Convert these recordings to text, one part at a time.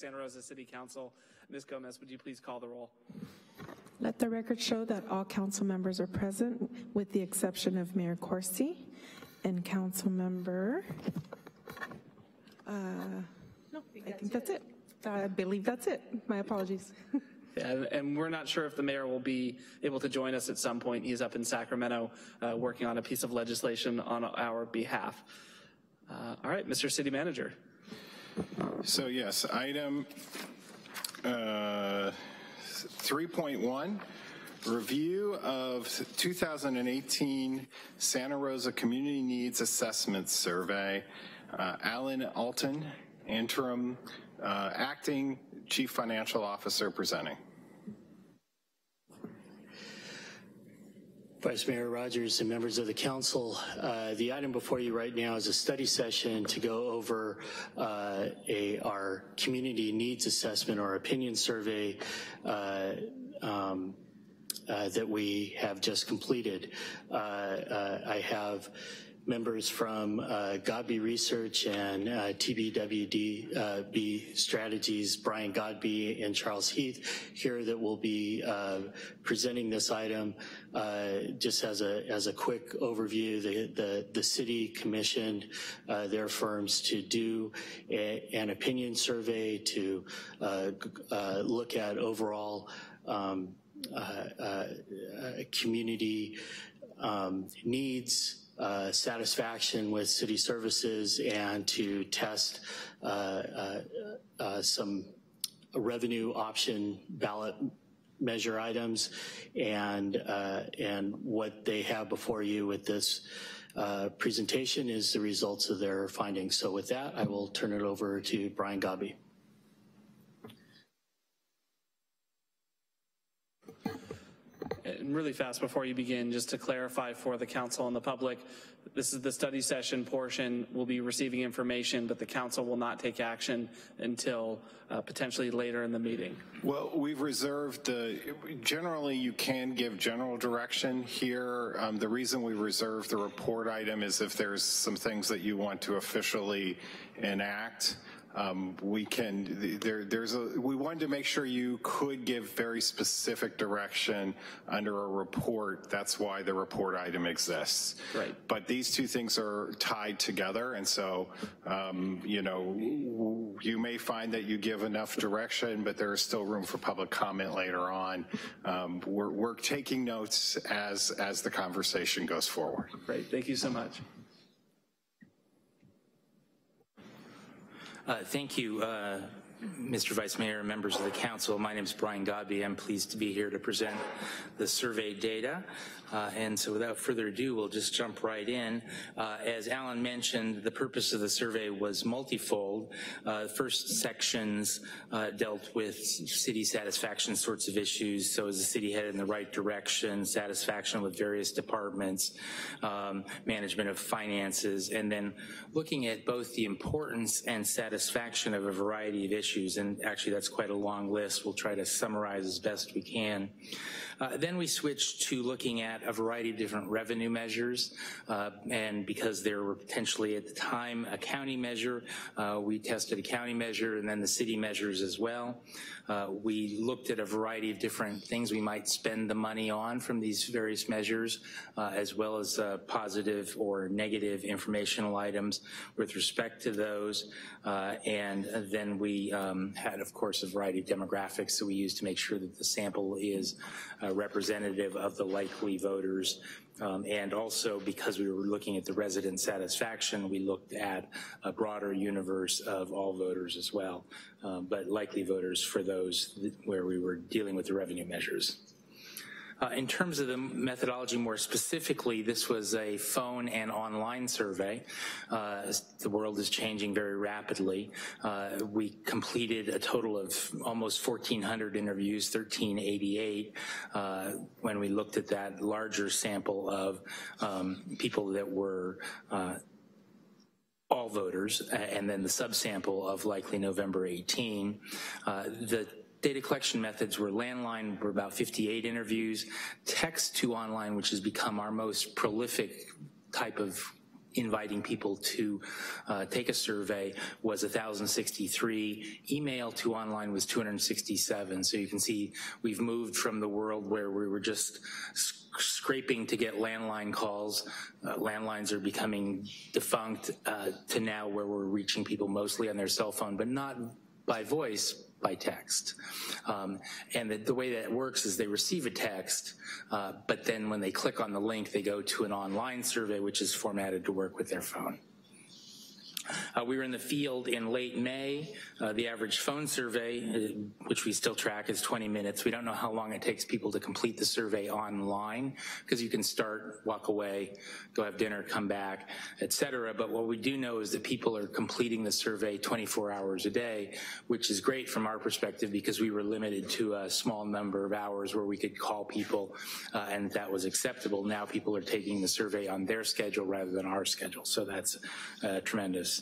Santa Rosa City Council. Ms. Gomez, would you please call the roll? Let the record show that all council members are present with the exception of Mayor Coursey and Council Member, no, I think that's it. I believe that's it. My apologies. Yeah, and we're not sure if the mayor will be able to join us at some point. He's up in Sacramento working on a piece of legislation on our behalf. All right, Mr. City Manager. So yes, item 3.1, review of 2018 Santa Rosa Community Needs Assessment Survey. Alan Alton, interim acting Chief Financial Officer, presenting. Vice Mayor Rogers and members of the council, the item before you right now is a study session to go over our community needs assessment or opinion survey that we have just completed. I have members from Godby Research and TBWB Strategies, Brian Godby and Charles Heath, here that will be presenting this item. Just as a quick overview, the city commissioned their firms to do an opinion survey to look at overall community needs, satisfaction with city services, and to test some revenue option ballot measure items, and what they have before you with this presentation is the results of their findings. So with that, I will turn it over to Brian Godby. And really fast before you begin, just to clarify for the council and the public, this is the study session portion. We'll be receiving information, but the council will not take action until potentially later in the meeting. Well, we've reserved generally you can give general direction here. The reason we reserve the report item is if there's some things that you want to officially enact. We wanted to make sure you could give very specific direction under a report. That's why the report item exists. Right. But these two things are tied together, and so you know, you may find that you give enough direction, but there is still room for public comment later on. We're taking notes as the conversation goes forward. Great. Thank you so much. Thank you, Mr. Vice Mayor, members of the council. My name is Brian Godby. I'm pleased to be here to present the survey data. And so without further ado, we'll just jump right in. As Alan mentioned, the purpose of the survey was multifold. First sections dealt with city satisfaction sorts of issues. So is the city headed in the right direction, satisfaction with various departments, management of finances, and then looking at both the importance and satisfaction of a variety of issues. And actually that's quite a long list. We'll try to summarize as best we can. Then we switched to looking at a variety of different revenue measures, and because there were potentially at the time a county measure, we tested a county measure and then the city measures as well. We looked at a variety of different things we might spend the money on from these various measures, as well as positive or negative informational items with respect to those. And then we had, of course, a variety of demographics that we used to make sure that the sample is representative of the likely voters. And also because we were looking at the resident satisfaction, we looked at a broader universe of all voters as well, but likely voters for those where we were dealing with the revenue measures. In terms of the methodology more specifically, this was a phone and online survey. The world is changing very rapidly. We completed a total of almost 1,400 interviews, 1,388, when we looked at that larger sample of people that were all voters, and then the subsample of likely November 18. The data collection methods were landline, were about 58 interviews, text to online, which has become our most prolific type of inviting people to take a survey was 1,063. Email to online was 267. So you can see we've moved from the world where we were just scraping to get landline calls. Landlines are becoming defunct to now where we're reaching people mostly on their cell phone, but not by voice, by text. And the way that works is they receive a text, but then when they click on the link, they go to an online survey, which is formatted to work with their phone. We were in the field in late May. The average phone survey, which we still track, is 20 minutes. We don't know how long it takes people to complete the survey online, because you can start, walk away, go have dinner, come back, et cetera. But what we do know is that people are completing the survey 24 hours a day, which is great from our perspective because we were limited to a small number of hours where we could call people, and that was acceptable. Now people are taking the survey on their schedule rather than our schedule, so that's tremendous.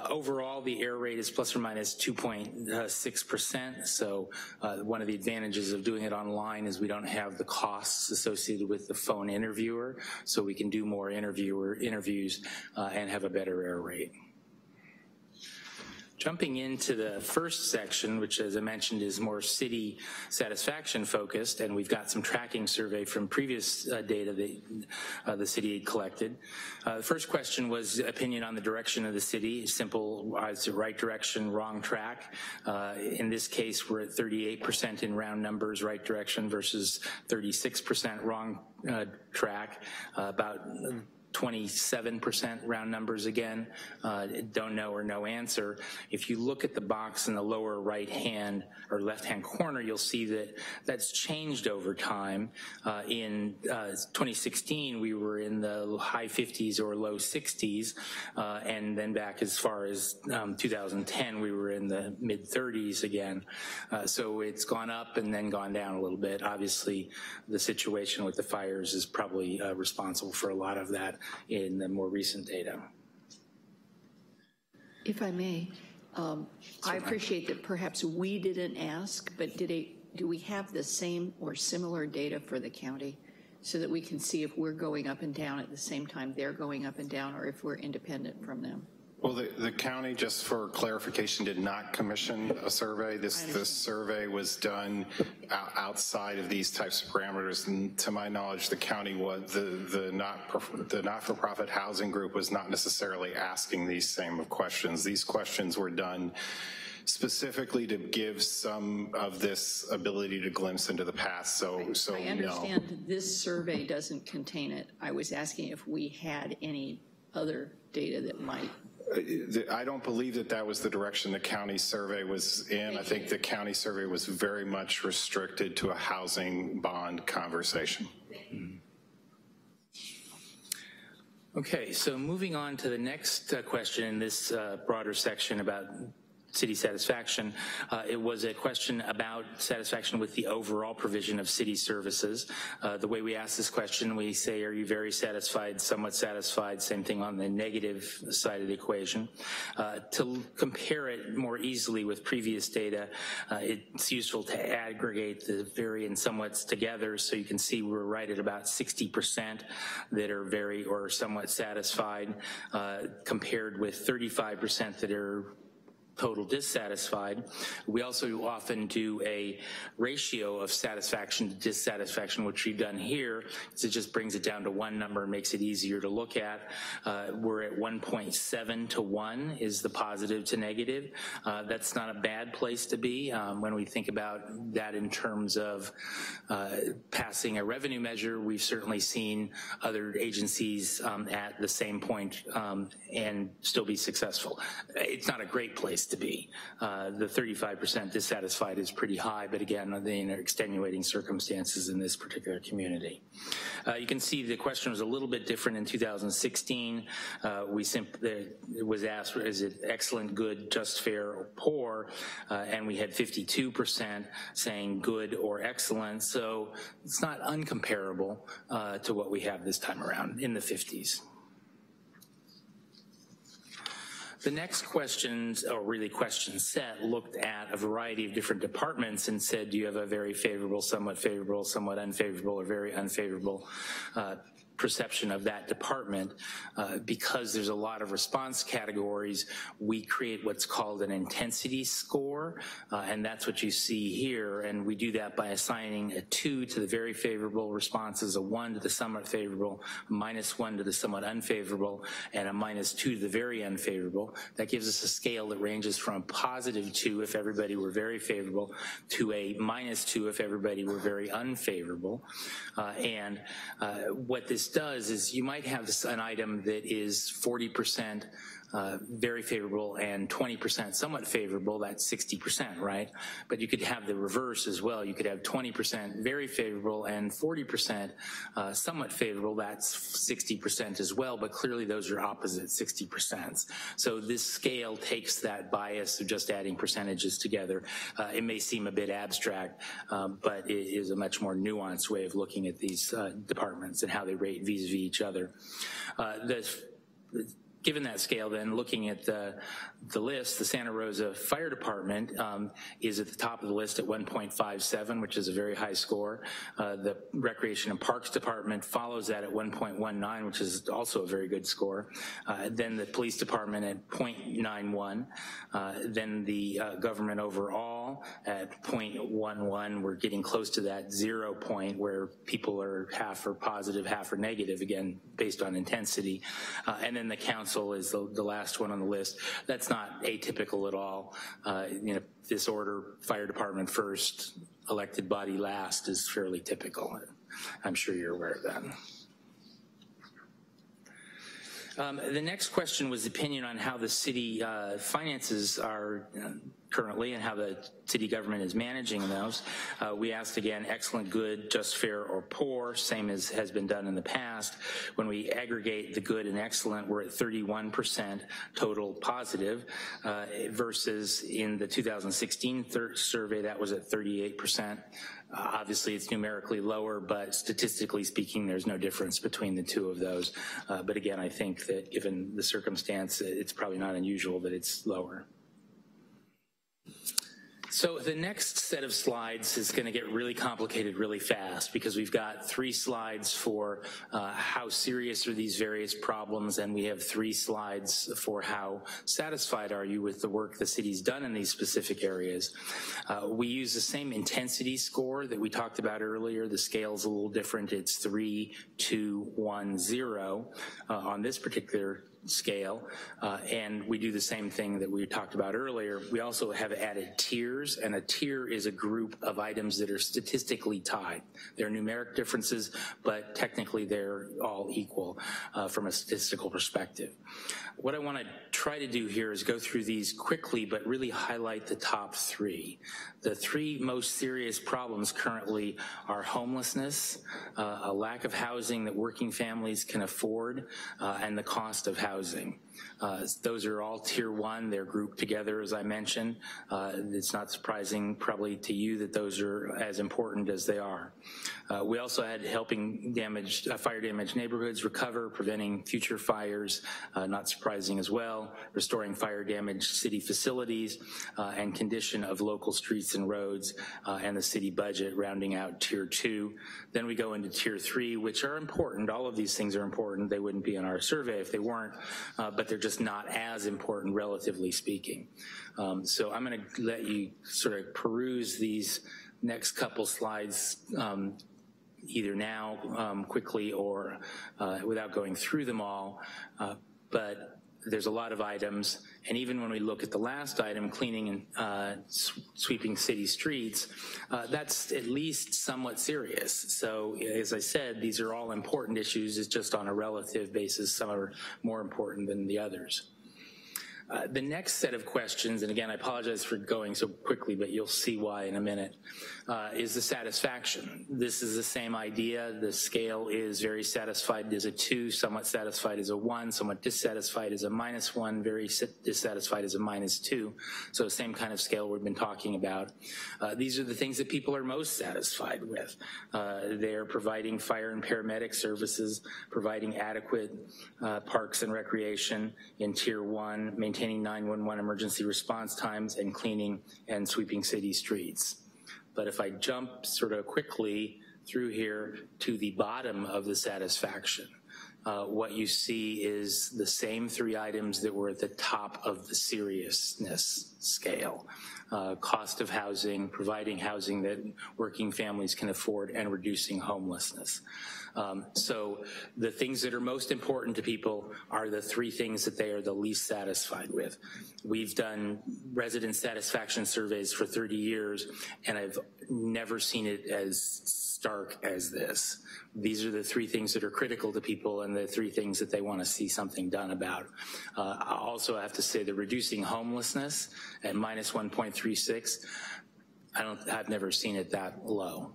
Overall, the error rate is plus or minus 2.6%. So one of the advantages of doing it online is we don't have the costs associated with the phone interviewer, so we can do more interviews and have a better error rate. Jumping into the first section, which as I mentioned is more city satisfaction focused, and we've got some tracking survey from previous data that the city had collected. The first question was opinion on the direction of the city. Simple, is it right direction, wrong track? In this case, we're at 38% in round numbers, right direction, versus 36% wrong track, about 27% round numbers again, don't know or no answer. If you look at the box in the lower right hand or left hand corner, you'll see that that's changed over time. In 2016, we were in the high 50s or low 60s, and then back as far as 2010, we were in the mid 30s again. So it's gone up and then gone down a little bit. Obviously, the situation with the fires is probably responsible for a lot of that in the more recent data. If I may, I appreciate that perhaps we didn't ask, but do we have the same or similar data for the county so that we can see if we're going up and down at the same time they're going up and down, or if we're independent from them? Well, the county, just for clarification, did not commission a survey. This survey was done outside of these types of parameters, and to my knowledge, the county was the not-for-profit housing group was not necessarily asking these same questions. These questions were done specifically to give some of this ability to glimpse into the past. So I understand that this survey doesn't contain it. I was asking if we had any other data that might. I don't believe that was the direction the county survey was in. I think the county survey was very much restricted to a housing bond conversation. Okay, so moving on to the next question in this broader section about city satisfaction. It was a question about satisfaction with the overall provision of city services. The way we ask this question, we say, are you very satisfied, somewhat satisfied, same thing on the negative side of the equation. To compare it more easily with previous data, it's useful to aggregate the very and somewhats together, so you can see we're right at about 60% that are very or somewhat satisfied, compared with 35% that are total dissatisfied. We also often do a ratio of satisfaction to dissatisfaction, which we've done here, because it just brings it down to one number and makes it easier to look at. We're at 1.7 to 1 is the positive to negative. That's not a bad place to be when we think about that in terms of passing a revenue measure. We've certainly seen other agencies at the same point and still be successful. It's not a great place to be. The 35% dissatisfied is pretty high, but again, the extenuating circumstances in this particular community. You can see the question was a little bit different in 2016. It was asked, is it excellent, good, just, fair, or poor? And we had 52% saying good or excellent, so it's not uncomparable to what we have this time around in the 50s. The next questions, or really question set, looked at a variety of different departments and said, do you have a very favorable, somewhat unfavorable, or very unfavorable perception of that department. Because there's a lot of response categories, we create what's called an intensity score, and that's what you see here. And we do that by assigning a 2 to the very favorable responses, a 1 to the somewhat favorable, a -1 to the somewhat unfavorable, and a -2 to the very unfavorable. That gives us a scale that ranges from +2 if everybody were very favorable to a -2 if everybody were very unfavorable. What this does is you might have an item that is 40% very favorable and 20% somewhat favorable. That's 60%, right? But you could have the reverse as well. You could have 20% very favorable and 40% somewhat favorable. That's 60% as well, but clearly those are opposite 60%. So this scale takes that bias of just adding percentages together. It may seem a bit abstract, but it is a much more nuanced way of looking at these departments and how they rate vis-a-vis each other. Given that scale, then, looking at the list, the Santa Rosa Fire Department is at the top of the list at 1.57, which is a very high score. The Recreation and Parks Department follows that at 1.19, which is also a very good score. Then the Police Department at 0.91. Then the government overall at 0.11. We're getting close to that 0 point where people are half are positive, half are negative, again, based on intensity. And then the council is the last one on the list. That's not atypical at all. This order, fire department first, elected body last, is fairly typical. I'm sure you're aware of that. The next question was opinion on how the city finances are currently and how the city government is managing those. We asked again, excellent, good, just, fair, or poor, same as has been done in the past. When we aggregate the good and excellent, we're at 31% total positive versus in the 2016 survey, that was at 38%. Obviously, it's numerically lower, but statistically speaking, there's no difference between the two of those. But again, I think that given the circumstance, it's probably not unusual that it's lower. So the next set of slides is going to get really complicated really fast because we've got 3 slides for how serious are these various problems, and we have 3 slides for how satisfied are you with the work the city's done in these specific areas. We use the same intensity score that we talked about earlier. The scale's a little different. It's 3, 2, 1, 0 on this particular scale, and we do the same thing that we talked about earlier. We also have added tiers, and a tier is a group of items that are statistically tied. There are numeric differences, but technically they're all equal from a statistical perspective. What I want to try to do here is go through these quickly, but really highlight the top 3. The 3 most serious problems currently are homelessness, a lack of housing that working families can afford, and the cost of housing. Those are all tier 1. They're grouped together, as I mentioned. It's not surprising probably to you that those are as important as they are. We also had helping fire damaged neighborhoods recover, preventing future fires, not surprising as well, restoring fire damaged city facilities, and condition of local streets and roads, and the city budget, rounding out tier 2. Then we go into tier 3, which are important. All of these things are important. They wouldn't be in our survey if they weren't, but they're just not as important, relatively speaking. So I'm going to let you sort of peruse these next couple slides either now quickly or without going through them all, but there's a lot of items, and even when we look at the last item, cleaning and sweeping city streets, that's at least somewhat serious. So as I said, these are all important issues. It's just on a relative basis, some are more important than the others. The next set of questions, and again, I apologize for going so quickly, but you'll see why in a minute, is the satisfaction. This is the same idea. The scale is very satisfied as a 2, somewhat satisfied as a 1, somewhat dissatisfied as a -1, very dissatisfied as a -2. So same kind of scale we've been talking about. These are the things that people are most satisfied with. They're providing fire and paramedic services, providing adequate parks and recreation in tier 1, maintaining 911 emergency response times, and cleaning and sweeping city streets. But if I jump sort of quickly through here to the bottom of the satisfaction, what you see is the same 3 items that were at the top of the seriousness scale. Cost of housing, providing housing that working families can afford, and reducing homelessness. So the things that are most important to people are the 3 things that they are the least satisfied with. We've done resident satisfaction surveys for 30 years, and I've never seen it as stark as this. These are the 3 things that are critical to people and the 3 things that they want to see something done about. I also have to say that reducing homelessness at minus 1.36, I've never seen it that low.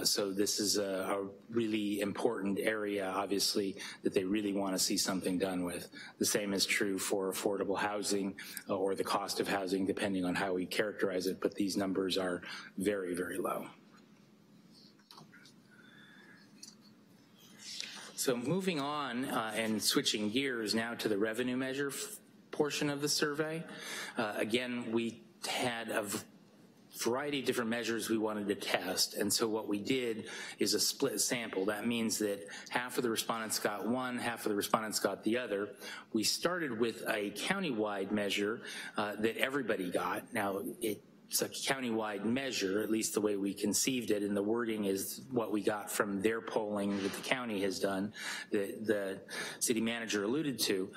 So this is a really important area, obviously, that they really want to see something done with. The same is true for affordable housing or the cost of housing, depending on how we characterize it, but these numbers are very, very low. So moving on and switching gears now to the revenue measure portion of the survey. Again, we had a variety of different measures we wanted to test, and so what we did is a split sample. That means that half of the respondents got one, half of the respondents got the other. We started with a countywide measure that everybody got. Now, it's a countywide measure, at least the way we conceived it, and the wording is what we got from their polling that the county has done, that the city manager alluded to,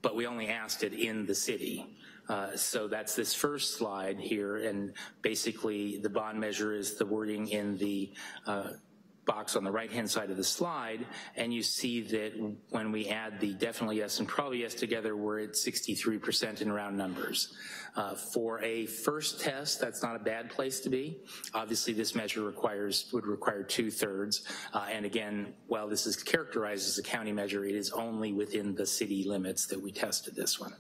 but we only asked it in the city. So that's this first slide here, and basically the bond measure is the wording in the box on the right-hand side of the slide, and you see that when we add the definitely yes and probably yes together, we're at 63% in round numbers. For a first test, that's not a bad place to be. Obviously, this measure would require 2/3, and again, while this is characterized as a county measure, it is only within the city limits that we tested this one.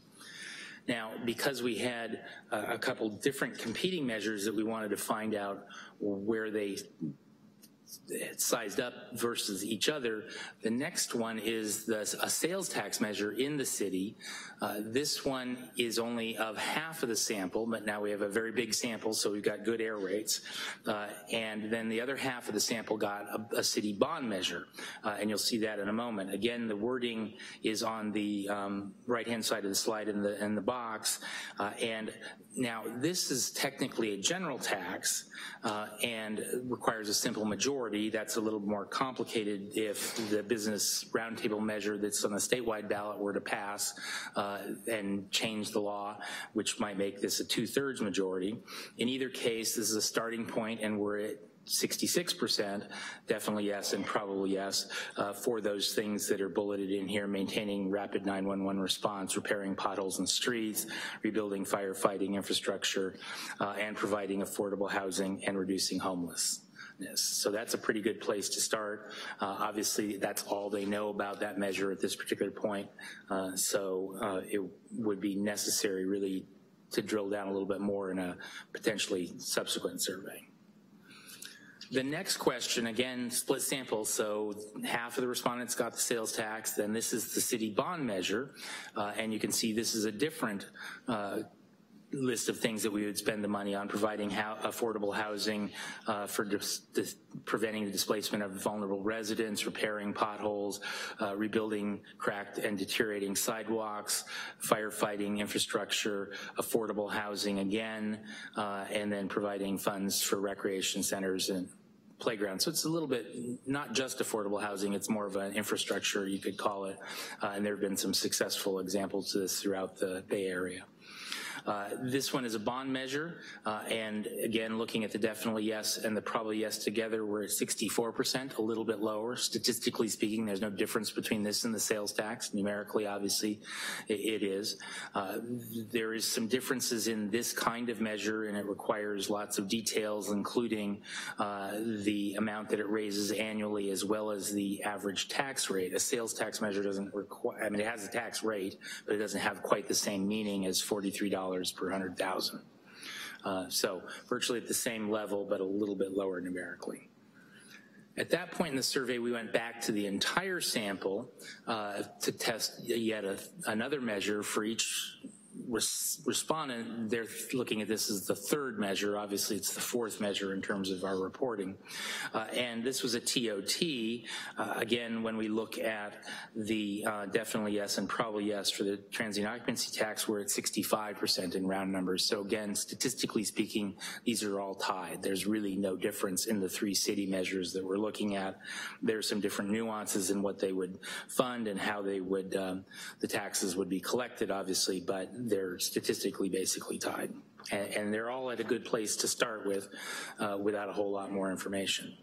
Now, because we had a couple different competing measures that we wanted to find out where they sized up versus each other, the next one is a sales tax measure in the city. This one is only of half of the sample, but now we have a very big sample, so we've got good error rates. And then the other half of the sample got a city bond measure, and you'll see that in a moment. Again, the wording is on the right-hand side of the slide in the box, and now this is technically a general tax and requires a simple majority. That's a little more complicated if the business roundtable measure that's on the statewide ballot were to pass and change the law, which might make this a 2/3 majority. In either case, this is a starting point, and we're at 66%, definitely yes and probably yes, for those things that are bulleted in here: maintaining rapid 911 response, repairing potholes in streets, rebuilding firefighting infrastructure, and providing affordable housing and reducing homelessness. So that's a pretty good place to start. Obviously, that's all they know about that measure at this particular point, so it would be necessary really to drill down a little bit more in a potentially subsequent survey. The next question, again, split sample, so half of the respondents got the sales tax, then this is the city bond measure, and you can see this is a different list of things that we would spend the money on: providing affordable housing for preventing the displacement of vulnerable residents, repairing potholes, rebuilding cracked and deteriorating sidewalks, firefighting infrastructure, affordable housing again, and then providing funds for recreation centers and playgrounds. So it's a little bit not just affordable housing, it's more of an infrastructure, you could call it, and there have been some successful examples of this throughout the Bay Area. This one is a bond measure, and again, looking at the definitely yes and the probably yes together, we're at 64%, a little bit lower. Statistically speaking, there's no difference between this and the sales tax. Numerically, obviously, it is. There is some differences in this kind of measure, and it requires lots of details, including the amount that it raises annually, as well as the average tax rate. A sales tax measure doesn't require, I mean, it has a tax rate, but it doesn't have quite the same meaning as $43 per 100,000. So virtually at the same level, but a little bit lower numerically. At that point in the survey, we went back to the entire sample to test yet another measure for each respondent, they're looking at this as the third measure. Obviously, it's the fourth measure in terms of our reporting. And this was a TOT. Again, when we look at the definitely yes and probably yes for the transient occupancy tax, we're at 65% in round numbers. So again, statistically speaking, these are all tied. There's really no difference in the three city measures that we're looking at. There's some different nuances in what they would fund and how they would, the taxes would be collected, obviously, but they're statistically basically tied. And they're all at a good place to start with without a whole lot more information.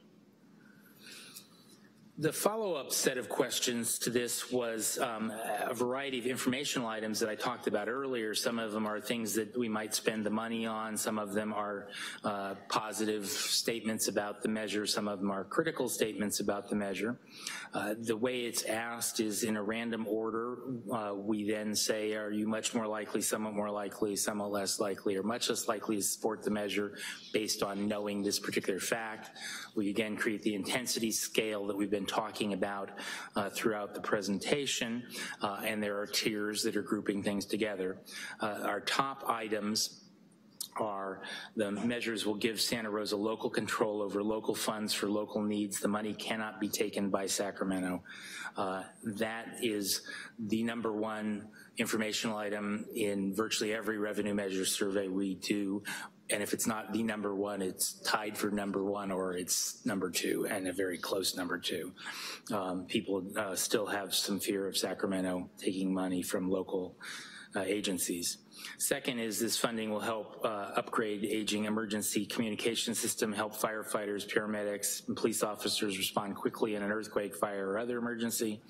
The follow-up set of questions to this was a variety of informational items that I talked about earlier. Some of them are things that we might spend the money on. Some of them are positive statements about the measure. Some of them are critical statements about the measure. The way it's asked is in a random order. We then say, are you much more likely, somewhat more likely, somewhat less likely, or much less likely to support the measure based on knowing this particular fact? We again create the intensity scale that we've been talking about throughout the presentation, and there are tiers that are grouping things together. Our top items are the measures will give Santa Rosa local control over local funds for local needs. The money cannot be taken by Sacramento. That is the number one informational item in virtually every revenue measure survey we do. And if it's not the number one, it's tied for number one, or it's number two, and a very close number two. People still have some fear of Sacramento taking money from local agencies. Second is this funding will help upgrade aging emergency communication system, help firefighters, paramedics, and police officers respond quickly in an earthquake, fire, or other emergency.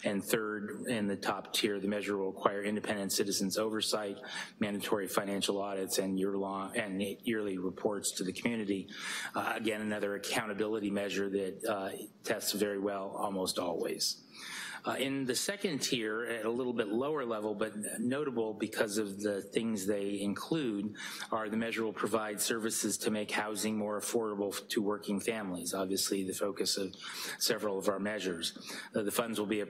And third, in the top tier, the measure will require independent citizens oversight, mandatory financial audits, and yearly reports to the community. Again, another accountability measure that tests very well almost always. In the second tier, at a little bit lower level, but notable because of the things they include, are the measure will provide services to make housing more affordable to working families, obviously the focus of several of our measures. The funds will be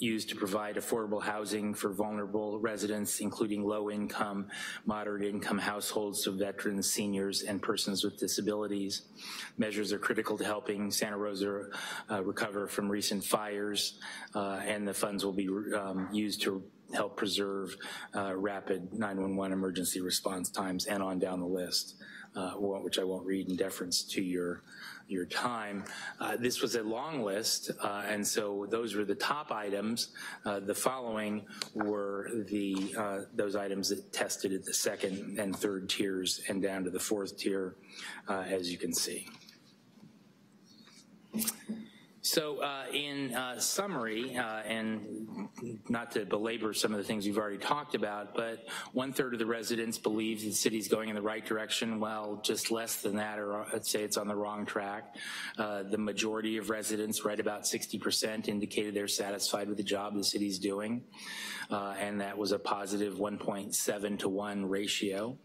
used to provide affordable housing for vulnerable residents, including low-income, moderate-income households, so veterans, seniors, and persons with disabilities. Measures are critical to helping Santa Rosa recover from recent fires, and the funds will be used to help preserve rapid 911 emergency response times, and on down the list, which I won't read in deference to your time. This was a long list, and so those were the top items. The following were those items that tested at the second and third tiers and down to the fourth tier, as you can see. So in summary, and not to belabor some of the things we've already talked about, but 1/3 of the residents believe the city's going in the right direction, while just less than that, or I'd say it's on the wrong track. The majority of residents, right about 60%, indicated they're satisfied with the job the city's doing, and that was a positive 1.7 to 1 ratio.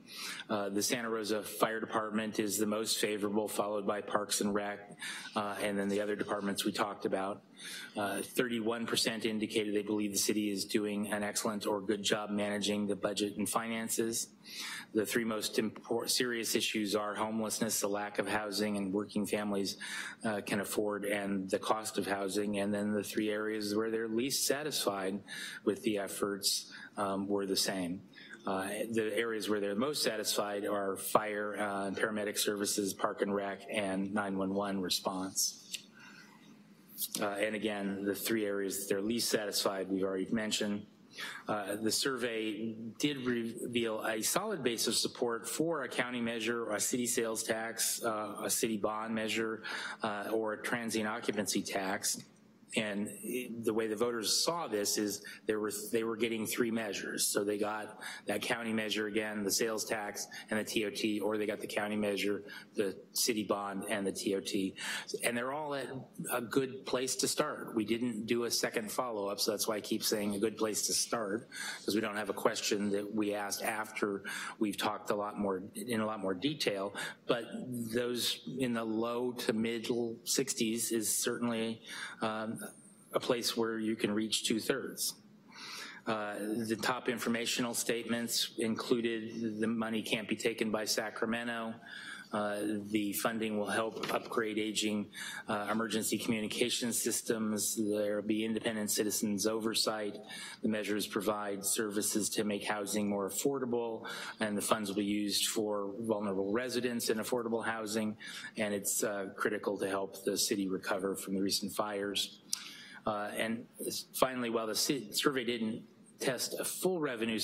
The Santa Rosa Fire Department is the most favorable, followed by Parks and Rec, and then the other departments we talked about. 31% indicated they believe the city is doing an excellent or good job managing the budget and finances. The three most serious issues are homelessness, the lack of housing and working families can afford, and the cost of housing. And then the three areas where they're least satisfied with the efforts were the same. The areas where they're most satisfied are fire and paramedic services, Park and Rec, and 911 response. And again, the three areas that they're least satisfied, we've already mentioned. The survey did reveal a solid base of support for a county measure, a city sales tax, a city bond measure, or a transient occupancy tax. And the way the voters saw this is they were getting three measures. So they got that county measure again, the sales tax and the TOT, or they got the county measure, the city bond and the TOT. And they're all at a good place to start. We didn't do a second follow-up, so that's why I keep saying a good place to start, because we don't have a question that we asked after we've talked in a lot more detail. But those in the low to middle 60s is certainly a place where you can reach 2/3. The top informational statements included the money can't be taken by Sacramento. The funding will help upgrade aging emergency communication systems. There will be independent citizens oversight. The measures provide services to make housing more affordable, and the funds will be used for vulnerable residents in affordable housing, and it's critical to help the city recover from the recent fires. And finally, while the survey didn't test a full revenue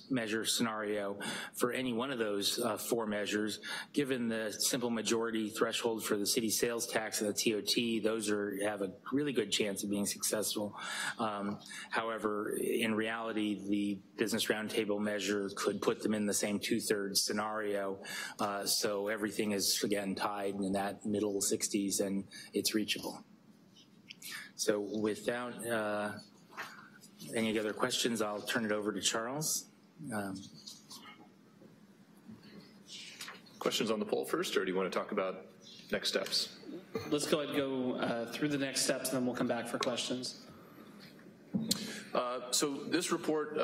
measure scenario for any one of those 4 measures, given the simple majority threshold for the city sales tax and the TOT, those have a really good chance of being successful. However, in reality, the Business Roundtable measure could put them in the same 2/3 scenario. So everything is, again, tied in that middle 60s, and it's reachable. So without any other questions, I'll turn it over to Charles. Questions on the poll first, or do you want to talk about next steps? Let's go ahead and go through the next steps, and then we'll come back for questions. So this report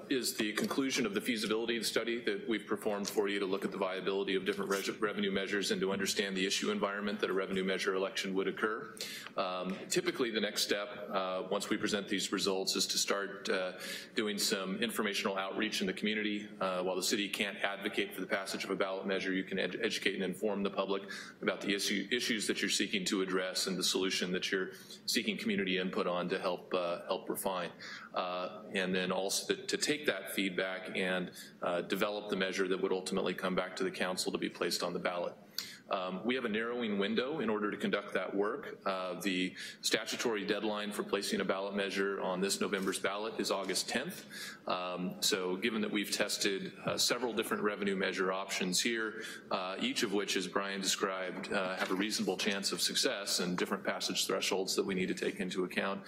is the conclusion of the feasibility study that we've performed for you to look at the viability of different revenue measures and to understand the issue environment that a revenue measure election would occur. Typically, the next step, once we present these results, is to start doing some informational outreach in the community. While the city can't advocate for the passage of a ballot measure, you can educate and inform the public about the issues that you're seeking to address and the solution that you're seeking community input on to help refine. And then also to take that feedback and develop the measure that would ultimately come back to the council to be placed on the ballot. We have a narrowing window in order to conduct that work. The statutory deadline for placing a ballot measure on this November's ballot is August 10th. So given that we've tested several different revenue measure options here, each of which, as Brian described, have a reasonable chance of success and different passage thresholds that we need to take into account,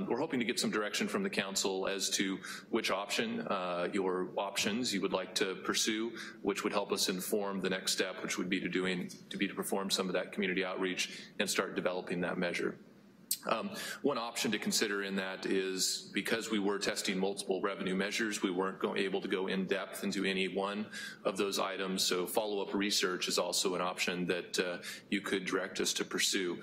we're hoping to get some direction from the council as to which option, your options you would like to pursue, which would help us inform the next step, which would be to perform some of that community outreach and start developing that measure. One option to consider in that is, because we were testing multiple revenue measures, we weren't able to go in depth into any one of those items, so follow-up research is also an option that you could direct us to pursue.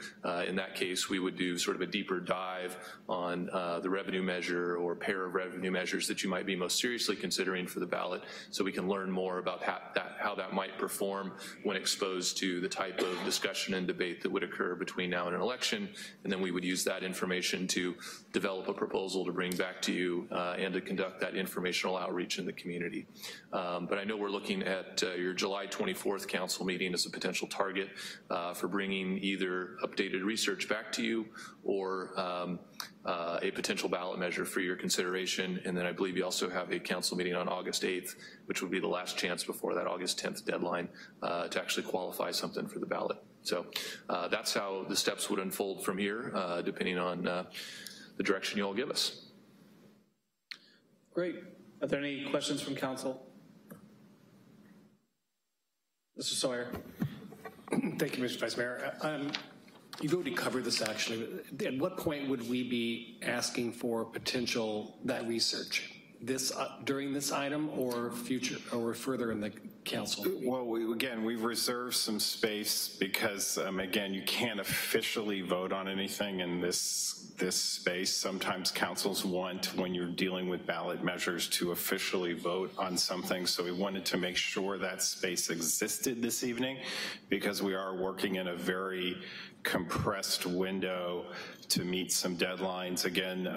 In that case, we would do sort of a deeper dive on the revenue measure or pair of revenue measures that you might be most seriously considering for the ballot, so we can learn more about how that might perform when exposed to the type of discussion and debate that would occur between now and an election, and then we would use that information to develop a proposal to bring back to you and to conduct that informational outreach in the community. But I know we're looking at your July 24th council meeting as a potential target for bringing either updated research back to you or a potential ballot measure for your consideration. And then I believe you also have a council meeting on August 8th, which would be the last chance before that August 10th deadline to actually qualify something for the ballot. So that's how the steps would unfold from here, depending on the direction you all give us. Great. Are there any questions from council? Mr. Sawyer. Thank you, Mr. Vice Mayor. You've already covered this, actually. At what point would we be asking for that research? During this item or future or further in the council? Well, we've reserved some space because, again, you can't officially vote on anything in this space. Sometimes councils want, when you're dealing with ballot measures, to officially vote on something. So we wanted to make sure that space existed this evening because we are working in a very compressed window to meet some deadlines. Again,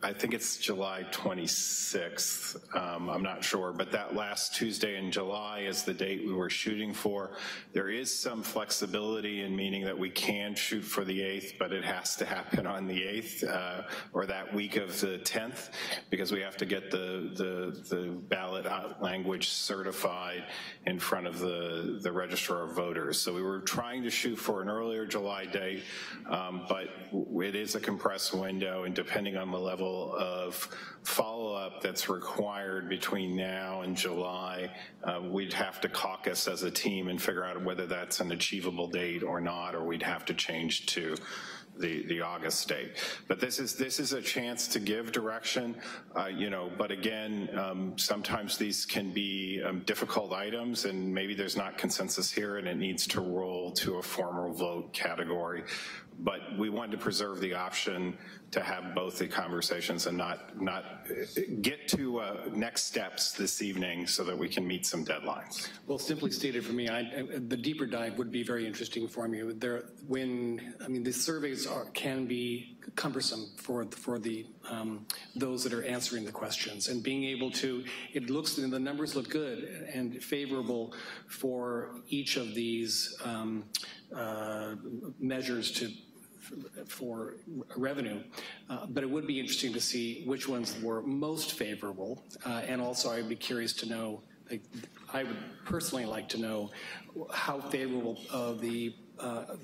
I think it's July 26th. I'm not sure, but that last Tuesday in July is the date we were shooting for. There is some flexibility in meaning that we can shoot for the 8th, but it has to happen on the 8th or that week of the 10th because we have to get the ballot language certified in front of the registrar of voters. So we were trying to shoot for an earlier July date, but it is a compressed window, and depending on the level of follow-up that's required between now and July, we'd have to caucus as a team and figure out whether that's an achievable date or not, or we'd have to change to the August date. But this is a chance to give direction, but again, sometimes these can be difficult items, and maybe there's not consensus here and it needs to roll to a formal vote category. But we wanted to preserve the option to have both the conversations and not get to next steps this evening so that we can meet some deadlines. Well, simply stated for me, the deeper dive would be very interesting for me. The surveys can be cumbersome for the those that are answering the questions, and being able to, the numbers look good and favorable for each of these measures for revenue, but it would be interesting to see which ones were most favorable, and also I'd be curious to know, I would personally like to know how favorable the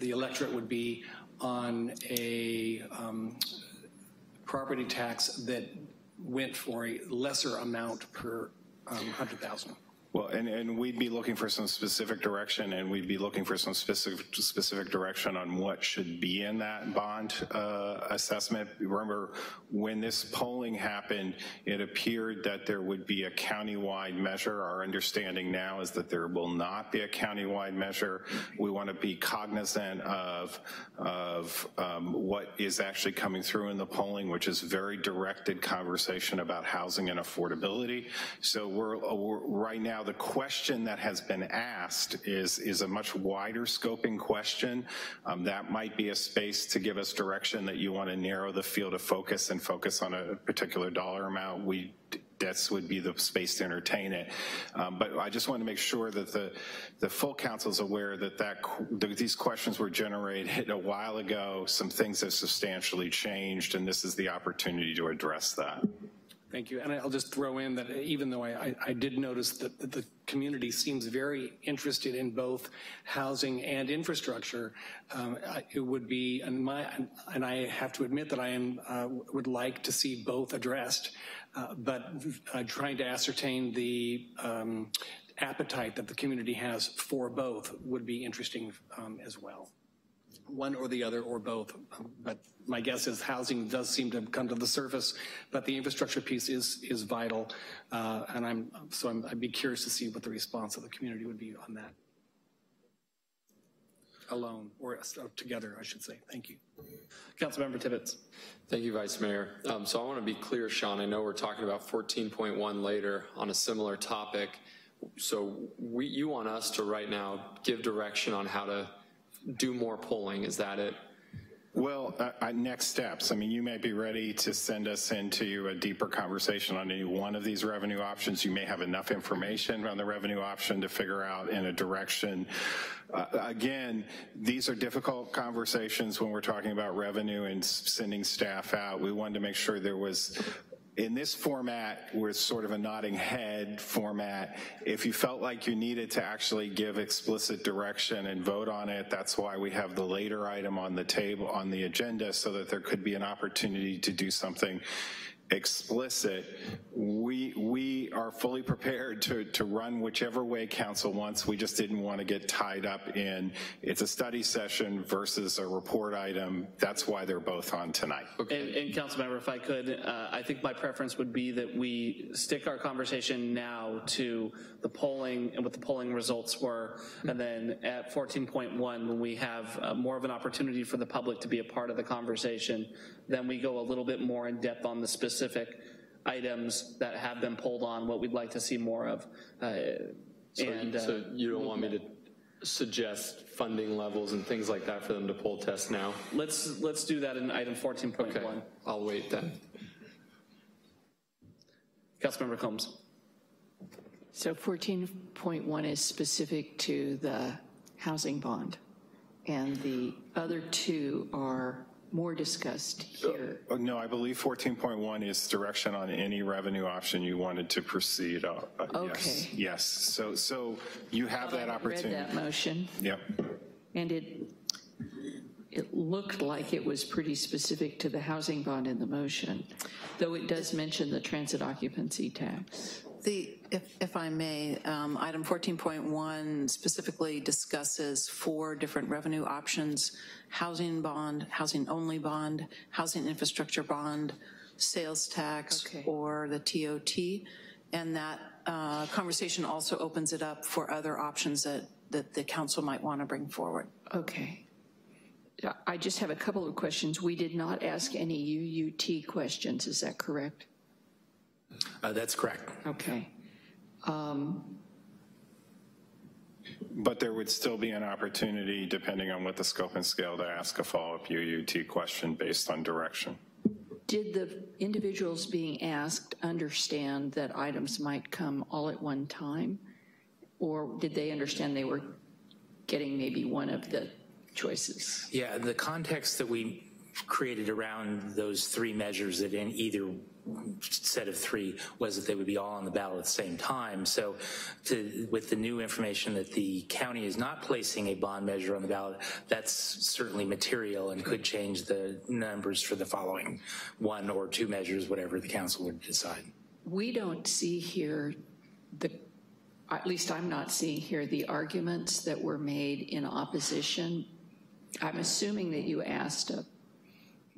electorate would be on a property tax that went for a lesser amount per 100,000. Well, and we'd be looking for some specific direction, and we'd be looking for some specific direction on what should be in that bond assessment. Remember, when this polling happened, it appeared that there would be a countywide measure. Our understanding now is that there will not be a countywide measure. We want to be cognizant of what is actually coming through in the polling, which is very directed conversation about housing and affordability. So we're right now, the question that has been asked is a much wider scoping question. That might be a space to give us direction that you want to narrow the field of focus and focus on a particular dollar amount. That would be the space to entertain it. But I just want to make sure that the full council is aware that these questions were generated a while ago. Some things have substantially changed, and this is the opportunity to address that. Thank you. And I'll just throw in that even though I did notice that the community seems very interested in both housing and infrastructure, it would be, and I have to admit that I would like to see both addressed, but trying to ascertain the appetite that the community has for both would be interesting as well. One or the other or both, but my guess is housing does seem to come to the surface, but the infrastructure piece is vital, and I'd be curious to see what the response of the community would be on that. Alone or together, I should say. Thank you. Councilmember Tibbetts. Thank you, Vice Mayor. So I want to be clear, Sean. I know we're talking about 14.1 later on a similar topic. So you want us to right now give direction on how to do more polling, is that it? Well, next steps. I mean, you may be ready to send us into a deeper conversation on any one of these revenue options. You may have enough information on the revenue option to figure out in a direction. Again, these are difficult conversations when we're talking about revenue and sending staff out. We wanted to make sure there was, in this format, we're sort of a nodding head format. If you felt like you needed to actually give explicit direction and vote on it, that's why we have the later item on the table, on the agenda, so that there could be an opportunity to do something explicit. We are fully prepared to run whichever way council wants. We just didn't want to get tied up in, it's a study session versus a report item. That's why they're both on tonight. Okay. And Councilmember, if I could, I think my preference would be that we stick our conversation now to the polling and what the polling results were, and then at 14.1, when we have more of an opportunity for the public to be a part of the conversation, then we go a little bit more in depth on the specific items that have been polled on, what we'd like to see more of. So you don't want me to suggest funding levels and things like that for them to poll test now? Let's do that in item 14.1. Okay, I'll wait then. Councilmember Combs. So 14.1 is specific to the housing bond, and the other two are more discussed here. No, I believe 14.1 is direction on any revenue option you wanted to proceed. Okay. Yes. So you have that opportunity. I read that motion. Yep. And it looked like it was pretty specific to the housing bond in the motion, though it does mention the transit occupancy tax. If I may, item 14.1 specifically discusses 4 different revenue options: housing bond, housing only bond, housing infrastructure bond, sales tax, or the TOT. And that conversation also opens it up for other options that the council might want to bring forward. Okay. I just have a couple of questions. We did not ask any UUT questions, is that correct? That's correct. Okay. But there would still be an opportunity, depending on what the scope and scale, to ask a follow-up UUT question based on direction. Did the individuals being asked understand that items might come all at one time? Or did they understand they were getting maybe one of the choices? Yeah, the context that we created around those 3 measures that in either set of 3 was that they would be all on the ballot at the same time. So with the new information that the county is not placing a bond measure on the ballot, that's certainly material and could change the numbers for the following 1 or 2 measures, whatever the council would decide. We don't see here at least I'm not seeing here the arguments that were made in opposition. I'm assuming that you asked a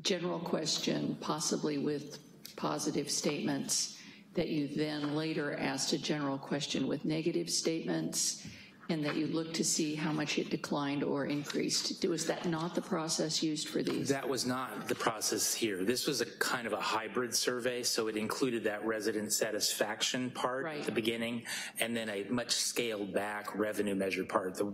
general question, possibly with positive statements, that you then later asked a general question with negative statements, and that you looked to see how much it declined or increased. Was that not the process used for these? That was not the process here. This was a kind of a hybrid survey, so it included that resident satisfaction part at the beginning, and then a much scaled back revenue measure part. The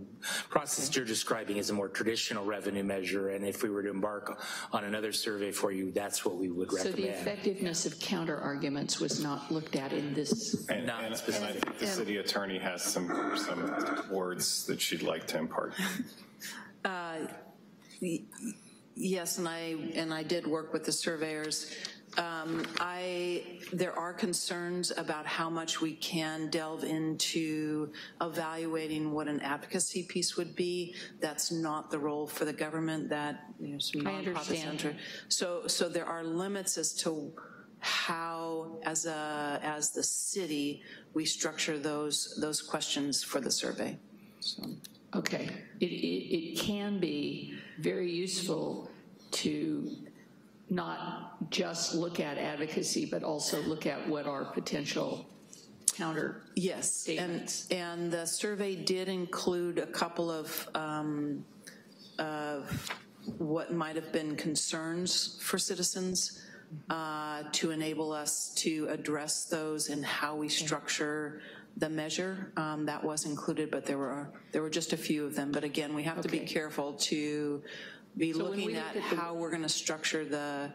process you're describing is a more traditional revenue measure, and if we were to embark on another survey for you, that's what we would recommend. So the effectiveness of counter arguments was not looked at in this? And I think the city attorney has some words that she'd like to impart. Yes, and I did work with the surveyors. There are concerns about how much we can delve into evaluating what an advocacy piece would be. That's not the role for the government. That some I understand. So there are limits as to how, as the city, we structure those questions for the survey. So. Okay, it can be very useful to not just look at advocacy, but also look at what are potential counter statements. And the survey did include a couple of what might have been concerns for citizens to enable us to address those and how we structure the measure. That was included, but there were just a few of them. But again, we have to be careful to be looking at how we're going to structure the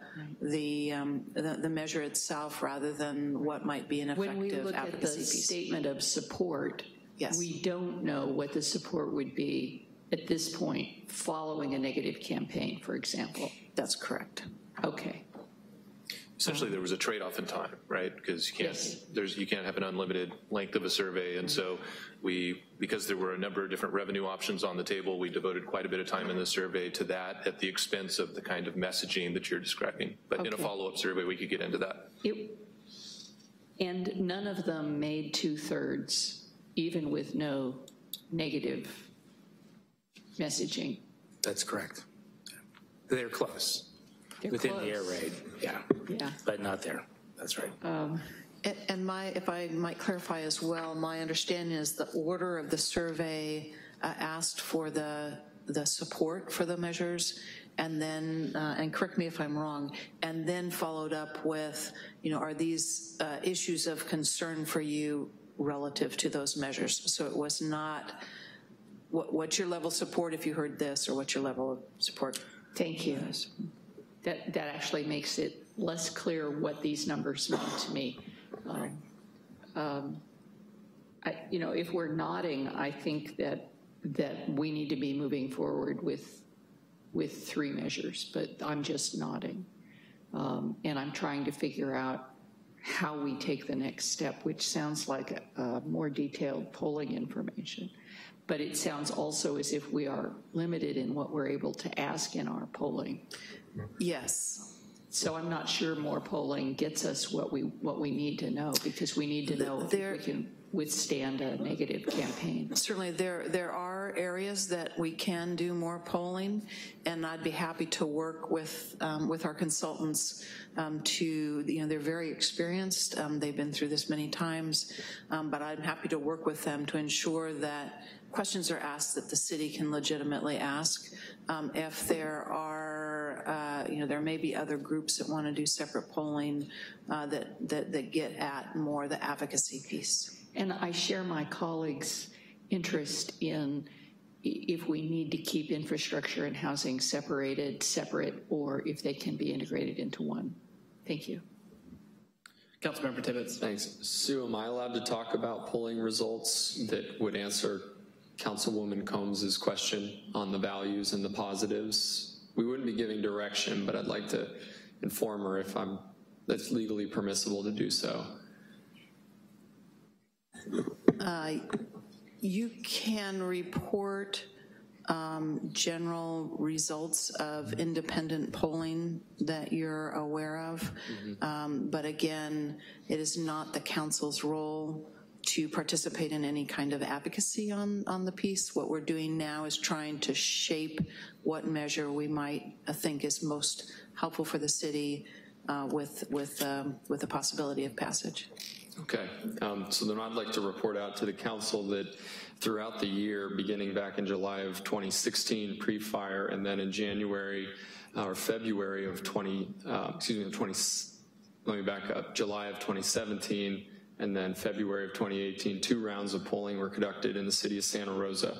measure itself rather than what might be an effective advocacy piece. When we look at the statement of support, we don't know what the support would be at this point following a negative campaign, for example. That's correct. Okay. Essentially, there was a trade-off in time, right? Because you can't have an unlimited length of a survey, and so because there were a number of different revenue options on the table, we devoted quite a bit of time in the survey to that at the expense of the kind of messaging that you're describing. But in a follow-up survey, we could get into that. And none of them made 2/3, even with no negative messaging. That's correct. They're close. Within the air raid, yeah, but not there. That's right. And if I might clarify as well, my understanding is the order of the survey asked for the support for the measures, and then, and correct me if I'm wrong, and then followed up with, are these issues of concern for you relative to those measures? So it was not, what's your level of support if you heard this, or what's your level of support? Thank you. That actually makes it less clear what these numbers mean to me. If we're nodding, I think that we need to be moving forward with 3 measures, but I'm just nodding. And I'm trying to figure out how we take the next step, which sounds like more detailed polling information. But it sounds also as if we are limited in what we're able to ask in our polling. Yes. So I'm not sure more polling gets us what we need to know, because we need to know if we can withstand a negative campaign. Certainly, there are areas that we can do more polling, and I'd be happy to work with our consultants to, they're very experienced. They've been through this many times, but I'm happy to work with them to ensure that questions are asked that the city can legitimately ask. If there are, there may be other groups that want to do separate polling that get at more the advocacy piece. And I share my colleagues' interest in if we need to keep infrastructure and housing separate, or if they can be integrated into one. Thank you. Councilmember Tibbetts. Thanks. Sue, am I allowed to talk about polling results that would answer Councilwoman Combs's question on the values and the positives? We wouldn't be giving direction, but I'd like to inform her if that's legally permissible to do so. You can report general results of independent polling that you're aware of, but again, it is not the council's role to participate in any kind of advocacy on the piece. What we're doing now is trying to shape what measure we might think is most helpful for the city with the possibility of passage. Okay, so then I'd like to report out to the council that throughout the year, beginning back in July of 2016 pre-fire, and then in January or February of July of 2017, and then February of 2018, 2 rounds of polling were conducted in the city of Santa Rosa.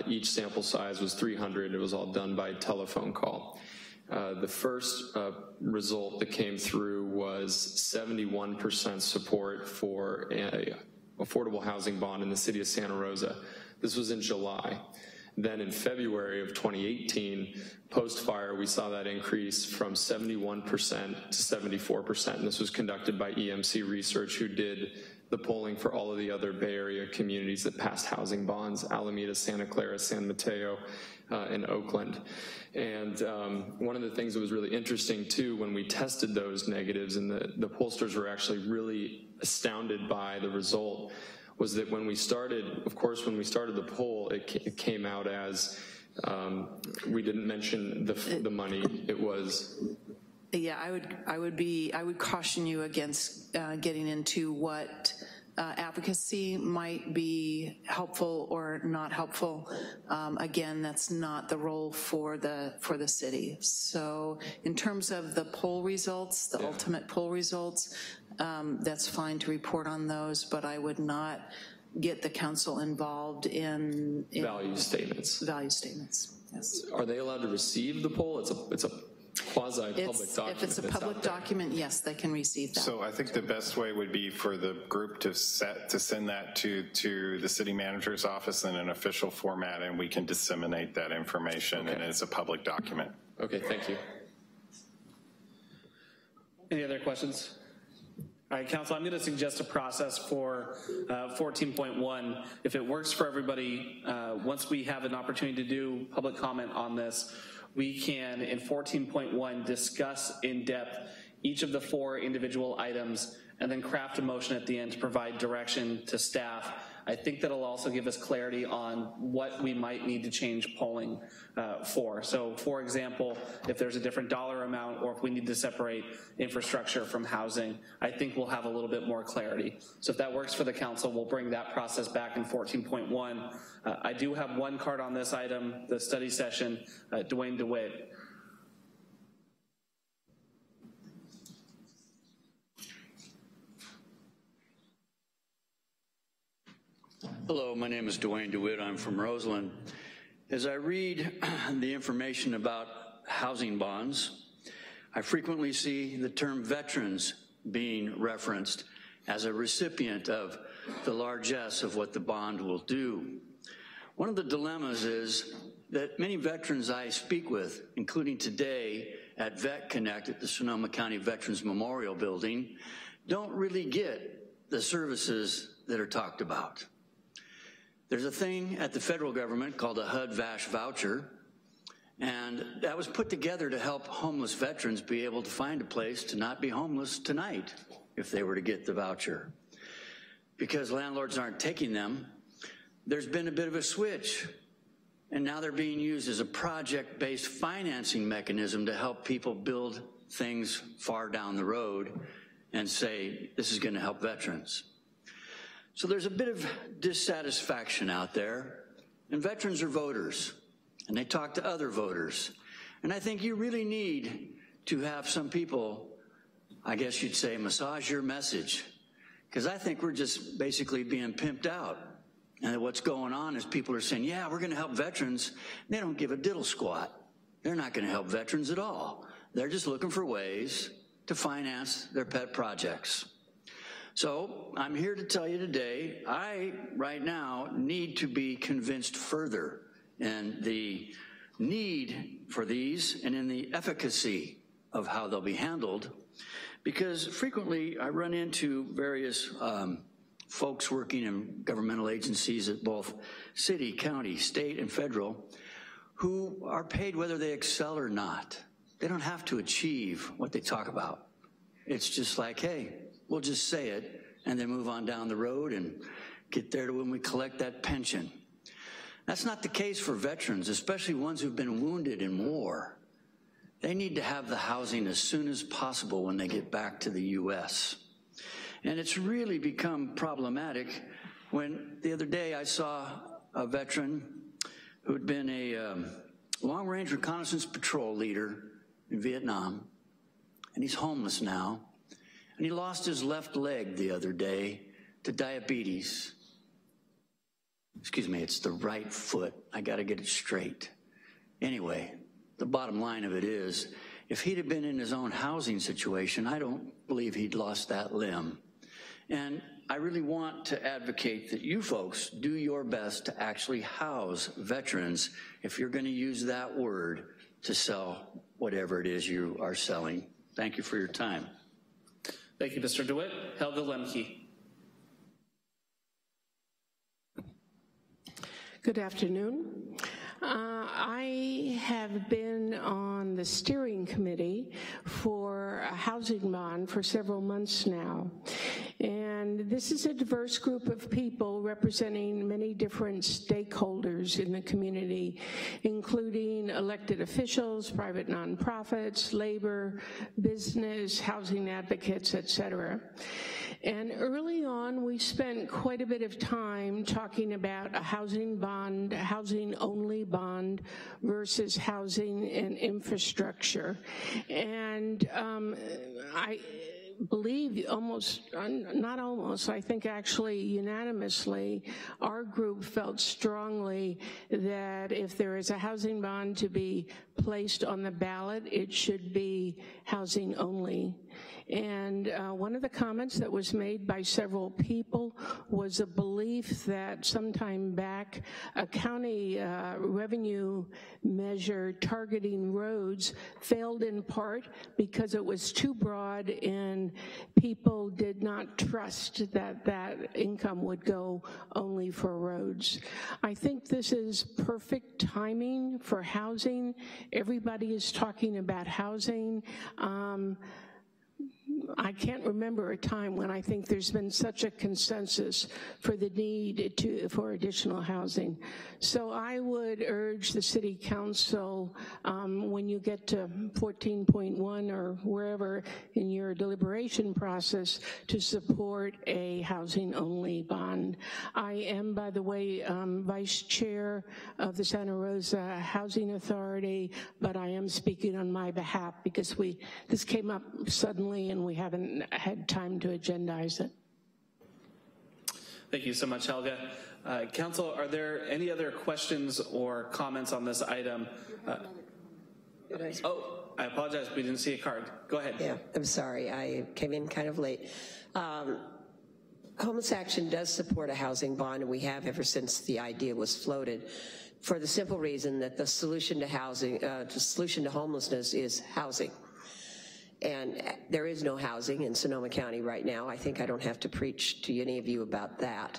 Each sample size was 300. It was all done by telephone call. The first result that came through was 71% support for an affordable housing bond in the city of Santa Rosa. This was in July. Then in February of 2018, post-fire, we saw that increase from 71% to 74%, and this was conducted by EMC Research, who did the polling for all of the other Bay Area communities that passed housing bonds: Alameda, Santa Clara, San Mateo, and Oakland. And one of the things that was really interesting too, when we tested those negatives, and the pollsters were actually really astounded by the result, was that when we started, of course, when we started the poll, it came out as, we didn't mention the money. It was. Yeah, I would caution you against getting into what advocacy might be helpful or not helpful. Again, that's not the role for the city. So in terms of the poll results, the ultimate poll results, that's fine to report on those, but I would not get the council involved in value statements. Value statements, yes. Are they allowed to receive the poll? It's a quasi-public document. If it's a public document, yes, they can receive that. So I think the best way would be for the group to send that to the city manager's office in an official format, and we can disseminate that information, and it's a public document. Okay, thank you. Any other questions? All right, Council, I'm going to suggest a process for 14.1. If it works for everybody, once we have an opportunity to do public comment on this, we can, in 14.1, discuss in depth each of the 4 individual items and then craft a motion at the end to provide direction to staff. I think that'll also give us clarity on what we might need to change polling for. So for example, if there's a different dollar amount or if we need to separate infrastructure from housing, I think we'll have a little bit more clarity. So if that works for the council, we'll bring that process back in 14.1. I do have one card on this item, the study session, Dwayne DeWitt. Hello, my name is Dwayne DeWitt. I'm from Roseland. As I read the information about housing bonds, I frequently see the term veterans being referenced as a recipient of the largesse of what the bond will do. One of the dilemmas is that many veterans I speak with, including today at Vet Connect at the Sonoma County Veterans Memorial Building, don't really get the services that are talked about. There's a thing at the federal government called a HUD-VASH voucher, And that was put together to help homeless veterans be able to find a place to not be homeless tonight if they were to get the voucher. Because landlords aren't taking them, there's been a bit of a switch. And now they're being used as a project-based financing mechanism to help people build things far down the road and say, this is gonna help veterans. So there's a bit of dissatisfaction out there, and veterans are voters, and they talk to other voters. And I think you really need to have some people, I guess you'd say, massage your message, because I think we're just basically being pimped out. And what's going on is people are saying, yeah, we're gonna help veterans. They don't give a diddle squat. They're not gonna help veterans at all. They're just looking for ways to finance their pet projects. So I'm here to tell you today, I, right now, need to be convinced further in the need for these and in the efficacy of how they'll be handled, because frequently I run into various folks working in governmental agencies at both city, county, state, and federal who are paid whether they excel or not. They don't have to achieve what they talk about. It's just like, hey, we'll just say it and then move on down the road and get there to when we collect that pension. That's not the case for veterans, especially ones who've been wounded in war. They need to have the housing as soon as possible when they get back to the US. And it's really become problematic when the other day I saw a veteran who'd been a long-range reconnaissance patrol leader in Vietnam, and he's homeless now, and he lost his left leg the other day to diabetes. Excuse me, it's the right foot. I gotta get it straight. Anyway, the bottom line of it is, if he'd have been in his own housing situation, I don't believe he'd lost that limb. And I really want to advocate that you folks do your best to actually house veterans if you're gonna use that word to sell whatever it is you are selling. Thank you for your time. Thank you, Mr. DeWitt. Helga Lemke. Good afternoon. I have been on the steering committee for a housing bond for several months now. And this is a diverse group of people representing many different stakeholders in the community, including elected officials, private nonprofits, labor, business, housing advocates, et cetera. And early on, we spent quite a bit of time talking about a housing bond, housing-only bond versus housing and infrastructure. And I believe I think actually unanimously, our group felt strongly that if there is a housing bond to be placed on the ballot, it should be housing only. And one of the comments that was made by several people was a belief that sometime back a county revenue measure targeting roads failed in part because it was too broad and people did not trust that that income would go only for roads. I think this is perfect timing for housing. Everybody is talking about housing. I can't remember a time when I think there's been such a consensus for the need for additional housing. So I would urge the City Council, when you get to 14.1 or wherever in your deliberation process, to support a housing-only bond. I am, by the way, Vice Chair of the Santa Rosa Housing Authority, but I am speaking on my behalf because this came up suddenly and we haven't had time to agendize it. Thank you so much, Helga. Council, are there any other questions or comments on this item? I apologize, we didn't see a card. Go ahead. Yeah, I'm sorry, I came in kind of late. Homeless Action does support a housing bond, and we have ever since the idea was floated, for the simple reason that the solution to housing, the solution to homelessness is housing. And there is no housing in Sonoma County right now. I think I don't have to preach to any of you about that.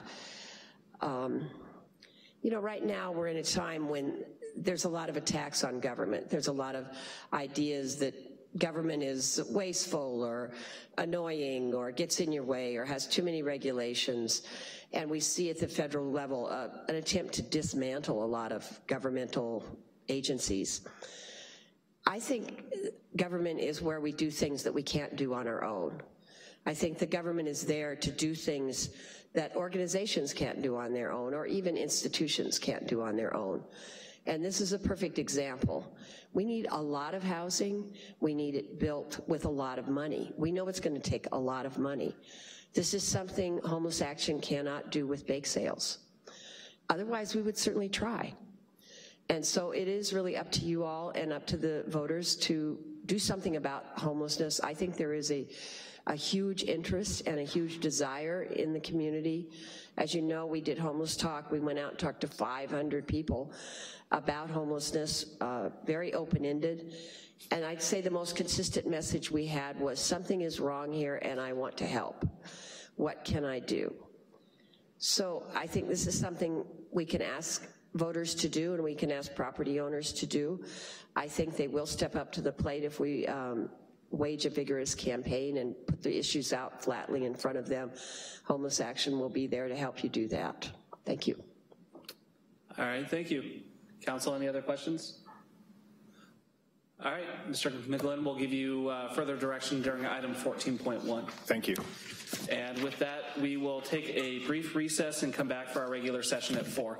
You know, right now we're in a time when there's a lot of attacks on government. There's a lot of ideas that government is wasteful or annoying or gets in your way or has too many regulations. And we see at the federal level an attempt to dismantle a lot of governmental agencies. I think government is where we do things that we can't do on our own. I think the government is there to do things that organizations can't do on their own, or even institutions can't do on their own. And this is a perfect example. We need a lot of housing. We need it built with a lot of money. We know it's going to take a lot of money. This is something Homeless Action cannot do with bake sales. Otherwise, we would certainly try. And so it is really up to you all and up to the voters to do something about homelessness. I think there is a huge interest and a huge desire in the community. As you know, we did Homeless Talk. We went out and talked to 500 people about homelessness, very open-ended. And I'd say the most consistent message we had was, something is wrong here and I want to help. What can I do? So I think this is something we can ask voters to do and we can ask property owners to do. I think they will step up to the plate if we wage a vigorous campaign and put the issues out flatly in front of them. Homeless Action will be there to help you do that. Thank you. All right, thank you. Council, any other questions? All right, Mr. McGlynn, we'll give you further direction during item 14.1. Thank you. And with that, we will take a brief recess and come back for our regular session at 4.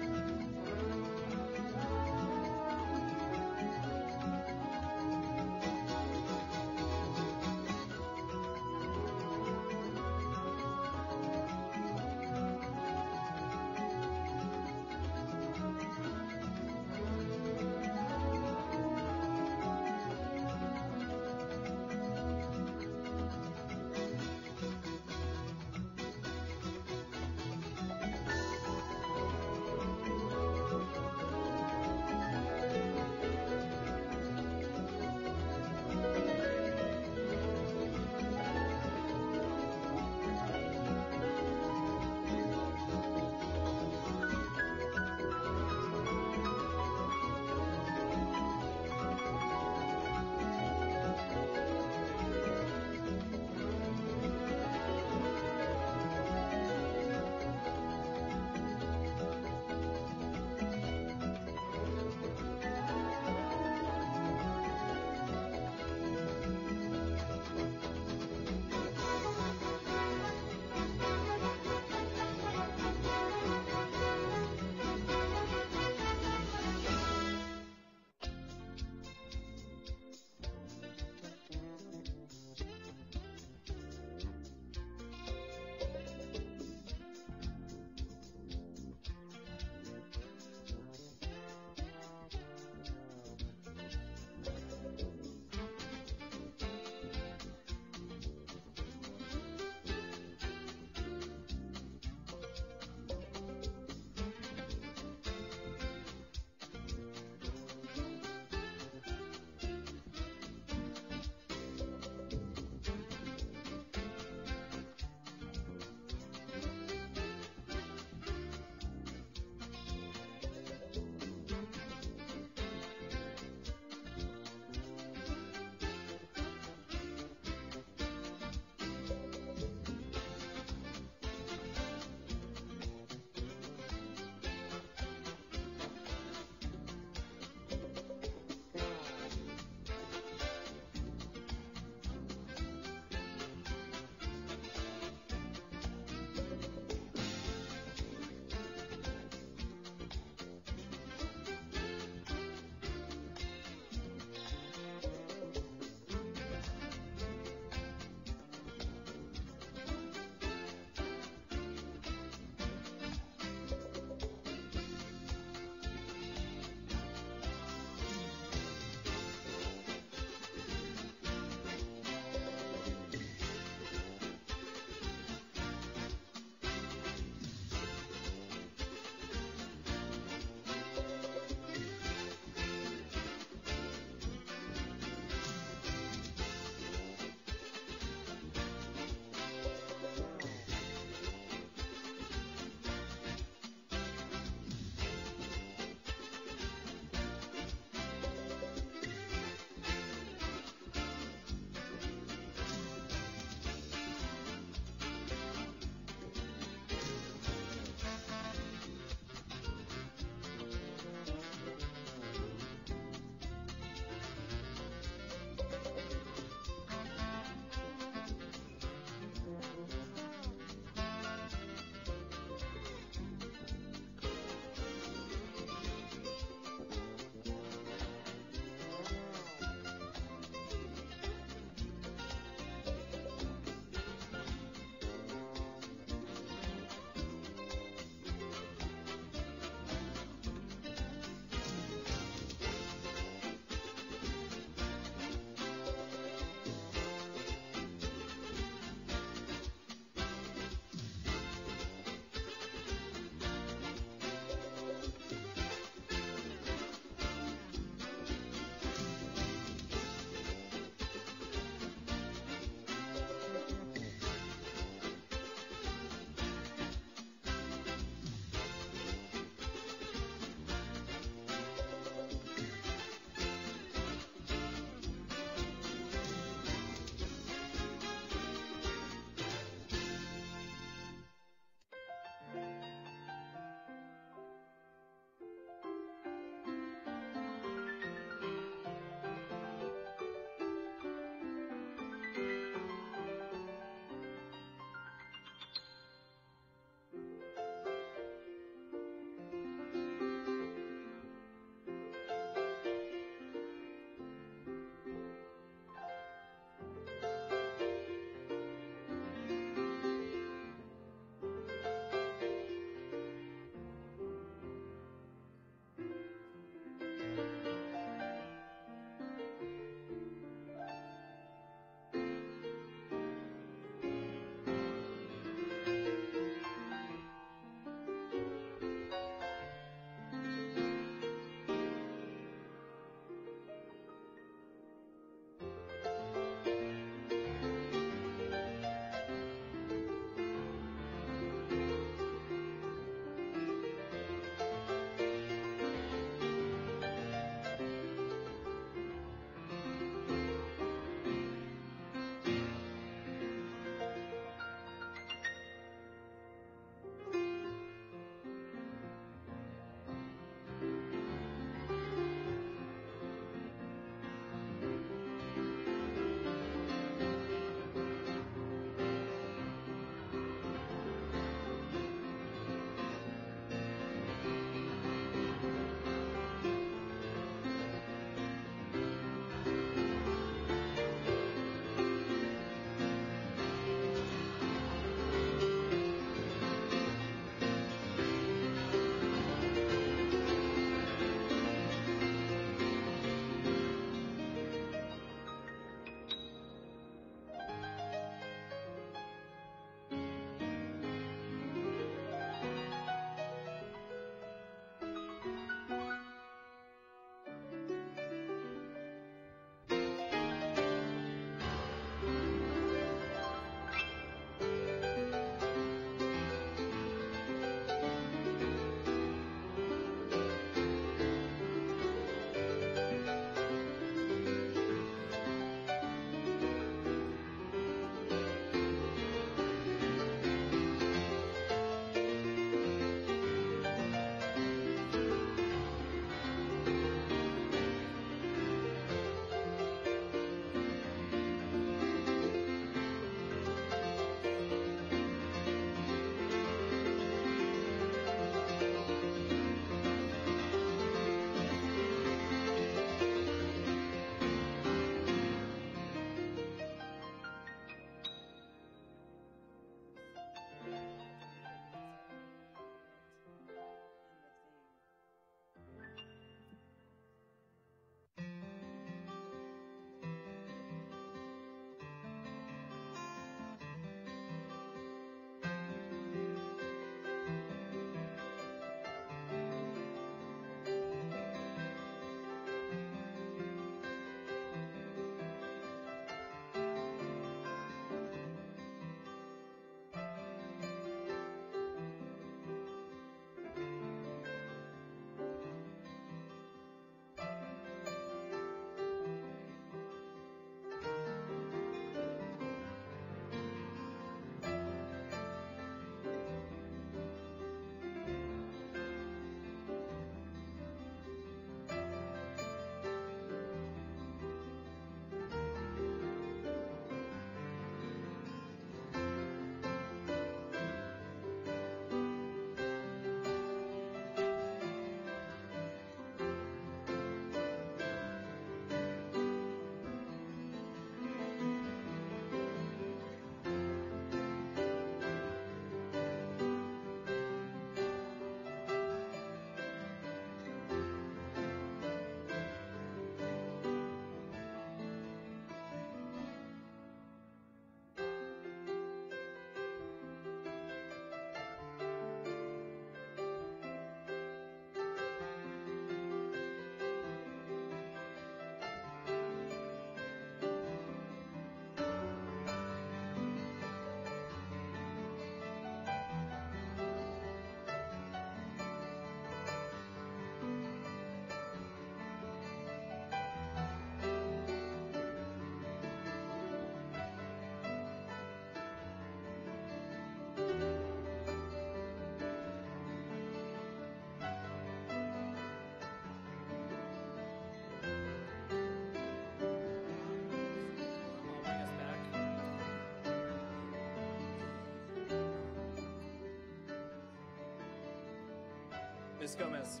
Ms. Gomez,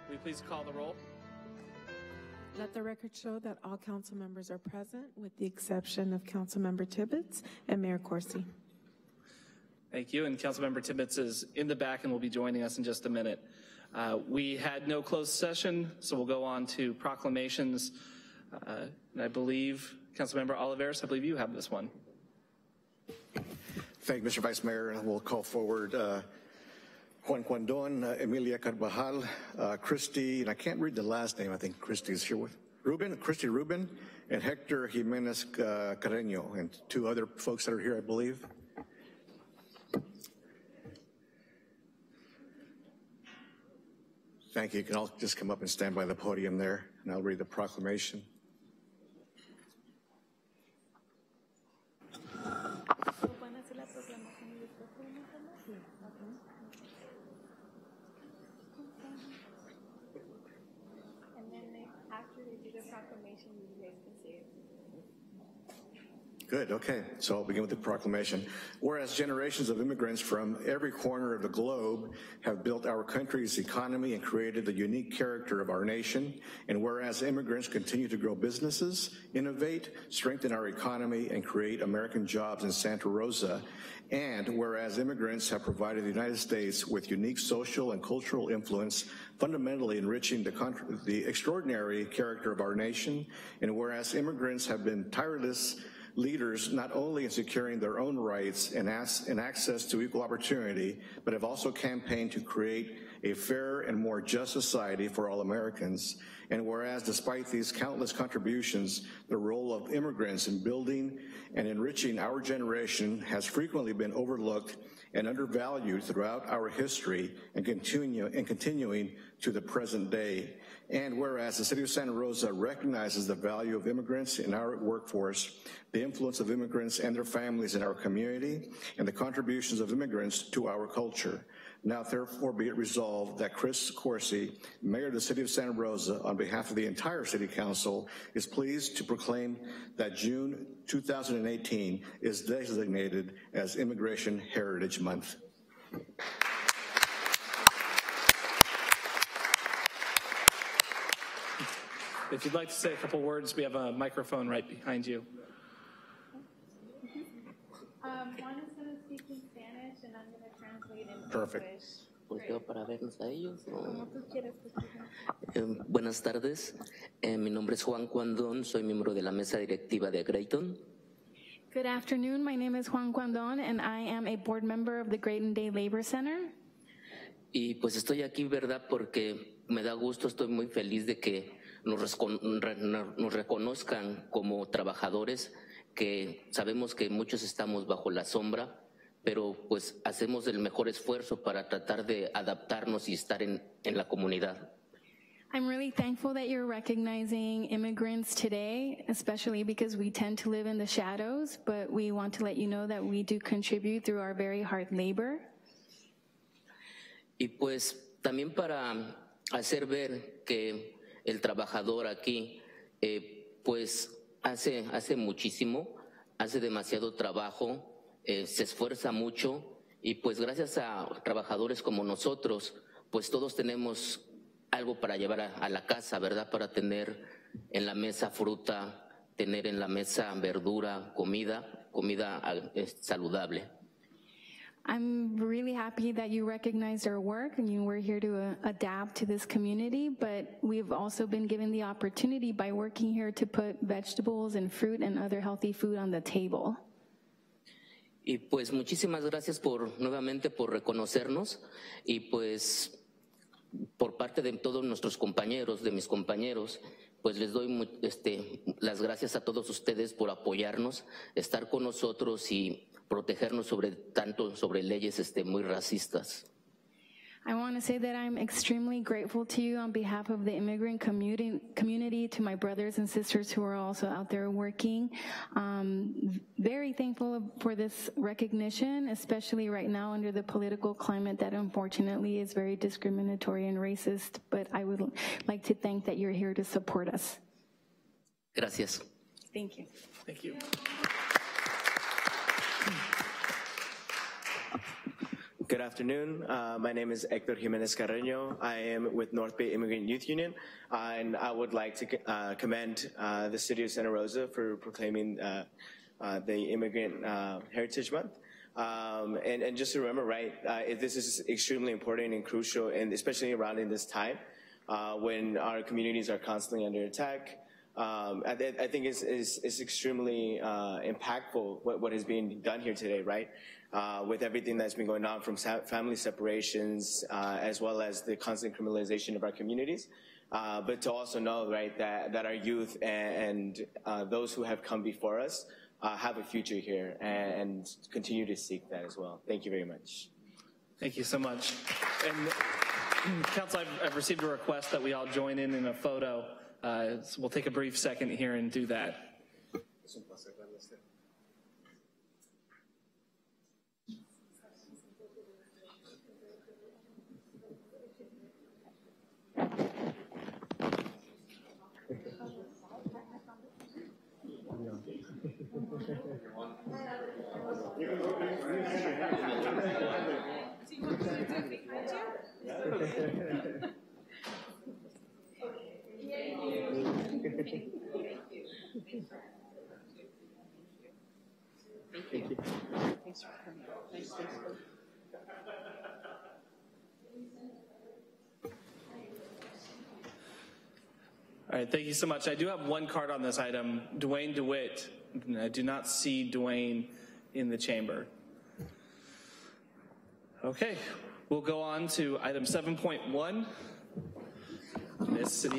will you please call the roll? Let the record show that all council members are present, with the exception of Councilmember Tibbetts and Mayor Coursey. Thank you, and Councilmember Tibbetts is in the back and will be joining us in just a minute. We had no closed session, so we'll go on to proclamations. And I believe, Councilmember Oliveros, I believe you have this one. Thank you, Mr. Vice Mayor. We'll call forward Juan Cuandon, Emilia Carvajal, Christy, and I can't read the last name, I think Christy is here with Christy Rubin, and Hector Jimenez Carreño, and two other folks that are here, I believe. Thank you. You can all just come up and stand by the podium there, and I'll read the proclamation. Good, okay, so I'll begin with the proclamation. Whereas generations of immigrants from every corner of the globe have built our country's economy and created the unique character of our nation, and whereas immigrants continue to grow businesses, innovate, strengthen our economy, and create American jobs in Santa Rosa, and whereas immigrants have provided the United States with unique social and cultural influence, fundamentally enriching the extraordinary character of our nation, and whereas immigrants have been tireless leaders not only in securing their own rights and access to equal opportunity, but have also campaigned to create a fairer and more just society for all Americans. And whereas despite these countless contributions, the role of immigrants in building and enriching our generation has frequently been overlooked and undervalued throughout our history and continuing to the present day. And whereas the City of Santa Rosa recognizes the value of immigrants in our workforce, the influence of immigrants and their families in our community, and the contributions of immigrants to our culture. Now therefore be it resolved that Chris Coursey, Mayor of the City of Santa Rosa, on behalf of the entire City Council, is pleased to proclaim that June 2018 is designated as Immigration Heritage Month. If you'd like to say a couple words, we have a microphone right behind you. Juan is going to speak in Spanish, and I'm going to translate in Perfect. English. Volteo para verlos a ellos. Buenas tardes, mi nombre es Juan Cuandón, soy miembro de la mesa directiva de Grayton. Good afternoon, my name is Juan Cuandón, and I am a board member of the Grayton Day Labor Center. Y pues estoy aquí, ¿verdad? Porque me da gusto, estoy muy feliz de que nos reconozcan como trabajadores, que sabemos que muchos estamos bajo la sombra, pero pues hacemos el mejor esfuerzo para tratar de adaptarnos y estar en la comunidad. I'm really thankful that you're recognizing immigrants today, especially because we tend to live in the shadows, but we want to let you know that we do contribute through our very hard labor. Y pues también para hacer ver que el trabajador aquí pues hace muchísimo, hace demasiado trabajo, se esfuerza mucho, y pues gracias a trabajadores como nosotros, pues todos tenemos algo para llevar a la casa, ¿verdad? Para tener en la mesa fruta, tener en la mesa verdura, comida saludable. I'm really happy that you recognized our work and you were here to adapt to this community, but we've also been given the opportunity by working here to put vegetables and fruit and other healthy food on the table. Y pues muchísimas gracias nuevamente por reconocernos, y pues por parte de todos nuestros compañeros, de mis compañeros, pues les doy las gracias a todos ustedes por apoyarnos, estar con nosotros y protegernos sobre leyes muy racistas. I want to say that I'm extremely grateful to you on behalf of the immigrant community, to my brothers and sisters who are also out there working. Very thankful for this recognition, especially right now under the political climate that unfortunately is very discriminatory and racist, but I would like to thank that you're here to support us. Gracias. Thank you. Thank you. Good Good afternoon. My name is Hector Jimenez Carreño. I am with North Bay Immigrant Youth Union, and I would like to commend the City of Santa Rosa for proclaiming the Immigrant Heritage Month. And just to remember, right, this is extremely important and crucial, and especially around in this time when our communities are constantly under attack. I think it's extremely impactful what is being done here today, right? With everything that's been going on from family separations, as well as the constant criminalization of our communities. But to also know, right, that our youth and those who have come before us have a future here and continue to seek that as well. Thank you very much. Thank you so much. And Council, I've received a request that we all join in a photo. So we'll take a brief second here and do that. Thank you. Thanks for coming. Nice to meet you. All right, thank you so much. I do have one card on this item, Dwayne DeWitt. I do not see Dwayne in the chamber. Okay, we'll go on to item 7.1. Ms. City.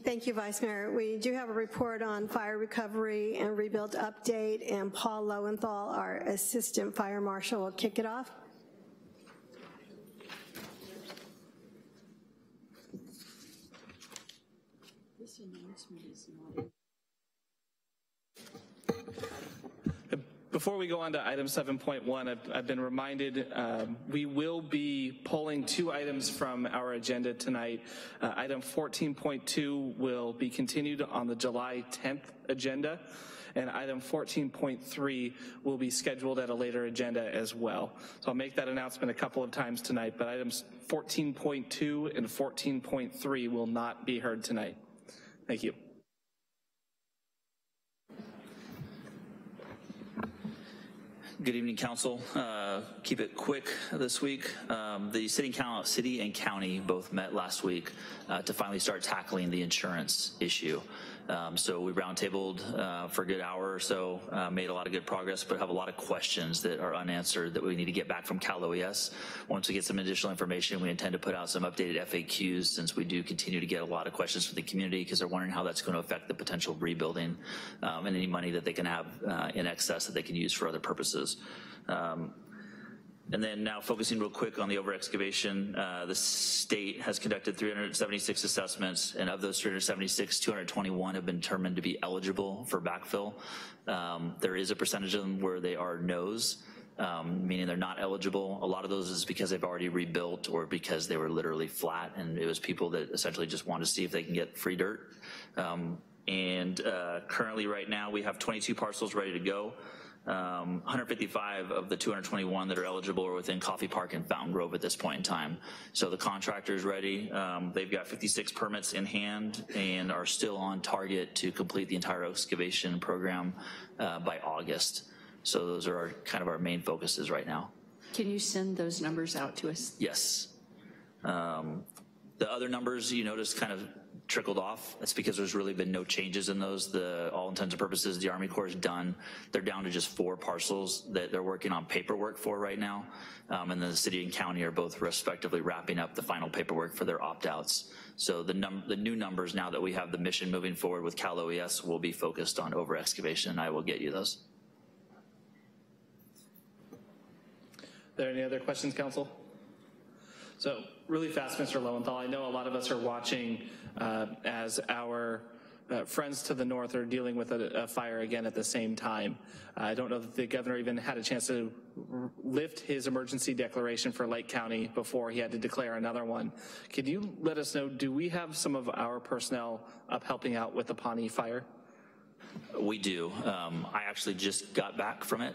Thank you, Vice Mayor. We do have a report on fire recovery and rebuild update, and Paul Lowenthal, our Assistant Fire Marshal, will kick it off. This announcement is not. Before we go on to item 7.1, I've been reminded we will be pulling two items from our agenda tonight. Item 14.2 will be continued on the July 10th agenda, and item 14.3 will be scheduled at a later agenda as well. So I'll make that announcement a couple of times tonight, but items 14.2 and 14.3 will not be heard tonight. Thank you. Good evening, Council. Keep it quick this week. The city and county both met last week to finally start tackling the insurance issue. So we roundtabled for a good hour or so, made a lot of good progress, but have a lot of questions that are unanswered that we need to get back from Cal OES. Once we get some additional information, we intend to put out some updated FAQs, since we do continue to get a lot of questions from the community because they're wondering how that's going to affect the potential rebuilding and any money that they can have in excess that they can use for other purposes. And then now focusing real quick on the over-excavation, the state has conducted 376 assessments, and of those 376, 221 have been determined to be eligible for backfill. There is a percentage of them where they are no's, meaning they're not eligible. A lot of those is because they've already rebuilt or because they were literally flat, and it was people that essentially just wanted to see if they can get free dirt. Currently right now we have 22 parcels ready to go. 155 of the 221 that are eligible are within Coffee Park and Fountain Grove at this point in time. So the contractor's ready. They've got 56 permits in hand and are still on target to complete the entire excavation program by August. So those are kind of our main focuses right now. Can you send those numbers out to us? Yes. The other numbers you notice kind of trickled off. That's because there's really been no changes in those. All intents and purposes, the Army Corps is done. They're down to just 4 parcels that they're working on paperwork for right now. And then the city and county are both respectively wrapping up the final paperwork for their opt-outs. So the new numbers, now that we have the mission moving forward with Cal OES, will be focused on over excavation. I will get you those. Are there any other questions, Council? So really fast, Mr. Lowenthal, I know a lot of us are watching as our friends to the north are dealing with a fire again at the same time. I don't know that the governor even had a chance to lift his emergency declaration for Lake County before he had to declare another one. Could you let us know, do we have some of our personnel up helping out with the Pawnee fire? We do. I actually just got back from it.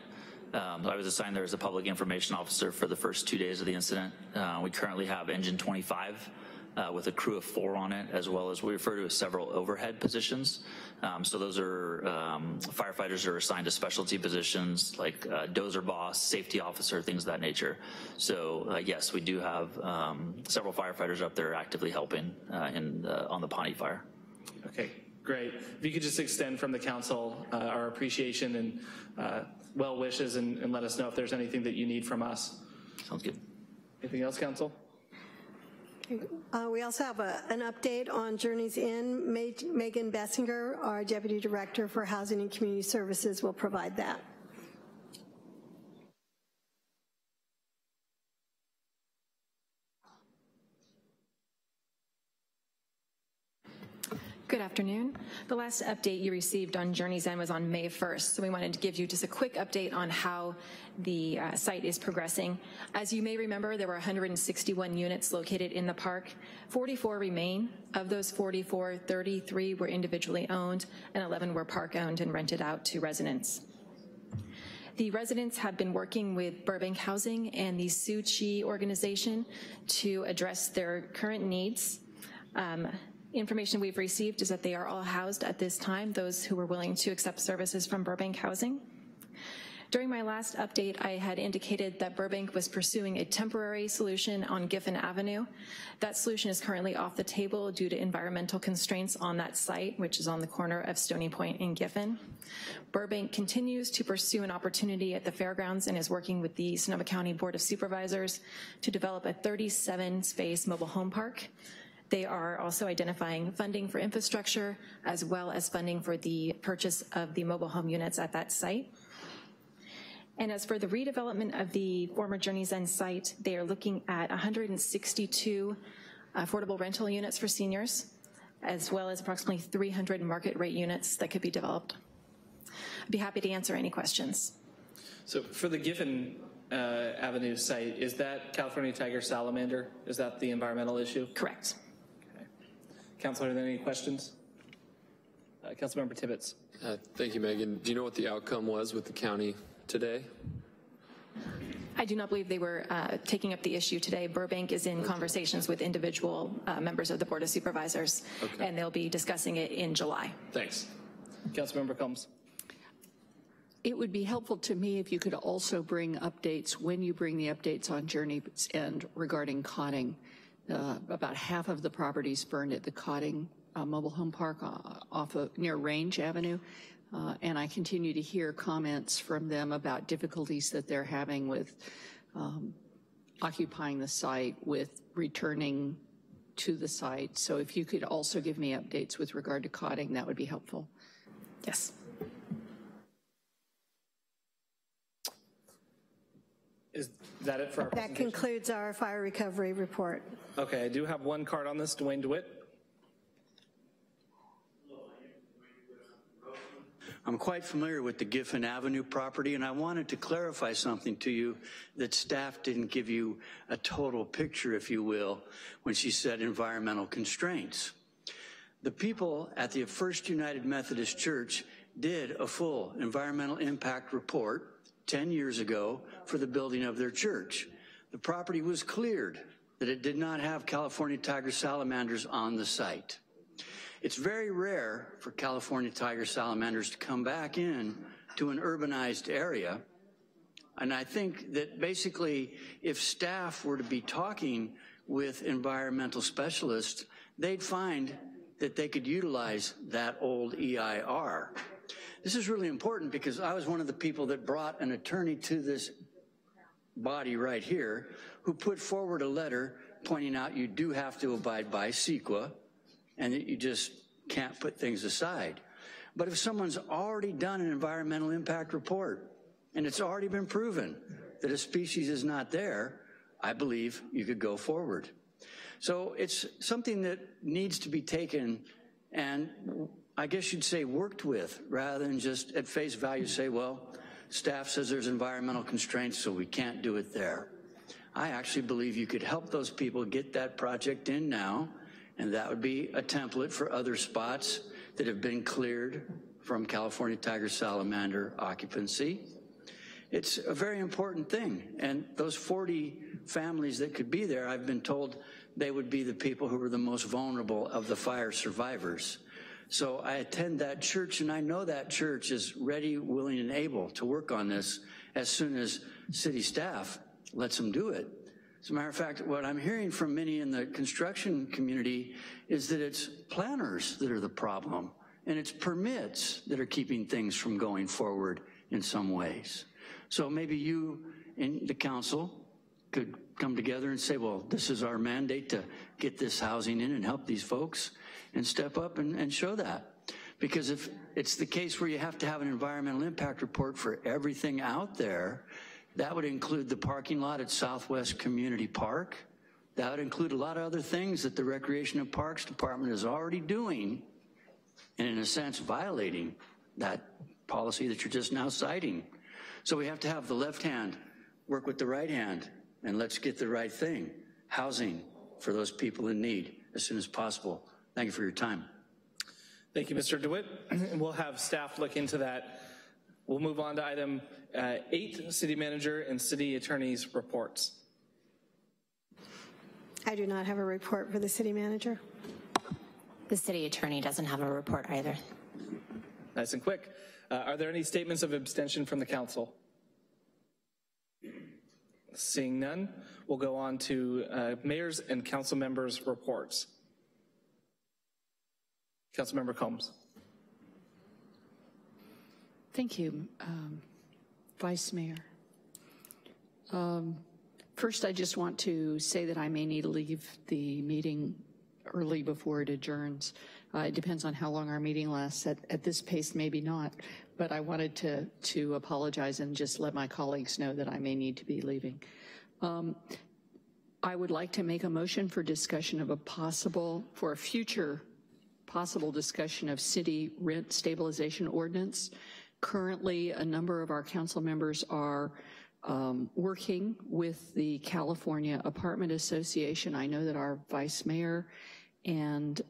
I was assigned there as a public information officer for the first 2 days of the incident. We currently have engine 25 with a crew of 4 on it, as well as we refer to as several overhead positions. So those are firefighters who are assigned to specialty positions like dozer boss, safety officer, things of that nature. So yes, we do have several firefighters up there actively helping on the Pawnee fire. Okay, great. If you could just extend from the council our appreciation and well wishes and let us know if there's anything that you need from us. Sounds good. Anything else, council? We also have an update on Journeys Inn. Megan Bessinger, our Deputy Director for Housing and Community Services, will provide that. Good afternoon. The last update you received on Journeys Inn was on May 1st, so we wanted to give you just a quick update on how the site is progressing. As you may remember, there were 161 units located in the park. 44 remain. Of those 44, 33 were individually owned and 11 were park owned and rented out to residents. The residents have been working with Burbank Housing and the Suu Kyi organization to address their current needs. Information we've received is that they are all housed at this time, those who were willing to accept services from Burbank Housing. During my last update, I had indicated that Burbank was pursuing a temporary solution on Giffen Avenue. That solution is currently off the table due to environmental constraints on that site, which is on the corner of Stony Point and Giffen. Burbank continues to pursue an opportunity at the fairgrounds and is working with the Sonoma County Board of Supervisors to develop a 37-space mobile home park. They are also identifying funding for infrastructure as well as funding for the purchase of the mobile home units at that site. And as for the redevelopment of the former Journeys Inn site, they are looking at 162 affordable rental units for seniors, as well as approximately 300 market rate units that could be developed. I'd be happy to answer any questions. So for the Giffen Avenue site, is that California tiger salamander? Is that the environmental issue? Correct. Councilor, are there any questions? Councilmember Tibbetts. Thank you, Megan. Do you know what the outcome was with the county today? I do not believe they were taking up the issue today. Burbank is in conversations with individual members of the Board of Supervisors, and they'll be discussing it in July. Thanks. Councilmember Combs. It would be helpful to me if you could also bring updates, when you bring the updates on Journeys Inn regarding Cotting. About half of the properties burned at the Cotting mobile home park off of near Range Avenue. And I continue to hear comments from them about difficulties that they're having with occupying the site, with returning to the site. So if you could also give me updates with regard to Cotting, that would be helpful. Yes. Is that it for our That concludes our fire recovery report. Okay, I do have one card on this, Dwayne DeWitt. I'm quite familiar with the Giffen Avenue property, and I wanted to clarify something to you that staff didn't give you a total picture, if you will, when she said environmental constraints. The people at the First United Methodist Church did a full environmental impact report 10 years ago for the building of their church. The property was cleared, that it did not have California tiger salamanders on the site. It's very rare for California tiger salamanders to come back in to an urbanized area. And I think that basically if staff were to be talking with environmental specialists, they'd find that they could utilize that old EIR. This is really important because I was one of the people that brought an attorney to this body right here who put forward a letter pointing out you do have to abide by CEQA and that you just can't put things aside. But if someone's already done an environmental impact report and it's already been proven that a species is not there, I believe you could go forward. So it's something that needs to be taken and I guess you'd say worked with rather than just at face value say, well, staff says there's environmental constraints so we can't do it there. I actually believe you could help those people get that project in now, and that would be a template for other spots that have been cleared from California tiger salamander occupancy. it's a very important thing. And those 40 families that could be there, I've been told they would be the people who were the most vulnerable of the fire survivors. So I attend that church, and I know that church is ready, willing, and able to work on this as soon as city staff lets them do it. As a matter of fact, what I'm hearing from many in the construction community is that it's planners that are the problem, and it's permits that are keeping things from going forward in some ways. So maybe you and the council could come together and say, well, this is our mandate to get this housing in and help these folks, and step up and show that. Because if it's the case where you have to have an environmental impact report for everything out there, that would include the parking lot at Southwest Community Park. That would include a lot of other things that the Recreation and Parks Department is already doing, and in a sense violating that policy that you're just now citing. So we have to have the left hand work with the right hand, and let's get the right thing, housing for those people in need as soon as possible. Thank you for your time. Thank you, Mr. DeWitt. We'll have staff look into that. We'll move on to item 8, City Manager and City Attorney's reports. I do not have a report for the City Manager. The City Attorney doesn't have a report either. Nice and quick. Are there any statements of abstention from the council? Seeing none, we'll go on to Mayor's and Council Members' reports. Councilmember Combs. Thank you, Vice Mayor. First, I just want to say that I may need to leave the meeting early before it adjourns. It depends on how long our meeting lasts. At this pace, maybe not, but I wanted to apologize and just let my colleagues know that I may need to be leaving. I would like to make a motion for discussion of for a future possible discussion of city rent stabilization ordinance. Currently, a number of our council members are working with the California Apartment Association. I know that our Vice Mayor and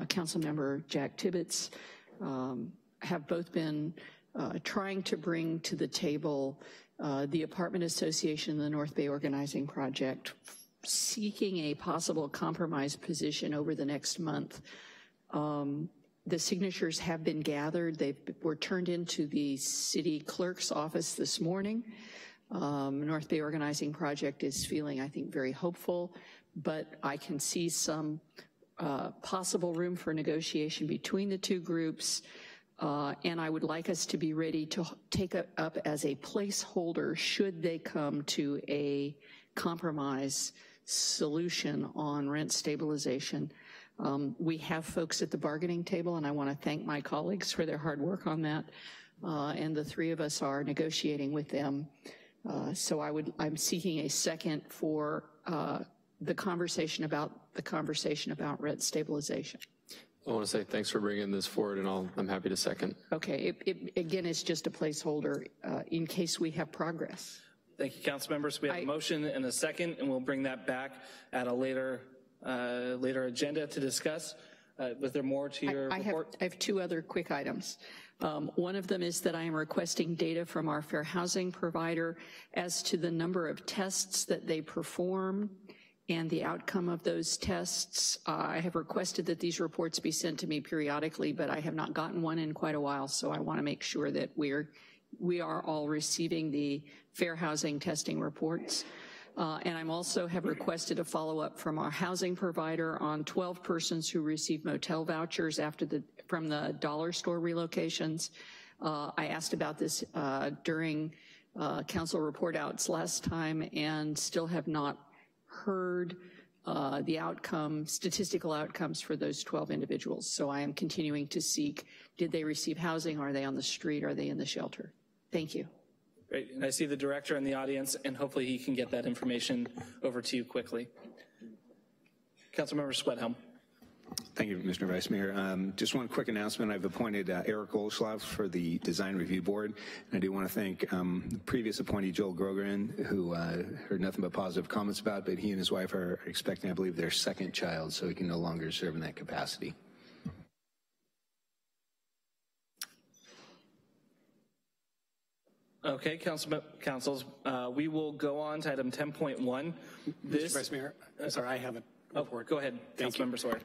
Council Member Jack Tibbetts have both been trying to bring to the table the Apartment Association and the North Bay Organizing Project, seeking a possible compromise position over the next month. The signatures have been gathered. They were turned into the city clerk's office this morning. North Bay Organizing Project is feeling, I think, very hopeful, but I can see some possible room for negotiation between the two groups, and I would like us to be ready to take it up as a placeholder should they come to a compromise solution on rent stabilization. We have folks at the bargaining table, and I want to thank my colleagues for their hard work on that. And the three of us are negotiating with them. So I'm seeking a second for the conversation about rent stabilization. I want to say thanks for bringing this forward, and I'm happy to second. Okay, again, it's just a placeholder in case we have progress. Thank you, council members. We have a motion and a second, and we'll bring that back at a later agenda to discuss. Was there more to your report? I have two other quick items. One of them is that I am requesting data from our fair housing provider as to the number of tests that they perform and the outcome of those tests. I have requested that these reports be sent to me periodically, but I have not gotten one in quite a while, so I want to make sure that we are all receiving the fair housing testing reports. And I'm also have requested a follow-up from our housing provider on 12 persons who received motel vouchers from the dollar store relocations. I asked about this during council report outs last time and still have not heard the statistical outcomes for those 12 individuals. So I am continuing to seek, did they receive housing? Are they on the street? Are they in the shelter? Thank you. Great, and I see the director in the audience, and hopefully he can get that information over to you quickly. Councilmember Sweathelm. Thank you, Mr. Vice Mayor. Just one quick announcement. I've appointed Eric Goldschlaff for the Design Review Board. And I do want to thank the previous appointee, Joel Grogren, who heard nothing but positive comments about, but he and his wife are expecting, I believe, their second child, so he can no longer serve in that capacity. Okay, councils, we will go on to item 10.1. Mr. Vice Mayor, sorry, I have a report. Go ahead, Councilmember Sawyer.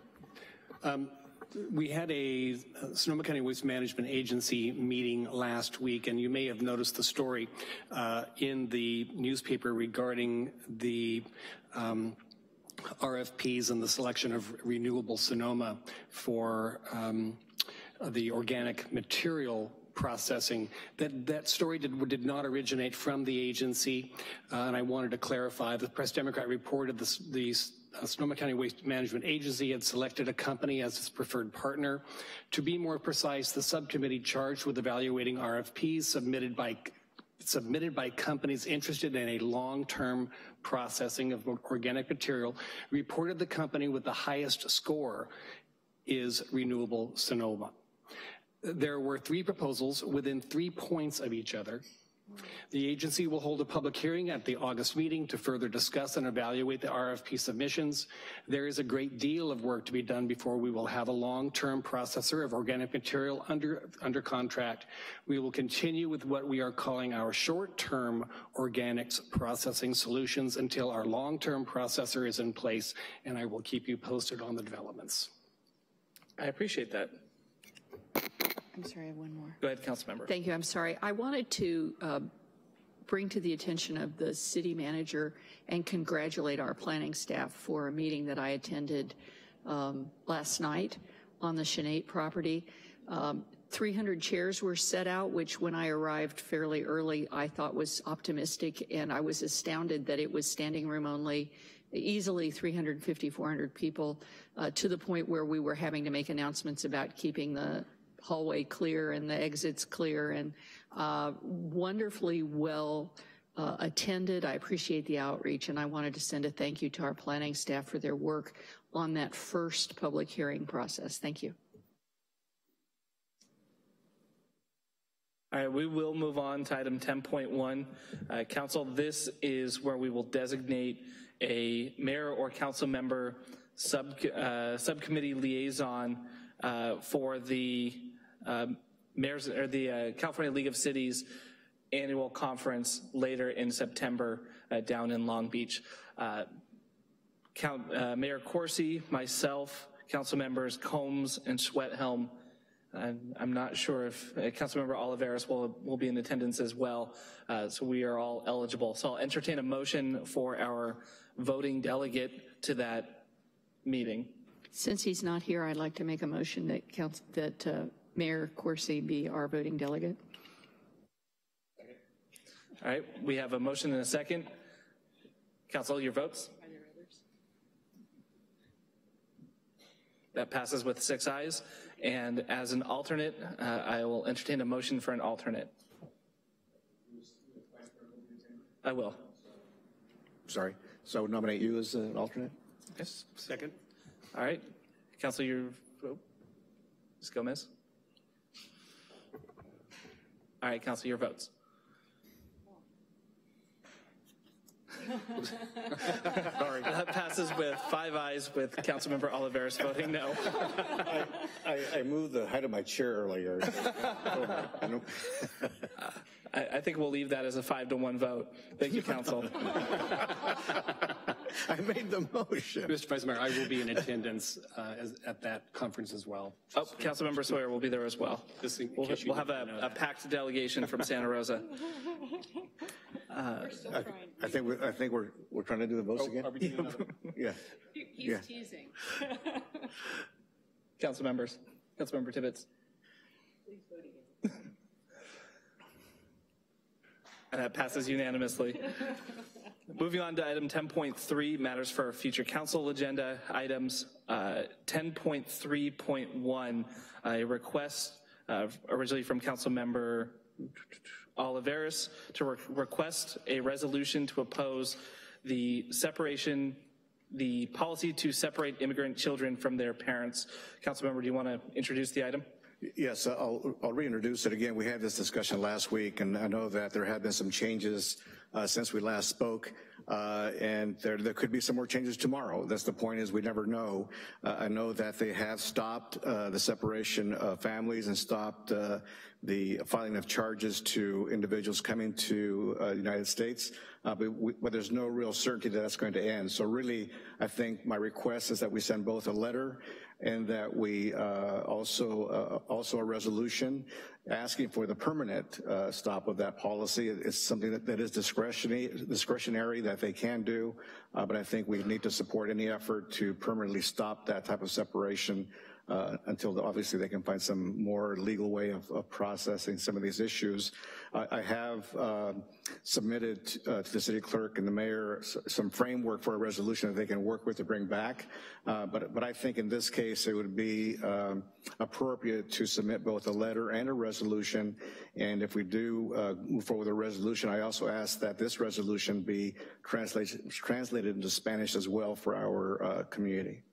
We had a Sonoma County Waste Management Agency meeting last week, and you may have noticed the story in the newspaper regarding the RFPs and the selection of Renewable Sonoma for the organic material processing. That story did not originate from the agency, and I wanted to clarify. The Press Democrat reported the Sonoma County Waste Management Agency had selected a company as its preferred partner. To be more precise, the subcommittee charged with evaluating RFPs submitted by companies interested in a long-term processing of organic material reported the company with the highest score is Renewable Sonoma. There were 3 proposals within 3 points of each other. The agency will hold a public hearing at the August meeting to further discuss and evaluate the RFP submissions. There is a great deal of work to be done before we will have a long-term processor of organic material under contract. We will continue with what we are calling our short-term organics processing solutions until our long-term processor is in place, and I will keep you posted on the developments. I appreciate that. I'm sorry, I have one more. Go ahead, Councilmember. Thank you, I'm sorry. I wanted to bring to the attention of the city manager and congratulate our planning staff for a meeting that I attended last night on the Chenate property. 300 chairs were set out, which when I arrived fairly early, I thought was optimistic, and I was astounded that it was standing room only, easily 350, 400 people, to the point where we were having to make announcements about keeping the hallway clear and the exits clear, and wonderfully well attended. I appreciate the outreach, and I wanted to send a thank you to our planning staff for their work on that first public hearing process. Thank you. All right, we will move on to item 10.1. Council, this is where we will designate a mayor or council member subcommittee liaison for the Mayors or the California League of Cities annual conference later in September down in Long Beach. Mayor Coursey, myself, council members Combs and Schwethelm. I'm not sure if Councilmember Olivares will be in attendance as well, so we are all eligible. So I'll entertain a motion for our voting delegate to that meeting. Since he's not here, I'd like to make a motion that Mayor Coursey be our voting delegate. All right, we have a motion and a second. Council, your votes? Are there others? That passes with 6 ayes. And as an alternate, I will entertain a motion for an alternate. I will. Sorry. So I would nominate you as an alternate? Yes. Second. All right. Council, your vote? Ms. Gomez? All right, Council, your votes. Sorry. That passes with 5 ayes with Councilmember Olivares voting no. I moved the height of my chair earlier. I think we'll leave that as a 5-to-1 vote. Thank you, Council. I made the motion. Mr. Vice Mayor, I will be in attendance at that conference as well. Oh, Councilmember Sawyer will be there as well. We'll have a packed delegation from Santa Rosa. I think we're trying to do the votes again. Are we doing another? Yeah. He's teasing. Councilmember Tibbetts. Please vote again. And that passes unanimously. Moving on to item 10.3, matters for future council agenda items. 10.3.1, a request originally from Councilmember Olivares to request a resolution to oppose the policy to separate immigrant children from their parents. Councilmember, do you want to introduce the item? Yes, I'll reintroduce it again. We had this discussion last week, and I know that there have been some changes since we last spoke. and there could be some more changes tomorrow. That's the point, is we never know. I know that they have stopped the separation of families and stopped the filing of charges to individuals coming to the United States, but there's no real certainty that that's going to end. So really, I think my request is that we send both a letter and that we also a resolution asking for the permanent stop of that policy. It's something that is discretionary that they can do, but I think we need to support any effort to permanently stop that type of separation until obviously they can find some more legal way of processing some of these issues. I have submitted to the city clerk and the mayor some framework for a resolution that they can work with to bring back, but I think in this case it would be appropriate to submit both a letter and a resolution, and if we do move forward with a resolution, I also ask that this resolution be translated into Spanish as well for our community.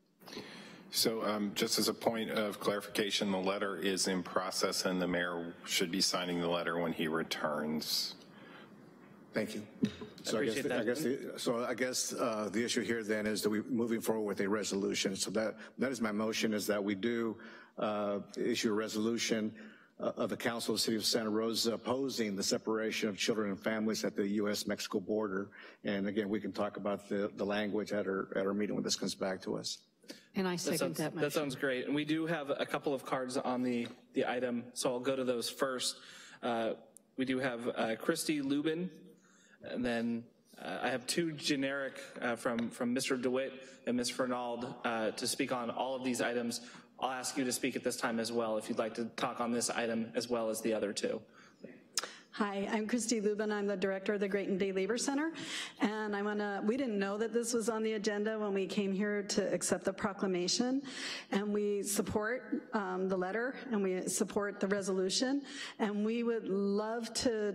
So just as a point of clarification, the letter is in process and the mayor should be signing the letter when he returns. Thank you. So I guess the issue here then is that we're moving forward with a resolution. So that is my motion, is that we do issue a resolution of the Council of the City of Santa Rosa opposing the separation of children and families at the U.S.-Mexico border. And again, we can talk about the language at our meeting when this comes back to us. And I second that motion. That sounds great. And we do have a couple of cards on the item, so I'll go to those first. We do have Christy Lubin, and then I have two generic from Mr. DeWitt and Ms. Fernald to speak on all of these items. I'll ask you to speak at this time as well if you'd like to talk on this item as well as the other two. Hi, I'm Christy Lubin. I'm the director of the Grayton Day Labor Center. And we didn't know that this was on the agenda when we came here to accept the proclamation. And we support the letter and we support the resolution. And we would love to,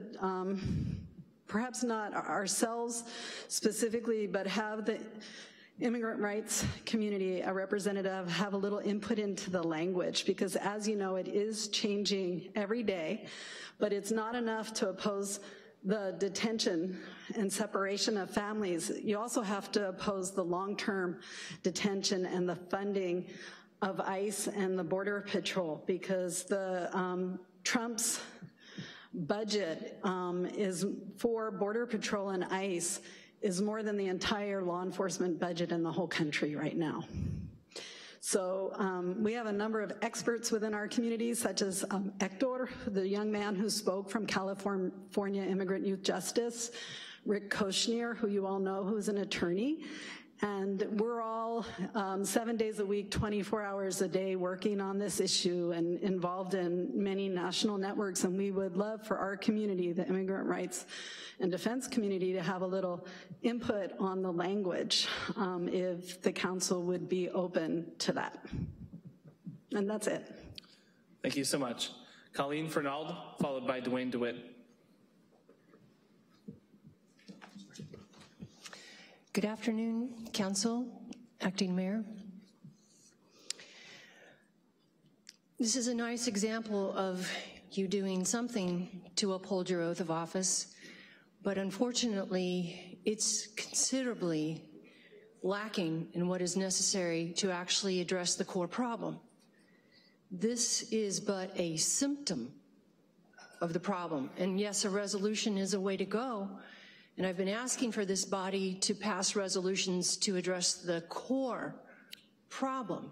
perhaps not ourselves specifically, but have the immigrant rights community, a representative, have a little input into the language, because as you know, it is changing every day, but it's not enough to oppose the detention and separation of families. You also have to oppose the long-term detention and the funding of ICE and the Border Patrol, because the Trump's budget is for Border Patrol and ICE is more than the entire law enforcement budget in the whole country right now. So we have a number of experts within our community, such as Hector, the young man who spoke from California Immigrant Youth Justice, Rick Koshnier, who you all know, who's an attorney, and we're all 7 days a week, 24 hours a day working on this issue and involved in many national networks, and we would love for our community, the immigrant rights and defense community, to have a little input on the language if the council would be open to that. And that's it. Thank you so much. Colleen Fernald, followed by Dwayne DeWitt. Good afternoon, Council, Acting Mayor. This is a nice example of you doing something to uphold your oath of office, but unfortunately, it's considerably lacking in what is necessary to actually address the core problem. This is but a symptom of the problem, and yes, a resolution is a way to go. And I've been asking for this body to pass resolutions to address the core problem.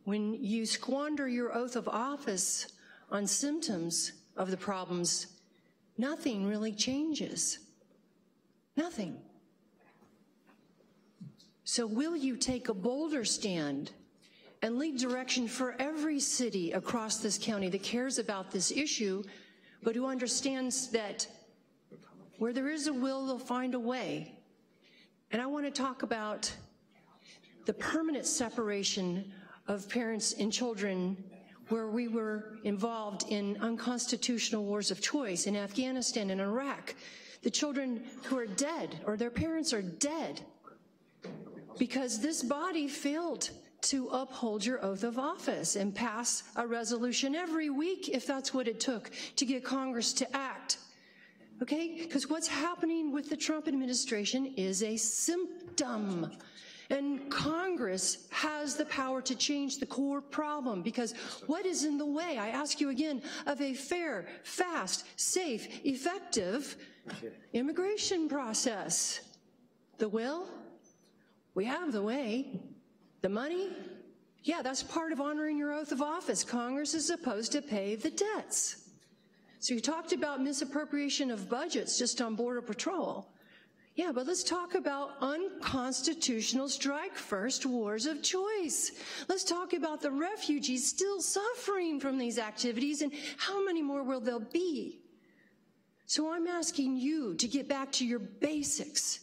When you squander your oath of office on symptoms of the problems, nothing really changes. Nothing. So will you take a bolder stand and lead direction for every city across this county that cares about this issue, but who understands that where there is a will, they'll find a way? And I want to talk about the permanent separation of parents and children where we were involved in unconstitutional wars of choice in Afghanistan and Iraq. The children who are dead, or their parents are dead, because this body failed to uphold your oath of office and pass a resolution every week, if that's what it took, to get Congress to act. okay? Because what's happening with the Trump administration is a symptom. And Congress has the power to change the core problem, because what is in the way, I ask you again, of a fair, fast, safe, effective immigration process? The will? We have the way. The money? Yeah, that's part of honoring your oath of office. Congress is supposed to pay the debts. So you talked about misappropriation of budgets just on Border Patrol. Yeah, but let's talk about unconstitutional strike-first wars of choice. Let's talk about the refugees still suffering from these activities, and how many more will there be? So I'm asking you to get back to your basics.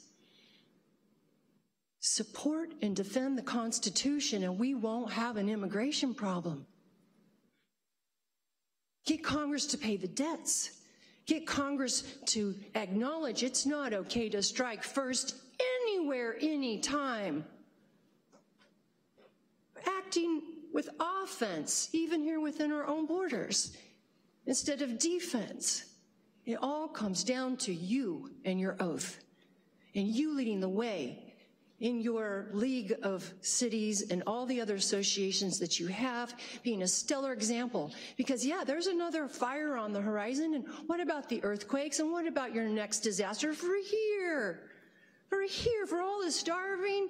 Support and defend the Constitution, and we won't have an immigration problem. Get Congress to pay the debts. Get Congress to acknowledge it's not okay to strike first anywhere, anytime. Acting with offense, even here within our own borders, instead of defense. It all comes down to you and your oath, and you leading the way in your league of cities and all the other associations that you have, being a stellar example. Because yeah, there's another fire on the horizon, and what about the earthquakes, and what about your next disaster for here, for all the starving,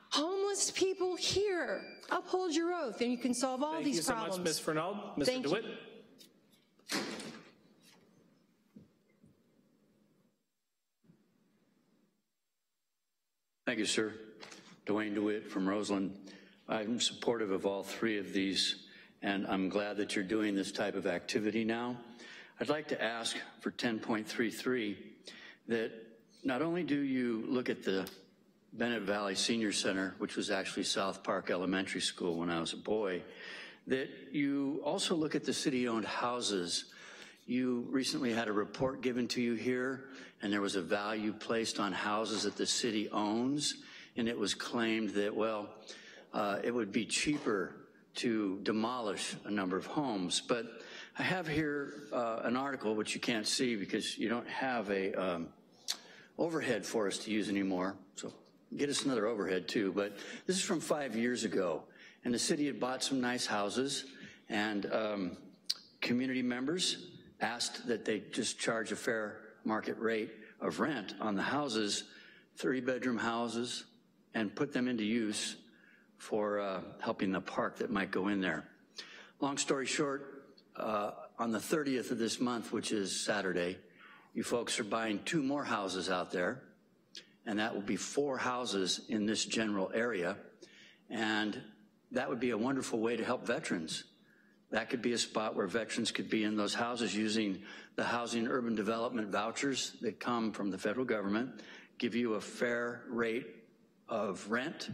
homeless people here? Uphold your oath, and you can solve all these problems. Thank you so much, Ms. Fernald. Mr. DeWitt. Thank you, sir. Dwayne DeWitt from Roseland. I'm supportive of all three of these, and I'm glad that you're doing this type of activity now. I'd like to ask for 10.33 that not only do you look at the Bennett Valley Senior Center, which was actually South Park Elementary School when I was a boy, that you also look at the city-owned houses. You recently had a report given to you here, and there was a value placed on houses that the city owns, and it was claimed that, well, it would be cheaper to demolish a number of homes. But I have here an article, which you can't see because you don't have a overhead for us to use anymore, so get us another overhead too. But this is from 5 years ago, and the city had bought some nice houses, and community members asked that they just charge a fair market rate of rent on the houses, 3-bedroom houses, and put them into use for helping the park that might go in there. Long story short, on the 30th of this month, which is Saturday, you folks are buying 2 more houses out there, and that will be 4 houses in this general area, and that would be a wonderful way to help veterans. That could be a spot where veterans could be in those houses using the housing urban development vouchers that come from the federal government, give you a fair rate of rent.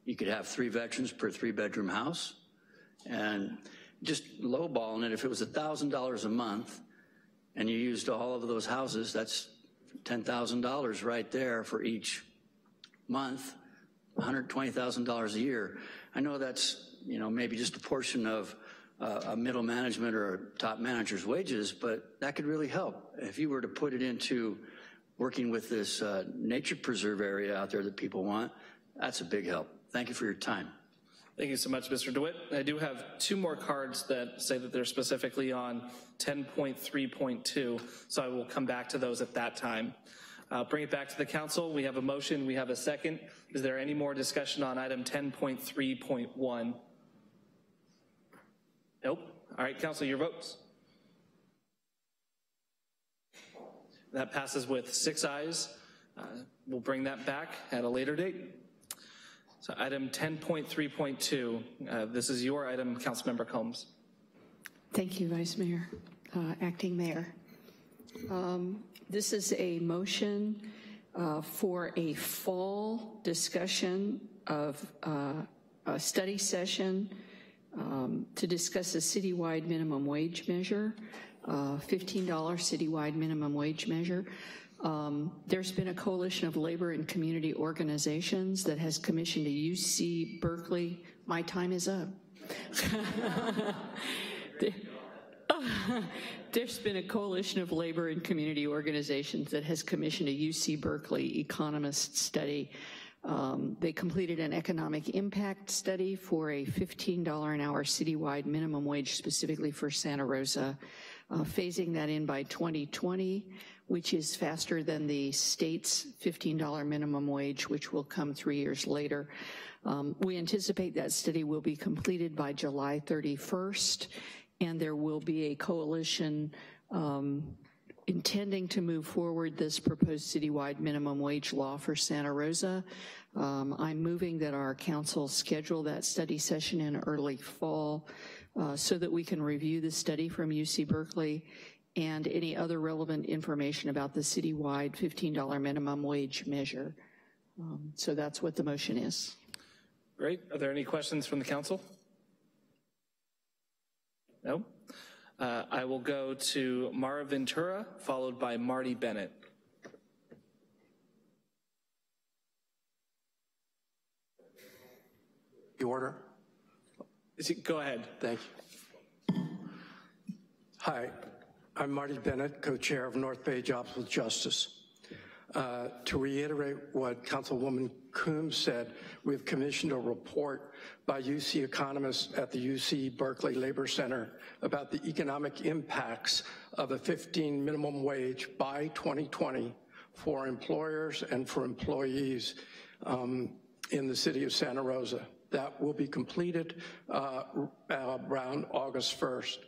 You could have 3 veterans per 3-bedroom house, and just lowballing it, if it was $1,000 a month and you used all of those houses, that's $10,000 right there for each month, $120,000 a year. I know that's, you know, maybe just a portion of a middle management or a top manager's wages, but that could really help. If you were to put it into working with this nature preserve area out there that people want, that's a big help. Thank you for your time. Thank you so much, Mr. DeWitt. I do have 2 more cards that say that they're specifically on 10.3.2, so I will come back to those at that time. Bring it back to the council. We have a motion, we have a second. Is there any more discussion on item 10.3.1? Nope. All right, council, your votes. That passes with 6 ayes. We'll bring that back at a later date. So item 10.3.2, this is your item, Councilmember Combs. Thank you, Vice Mayor, Acting Mayor. This is a motion for a fall discussion of a study session to discuss a citywide minimum wage measure, $15 citywide minimum wage measure. There's been a coalition of labor and community organizations that has commissioned a UC Berkeley. My time is up. There's been a coalition of labor and community organizations that has commissioned a UC Berkeley economist study. They completed an economic impact study for a $15 an hour citywide minimum wage specifically for Santa Rosa, phasing that in by 2020, which is faster than the state's $15 minimum wage, which will come 3 years later. We anticipate that study will be completed by July 31st, and there will be a coalition intending to move forward this proposed citywide minimum wage law for Santa Rosa. I'm moving that our council schedule that study session in early fall so that we can review the study from UC Berkeley and any other relevant information about the citywide $15 minimum wage measure. So that's what the motion is. Great. Are there any questions from the council? No? I will go to Mara Ventura, followed by Marty Bennett. The order? Go ahead. Thank you. Hi, I'm Marty Bennett, co-chair of North Bay Jobs with Justice. To reiterate what Councilwoman Coombs said, we have commissioned a report by UC economists at the UC Berkeley Labor Center about the economic impacts of a 15 minimum wage by 2020 for employers and for employees in the city of Santa Rosa. That will be completed around August 1st.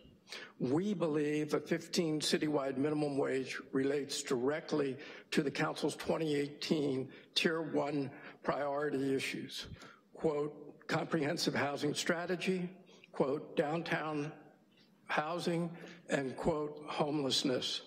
We believe a 15 citywide minimum wage relates directly to the council's 2018 Tier 1 priority issues. Quote, comprehensive housing strategy, quote, downtown housing, and quote, homelessness.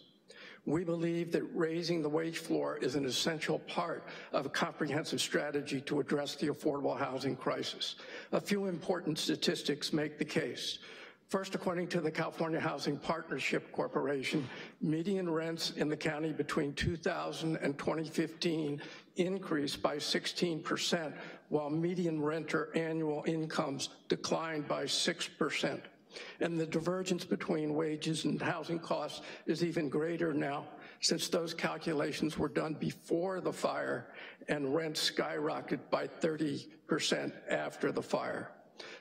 We believe that raising the wage floor is an essential part of a comprehensive strategy to address the affordable housing crisis. A few important statistics make the case. First, according to the California Housing Partnership Corporation, median rents in the county between 2000 and 2015 increased by 16%, while median renter annual incomes declined by 6%. And the divergence between wages and housing costs is even greater now, since those calculations were done before the fire and rents skyrocketed by 30% after the fire.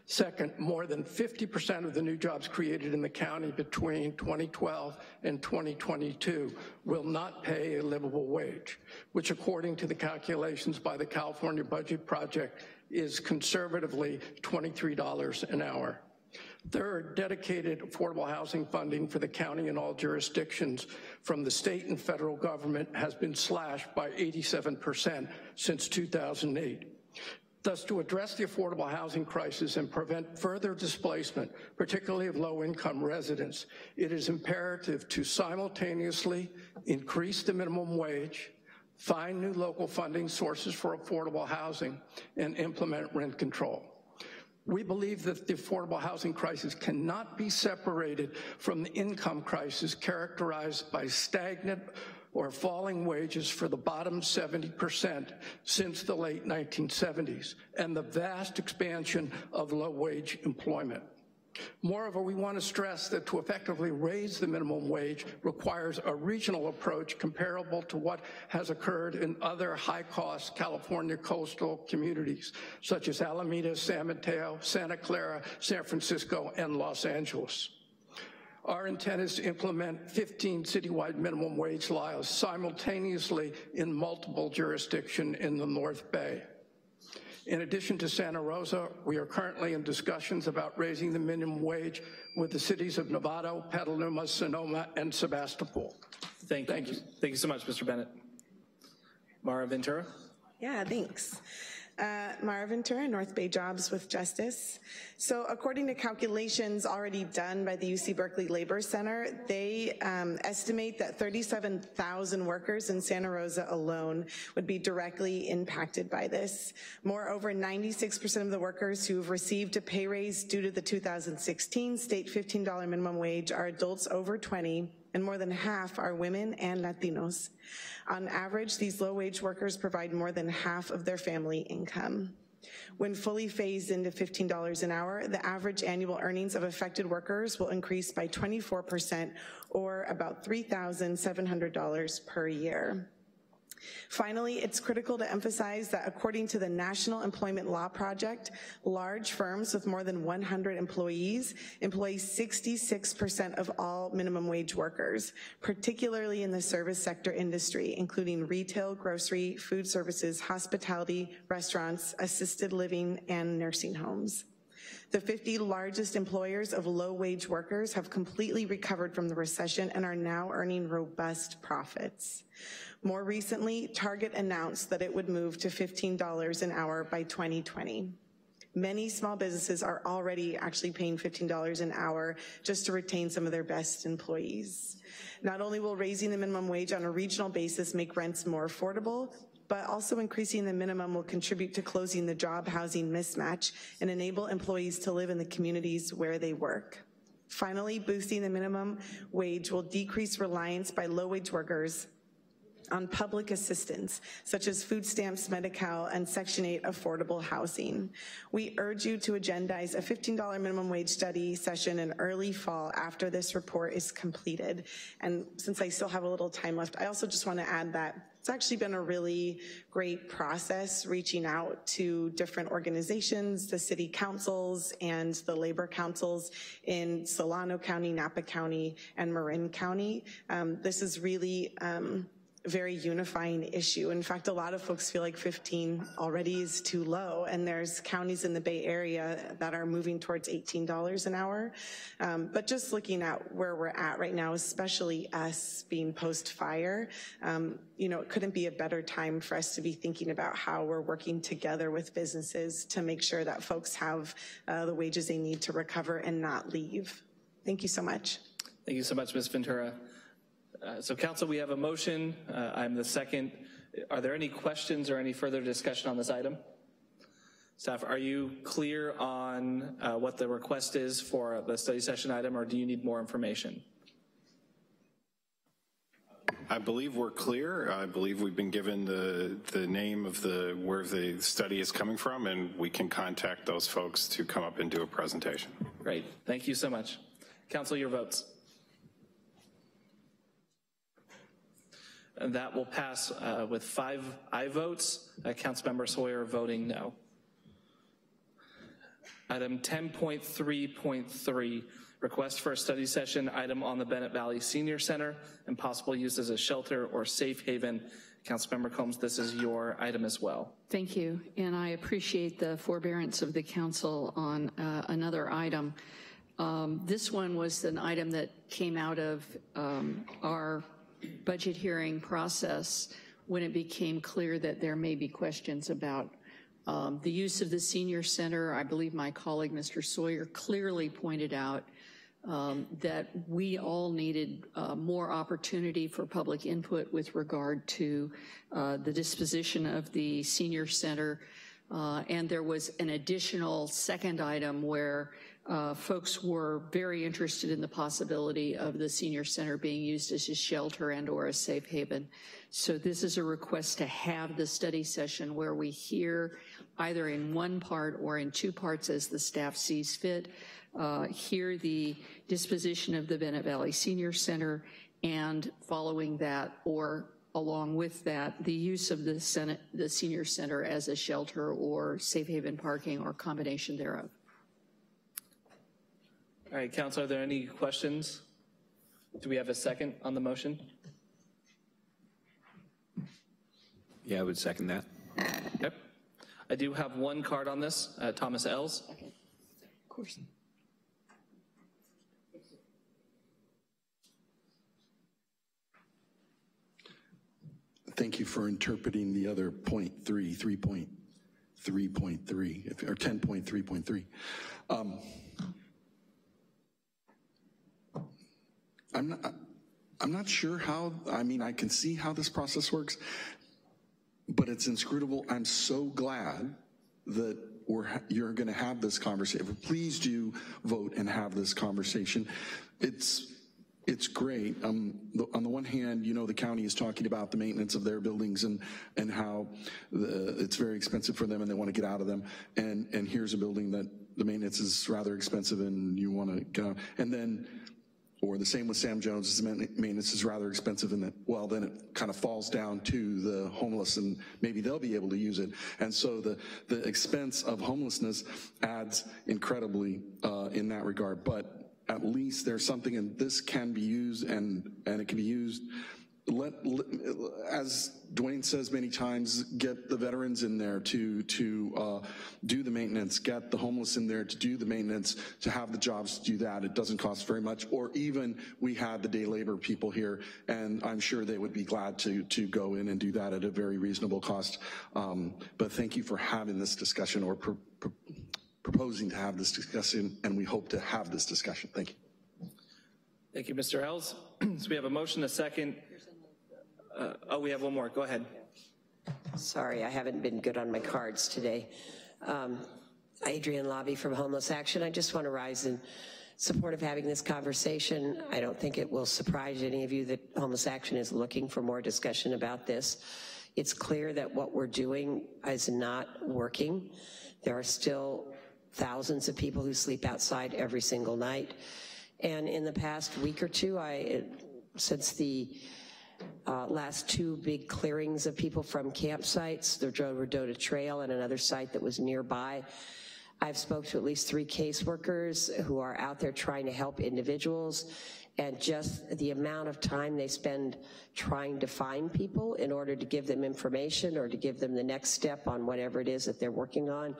Second, more than 50% of the new jobs created in the county between 2012 and 2022 will not pay a livable wage, which according to the calculations by the California Budget Project is conservatively $23 an hour. Third, dedicated affordable housing funding for the county and all jurisdictions from the state and federal government has been slashed by 87% since 2008. Thus, to address the affordable housing crisis and prevent further displacement, particularly of low-income residents, it is imperative to simultaneously increase the minimum wage, find new local funding sources for affordable housing, and implement rent control. We believe that the affordable housing crisis cannot be separated from the income crisis characterized by stagnant or falling wages for the bottom 70% since the late 1970s, and the vast expansion of low-wage employment. Moreover, we want to stress that to effectively raise the minimum wage requires a regional approach comparable to what has occurred in other high-cost California coastal communities, such as Alameda, San Mateo, Santa Clara, San Francisco, and Los Angeles. Our intent is to implement 15 citywide minimum wage laws simultaneously in multiple jurisdictions in the North Bay. In addition to Santa Rosa, we are currently in discussions about raising the minimum wage with the cities of Novato, Petaluma, Sonoma, and Sebastopol. Thank you. Thank you so much, Mr. Bennett. Mara Ventura? Yeah, thanks. Mara Ventura, North Bay Jobs with Justice. So according to calculations already done by the UC Berkeley Labor Center, they estimate that 37,000 workers in Santa Rosa alone would be directly impacted by this. Moreover, 96% of the workers who have received a pay raise due to the 2016 state $15 minimum wage are adults over 20, and more than half are women and Latinos. On average, these low-wage workers provide more than half of their family income. When fully phased into $15 an hour, the average annual earnings of affected workers will increase by 24%, or about $3,700 per year. Finally, it's critical to emphasize that according to the National Employment Law Project, large firms with more than 100 employees employ 66% of all minimum wage workers, particularly in the service sector industry, including retail, grocery, food services, hospitality, restaurants, assisted living, and nursing homes. The 50 largest employers of low-wage workers have completely recovered from the recession and are now earning robust profits. More recently, Target announced that it would move to $15 an hour by 2020. Many small businesses are already actually paying $15 an hour just to retain some of their best employees. Not only will raising the minimum wage on a regional basis make rents more affordable, but also increasing the minimum will contribute to closing the job-housing mismatch and enable employees to live in the communities where they work. Finally, boosting the minimum wage will decrease reliance by low-wage workers on public assistance, such as food stamps, Medi-Cal, and Section 8 affordable housing. We urge you to agendize a $15 minimum wage study session in early fall after this report is completed. And since I still have a little time left, I also just want to add that it's actually been a really great process reaching out to different organizations, the city councils and the labor councils in Solano County, Napa County, and Marin County. This is really very unifying issue. In fact, a lot of folks feel like 15 already is too low, and there's counties in the Bay Area that are moving towards $18 an hour. But just looking at where we're at right now, especially us being post-fire, you know, it couldn't be a better time for us to be thinking about how we're working together with businesses to make sure that folks have the wages they need to recover and not leave. Thank you so much. Thank you so much, Ms. Ventura. So council, we have a motion. I'm the second. Are there any questions or any further discussion on this item? Staff, are you clear on what the request is for the study session item, or do you need more information? I believe we're clear. I believe we've been given the name of where the study is coming from, and we can contact those folks to come up and do a presentation. Great. Thank you so much. Council, your votes. And that will pass with 5 aye votes. Councilmember Sawyer voting no. Item 10.3.3, request for a study session item on the Bennett Valley Senior Center and possible use as a shelter or safe haven. Councilmember Combs, this is your item as well. Thank you, and I appreciate the forbearance of the council on another item. This one was an item that came out of our budget hearing process when it became clear that there may be questions about the use of the senior center. I believe my colleague, Mr. Sawyer, clearly pointed out that we all needed more opportunity for public input with regard to the disposition of the senior center. And there was an additional second item where folks were very interested in the possibility of the senior center being used as a shelter and or a safe haven. So this is a request to have the study session where we hear either in one part or in 2 parts as the staff sees fit, hear the disposition of the Bennett Valley Senior Center, and following that or along with that, the use of the senior center as a shelter or safe haven parking or combination thereof. All right, Council, are there any questions? Do we have a second on the motion? Yeah, I would second that. Okay. I do have one card on this, Thomas Ells. Okay. Of course. Thank you for interpreting the other 3.3.3, or 10.3.3. I'm not sure how, I mean, I can see how this process works, but it's inscrutable. I'm so glad that you're going to have this conversation. Please do vote and have this conversation. It's it's great. On the one hand, you know, the county is talking about the maintenance of their buildings and how it's very expensive for them and they want to get out of them. And here's a building that the maintenance is rather expensive and you want to get out. And then, or the same with Sam Jones, maintenance is rather expensive and well, then it kind of falls down to the homeless and maybe they'll be able to use it. And so the expense of homelessness adds incredibly in that regard. But at least there's something, and this can be used, and it can be used. As Dwayne says many times, get the veterans in there to do the maintenance, get the homeless in there to do the maintenance, to have the jobs to do that. It doesn't cost very much. Or even we had the day labor people here, and I'm sure they would be glad to go in and do that at a very reasonable cost. But thank you for having this discussion, or proposing to have this discussion, and we hope to have this discussion. Thank you. Thank you, Mr. Ells. So we have a motion, a second. We have one more. Go ahead. Sorry, I haven't been good on my cards today. Adrienne Lobby from Homeless Action. I just want to rise in support of having this conversation. I don't think it will surprise any of you that Homeless Action is looking for more discussion about this. It's clear that what we're doing is not working. There are still thousands of people who sleep outside every single night. And in the past week or two, since the last two big clearings of people from campsites, the Joe Rodota Trail and another site that was nearby, I've spoke to at least 3 caseworkers who are out there trying to help individuals, and just the amount of time they spend trying to find people in order to give them information or to give them the next step on whatever it is that they're working on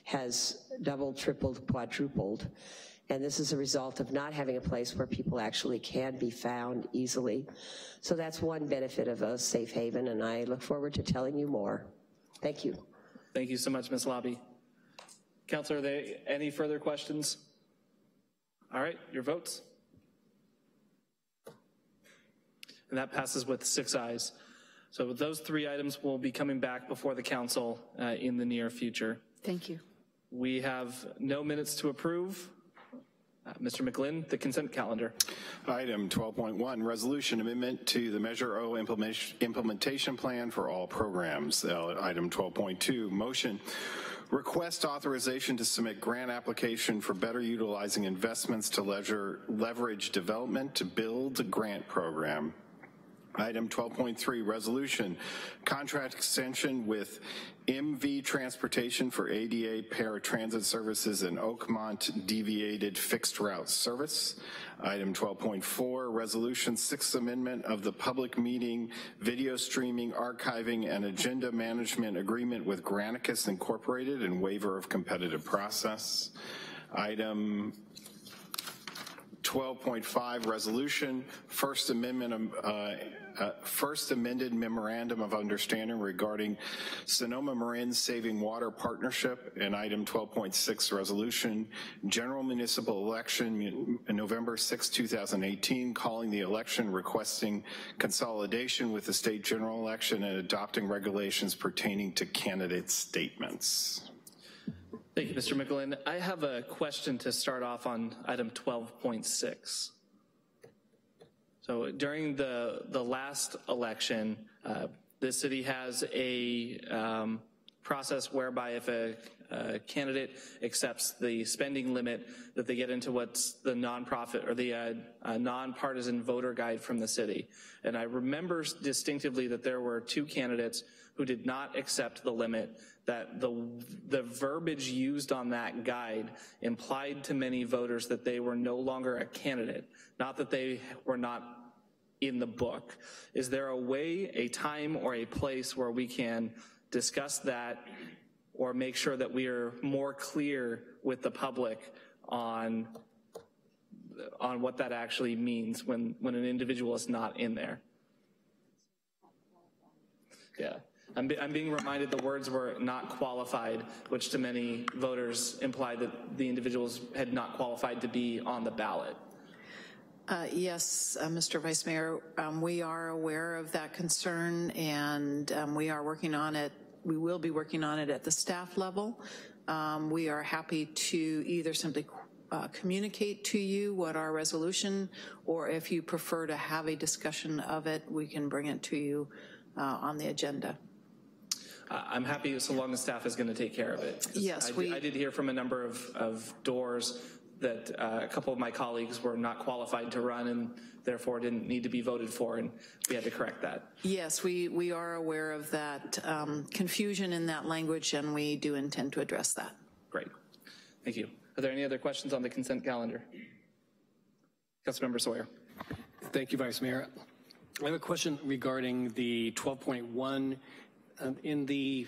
has doubled, tripled, quadrupled. And this is a result of not having a place where people actually can be found easily. So that's one benefit of a safe haven, and I look forward to telling you more. Thank you. Thank you so much, Ms. Lobby. Councilor, are there any further questions? All right, your votes. And that passes with 6 ayes. So with those 3 items will be coming back before the council in the near future. Thank you. We have no minutes to approve. Mr. McGlynn, the consent calendar. Item 12.1, resolution amendment to the Measure O implementation plan for all programs. Item 12.2, motion. Request authorization to submit grant application for better utilizing investments to leverage development to build a grant program. Item 12.3, resolution, contract extension with MV Transportation for ADA paratransit services in Oakmont deviated fixed route service. Item 12.4, resolution, 6th amendment of the public meeting, video streaming, archiving, and agenda management agreement with Granicus Incorporated and waiver of competitive process. Item 12.5, resolution, first amended memorandum of understanding regarding Sonoma Marin Saving Water Partnership, and item 12.6, resolution, general municipal election, November 6, 2018, calling the election, requesting consolidation with the state general election, and adopting regulations pertaining to candidate statements. Thank you, Mr. McGlynn. I have a question to start off on item 12.6. So during the last election, the city has a process whereby if a candidate accepts the spending limit, that they get into what's the nonprofit or the nonpartisan voter guide from the city. And I remember distinctively that there were 2 candidates who did not accept the limit, that the verbiage used on that guide implied to many voters that they were no longer a candidate, not that they were not in the book. Is there a way, a time, or a place where we can discuss that or make sure that we are more clear with the public on what that actually means when an individual is not in there? Yeah. I'm being reminded the words were not qualified, which to many voters implied that the individuals had not qualified to be on the ballot. Yes, Mr. Vice Mayor, we are aware of that concern, and we are working on it. We will be working on it at the staff level. We are happy to either simply communicate to you what our resolution, or if you prefer to have a discussion of it, we can bring it to you on the agenda. I'm happy so long as staff is going to take care of it. Yes, I did hear from a number of doors that a couple of my colleagues were not qualified to run and therefore didn't need to be voted for, and we had to correct that. Yes, we are aware of that confusion in that language, and we do intend to address that. Great. Thank you. Are there any other questions on the consent calendar? Councilmember Sawyer. Thank you, Vice Mayor. I have a question regarding the 12.1 in the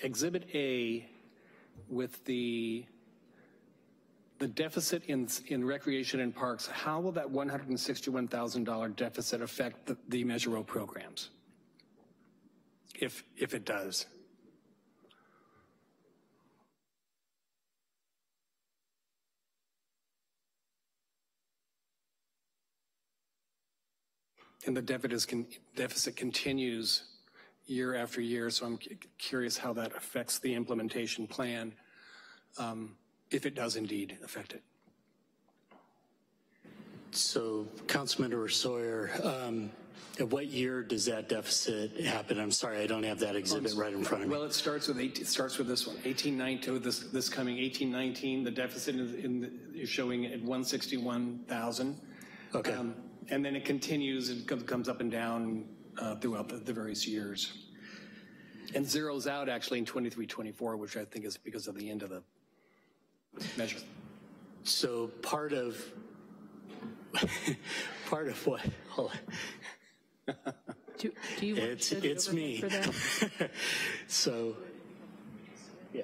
Exhibit A with the deficit in recreation and parks. How will that $161,000 deficit affect the Measure O programs, if it does? And the deficit continues year after year, so I'm curious how that affects the implementation plan, if it does indeed affect it. So, Councilmember Sawyer, at what year does that deficit happen? I'm sorry, I don't have that exhibit right in front of me. Well, it starts with this one, 1819. This coming 1819. The deficit is showing at 161,000. Okay. And then it continues. It comes up and down throughout the various years, and zeroes out actually in 23-24, which I think is because of the end of the measure. So part of what? Do you want to it's me. For that? So, yeah.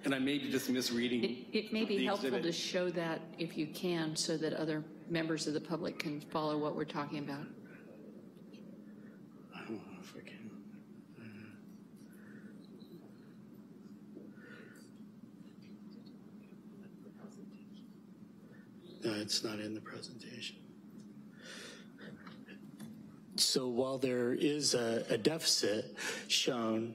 And I may be just misreading. It may be helpful exhibit. to show that if you can, so that other members of the public can follow what we're talking about. I don't know if I can. No, it's not in the presentation. So while there is a deficit shown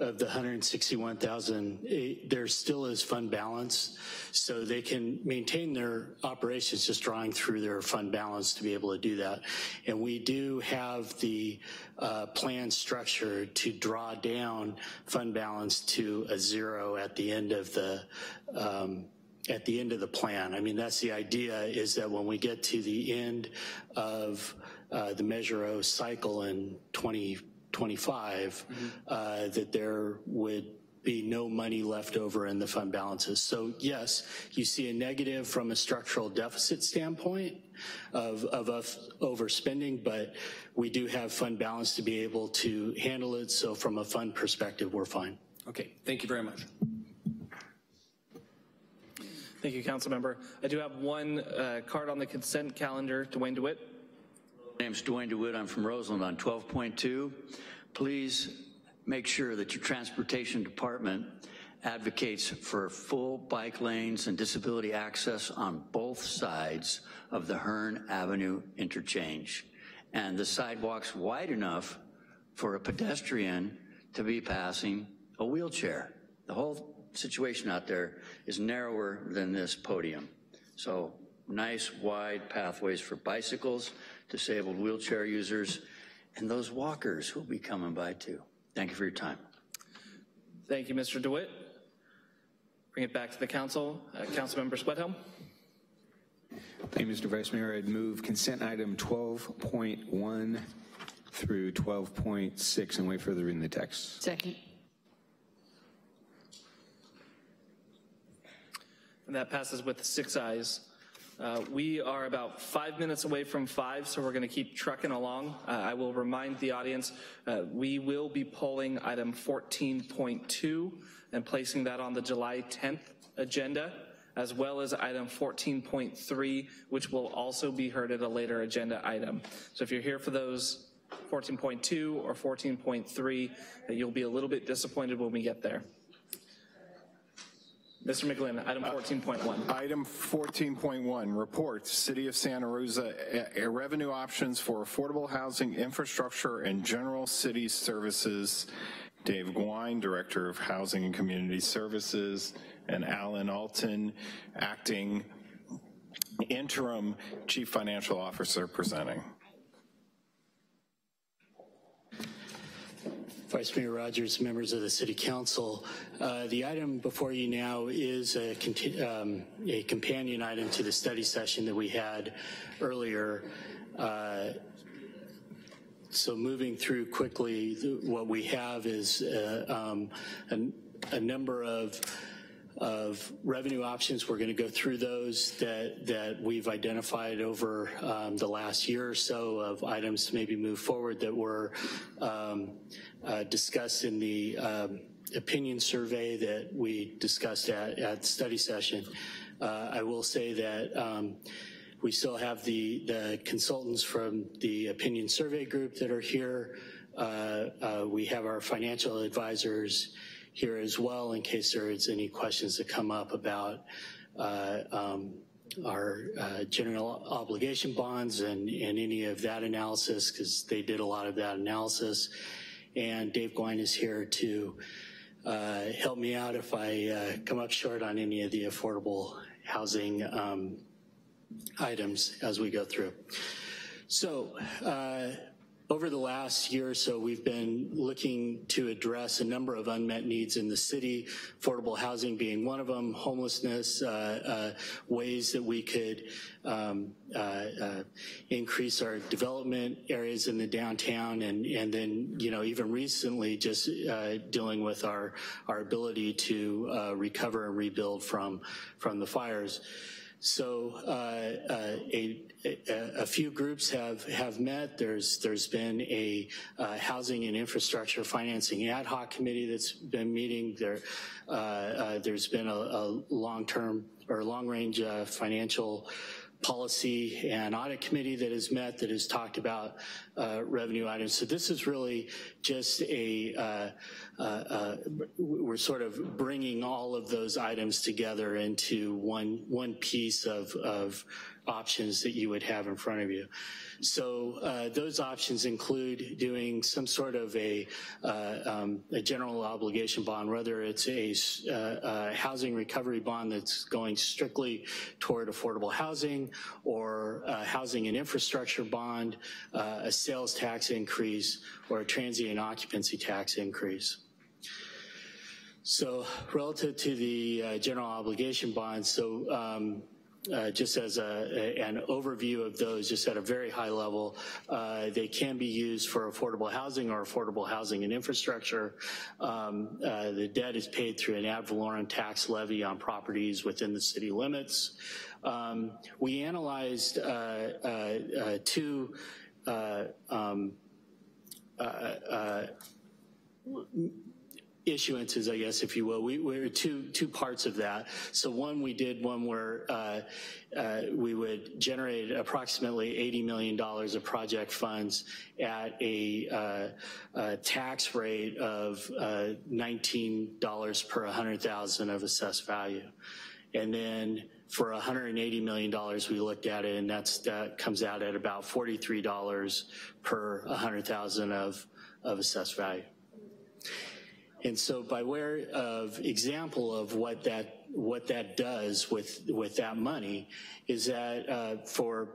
of the 161,000, there still is fund balance, so they can maintain their operations just drawing through their fund balance to be able to do that. And we do have the plan structure to draw down fund balance to a zero at the end of the plan. I mean, that's the idea, is that when we get to the end of the Measure O cycle in 2025, that there would be no money left over in the fund balances. So yes, you see a negative from a structural deficit standpoint of us overspending, but we do have fund balance to be able to handle it. So from a fund perspective, we're fine. Okay, thank you very much. Thank you, Councilmember. I do have one card on the consent calendar. Dwayne DeWitt. My name's Dwayne DeWitt. I'm from Roseland on 12.2. Please make sure that your transportation department advocates for full bike lanes and disability access on both sides of the Hearn Avenue interchange, and the sidewalks wide enough for a pedestrian to be passing a wheelchair. The whole situation out there is narrower than this podium. So nice wide pathways for bicycles, disabled wheelchair users, and those walkers who'll be coming by too. Thank you for your time. Thank you, Mr. DeWitt. Bring it back to the council. Councilmember Sweathelm. Thank you, Mr. Vice Mayor. I'd move consent item 12.1 through 12.6 and wait for the reading the text. Second. And that passes with 6 ayes. We are about 5 minutes away from 5, so we're going to keep trucking along. I will remind the audience, we will be polling item 14.2 and placing that on the July 10th agenda, as well as item 14.3, which will also be heard at a later agenda item. So if you're here for those 14.2 or 14.3, you'll be a little bit disappointed when we get there. Mr. McGlynn, item 14.1. Item 14.1, report, City of Santa Rosa, revenue options for affordable housing, infrastructure, and general city services Dave Gwine, Director of Housing and Community Services, and Alan Alton, Acting Interim Chief Financial Officer, presenting. Vice Mayor Rogers, members of the City Council, the item before you now is a companion item to the study session that we had earlier. So moving through quickly, what we have is a number of revenue options. We're going to go through those that we've identified over the last year or so of items to maybe move forward that were discussed in the opinion survey that we discussed at the study session. I will say that we still have the consultants from the opinion survey group that are here. We have our financial advisors here as well in case there is any questions that come up about our general obligation bonds and any of that analysis, because they did a lot of that analysis. And Dave Gwine is here to help me out if I come up short on any of the affordable housing items as we go through. So over the last year or so, we've been looking to address a number of unmet needs in the city, affordable housing being one of them, homelessness, ways that we could increase our development areas in the downtown, and then, you know, even recently just dealing with our ability to recover and rebuild from the fires. So a few groups have met. There's been a housing and infrastructure financing ad hoc committee that's been meeting. There's been a long-term or long-range financial policy and audit committee that has met, that has talked about revenue items. So this is really just we're sort of bringing all of those items together into one piece of options that you would have in front of you. So those options include doing some sort of a general obligation bond, whether it's a housing recovery bond that's going strictly toward affordable housing, or a housing and infrastructure bond, a sales tax increase, or a transient occupancy tax increase. So relative to the general obligation bonds, so just as an overview of those, just at a very high level, they can be used for affordable housing or affordable housing and infrastructure. The debt is paid through an ad valorem tax levy on properties within the city limits. We analyzed two issuances, I guess, if you will. We were two parts of that. So we did one where we would generate approximately $80 million of project funds at a tax rate of $19 per 100,000 of assessed value. And then for $180 million, we looked at it, and that comes out at about $43 per 100,000 of assessed value. And so by way of example of what that does with that money is that for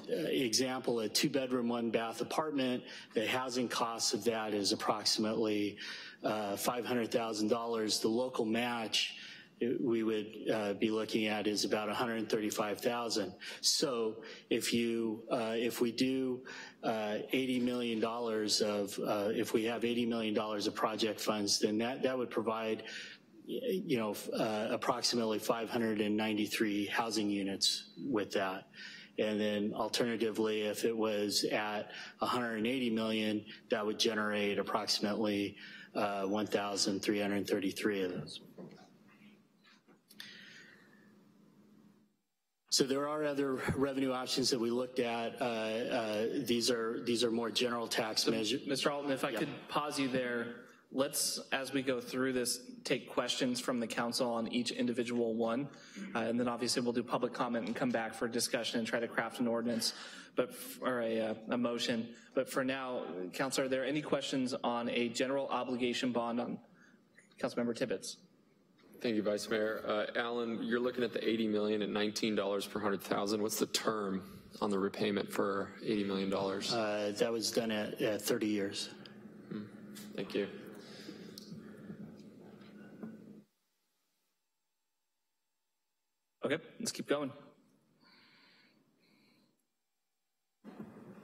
example, a 2-bedroom, 1-bath apartment, the housing cost of that is approximately $500,000. The local match we would be looking at is about $135,000. So if we do $80 million if we have $80 million of project funds, then that would provide, you know, approximately 593 housing units with that. And then alternatively, if it was at 180 million, that would generate approximately 1,333 of those. So there are other revenue options that we looked at. These are more general tax measures. Mr. Alton, if I could pause you there. let's, as we go through this, take questions from the council on each individual one, and then obviously we'll do public comment and come back for discussion and try to craft an ordinance, or a motion. But for now, Councilor, are there any questions on a general obligation bond on Councilmember Tibbetts? Thank you, Vice Mayor. Alan, you're looking at the $80 million at $19 per 100,000. What's the term on the repayment for $80 million? That was done at 30 years. Thank you. Okay, let's keep going.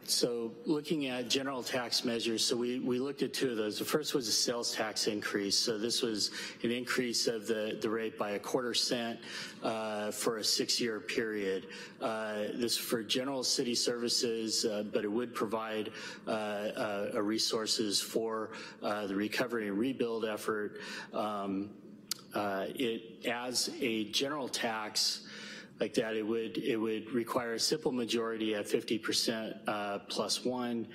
So looking at general tax measures, so we looked at two of those. The first was a sales tax increase. So this was an increase of the rate by 1/4 cent for a 6-year period. This for general city services, but it would provide resources for the recovery and rebuild effort. As a general tax like that, it would require a simple majority at 50% plus one.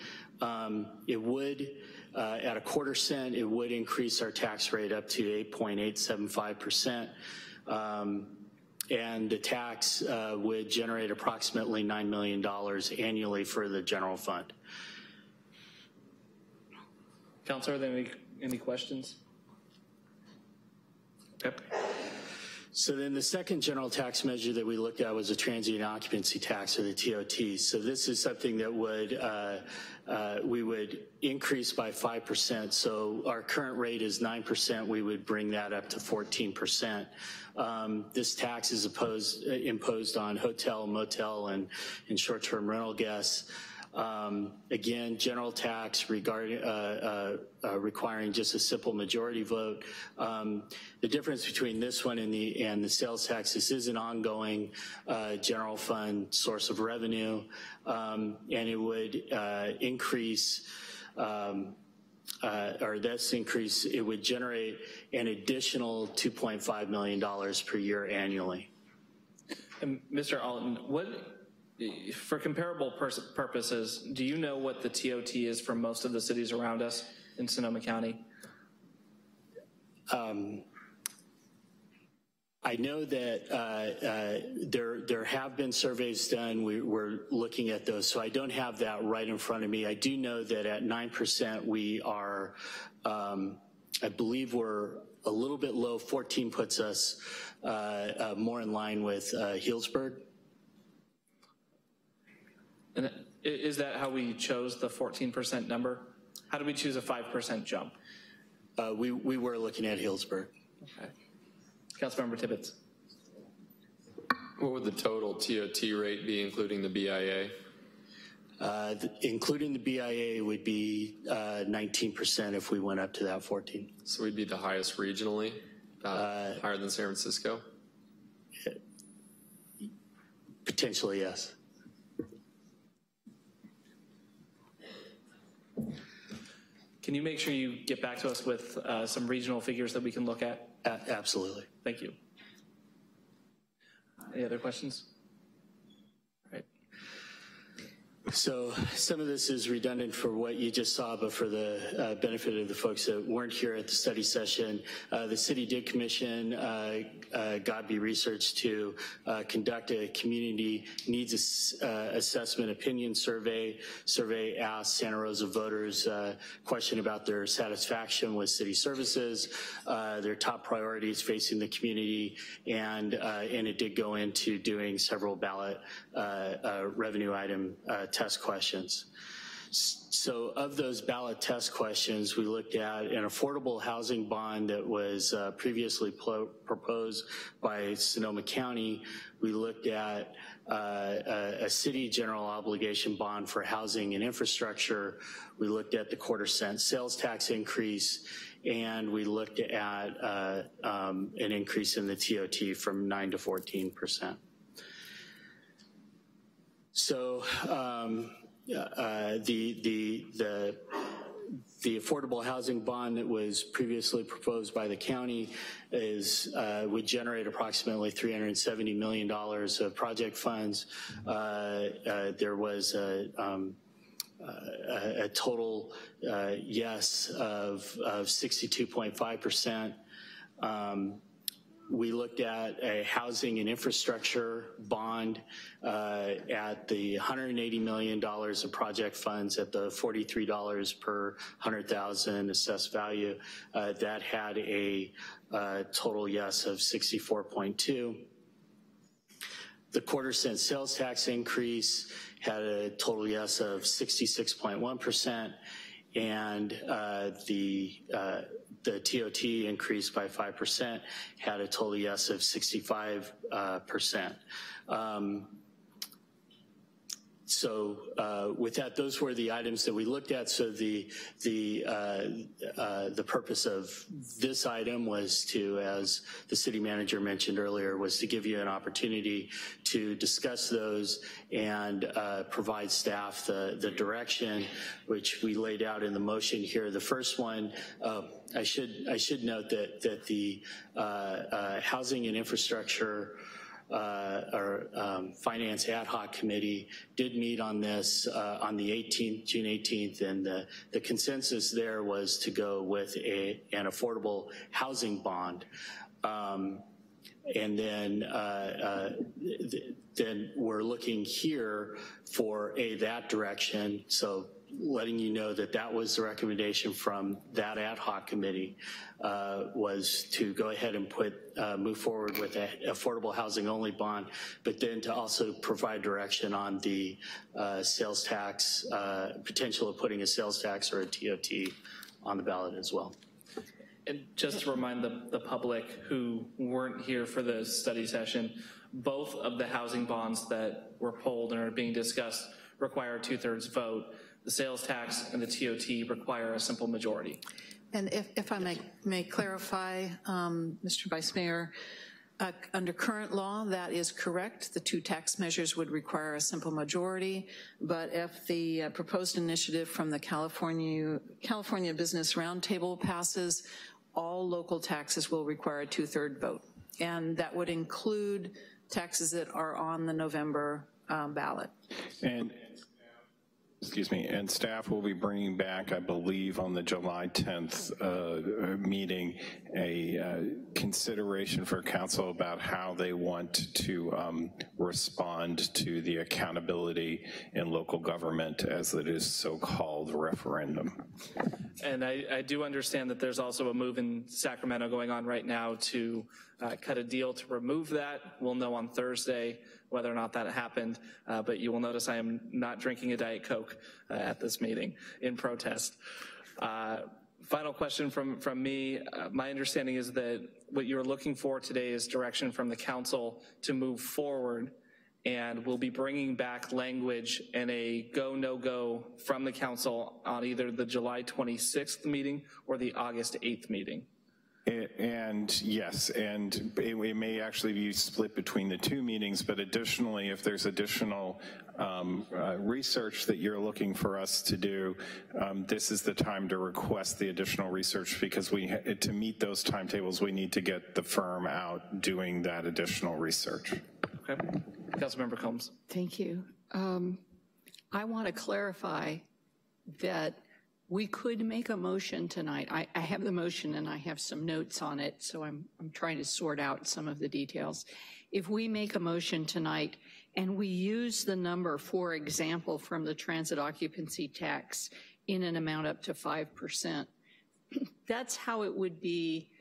It would, at 1/4 cent, it would increase our tax rate up to 8.875%. And the tax would generate approximately $9 million annually for the general fund. Councilor, are there any questions? Okay. So then the second general tax measure that we looked at was a transient occupancy tax, or the TOT. So this is something that we would increase by 5%. So our current rate is 9%. We would bring that up to 14%. This tax is imposed on hotel, motel, and short-term rental guests. Again, general tax regarding requiring just a simple majority vote. The difference between this one and the sales tax, this is an ongoing general fund source of revenue, and it would increase. It would generate an additional $2.5 million per year annually. And Mr. Alton, for comparable purposes, do you know what the TOT is for most of the cities around us in Sonoma County? I know that there have been surveys done. We're looking at those, so I don't have that right in front of me. I do know that at 9% we are, I believe we're a little bit low. 14 puts us more in line with Healdsburg. And is that how we chose the 14% number? How did we choose a 5% jump? We were looking at Healdsburg. Okay. Councilmember Tibbetts. What would the total TOT rate be, including the BIA? Including the BIA would be 19% if we went up to that 14. So we'd be the highest regionally, higher than San Francisco? Potentially, yes. Can you make sure you get back to us with some regional figures that we can look at? Absolutely. Thank you. Any other questions? All right. So some of this is redundant for what you just saw, but for the benefit of the folks that weren't here at the study session, the city did commission Godby Research to conduct a community needs assessment opinion survey. Survey asked Santa Rosa voters a question about their satisfaction with city services, their top priorities facing the community, and it did go into doing several ballot revenue item test questions. So of those ballot test questions, we looked at an affordable housing bond that was previously proposed by Sonoma County. We looked at a city general obligation bond for housing and infrastructure. We looked at the 1/4 cent sales tax increase, and we looked at an increase in the TOT from 9 to 14%. So the affordable housing bond that was previously proposed by the county would generate approximately $370 million of project funds. There was total yes of 62.5%. We looked at a housing and infrastructure bond at the $180 million of project funds at the $43 per 100,000 assessed value. That had a total yes of 64.2. The quarter-cent sales tax increase had a total yes of 66.1%, and the TOT increased by 5%, had a total yes of 65%. So with that, those were the items that we looked at. So the purpose of this item was to, as the city manager mentioned earlier, was to give you an opportunity to discuss those and provide staff the direction which we laid out in the motion here. The first one, I should note that the Housing and Infrastructure Finance Ad Hoc Committee did meet on this on the 18th, June 18th, and the consensus there was to go with an affordable housing bond. And then we're looking here for that direction. So letting you know that that was the recommendation from that ad hoc committee, was to go ahead and move forward with an affordable housing only bond, but then to also provide direction on the sales tax, potential of putting a sales tax or a TOT on the ballot as well. And just to remind the public who weren't here for the study session, both of the housing bonds that were polled and are being discussed require a 2/3 vote. The sales tax and the TOT require a simple majority. And if I may clarify, Mr. Vice Mayor, under current law, that is correct. The two tax measures would require a simple majority, but if the proposed initiative from the California Business Roundtable passes, all local taxes will require a 2/3 vote. And that would include taxes that are on the November ballot. And excuse me, and staff will be bringing back, I believe, on the July 10th meeting, a consideration for council about how they want to respond to the accountability in local government, as it is so-called referendum. And I do understand that there's also a move in Sacramento going on right now to cut a deal to remove that. We'll know on Thursday whether or not that happened, but you will notice I am not drinking a Diet Coke at this meeting in protest. Final question from me. My understanding is that what you're looking for today is direction from the council to move forward, and we'll be bringing back language and a go, no go from the council on either the July 26th meeting or the August 8th meeting. And yes, and it may actually be split between the two meetings, but additionally, if there's additional research that you're looking for us to do, this is the time to request the additional research, because to meet those timetables, we need to get the firm out doing that additional research. Okay, Councilmember Combs. Thank you. I want to clarify that we could make a motion tonight. I have the motion and I have some notes on it, so I'm trying to sort out some of the details. If we make a motion tonight and we use the number, for example, from the transit occupancy tax in an amount up to 5%, that's how it would be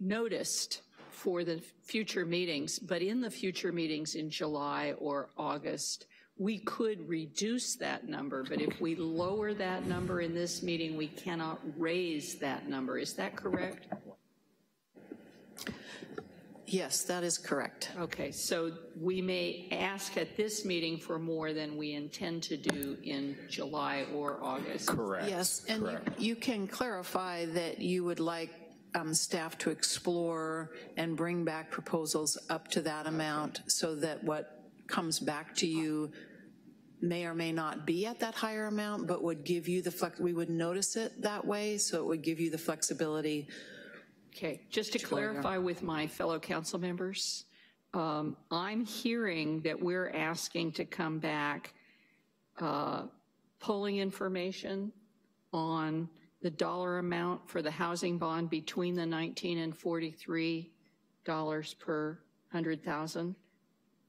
noticed for the future meetings. But in the future meetings in July or August, we could reduce that number, but if we lower that number in this meeting, we cannot raise that number. Is that correct? Yes, that is correct. Okay, so we may ask at this meeting for more than we intend to do in July or August. Correct. Yes, and correct. You can clarify that you would like staff to explore and bring back proposals up to that amount, so that what comes back to you may or may not be at that higher amount, but would give you the we would notice it that way, so it would give you the flexibility. Okay, just to clarify with my fellow council members, I'm hearing that we're asking to come back polling information on the dollar amount for the housing bond between the $19 and $43 per 100,000.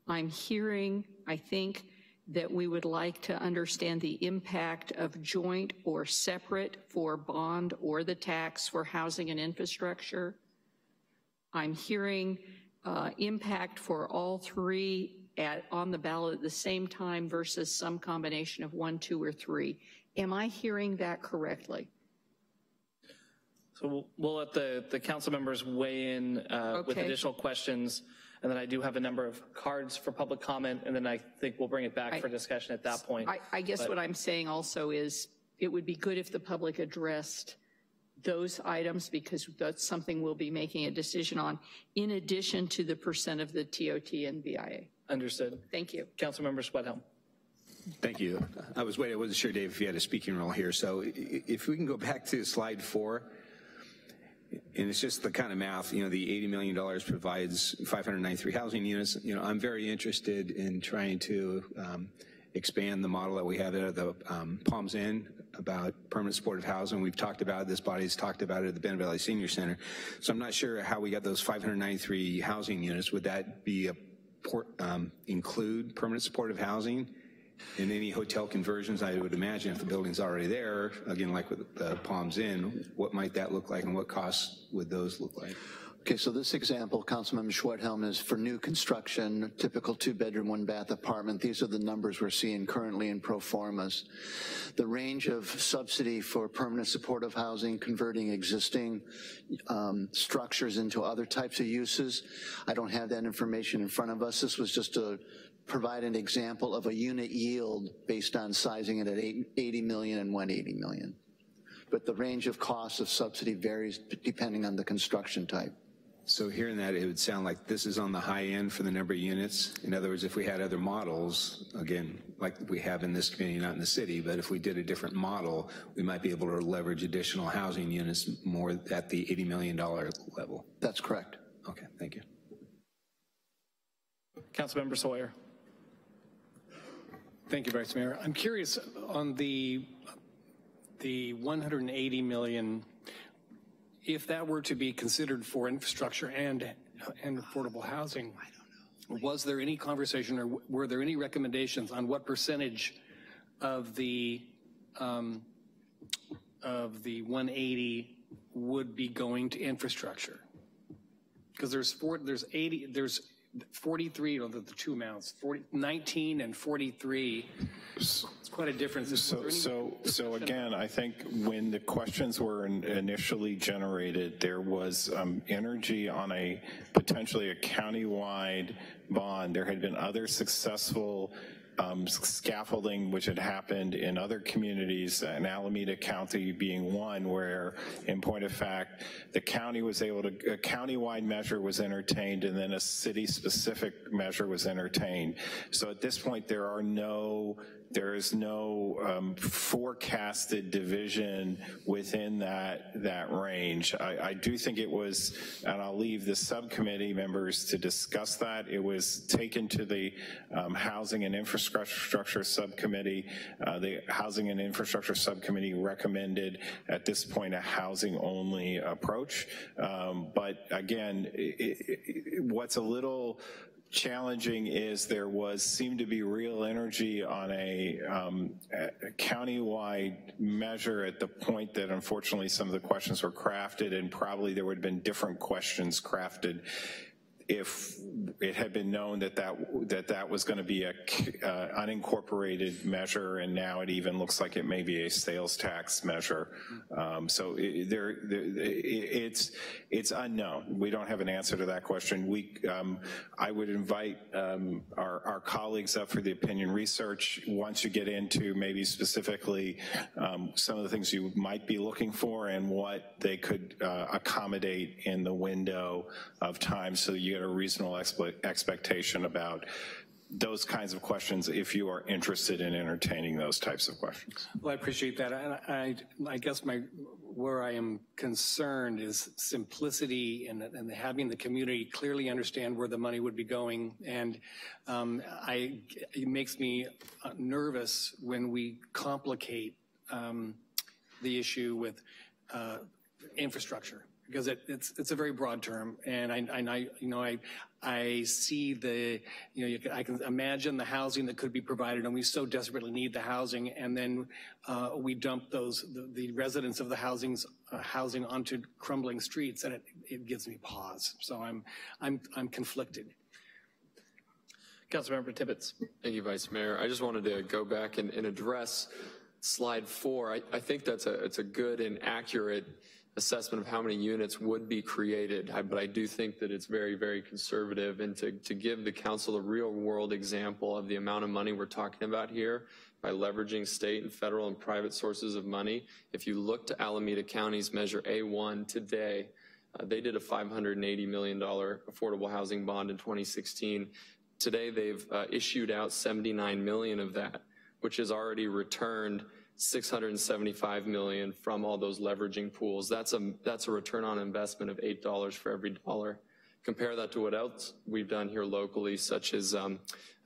I'm hearing, I think, that we would like to understand the impact of joint or separate for bond or the tax for housing and infrastructure. I'm hearing impact for all three on the ballot at the same time versus some combination of 1, 2, or 3. Am I hearing that correctly? So we'll let the council members weigh in with additional questions, and then I do have a number of cards for public comment, and then I think we'll bring it back for discussion at that point. I guess what I'm saying also is it would be good if the public addressed those items, because that's something we'll be making a decision on, in addition to the percent of the TOT and BIA. Understood. Thank you. Councilmember Sweathelm. Thank you. I was waiting, I wasn't sure, Dave, if you had a speaking role here. So if we can go back to slide 4, and it's just the kind of math, the $80 million provides 593 housing units. I'm very interested in trying to expand the model that we have at the Palms Inn about permanent supportive housing. We've talked about it, this body's talked about it at the Bend Valley Senior Center. So I'm not sure how we got those 593 housing units. Would that be include permanent supportive housing in any hotel conversions? I would imagine if the building's already there, again, like with the Palms Inn, what might that look like and what costs would those look like? Okay, so this example, Councilmember Schwarthelm, is for new construction, typical 2-bedroom, 1-bath apartment. These are the numbers we're seeing currently in pro formas. The range of subsidy for permanent supportive housing, converting existing structures into other types of uses. I don't have that information in front of us. This was just to provide an example of a unit yield based on sizing it at 80 million and 180 million. But the range of costs of subsidy varies depending on the construction type. So hearing that, it would sound like this is on the high end for the number of units. In other words, if we had other models, again, like we have in this community, not in the city, but if we did a different model, we might be able to leverage additional housing units more at the $80 million level. That's correct. Okay, thank you. Councilmember Sawyer. Thank you, Vice Mayor. I'm curious on the 180 million, if that were to be considered for infrastructure and affordable housing, was there any conversation or were there any recommendations on what percentage of the 180 would be going to infrastructure? Because there's 43, the two amounts, 19 and 43. It's quite a difference. So again, I think when the questions were initially generated, there was energy on potentially a countywide bond. There had been other successful scaffolding which had happened in other communities, and Alameda County being one, where in point of fact the county was able to, a countywide measure was entertained and then a city specific measure was entertained. So at this point there is no forecasted division within that range. I do think it was, and I'll leave the subcommittee members to discuss that, it was taken to the Housing and Infrastructure Subcommittee. The Housing and Infrastructure Subcommittee recommended at this point a housing-only approach. But again, what's a little challenging is there seemed to be real energy on a countywide measure at the point that unfortunately some of the questions were crafted, and probably there would have been different questions crafted if it had been known that was going to be a unincorporated measure, and now it even looks like it may be a sales tax measure. So it's unknown. We don't have an answer to that question. I would invite our colleagues up for the opinion research once you get into maybe specifically some of the things you might be looking for and what they could accommodate in the window of time, so you get a reasonable expectation about those kinds of questions if you are interested in entertaining those types of questions. Well, I appreciate that. I guess where I am concerned is simplicity and having the community clearly understand where the money would be going. And it makes me nervous when we complicate the issue with infrastructure, because it's a very broad term, and I see I can imagine the housing that could be provided, and we so desperately need the housing, and then we dump the residents of the housing onto crumbling streets, and it gives me pause. So I'm conflicted. Councilmember Tibbetts. Thank you, Vice Mayor. I just wanted to go back and address slide 4. I think it's a good and accurate assessment of how many units would be created, but I do think that it's very, very conservative, and to give the council a real world example of the amount of money we're talking about here by leveraging state and federal and private sources of money. If you look to Alameda County's Measure A1 today, they did a $580 million affordable housing bond in 2016. Today they've issued out 79 million of that, which has already returned $675 million from all those leveraging pools. That's a return on investment of $8 for every dollar. Compare that to what else we've done here locally, such as I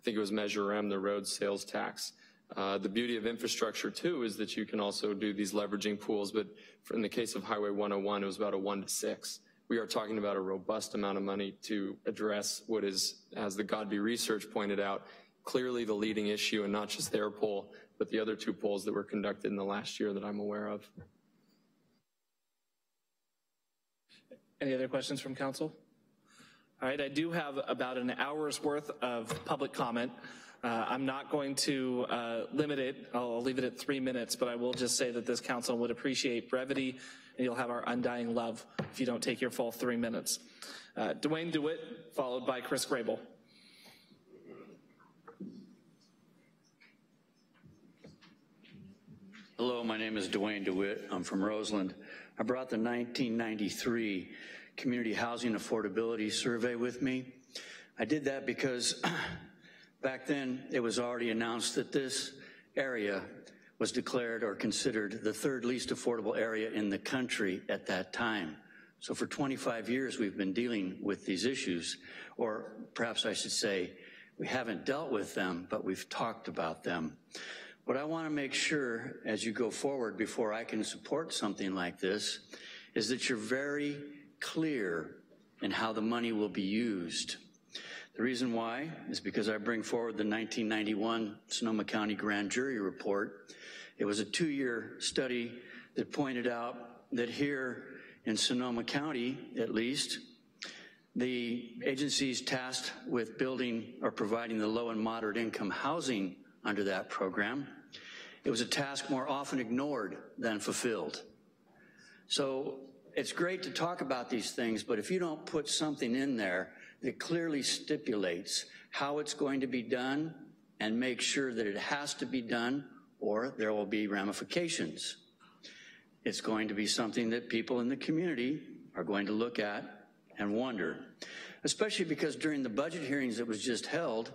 think it was Measure M, the road sales tax. The beauty of infrastructure too is that you can also do these leveraging pools, but in the case of Highway 101, it was about a 1 to 6. We are talking about a robust amount of money to address what is, as the Godby research pointed out, clearly the leading issue, and not just their poll, but the other 2 polls that were conducted in the last year that I'm aware of. Any other questions from council? All right, I do have about an hour's worth of public comment. I'm not going to limit it. I'll leave it at 3 minutes, but I will just say that this council would appreciate brevity, and you'll have our undying love if you don't take your full 3 minutes. Dwayne DeWitt, followed by Chris Grable. Hello, my name is Dwayne DeWitt. I'm from Roseland. I brought the 1993 Community Housing Affordability Survey with me. I did that because back then it was already announced that this area was declared or considered the 3rd least affordable area in the country at that time. So for 25 years we've been dealing with these issues, or perhaps I should say we haven't dealt with them, but we've talked about them. What I want to make sure as you go forward before I can support something like this is that you're very clear in how the money will be used. The reason why is because I bring forward the 1991 Sonoma County Grand Jury Report. It was a 2-year study that pointed out that here in Sonoma County, at least, the agencies tasked with building or providing the low and moderate income housing under that program, it was a task more often ignored than fulfilled. So it's great to talk about these things, but if you don't put something in there that clearly stipulates how it's going to be done and make sure that it has to be done or there will be ramifications, it's going to be something that people in the community are going to look at and wonder, especially because during the budget hearings that was just held,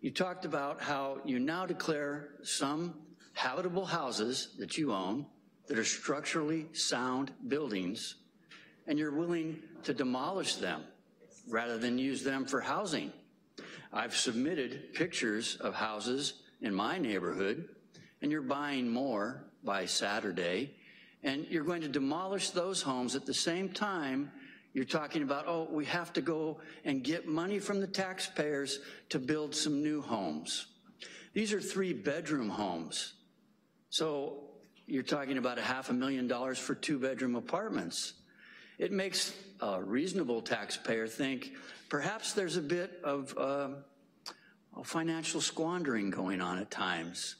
you talked about how you now declare some habitable houses that you own that are structurally sound buildings, and you're willing to demolish them rather than use them for housing. I've submitted pictures of houses in my neighborhood, and you're buying more by Saturday, and you're going to demolish those homes at the same time you're talking about, oh, we have to go and get money from the taxpayers to build some new homes. These are 3-bedroom homes. So you're talking about $500,000 for 2-bedroom apartments. It makes a reasonable taxpayer think perhaps there's a bit of financial squandering going on at times.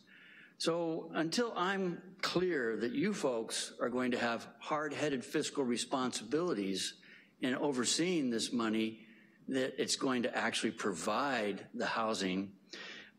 So until I'm clear that you folks are going to have hard-headed fiscal responsibilities in overseeing this money, that it's going to actually provide the housing,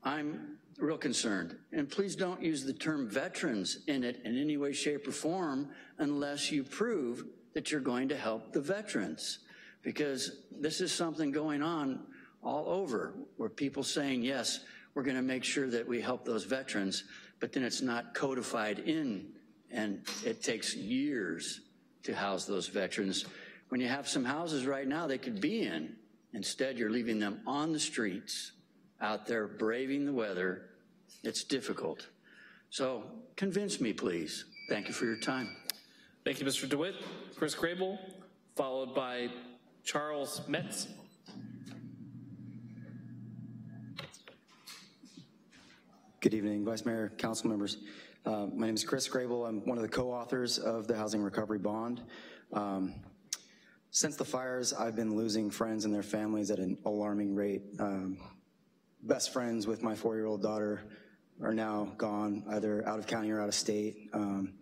I'm real concerned. And please don't use the term veterans in it in any way, shape, or form unless you prove that you're going to help the veterans, because this is something going on all over where people saying, yes, we're going to make sure that we help those veterans, but then it's not codified in, and it takes years to house those veterans. When you have some houses right now they could be in, instead you're leaving them on the streets, out there braving the weather. It's difficult. So convince me, please. Thank you for your time. Thank you, Mr. DeWitt. Chris Grable, followed by Charles Metz. Good evening, Vice Mayor, council members. My name is Chris Grable. I'm one of the co-authors of the Housing Recovery Bond. Since the fires, I've been losing friends and their families at an alarming rate. Best friends with my 4-year-old daughter are now gone, either out of county or out of state. And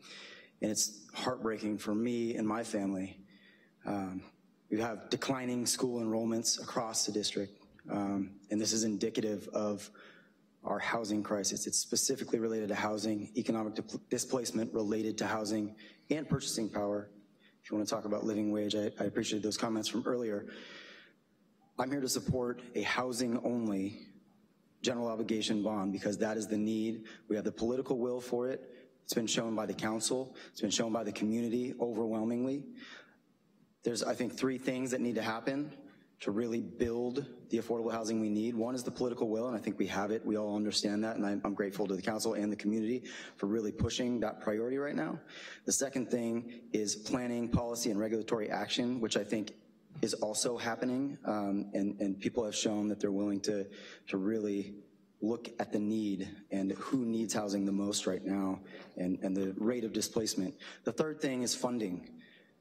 it's heartbreaking for me and my family. We have declining school enrollments across the district. And this is indicative of our housing crisis. It's specifically related to housing, economic displacement related to housing, and purchasing power. If you want to talk about living wage, I appreciate those comments from earlier. I'm here to support a housing-only general obligation bond because that is the need. We have the political will for it. It's been shown by the council. It's been shown by the community overwhelmingly. There's, I think, 3 things that need to happen to really build the affordable housing we need. One is the political will, and I think we have it. We all understand that, and I'm grateful to the council and the community for really pushing that priority right now. The second thing is planning, policy, and regulatory action, which I think is also happening, and people have shown that they're willing to really look at the need and who needs housing the most right now and the rate of displacement. The third thing is funding.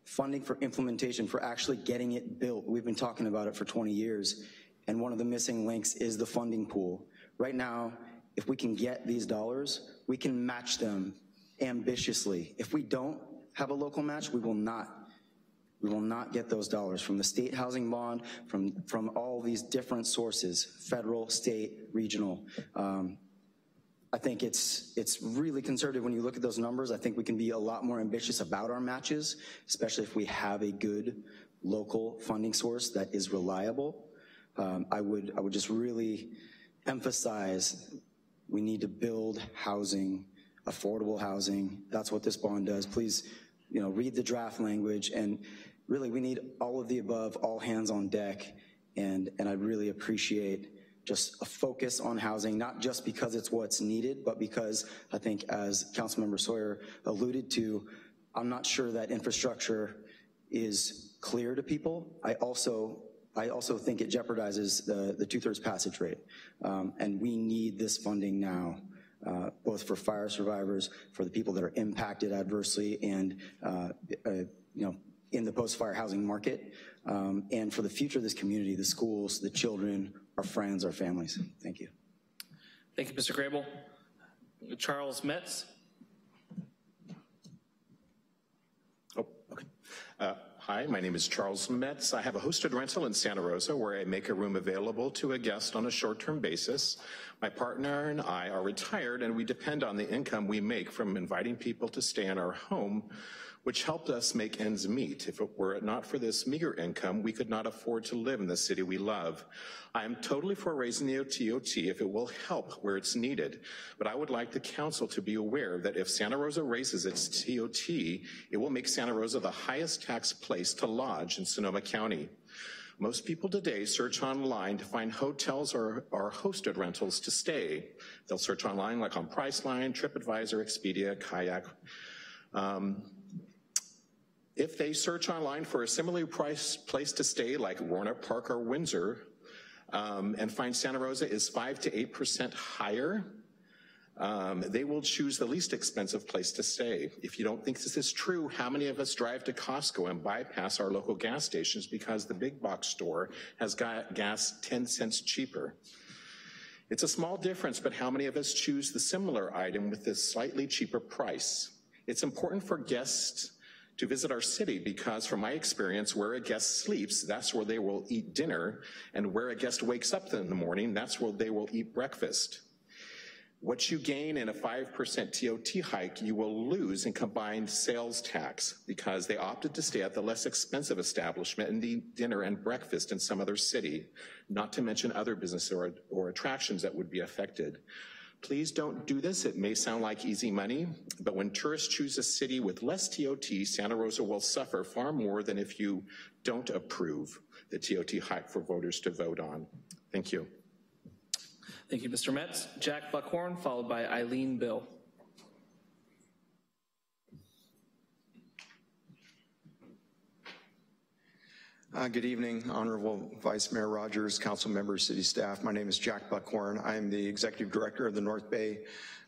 Funding for implementation, for actually getting it built. We've been talking about it for 20 years, and one of the missing links is the funding pool. Right now, if we can get these dollars, we can match them ambitiously. If we don't have a local match, we will not get those dollars from the state housing bond, from all these different sources, federal, state, regional. I think it's really conservative when you look at those numbers. I think we can be a lot more ambitious about our matches, especially if we have a good local funding source that is reliable. I would just really emphasize we need to build housing, affordable housing. That's what this bond does. Please, read the draft language, and really we need all of the above, all hands on deck, and I really appreciate just a focus on housing, not just because it's what's needed, but because I think, as Councilmember Sawyer alluded to, I'm not sure that infrastructure is clear to people. I also think it jeopardizes the 2/3 passage rate, and we need this funding now, both for fire survivors, for the people that are impacted adversely, and in the post-fire housing market, and for the future of this community, the schools, the children, our friends, our families. Thank you. Thank you, Mr. Grable. Charles Metz. Hi, my name is Charles Metz. I have a hosted rental in Santa Rosa where I make a room available to a guest on a short-term basis. My partner and I are retired, and we depend on the income we make from inviting people to stay in our home, which helped us make ends meet. If it were not for this meager income, we could not afford to live in the city we love. I am totally for raising the TOT if it will help where it's needed, but I would like the council to be aware that if Santa Rosa raises its TOT, it will make Santa Rosa the highest tax place to lodge in Sonoma County. Most people today search online to find hotels or hosted rentals to stay. They'll search online like on Priceline, TripAdvisor, Expedia, Kayak. If they search online for a similarly priced place to stay like Roanoke Park or Windsor, and find Santa Rosa is 5 to 8% higher, they will choose the least expensive place to stay. If you don't think this is true, how many of us drive to Costco and bypass our local gas stations because the big box store has got gas 10 cents cheaper? It's a small difference, but how many of us choose the similar item with this slightly cheaper price? It's important for guests to visit our city because, from my experience, where a guest sleeps, that's where they will eat dinner, and where a guest wakes up in the morning, that's where they will eat breakfast. What you gain in a 5% TOT hike, you will lose in combined sales tax because they opted to stay at the less expensive establishment and eat dinner and breakfast in some other city, not to mention other business or attractions that would be affected. Please don't do this. It may sound like easy money, but when tourists choose a city with less TOT, Santa Rosa will suffer far more than if you don't approve the TOT hike for voters to vote on. Thank you. Thank you, Mr. Metz. Jack Buckhorn, followed by Eileen Bill. Good evening, Honorable Vice Mayor Rogers, council members, city staff. My name is Jack Buckhorn. I'm the executive director of the North Bay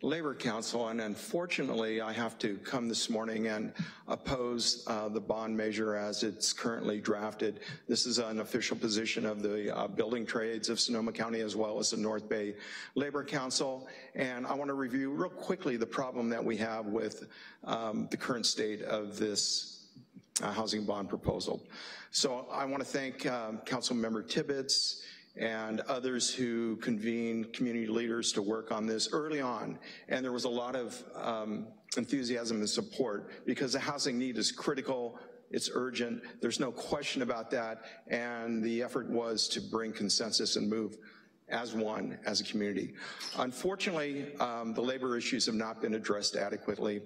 Labor Council, and unfortunately I have to come this morning and oppose the bond measure as it's currently drafted. This is an official position of the building trades of Sonoma County as well as the North Bay Labor Council, and I want to review real quickly the problem that we have with the current state of this housing bond proposal. So I want to thank Councilmember Tibbetts and others who convened community leaders to work on this early on. And there was a lot of enthusiasm and support because the housing need is critical, it's urgent, there's no question about that. And the effort was to bring consensus and move as one, as a community. Unfortunately, the labor issues have not been addressed adequately.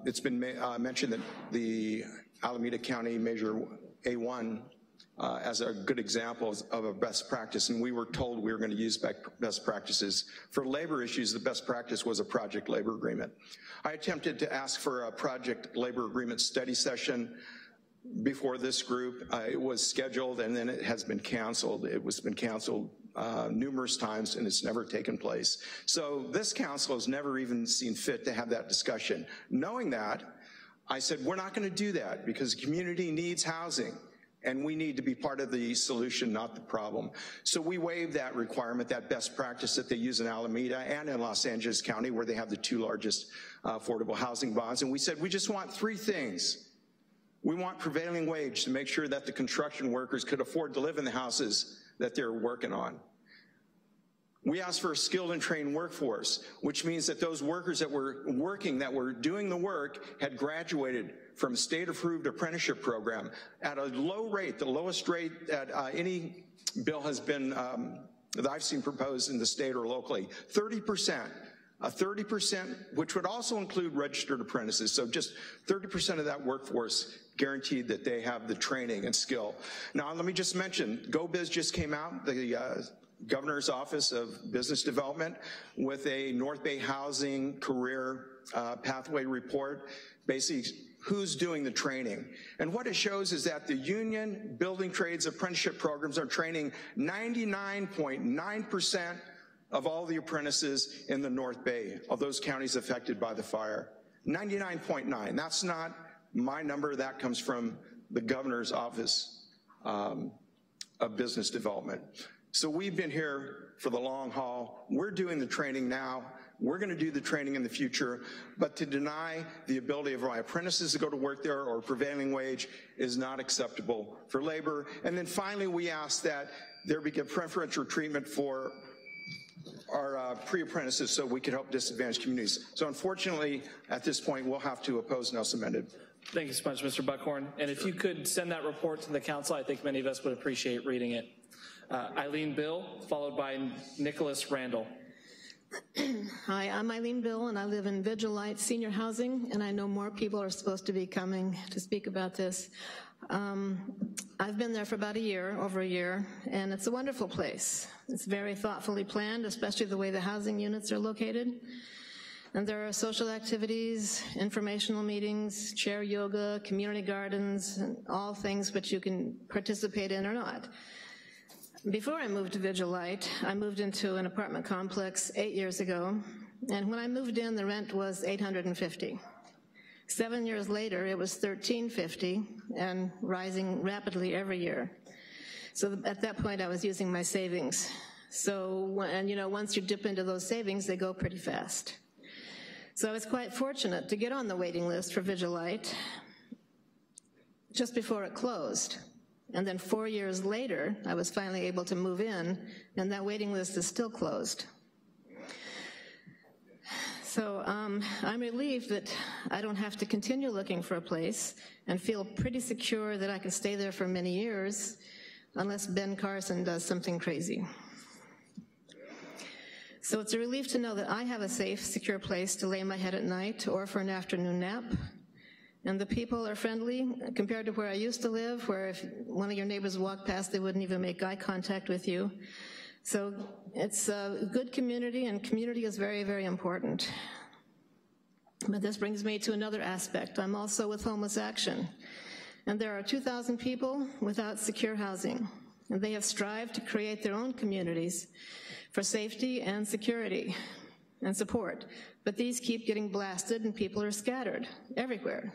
It's been mentioned that the Alameda County Measure A1 as a good example of a best practice, and we were told we were going to use best practices. For labor issues, the best practice was a project labor agreement. I attempted to ask for a project labor agreement study session before this group. It was scheduled and then it has been canceled. It was been canceled numerous times and it's never taken place. So this council has never even seen fit to have that discussion. Knowing that, I said, we're not going to do that because the community needs housing and we need to be part of the solution, not the problem. So we waived that requirement, that best practice that they use in Alameda and in Los Angeles County where they have the two largest affordable housing bonds. And we said, we just want three things. We want prevailing wage to make sure that the construction workers could afford to live in the houses that they're working on. We asked for a skilled and trained workforce, which means that those workers that were working, that were doing the work, had graduated from a state-approved apprenticeship program at a low rate, the lowest rate that any bill has been, that I've seen proposed in the state or locally, 30%. A 30%, which would also include registered apprentices. So just 30% of that workforce guaranteed that they have the training and skill. Now, let me just mention, GoBiz just came out, the Governor's Office of Business Development, with a North Bay Housing Career Pathway report, basically who's doing the training. And what it shows is that the union building trades apprenticeship programs are training 99.9% of all the apprentices in the North Bay, of those counties affected by the fire. 99.9, that's not my number, that comes from the Governor's Office of Business Development. So we've been here for the long haul. We're doing the training now. We're gonna do the training in the future, but to deny the ability of my apprentices to go to work there or prevailing wage is not acceptable for labor. And then finally, we ask that there be preferential treatment for our pre-apprentices so we can help disadvantaged communities. So unfortunately, at this point, we'll have to oppose Nelson Amended. Thank you so much, Mr. Buckhorn. And if you could send that report to the council, I think many of us would appreciate reading it. Eileen Bill, followed by Nicholas Randall. Hi, I'm Eileen Bill, and I live in Vigilite Senior Housing, and I know more people are supposed to be coming to speak about this. I've been there for about over a year, and it's a wonderful place. It's very thoughtfully planned, especially the way the housing units are located. And there are social activities, informational meetings, chair yoga, community gardens, and all things which you can participate in or not. Before I moved to Vigilite, I moved into an apartment complex 8 years ago, and when I moved in, the rent was $850. 7 years later, it was $1,350 and rising rapidly every year. So at that point, I was using my savings. So, and you know, once you dip into those savings, they go pretty fast. So I was quite fortunate to get on the waiting list for Vigilite just before it closed. And then 4 years later, I was finally able to move in, and that waiting list is still closed. So I'm relieved that I don't have to continue looking for a place and feel pretty secure that I can stay there for many years unless Ben Carson does something crazy. So it's a relief to know that I have a safe, secure place to lay my head at night or for an afternoon nap. And the people are friendly compared to where I used to live, where if one of your neighbors walked past, they wouldn't even make eye contact with you. So it's a good community, and community is very, very important. But this brings me to another aspect. I'm also with Homeless Action, and there are 2,000 people without secure housing, and they have strived to create their own communities for safety and security and support. But these keep getting blasted, and people are scattered everywhere.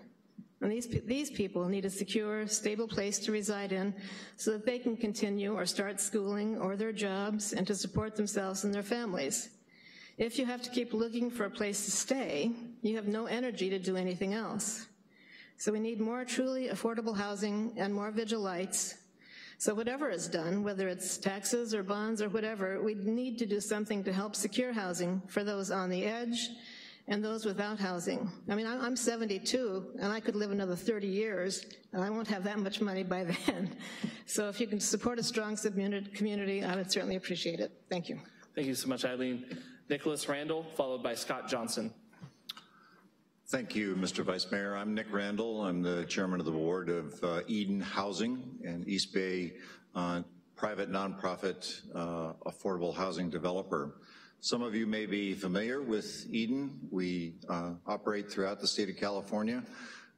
And these people need a secure, stable place to reside in so that they can continue or start schooling or their jobs and to support themselves and their families. If you have to keep looking for a place to stay, you have no energy to do anything else. So we need more truly affordable housing and more vigil lights. So whatever is done, whether it's taxes or bonds or whatever, we need to do something to help secure housing for those on the edge and those without housing. I mean, I'm 72, and I could live another 30 years, and I won't have that much money by then. So if you can support a strong community, I would certainly appreciate it. Thank you. Thank you so much, Eileen. Nicholas Randall, followed by Scott Johnson. Thank you, Mr. Vice Mayor. I'm Nick Randall. I'm the chairman of the board of Eden Housing, an East Bay private nonprofit affordable housing developer. Some of you may be familiar with Eden. We operate throughout the state of California,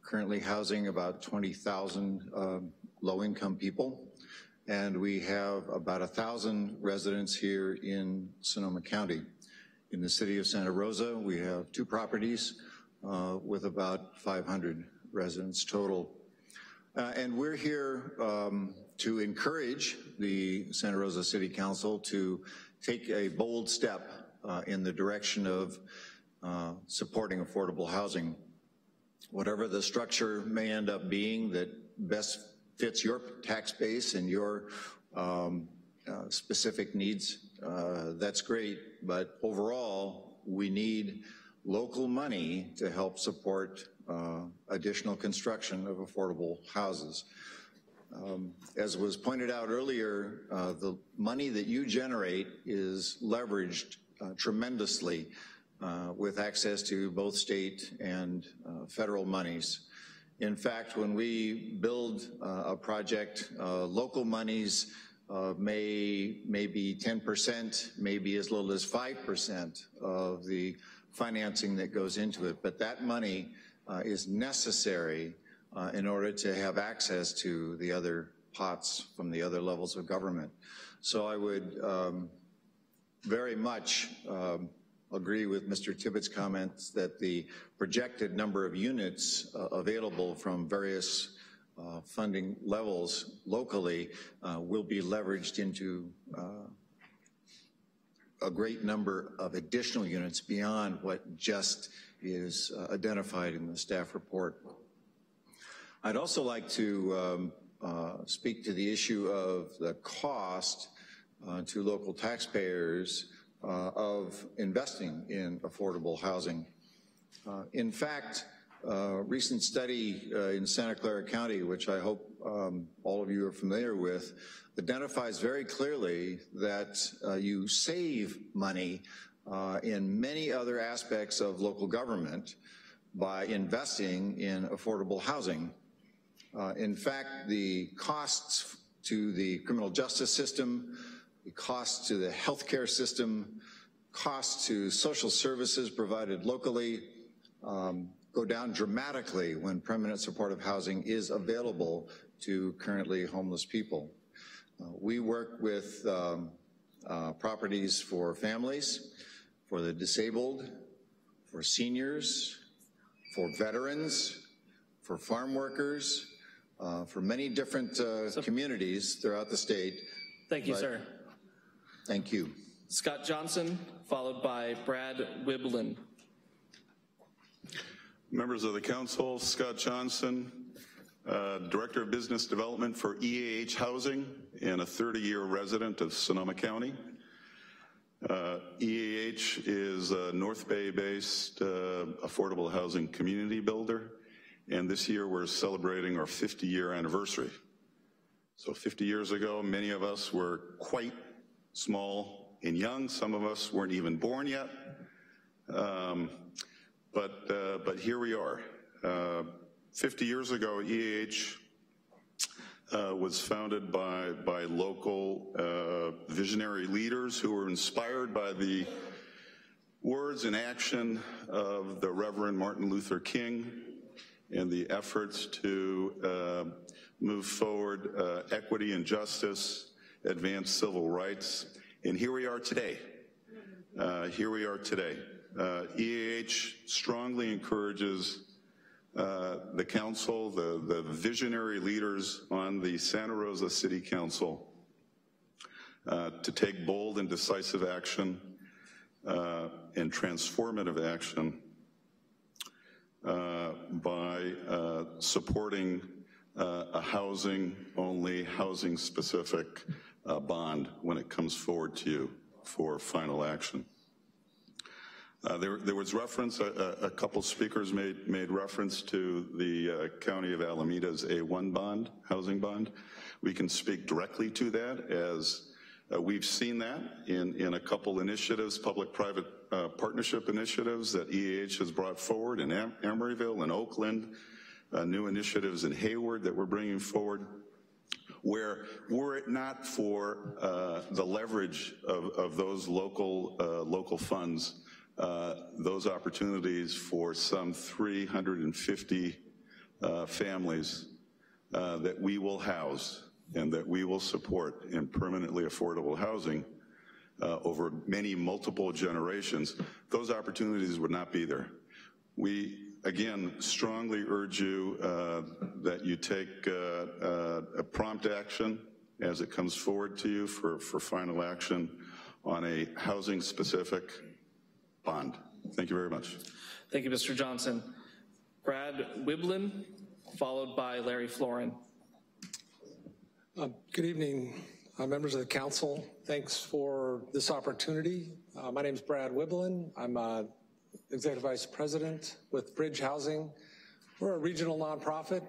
currently housing about 20,000 low-income people. And we have about 1,000 residents here in Sonoma County. In the city of Santa Rosa, we have 2 properties with about 500 residents total. And we're here to encourage the Santa Rosa City Council to take a bold step in the direction of supporting affordable housing. Whatever the structure may end up being that best fits your tax base and your specific needs, that's great, but overall, we need local money to help support additional construction of affordable houses. As was pointed out earlier, the money that you generate is leveraged tremendously with access to both state and federal monies. In fact, when we build a project, local monies may be 10%, maybe as little as 5% of the financing that goes into it, but that money is necessary in order to have access to the other pots from the other levels of government. So I would very much agree with Mr. Tibbetts' comments that the projected number of units available from various funding levels locally will be leveraged into a great number of additional units beyond what just is identified in the staff report. I'd also like to speak to the issue of the cost to local taxpayers of investing in affordable housing. In fact, a recent study in Santa Clara County, which I hope all of you are familiar with, identifies very clearly that you save money in many other aspects of local government by investing in affordable housing. In fact, the costs to the criminal justice system, the costs to the healthcare system, costs to social services provided locally go down dramatically when permanent supportive housing is available to currently homeless people. We work with properties for families, for the disabled, for seniors, for veterans, for farm workers, for many different communities throughout the state. Thank you, sir. Thank you. Scott Johnson, followed by Brad Wiblin. Members of the council, Scott Johnson, Director of Business Development for EAH Housing and a 30-year resident of Sonoma County. EAH is a North Bay-based affordable housing community builder, and this year we're celebrating our 50-year anniversary. So 50 years ago, many of us were quite small and young. Some of us weren't even born yet, but here we are. 50 years ago, EAH was founded by local visionary leaders who were inspired by the words and action of the Reverend Martin Luther King and the efforts to move forward equity and justice, advance civil rights, and here we are today. EAH strongly encourages the council, the visionary leaders on the Santa Rosa City Council to take bold and decisive action and transformative action by supporting a housing-only, housing-specific bond when it comes forward to you for final action. There was reference, a couple speakers made reference to the County of Alameda's A1 bond, housing bond. We can speak directly to that, as we've seen that in a couple initiatives, public-private partnership initiatives that EAH has brought forward in Emeryville and Oakland, new initiatives in Hayward that we're bringing forward, where were it not for the leverage of those local funds, those opportunities for some 350 families that we will house and that we will support in permanently affordable housing over multiple generations, those opportunities would not be there. We, again, strongly urge you that you take a prompt action as it comes forward to you for final action on a housing-specific bond. Thank you very much. Thank you, Mr. Johnson. Brad Wiblin, followed by Larry Florin. Good evening, members of the council. Thanks for this opportunity. My name is Brad Wiblin. I'm Executive Vice President with Bridge Housing. We're a regional nonprofit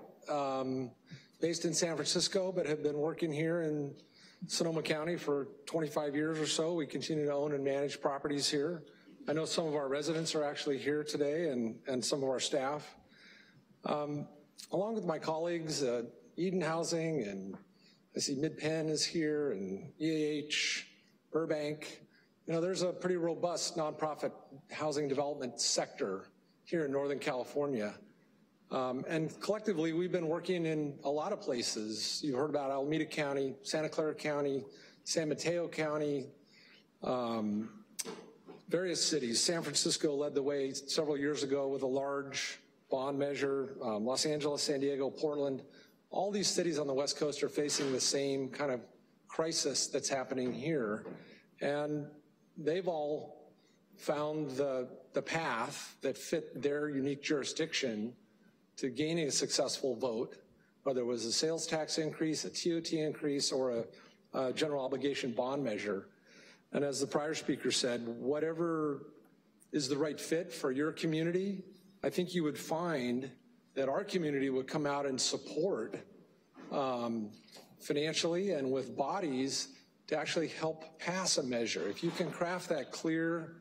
based in San Francisco, but have been working here in Sonoma County for 25 years or so. We continue to own and manage properties here. I know some of our residents are actually here today and some of our staff. Along with my colleagues, Eden Housing, and I see Mid-Penn is here, and EAH, Burbank. You know, there's a pretty robust nonprofit housing development sector here in Northern California. And collectively, we've been working in a lot of places. You've heard about Alameda County, Santa Clara County, San Mateo County, various cities. San Francisco led the way several years ago with a large bond measure. Los Angeles, San Diego, Portland. All these cities on the West Coast are facing the same kind of crisis that's happening here. And they've all found the path that fit their unique jurisdiction to gaining a successful vote, whether it was a sales tax increase, a TOT increase, or a general obligation bond measure. And as the prior speaker said, whatever is the right fit for your community, I think you would find that our community would come out and support financially and with bodies to actually help pass a measure. If you can craft that clear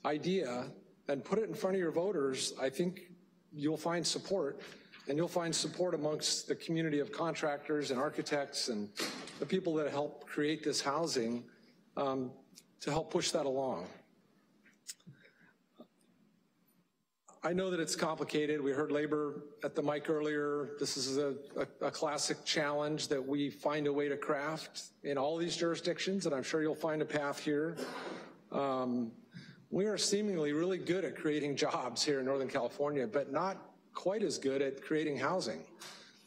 idea and put it in front of your voters, I think you'll find support, and you'll find support amongst the community of contractors and architects and the people that help create this housing to help push that along. I know that it's complicated. We heard labor at the mic earlier. This is a classic challenge that we find a way to craft in all these jurisdictions, and I'm sure you'll find a path here. We are seemingly really good at creating jobs here in Northern California, but not quite as good at creating housing.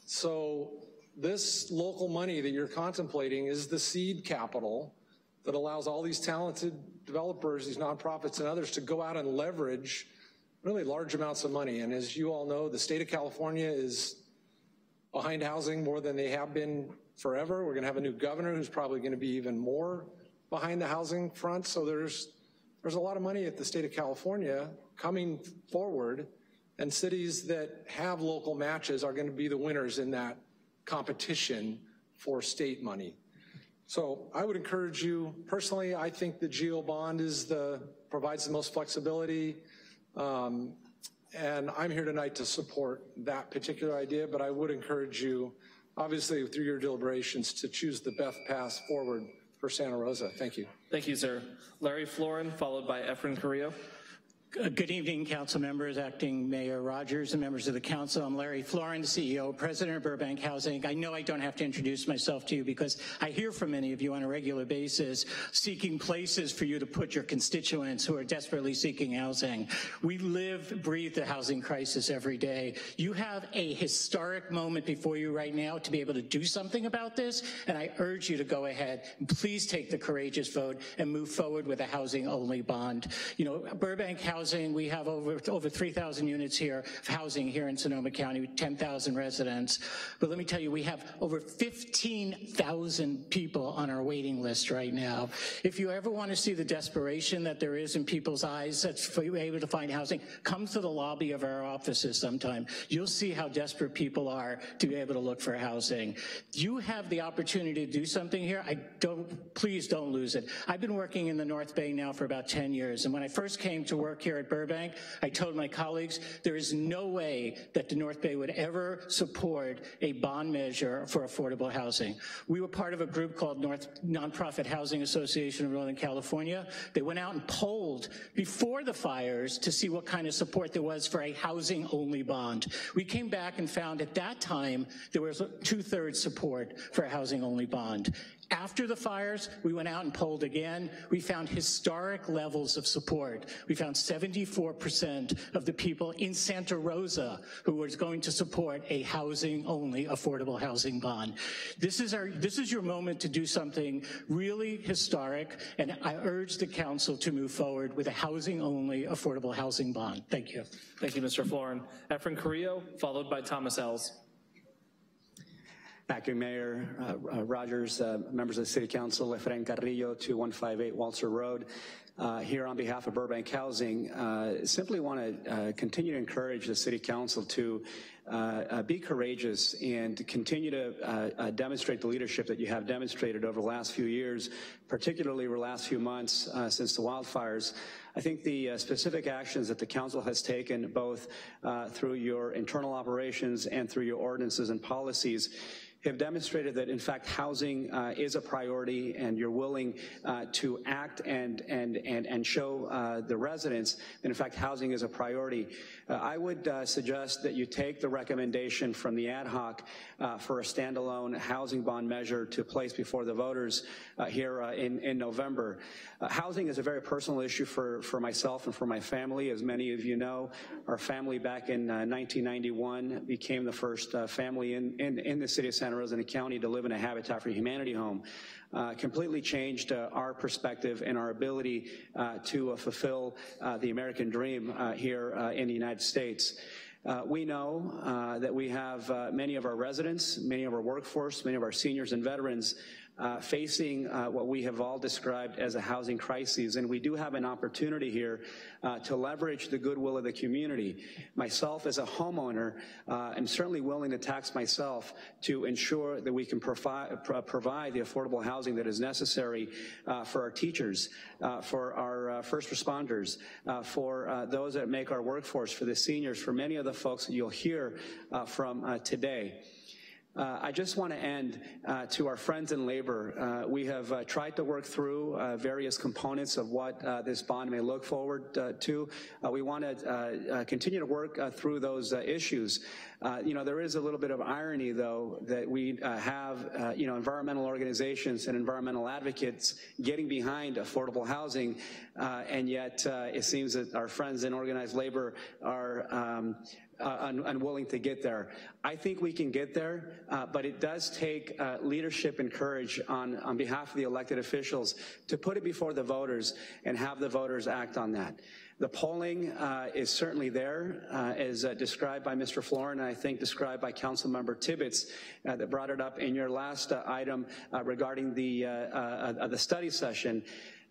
So this local money that you're contemplating is the seed capital that allows all these talented developers, these nonprofits and others, to go out and leverage really large amounts of money. And as you all know, the state of California is behind housing more than they have been forever. We're gonna have a new governor who's probably gonna be even more behind the housing front, so there's a lot of money at the state of California coming forward, and cities that have local matches are going to be the winners in that competition for state money. So I would encourage you, personally, I think the GO bond provides the most flexibility, and I'm here tonight to support that particular idea, but I would encourage you, obviously through your deliberations, to choose the best path forward for Santa Rosa. Thank you. Thank you, sir. Larry Florin, followed by Efren Carrillo. Good evening, council members, acting Mayor Rogers, and members of the council. I'm Larry Florin, CEO, president of Burbank Housing. I know I don't have to introduce myself to you because I hear from many of you on a regular basis seeking places for you to put your constituents who are desperately seeking housing. We live, breathe the housing crisis every day. You have a historic moment before you right now to be able to do something about this, and I urge you to go ahead and please take the courageous vote and move forward with a housing-only bond. You know, Burbank Housing, we have over 3,000 units here of housing here in Sonoma County, 10,000 residents. But let me tell you, we have over 15,000 people on our waiting list right now. If you ever want to see the desperation that there is in people's eyes that's for you able to find housing, come to the lobby of our offices sometime. You'll see how desperate people are to be able to look for housing. You have the opportunity to do something here. Please don't lose it. I've been working in the North Bay now for about 10 years, and when I first came to work here at Burbank, I told my colleagues there is no way that the North Bay would ever support a bond measure for affordable housing. We were part of a group called Nonprofit Housing Association of Northern California. They went out and polled before the fires to see what kind of support there was for a housing-only bond. We came back and found at that time there was 2/3 support for a housing-only bond. After the fires, we went out and polled again. We found historic levels of support. We found 74% of the people in Santa Rosa who was going to support a housing-only affordable housing bond. This is your moment to do something really historic, and I urge the council to move forward with a housing-only affordable housing bond. Thank you. Thank you, Mr. Florin. Efren Carrillo, followed by Thomas Ells. Acting Mayor Rogers, members of the City Council, Efren Carrillo, 2158 Walser Road. Here on behalf of Burbank Housing, simply want to continue to encourage the City Council to be courageous and continue to demonstrate the leadership that you have demonstrated over the last few years, particularly over the last few months since the wildfires. I think the specific actions that the council has taken, both through your internal operations and through your ordinances and policies, have demonstrated that, in fact, housing is a priority, and you're willing to act and show the residents that, in fact, housing is a priority. I would suggest that you take the recommendation from the ad hoc for a standalone housing bond measure to place before the voters here in November. Housing is a very personal issue for myself and for my family. As many of you know, our family back in 1991 became the first family in the city of Santa Rosa County to live in a Habitat for Humanity home. Completely changed our perspective and our ability to fulfill the American dream here in the United States. We know that we have many of our residents, many of our workforce, many of our seniors and veterans facing what we have all described as a housing crisis, and we do have an opportunity here to leverage the goodwill of the community. Myself as a homeowner, I'm certainly willing to tax myself to ensure that we can provide the affordable housing that is necessary for our teachers, for our first responders, for those that make our workforce, for the seniors, for many of the folks that you'll hear from today. I just want to end to our friends in labor. We have tried to work through various components of what this bond may look forward to. We want to continue to work through those issues. There is a little bit of irony, though, that we have, environmental organizations and environmental advocates getting behind affordable housing, and yet it seems that our friends in organized labor are unwilling to get there. I think we can get there, but it does take leadership and courage on behalf of the elected officials to put it before the voters and have the voters act on that. The polling is certainly there, as described by Mr. Florin, and I think described by Councilmember Tibbetts that brought it up in your last item regarding the study session.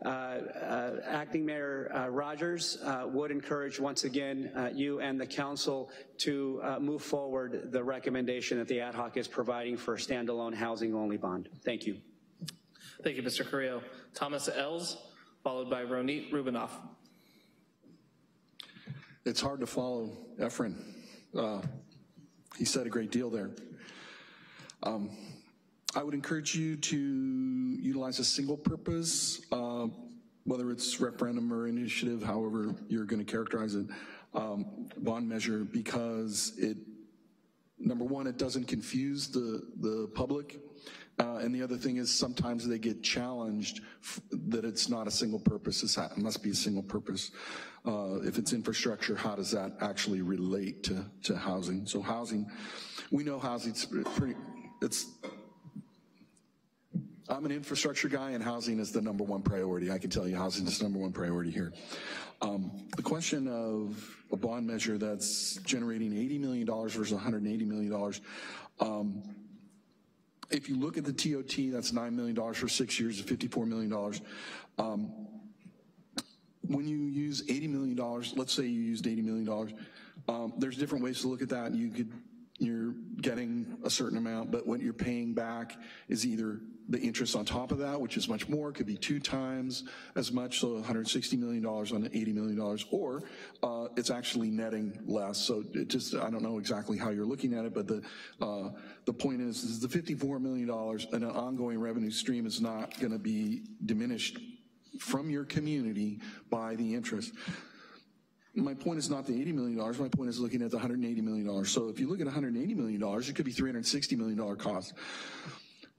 Acting Mayor Rogers would encourage once again you and the council to move forward the recommendation that the ad hoc is providing for a standalone housing only bond. Thank you. Thank you, Mr. Carrillo. Thomas Els, followed by Ronit Rubinoff. It's hard to follow Efren. He said a great deal there. I would encourage you to utilize a single purpose, whether it's referendum or initiative, however you're going to characterize it, bond measure, because number one, it doesn't confuse the public. And the other thing is sometimes they get challenged that it's not a single purpose, it must be a single purpose. If it's infrastructure, how does that actually relate to housing? So housing, we know housing's I'm an infrastructure guy, and housing is the #1 priority. I can tell you housing is the #1 priority here. The question of a bond measure that's generating $80 million versus $180 million, if you look at the TOT, that's $9 million for 6 years, $54 million. When you use $80 million, let's say you used $80 million, there's different ways to look at that. You're getting a certain amount, but what you're paying back is either the interest on top of that, which is much more, could be 2 times as much, so $160 million on $80 million, or it's actually netting less. So I don't know exactly how you're looking at it, but the point is the $54 million in an ongoing revenue stream is not gonna be diminished from your community by the interest. My point is not the $80 million, my point is looking at the $180 million. So if you look at $180 million, it could be $360 million cost.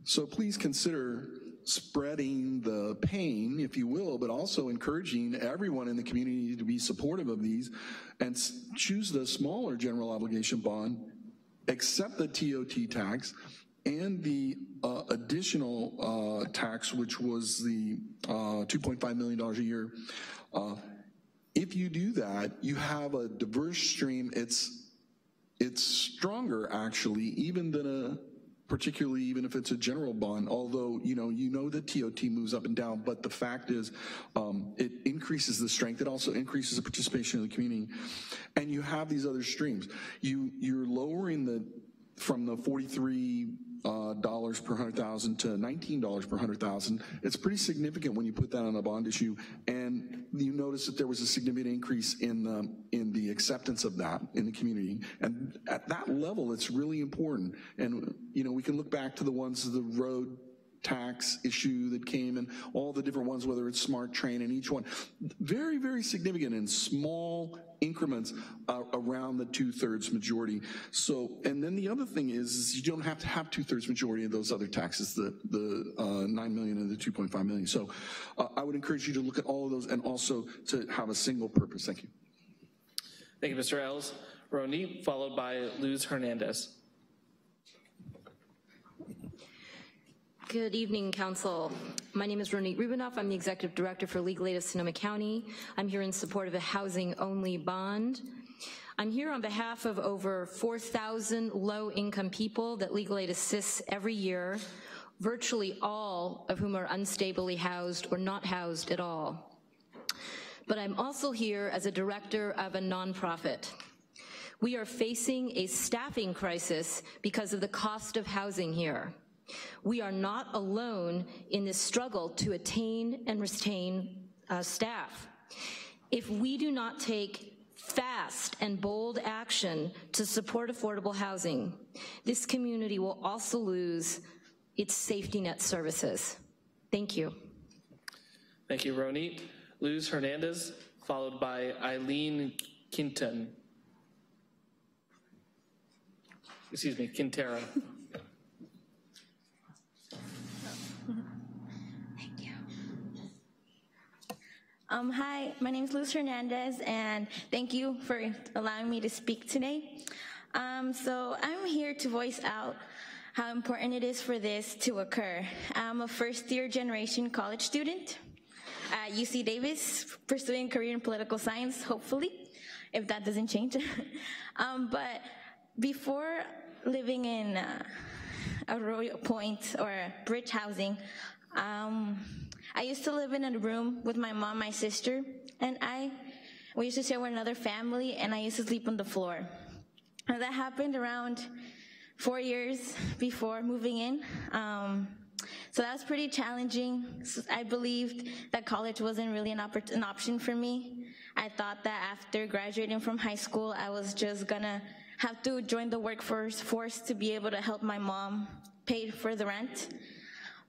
So please consider spreading the pain, if you will, but also encouraging everyone in the community to be supportive of these and choose the smaller general obligation bond, accept the TOT tax and the additional tax, which was the $2.5 million a year. If you do that, you have a diverse stream. It's stronger actually, even than particularly even if it's a general bond, although you know the TOT moves up and down, but the fact is it increases the strength. It also increases the participation of the community. And you have these other streams. You're lowering from the $43 per 100,000 to $19 per 100,000. It's pretty significant when you put that on a bond issue. And you notice that there was a significant increase in the acceptance of that in the community. And at that level, it's really important. And we can look back to the ones of the road tax issue that came and all the different ones, whether it's Smart Train and each one, very, very significant in small increments around the 2/3 majority. So, and then the other thing is you don't have to have 2/3 majority of those other taxes, the $9 million and the $2.5 million. So I would encourage you to look at all of those and also to have a single purpose. Thank you. Thank you, Mr. Els. Ronit, followed by Luz Hernandez. Good evening, Council. My name is Ronit Rubinoff. I'm the Executive Director for Legal Aid of Sonoma County. I'm here in support of a housing-only bond. I'm here on behalf of over 4,000 low-income people that Legal Aid assists every year, virtually all of whom are unstably housed or not housed at all. But I'm also here as a director of a nonprofit. We are facing a staffing crisis because of the cost of housing here. We are not alone in this struggle to attain and retain staff. If we do not take fast and bold action to support affordable housing, this community will also lose its safety net services. Thank you. Thank you, Ronit. Luz Hernandez, followed by Eileen Quintero. Hi, my name is Luz Hernandez, and thank you for allowing me to speak today. So I'm here to voice out how important it is for this to occur. I'm a first-year generation college student. at UC Davis pursuing a career in political science, hopefully, if that doesn't change. But before living in Arroyo Point or Bridge housing, I used to live in a room with my mom, my sister, and we used to share with another family, and I used to sleep on the floor. And that happened around 4 years before moving in. So that was pretty challenging. I believed that college wasn't really an option for me. I thought that after graduating from high school, I was just gonna have to join the workforce to be able to help my mom pay for the rent.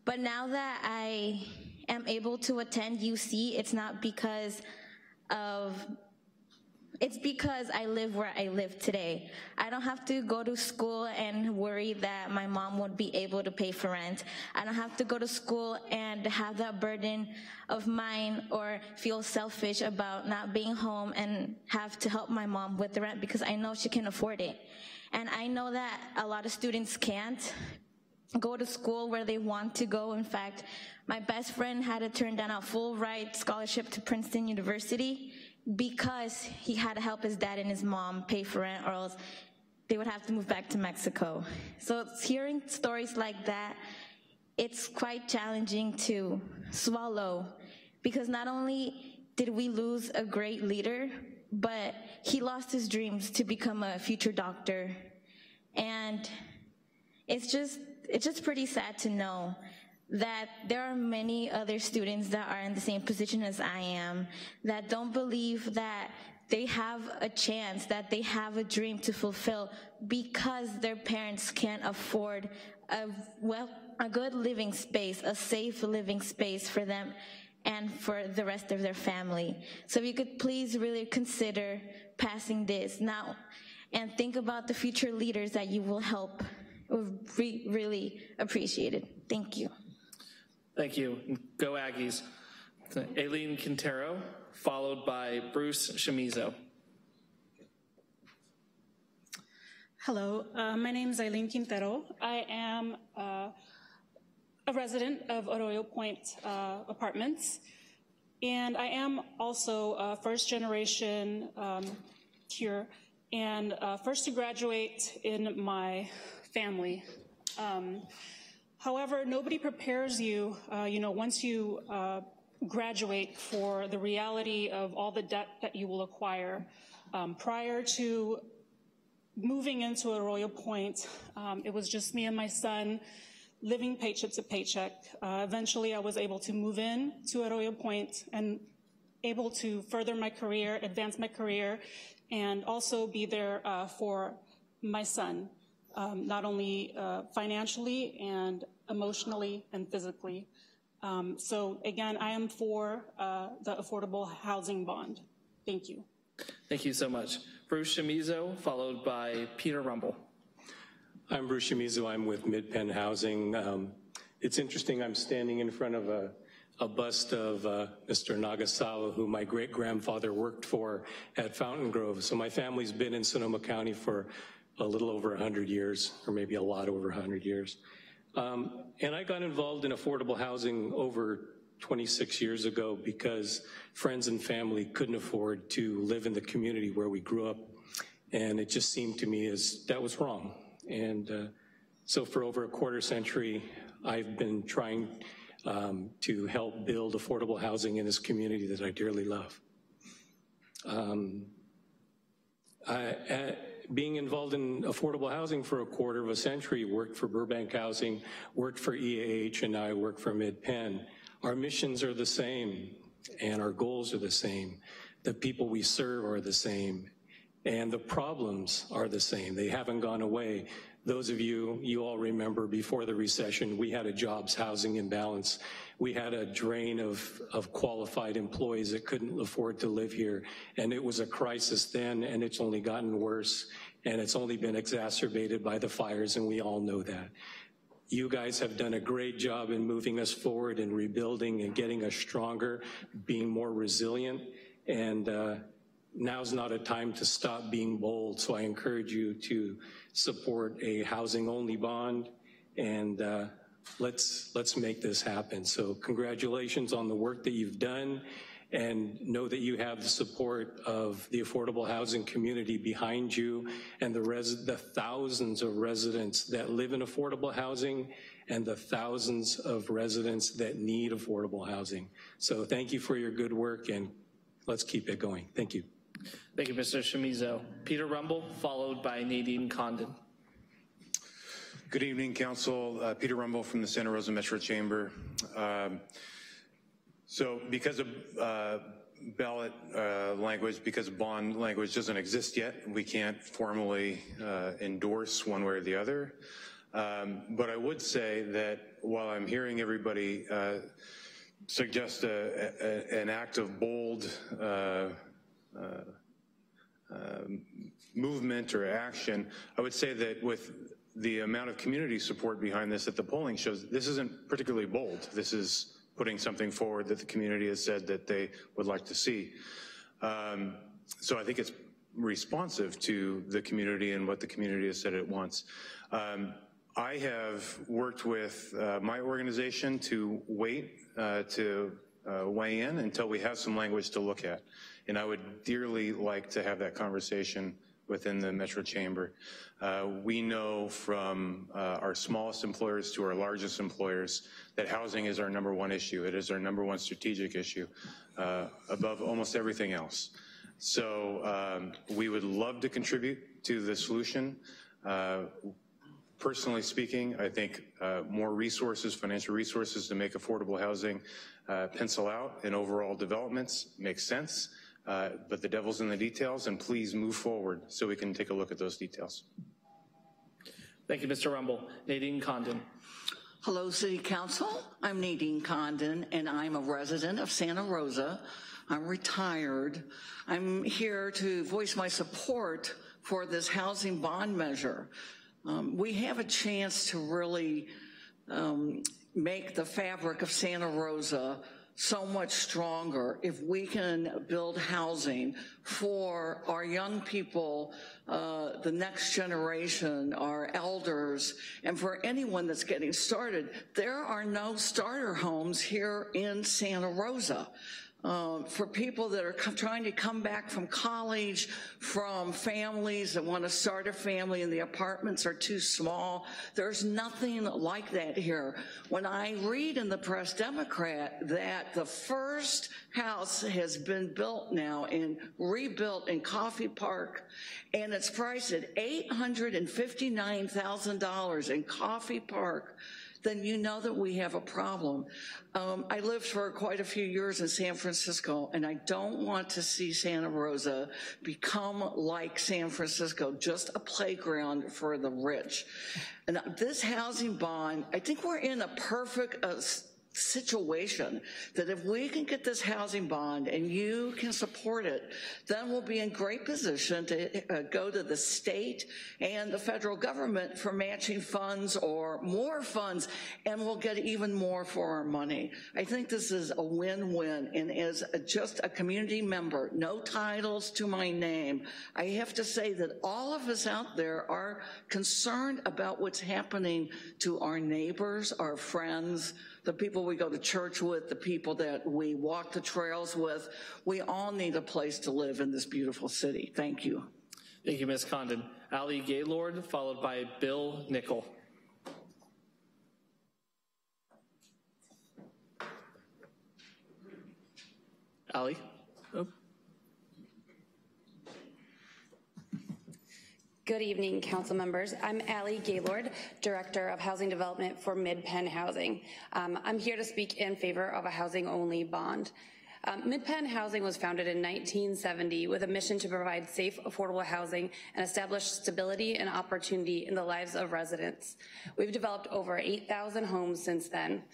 But now that I am able to attend UC, it's because I live where I live today. I don't have to go to school and worry that my mom won't be able to pay for rent. I don't have to go to school and have that burden of mine or feel selfish about not being home and have to help my mom with the rent because I know she can afford it. And I know that a lot of students can't go to school where they want to go. In fact, my best friend had to turn down a full ride scholarship to Princeton University because he had to help his dad and his mom pay for rent, or else they would have to move back to Mexico. So hearing stories like that, it's quite challenging to swallow, because not only did we lose a great leader, but he lost his dreams to become a future doctor. And it's just pretty sad to know that there are many other students that are in the same position as I am, that don't believe that they have a chance, that they have a dream to fulfill because their parents can't afford a good living space, a safe living space for them and for the rest of their family. So if you could please really consider passing this now and think about the future leaders that you will help. We really appreciate it. Thank you. Thank you. Go Aggies. Aileen Quintero, followed by Bruce Chamizo. Hello, my name is Aileen Quintero. I am a resident of Arroyo Point Apartments, and I am also a first generation here and first to graduate in my family. However, nobody prepares you, once you graduate for the reality of all the debt that you will acquire. Prior to moving into Arroyo Point, it was just me and my son living paycheck to paycheck. Eventually, I was able to move in to Arroyo Point and able to further my career, advance my career, and also be there for my son. Not only financially and emotionally and physically. So again, I am for the affordable housing bond. Thank you. Thank you so much. Bruce Chamizo, followed by Peter Rumble. I'm Bruce Chamizo. I'm with Mid-Penn Housing. It's interesting, I'm standing in front of a bust of Mr. Nagasawa, who my great-grandfather worked for at Fountain Grove. So my family's been in Sonoma County for a little over 100 years, or maybe a lot over 100 years. And I got involved in affordable housing over 26 years ago because friends and family couldn't afford to live in the community where we grew up. And it just seemed to me as that was wrong. And so for over a quarter century, I've been trying to help build affordable housing in this community that I dearly love. Being involved in affordable housing for a quarter of a century, worked for Burbank Housing, worked for EAH, and now I work for Mid-Penn. Our missions are the same, and our goals are the same. The people we serve are the same, and the problems are the same. They haven't gone away. Those of you all remember before the recession, we had a jobs housing imbalance. We had a drain of qualified employees that couldn't afford to live here. And it was a crisis then, and it's only gotten worse. And it's only been exacerbated by the fires, and we all know that. You guys have done a great job in moving us forward and rebuilding and getting us stronger, being more resilient. And now's not a time to stop being bold. So I encourage you to support a housing-only bond and let's make this happen. So congratulations on the work that you've done, and know that you have the support of the affordable housing community behind you, and the thousands of residents that live in affordable housing and the thousands of residents that need affordable housing. So thank you for your good work, and let's keep it going. Thank you. Thank you, Mr. Chamizo. Peter Rumble, followed by Nadine Condon. Good evening, Council. Peter Rumble from the Santa Rosa Metro Chamber. So because of ballot language, because bond language doesn't exist yet, we can't formally endorse one way or the other. But I would say that while I'm hearing everybody suggest an act of bold movement or action, I would say that with the amount of community support behind this that the polling shows, this isn't particularly bold. This is putting something forward that the community has said that they would like to see. So I think it's responsive to the community and what the community has said it wants. I have worked with my organization to wait to weigh in until we have some language to look at. And I would dearly like to have that conversation within the Metro Chamber. We know from our smallest employers to our largest employers that housing is our #1 issue. It is our #1 strategic issue above almost everything else. So we would love to contribute to the solution. Personally speaking, I think more resources, financial resources to make affordable housing pencil out in overall developments makes sense. But the devil's in the details, and please move forward so we can take a look at those details. Thank you, Mr. Rumble. Nadine Condon. Hello, City Council. I'm Nadine Condon, and I'm a resident of Santa Rosa. I'm retired. I'm here to voice my support for this housing bond measure. We have a chance to really make the fabric of Santa Rosa so much stronger if we can build housing for our young people, the next generation, our elders, and for anyone that's getting started. There are no starter homes here in Santa Rosa. For people that are trying to come back from college, from families that want to start a family and the apartments are too small, there's nothing like that here. When I read in the Press Democrat that the first house has been built now and rebuilt in Coffey Park, and it's priced at $859,000 in Coffey Park, then you know that we have a problem. I lived for quite a few years in San Francisco, and I don't want to see Santa Rosa become like San Francisco, just a playground for the rich. And this housing bond, I think we're in a perfect situation that if we can get this housing bond and you can support it, then we'll be in great position to go to the state and the federal government for matching funds or more funds, and we'll get even more for our money. I think this is a win-win, and as just a community member, no titles to my name, I have to say that all of us out there are concerned about what's happening to our neighbors, our friends, the people we go to church with, the people that we walk the trails with. We all need a place to live in this beautiful city. Thank you. Thank you, Ms. Condon. Ali Gaylord, followed by Bill Nickel. Ali? Oh. Good evening, council members. I'm Allie Gaylord, Director of Housing Development for Mid-Penn Housing. I'm here to speak in favor of a housing-only bond. Mid-Penn Housing was founded in 1970 with a mission to provide safe, affordable housing and establish stability and opportunity in the lives of residents. We've developed over 8,000 homes since then.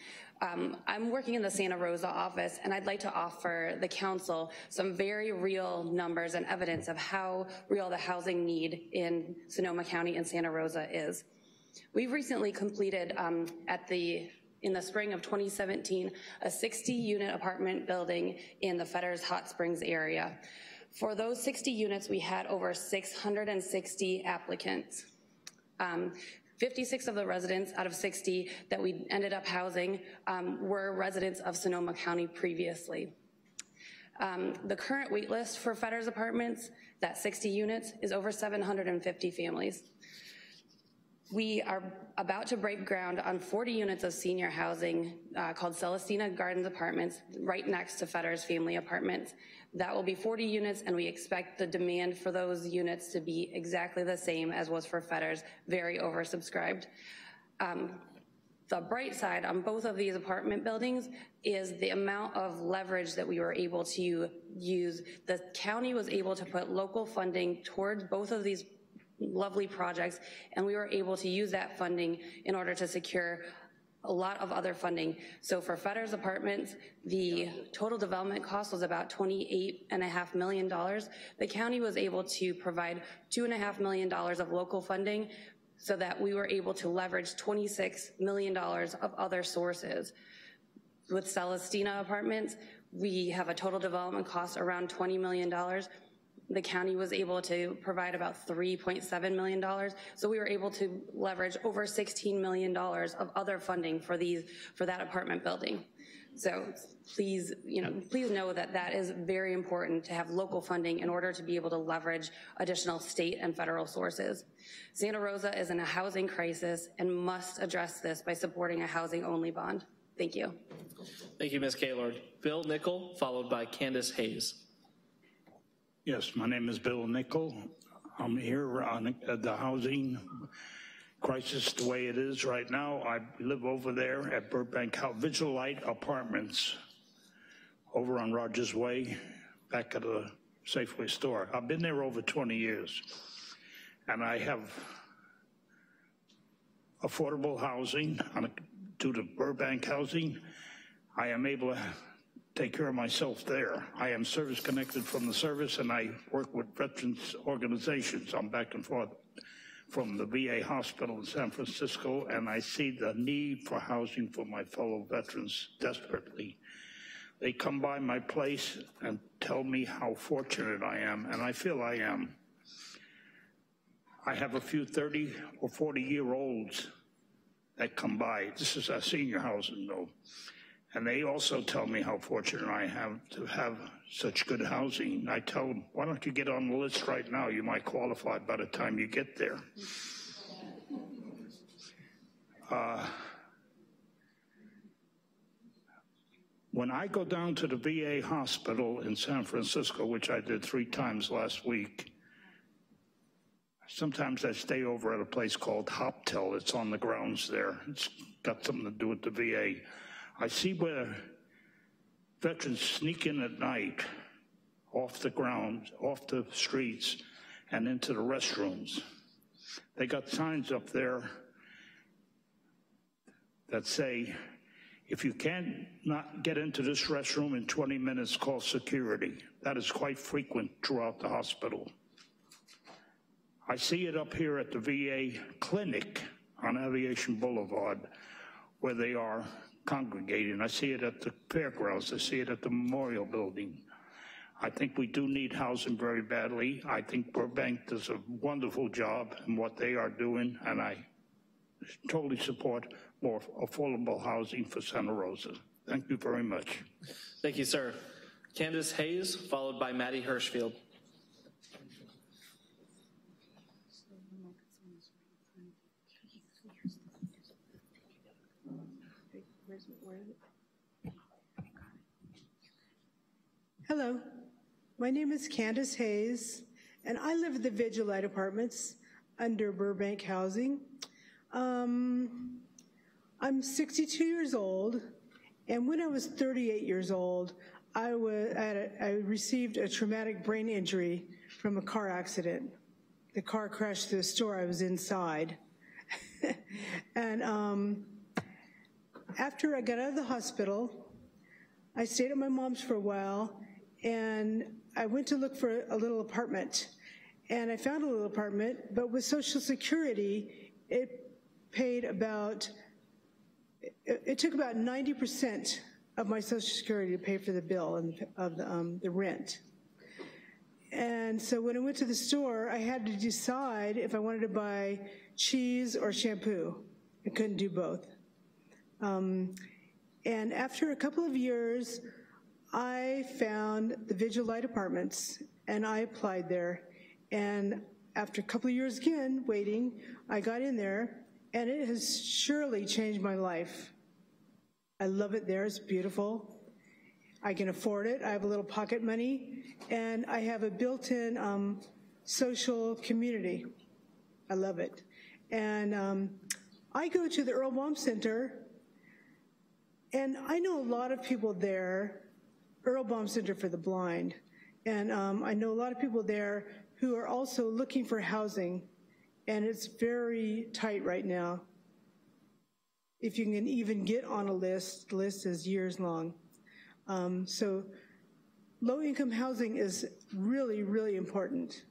I'm working in the Santa Rosa office, and I'd like to offer the council some very real numbers and evidence of how real the housing need in Sonoma County and Santa Rosa is. We've recently completed in the spring of 2017, a 60-unit apartment building in the Fetters Hot Springs area. For those 60 units, we had over 660 applicants. 56 of the residents out of 60 that we ended up housing were residents of Sonoma County previously. The current wait list for Fetters Apartments, that 60 units, is over 750 families. We are about to break ground on 40 units of senior housing called Celestina Gardens Apartments right next to Fetters Family Apartments. That will be 40 units, and we expect the demand for those units to be exactly the same as was for Fetters, very oversubscribed. The bright side on both of these apartment buildings is the amount of leverage that we were able to use. The county was able to put local funding towards both of these lovely projects, and we were able to use that funding in order to secure a lot of other funding. So for Fetters Apartments, the total development cost was about $28.5 million. The county was able to provide $2.5 million of local funding so that we were able to leverage $26 million of other sources. With Celestina Apartments, we have a total development cost around $20 million. The county was able to provide about $3.7 million. So we were able to leverage over $16 million of other funding for that apartment building. So please, please know that that is very important to have local funding in order to be able to leverage additional state and federal sources. Santa Rosa is in a housing crisis and must address this by supporting a housing-only bond. Thank you. Thank you, Ms. Gaylord. Bill Nickel, followed by Candace Hayes. Yes, my name is Bill Nickel. I'm here on the housing crisis the way it is right now. I live over there at Burbank Vigilite Apartments over on Rogers Way, back at the Safeway store. I've been there over 20 years, and I have affordable housing due to Burbank Housing. I am able to take care of myself there. I am service connected from the service, and I work with veterans organizations. I'm back and forth from the VA hospital in San Francisco, and I see the need for housing for my fellow veterans desperately. They come by my place and tell me how fortunate I am, and I feel I am. I have a few 30 or 40-year-olds that come by. This is a senior housing, though. And they also tell me how fortunate I am to have such good housing. I tell them, why don't you get on the list right now? You might qualify by the time you get there. When I go down to the VA hospital in San Francisco, which I did 3 times last week, sometimes I stay over at a place called Hoptel. It's on the grounds there. It's got something to do with the VA. I see where veterans sneak in at night off the ground, off the streets, and into the restrooms. They got signs up there that say, if you can't not get into this restroom in 20 minutes, call security. That is quite frequent throughout the hospital. I see it up here at the VA clinic on Aviation Boulevard, where they are congregating. I see it at the fairgrounds. I see it at the Memorial Building. I think we do need housing very badly. I think Burbank does a wonderful job in what they are doing, and I totally support more affordable housing for Santa Rosa. Thank you very much. Thank you, sir. Candace Hayes, followed by Maddie Hirschfield. Hello, my name is Candace Hayes, and I live at the Vigilite Apartments under Burbank Housing. I'm 62 years old, and when I was 38 years old, I received a traumatic brain injury from a car accident. The car crashed through the store. I was inside. And after I got out of the hospital, I stayed at my mom's for a while, and I went to look for a little apartment. And I found a little apartment, but with Social Security, it took about 90% of my Social Security to pay for the bill and of the rent. And so when I went to the store, I had to decide if I wanted to buy cheese or shampoo. I couldn't do both. And after a couple of years, I found the Vigil Light Apartments, and I applied there. And after a couple of years again, waiting, I got in there, and it has surely changed my life. I love it there, it's beautiful. I can afford it, I have a little pocket money, and I have a built-in social community. I love it. And I go to the Earl Baum Center, and I know a lot of people there, Earl Baum Center for the Blind, and I know a lot of people there who are also looking for housing, and it's very tight right now. If you can even get on a list, the list is years long. So low-income housing is really, really important,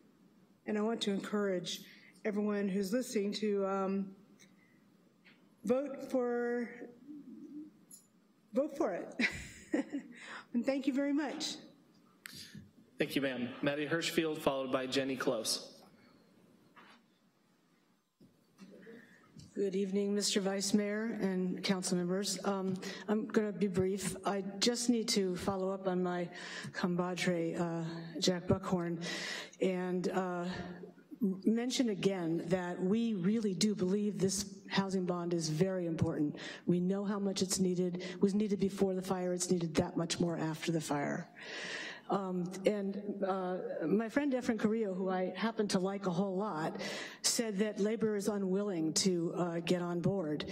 and I want to encourage everyone who's listening to vote for it. And thank you very much. Thank you, ma'am. Maddie Hirschfield, followed by Jenny Close. Good evening, Mr. Vice Mayor and council members. I'm going to be brief. I just need to follow up on my compadre, Jack Buckhorn, and mention again that we really do believe this housing bond is very important. We know how much it's needed. It was needed before the fire. It's needed that much more after the fire. My friend Efren Carrillo, who I happen to like a whole lot, said that labor is unwilling to get on board.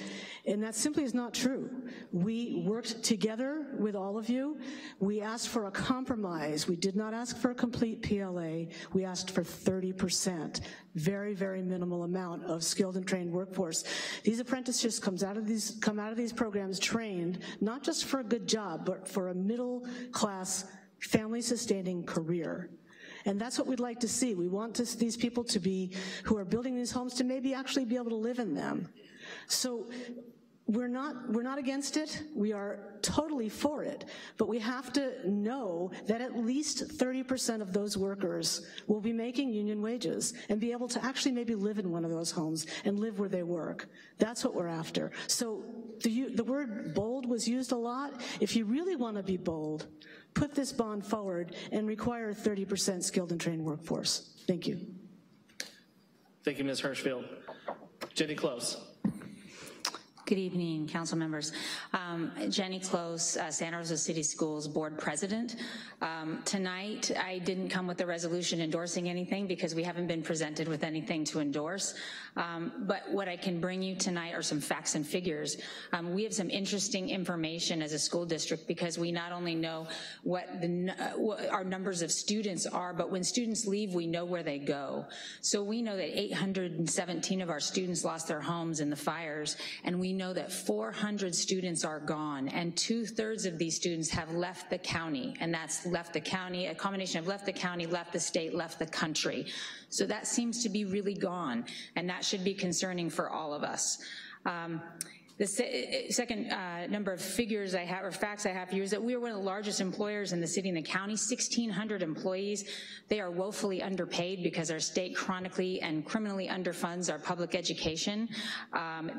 And that simply is not true. We worked together with all of you. We asked for a compromise. We did not ask for a complete PLA. We asked for 30%. Very, very minimal amount of skilled and trained workforce. These apprentices come out of these programs trained, not just for a good job, but for a middle class family-sustaining career. And that's what we'd like to see. We want these people to be, who are building these homes, to maybe actually be able to live in them. So we're not against it. We are totally for it. But we have to know that at least 30% of those workers will be making union wages and be able to actually maybe live in one of those homes and live where they work. That's what we're after. So the word bold was used a lot. If you really want to be bold, put this bond forward and require a 30% skilled and trained workforce. Thank you. Thank you, Ms. Hirschfield. Jenny Close. Good evening, council members. Jenny Close, Santa Rosa City Schools Board President. Tonight, I didn't come with a resolution endorsing anything because we haven't been presented with anything to endorse. But what I can bring you tonight are some facts and figures. We have some interesting information as a school district because we not only know what our numbers of students are, but when students leave, we know where they go. So we know that 817 of our students lost their homes in the fires, and we know that 400 students are gone, and 2/3 of these students have left the county, and that's left the county, a combination of left the county, left the state, left the country. So that seems to be really gone, and that should be concerning for all of us. The second number of figures I have, or facts I have for you, is that we are one of the largest employers in the city and the county, 1,600 employees. They are woefully underpaid because our state chronically and criminally underfunds our public education.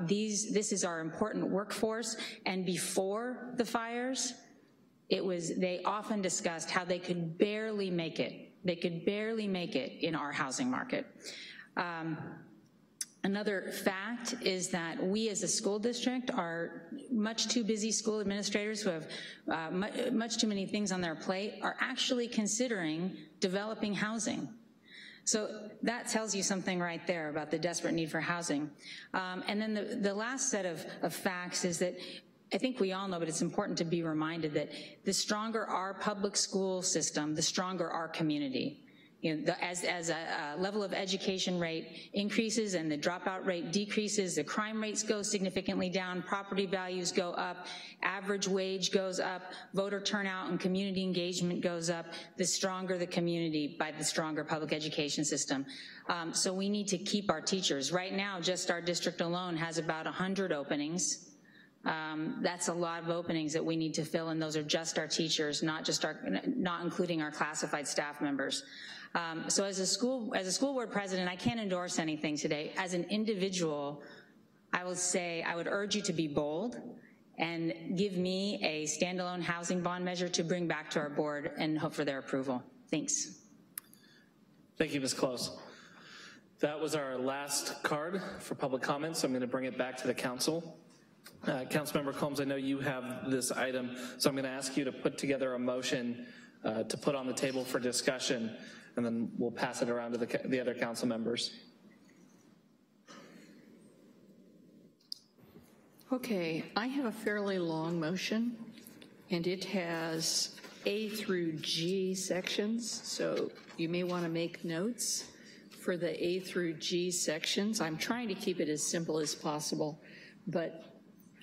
This is our important workforce, and before the fires, they often discussed how they could barely make it. They could barely make it in our housing market. Another fact is that we as a school district are much too busy. School administrators who have much too many things on their plate are actually considering developing housing. So that tells you something right there about the desperate need for housing. And then the last set of facts is that I think we all know, but it's important to be reminded that the stronger our public school system, the stronger our community. You know, as a level of education rate increases and the dropout rate decreases, the crime rates go significantly down, property values go up, average wage goes up, voter turnout and community engagement goes up, the stronger the community by the stronger public education system. So we need to keep our teachers. Right now, just our district alone has about 100 openings. That's a lot of openings that we need to fill, and those are just our teachers, not including our classified staff members. So as a school board president, I can't endorse anything today. As an individual, I would say I would urge you to be bold and give me a standalone housing bond measure to bring back to our board and hope for their approval. Thanks. Thank you, Ms. Close. That was our last card for public comments, so I'm going to bring it back to the council. Councilmember Combs, I know you have this item, so I'm going to ask you to put together a motion to put on the table for discussion, and then we'll pass it around to the other council members. Okay, I have a fairly long motion, and it has A through G sections, so you may want to make notes for the A through G sections. I'm trying to keep it as simple as possible, but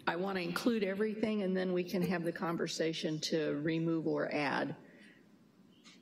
I want to include everything, and then we can have the conversation to remove or add.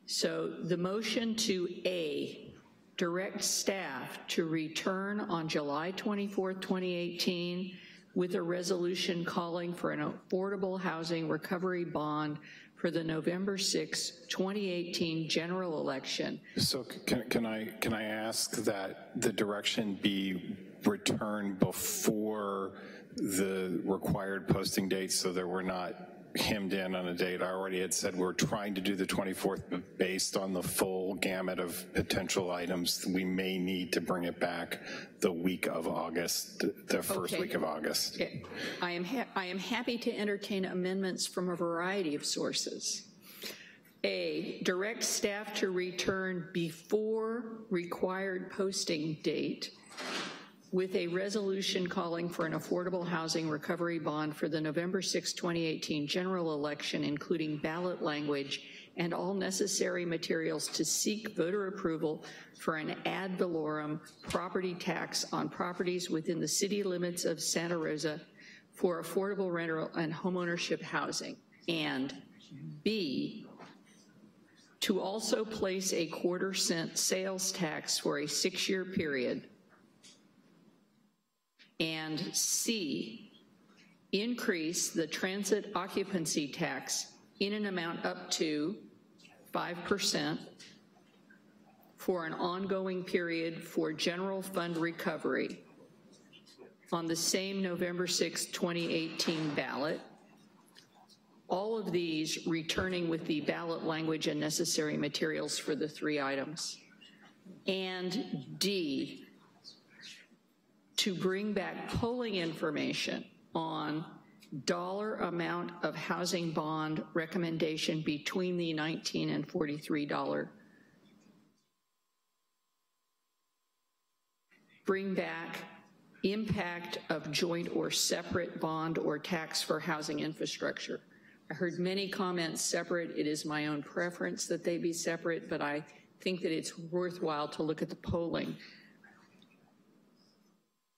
So the motion to A, direct staff to return on July 24th, 2018 with a resolution calling for an affordable housing recovery bond for the November 6, 2018 general election. So can I ask that the direction be returned before the required posting date so that we're not hemmed in on a date? I already had said we're trying to do the 24th, but based on the full gamut of potential items, we may need to bring it back the week of August, the first week of August. Okay. I am happy to entertain amendments from a variety of sources. A, direct staff to return before required posting date with a resolution calling for an affordable housing recovery bond for the November 6, 2018 general election, including ballot language and all necessary materials to seek voter approval for an ad valorem property tax on properties within the city limits of Santa Rosa for affordable rental and homeownership housing. And B, to also place a quarter-cent sales tax for a 6-year period. And C, increase the transit occupancy tax in an amount up to 5% for an ongoing period for general fund recovery on the same November 6, 2018 ballot. All of these returning with the ballot language and necessary materials for the 3 items. And D, to bring back polling information on dollar amount of housing bond recommendation between the $19 and $43. Bring back impact of joint or separate bond or tax for housing infrastructure. I heard many comments separate. It is my own preference that they be separate, but I think that it's worthwhile to look at the polling.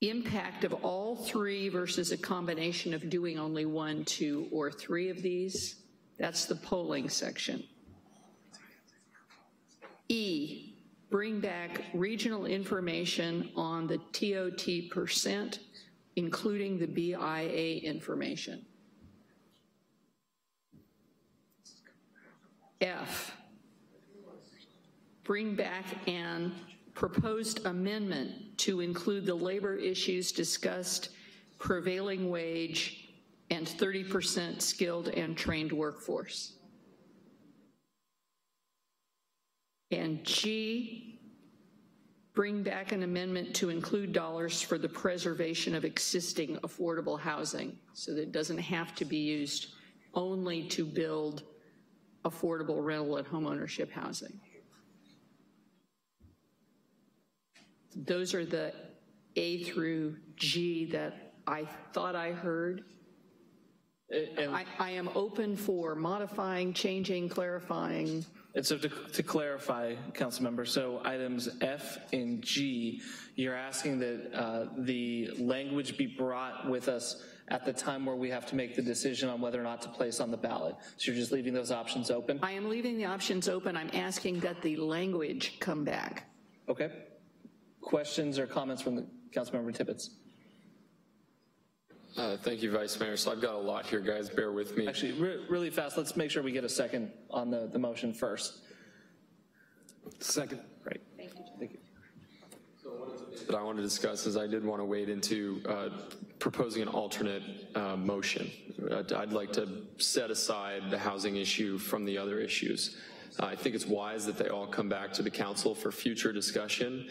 Impact of all 3 versus a combination of doing only 1, 2, or 3 of these. That's the polling section. E, bring back regional information on the TOT percent, including the BIA information. F, bring back an proposed amendment to include the labor issues discussed, prevailing wage, and 30% skilled and trained workforce. And G, bring back an amendment to include dollars for the preservation of existing affordable housing so that it doesn't have to be used only to build affordable rental and homeownership housing. Those are the A through G that I thought I heard. I am open for modifying, changing, clarifying. And so to clarify, Councilmember, so items F and G, you're asking that the language be brought with us at the time where we have to make the decision on whether or not to place on the ballot. So you're just leaving those options open? I am leaving the options open. I'm asking that the language come back. Okay. Questions or comments from the Councilmember Tibbetts? Thank you, Vice Mayor. So I've got a lot here, guys. Bear with me. Actually, really fast, let's make sure we get a second on the motion first. Second. Great. Thank you. Thank you. That I want to discuss is I did want to wade into proposing an alternate motion. I'd like to set aside the housing issue from the other issues. I think it's wise that they all come back to the council for future discussion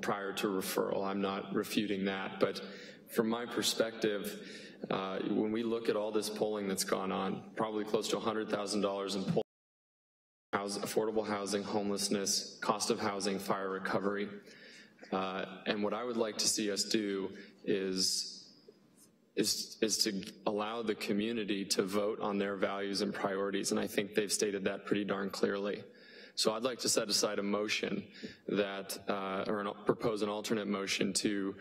prior to referral. I'm not refuting that, but from my perspective, when we look at all this polling that's gone on, probably close to $100,000 in polling, affordable housing, homelessness, cost of housing, fire recovery. And what I would like to see us do is to allow the community to vote on their values and priorities, and I think they've stated that pretty darn clearly. So I'd like to set aside a motion that, propose an alternate motion to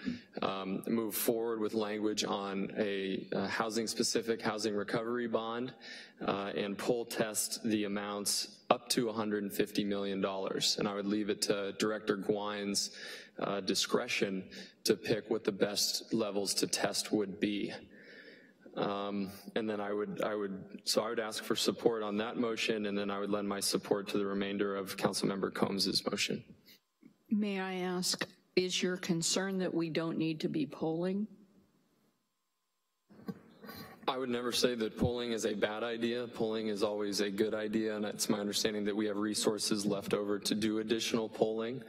move forward with language on a housing-specific housing recovery bond and poll test the amounts up to $150 million. And I would leave it to Director Gwine's discretion to pick what the best levels to test would be. And then I would ask for support on that motion, and then I would lend my support to the remainder of Councilmember Combs's motion. May I ask, is your concern that we don't need to be polling? I would never say that polling is a bad idea. Polling is always a good idea, and it's my understanding that we have resources left over to do additional polling.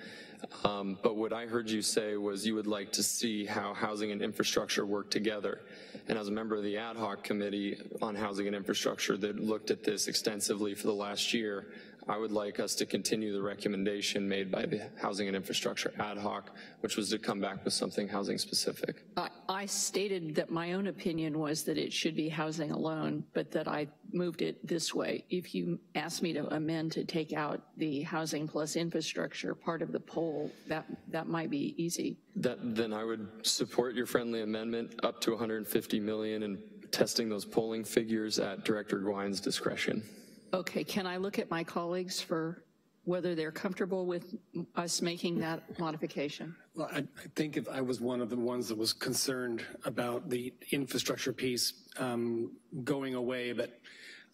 But what I heard you say was you would like to see how housing and infrastructure work together. And as a member of the ad hoc committee on housing and infrastructure that looked at this extensively for the last year, I would like us to continue the recommendation made by the housing and infrastructure ad hoc, which was to come back with something housing specific. I stated that my own opinion was that it should be housing alone, but that I moved it this way. If you ask me to amend to take out the housing plus infrastructure part of the poll, that might be easy. Then I would support your friendly amendment up to $150 million and testing those polling figures at Director Gwine's discretion. Okay, can I look at my colleagues for whether they're comfortable with us making that modification? Well, I think if I was one of the ones that was concerned about the infrastructure piece going away, but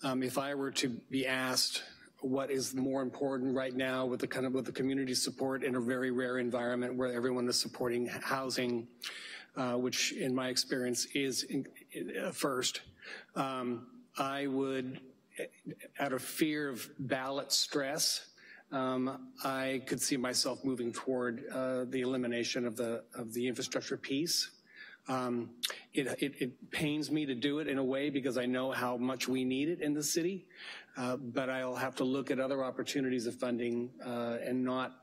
if I were to be asked what is more important right now with the community support in a very rare environment where everyone is supporting housing, which in my experience is first, I would, out of fear of ballot stress, I could see myself moving toward the elimination of the infrastructure piece. It pains me to do it in a way because I know how much we need it in the city, but I'll have to look at other opportunities of funding and not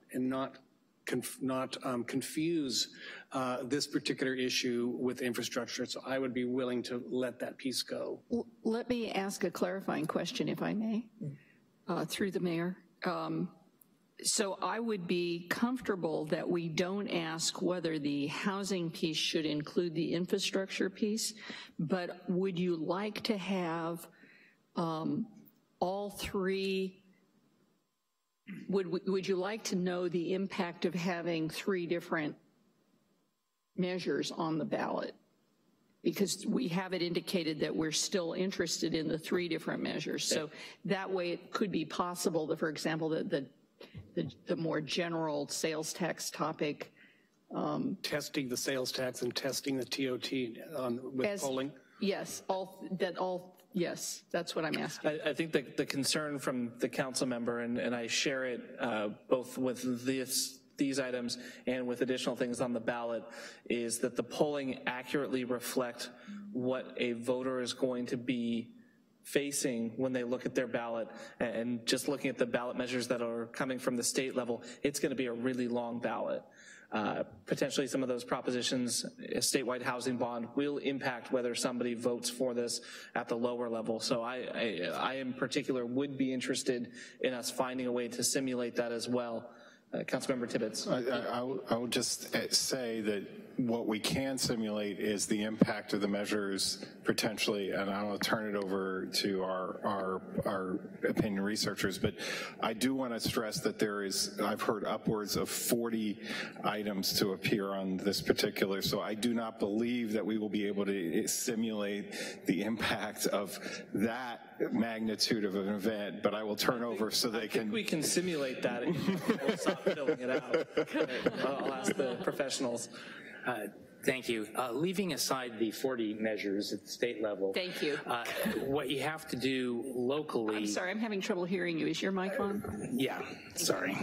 confuse this particular issue with infrastructure. So I would be willing to let that piece go. Let me ask a clarifying question, if I may, through the mayor. So I would be comfortable that we don't ask whether the housing piece should include the infrastructure piece, but would you like to have all three? Would you like to know the impact of having three different measures on the ballot? Because we have it indicated that we're still interested in the three different measures. So that way it could be possible that, for example, the more general sales tax topic. Testing the sales tax and testing the TOT with polling? Yes, yes, that's what I'm asking. I think the concern from the council member, and I share it both with these items and with additional things on the ballot, is that the polling accurately reflect what a voter is going to be facing when they look at their ballot. And just looking at the ballot measures that are coming from the state level, it's going to be a really long ballot. Potentially some of those propositions, a statewide housing bond, will impact whether somebody votes for this at the lower level. So I in particular would be interested in us finding a way to simulate that as well. Councilmember Tibbetts. I would just say that what we can simulate is the impact of the measures potentially, and I will turn it over to our opinion researchers, but I do want to stress that there is, I've heard upwards of 40 items to appear on this particular, so I do not believe that we will be able to simulate the impact of that magnitude of an event, but I will turn over so they can. We can simulate that and we'll stop filling it out. I'll ask the professionals. Thank you. Leaving aside the 40 measures at the state level. Thank you. What you have to do locally. I'm sorry, I'm having trouble hearing you. Is your mic on? Yeah, sorry.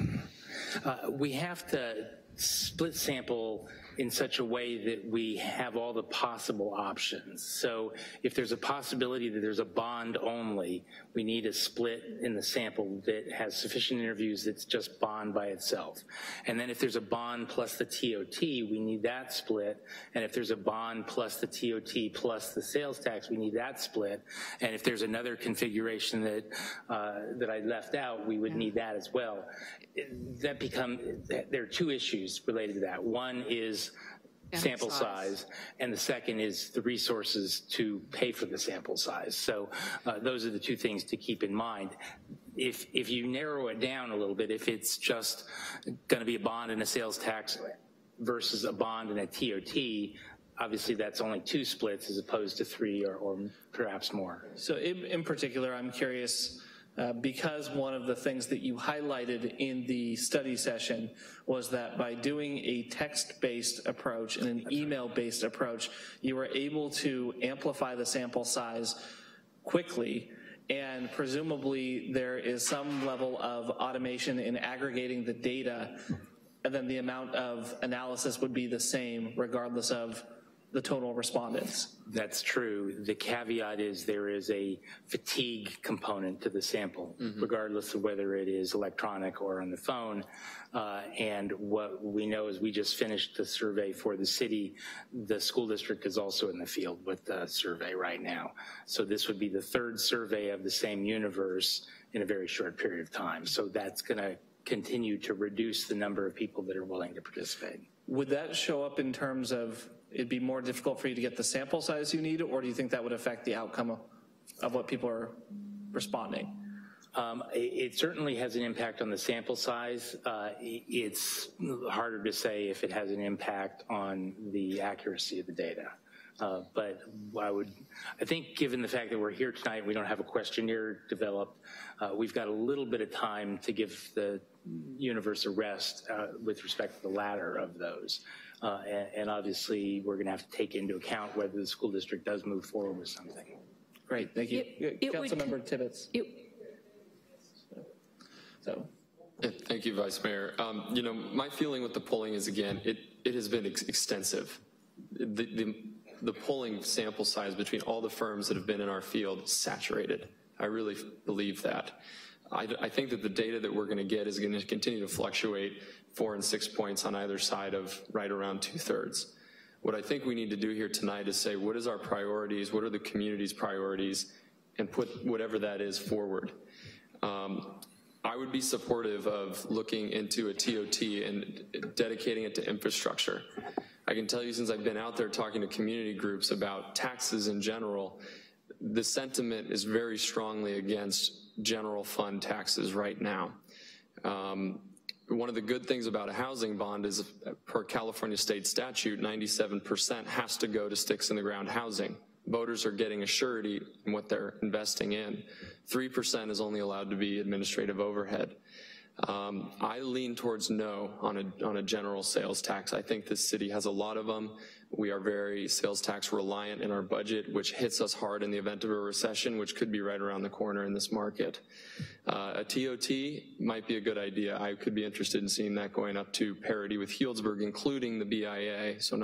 We have to split sample in such a way that we have all the possible options. So if there's a possibility that there's a bond only, we need a split in the sample that has sufficient interviews that's just bond by itself. And then if there's a bond plus the TOT, we need that split. And if there's a bond plus the TOT plus the sales tax, we need that split. And if there's another configuration that I left out, we would need that as well. There are two issues related to that. One is sample size, and the second is the resources to pay for the sample size. So those are the two things to keep in mind. If you narrow it down a little bit, if it's just going to be a bond and a sales tax versus a bond and a TOT, obviously that's only 2 splits as opposed to 3 or perhaps more. So in particular, I'm curious, because one of the things that you highlighted in the study session was that by doing a text-based approach and an email-based approach, you were able to amplify the sample size quickly, and presumably there is some level of automation in aggregating the data, and then the amount of analysis would be the same regardless of the total respondents. That's true. The caveat is there is a fatigue component to the sample, regardless of whether it is electronic or on the phone. And what we know is we just finished the survey for the city. The school district is also in the field with the survey right now. So this would be the 3rd survey of the same universe in a very short period of time. So that's gonna continue to reduce the number of people that are willing to participate. Would that show up in terms of it'd be more difficult for you to get the sample size you need, or do you think that would affect the outcome of what people are responding? It certainly has an impact on the sample size. It's harder to say if it has an impact on the accuracy of the data. But I think given the fact that we're here tonight, we don't have a questionnaire developed, we've got a little bit of time to give the universe a rest with respect to the latter of those. And obviously, we're going to have to take into account whether the school district does move forward with something. Great, thank you. Councilmember Tibbetts. Thank you, Vice Mayor. You know, my feeling with the polling is, again, it has been extensive. The polling sample size between all the firms that have been in our field saturated. I really believe that. I think that the data that we're going to get is going to continue to fluctuate 4 and 6 points on either side of right around 2/3. What I think we need to do here tonight is say, what is our priorities? What are the community's priorities? And put whatever that is forward. I would be supportive of looking into a TOT and dedicating it to infrastructure. I can tell you, since I've been out there talking to community groups about taxes in general, the sentiment is very strongly against general fund taxes right now. One of the good things about a housing bond is, per California state statute, 97% has to go to sticks in the ground housing. Voters are getting a surety in what they're investing in. 3% is only allowed to be administrative overhead. I lean towards no on a general sales tax. I think this city has a lot of them. We are very sales tax reliant in our budget, which hits us hard in the event of a recession, which could be right around the corner in this market. A TOT might be a good idea. I could be interested in seeing that going up to parity with Healdsburg, including the BIA, so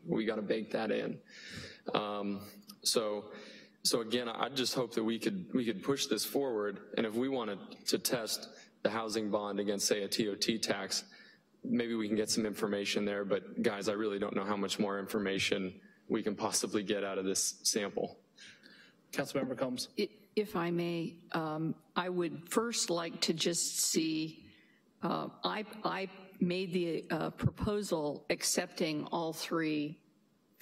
we gotta bake that in. So again, I just hope that we could push this forward, and if we wanted to test the housing bond against, say, a TOT tax, maybe we can get some information there, but guys, I really don't know how much more information we can possibly get out of this sample. Councilmember Combs. If I may, I would first like to just see, I made the proposal accepting all three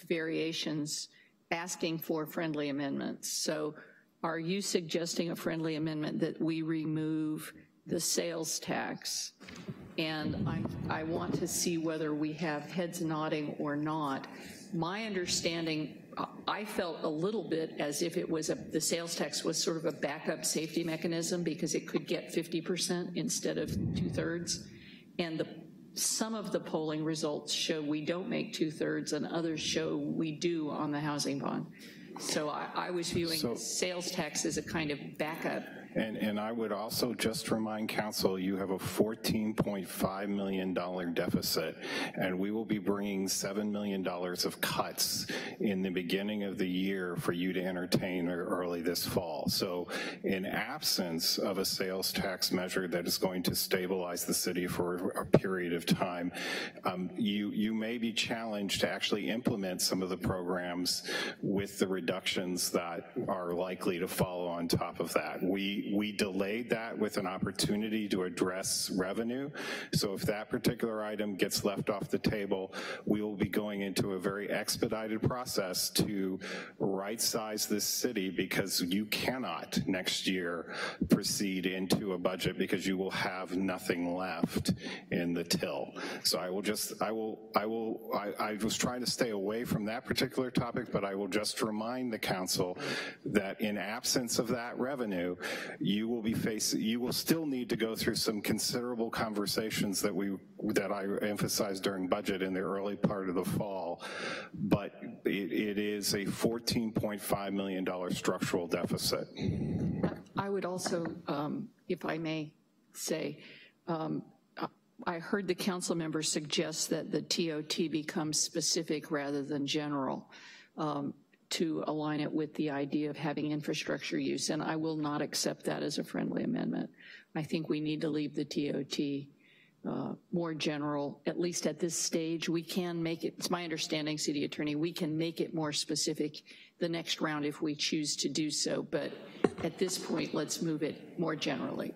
variations, asking for friendly amendments. So are you suggesting a friendly amendment that we remove the sales tax? And I want to see whether we have heads nodding or not. My understanding, I felt a little bit as if it was the sales tax was sort of a backup safety mechanism because it could get 50% instead of 2/3. And some of the polling results show we don't make 2/3 and others show we do on the housing bond. So I was viewing the sales tax as a kind of backup. And I would also just remind council, you have a $14.5 million deficit, and we will be bringing $7 million of cuts in the beginning of the year for you to entertain early this fall. So in absence of a sales tax measure that is going to stabilize the city for a period of time, you may be challenged to actually implement some of the programs with the reductions that are likely to follow on top of that. We delayed that with an opportunity to address revenue. So if that particular item gets left off the table, we will be going into a very expedited process to right-size this city, because you cannot next year proceed into a budget because you will have nothing left in the till. So I was trying to stay away from that particular topic, but I will just remind the council that in absence of that revenue, you will still need to go through some considerable conversations that I emphasized during budget in the early part of the fall, but it is a $14.5 million structural deficit. I would also, if I may say, I heard the council members suggest that the TOT becomes specific rather than general, to align it with the idea of having infrastructure use, and I will not accept that as a friendly amendment. I think we need to leave the TOT more general, at least at this stage. We can make it, it's my understanding, City Attorney, we can make it more specific the next round if we choose to do so, but at this point, let's move it more generally.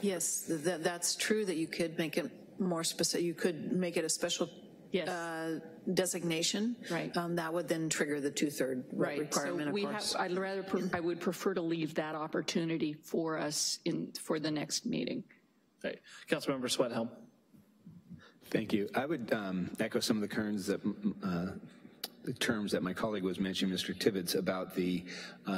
Yes, that's true that you could make it more specific. You could make it a special designation. Right. That would then trigger the 2/3 requirement, so of course. I would prefer to leave that opportunity for us for the next meeting. Okay. Councilmember Sweathelm. Thank you. I would echo some of the terms that my colleague was mentioning, Mr. Tibbetts, about the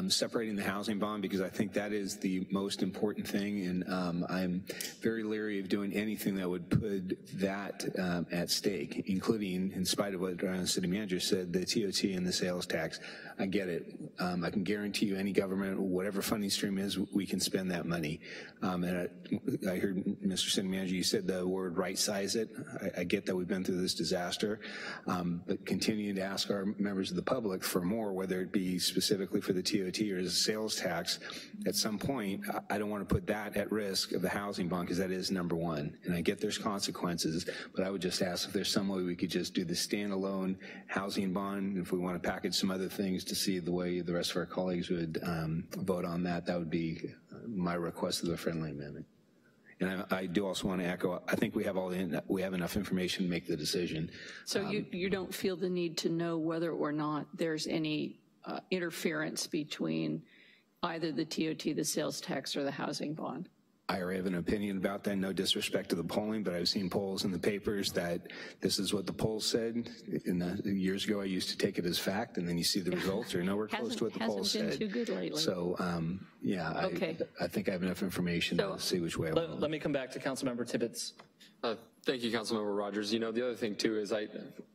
separating the housing bond, because I think that is the most important thing, and I'm very leery of doing anything that would put that at stake, including, in spite of what the city manager said, the TOT and the sales tax. I get it. I can guarantee you any government, whatever funding stream is, we can spend that money. And I heard, Mr. City Manager, you said the word right-size it. I get that we've been through this disaster, but continuing to ask our members of the public for more, whether it be specifically for the TOT or the sales tax, at some point, I don't want to put that at risk of the housing bond, because that is number one. And I get there's consequences, but I would just ask if there's some way we could just do the standalone housing bond. If we want to package some other things to see the way the rest of our colleagues would vote on that, that would be my request of the friendly amendment. And I do also want to echo, I think we have enough information to make the decision. So you don't feel the need to know whether or not there's any interference between either the TOT, the sales tax, or the housing bond? I already have an opinion about that, no disrespect to the polling, but I've seen polls in the papers that this is what the polls said. Years ago, I used to take it as fact, and then you see the results are nowhere close to what the polls said. Hasn't been too good lately. So, yeah, okay. I think I have enough information to see which way I want. Let me come back to Councilmember Tibbetts. Thank you, Councilmember Rogers. You know, the other thing too is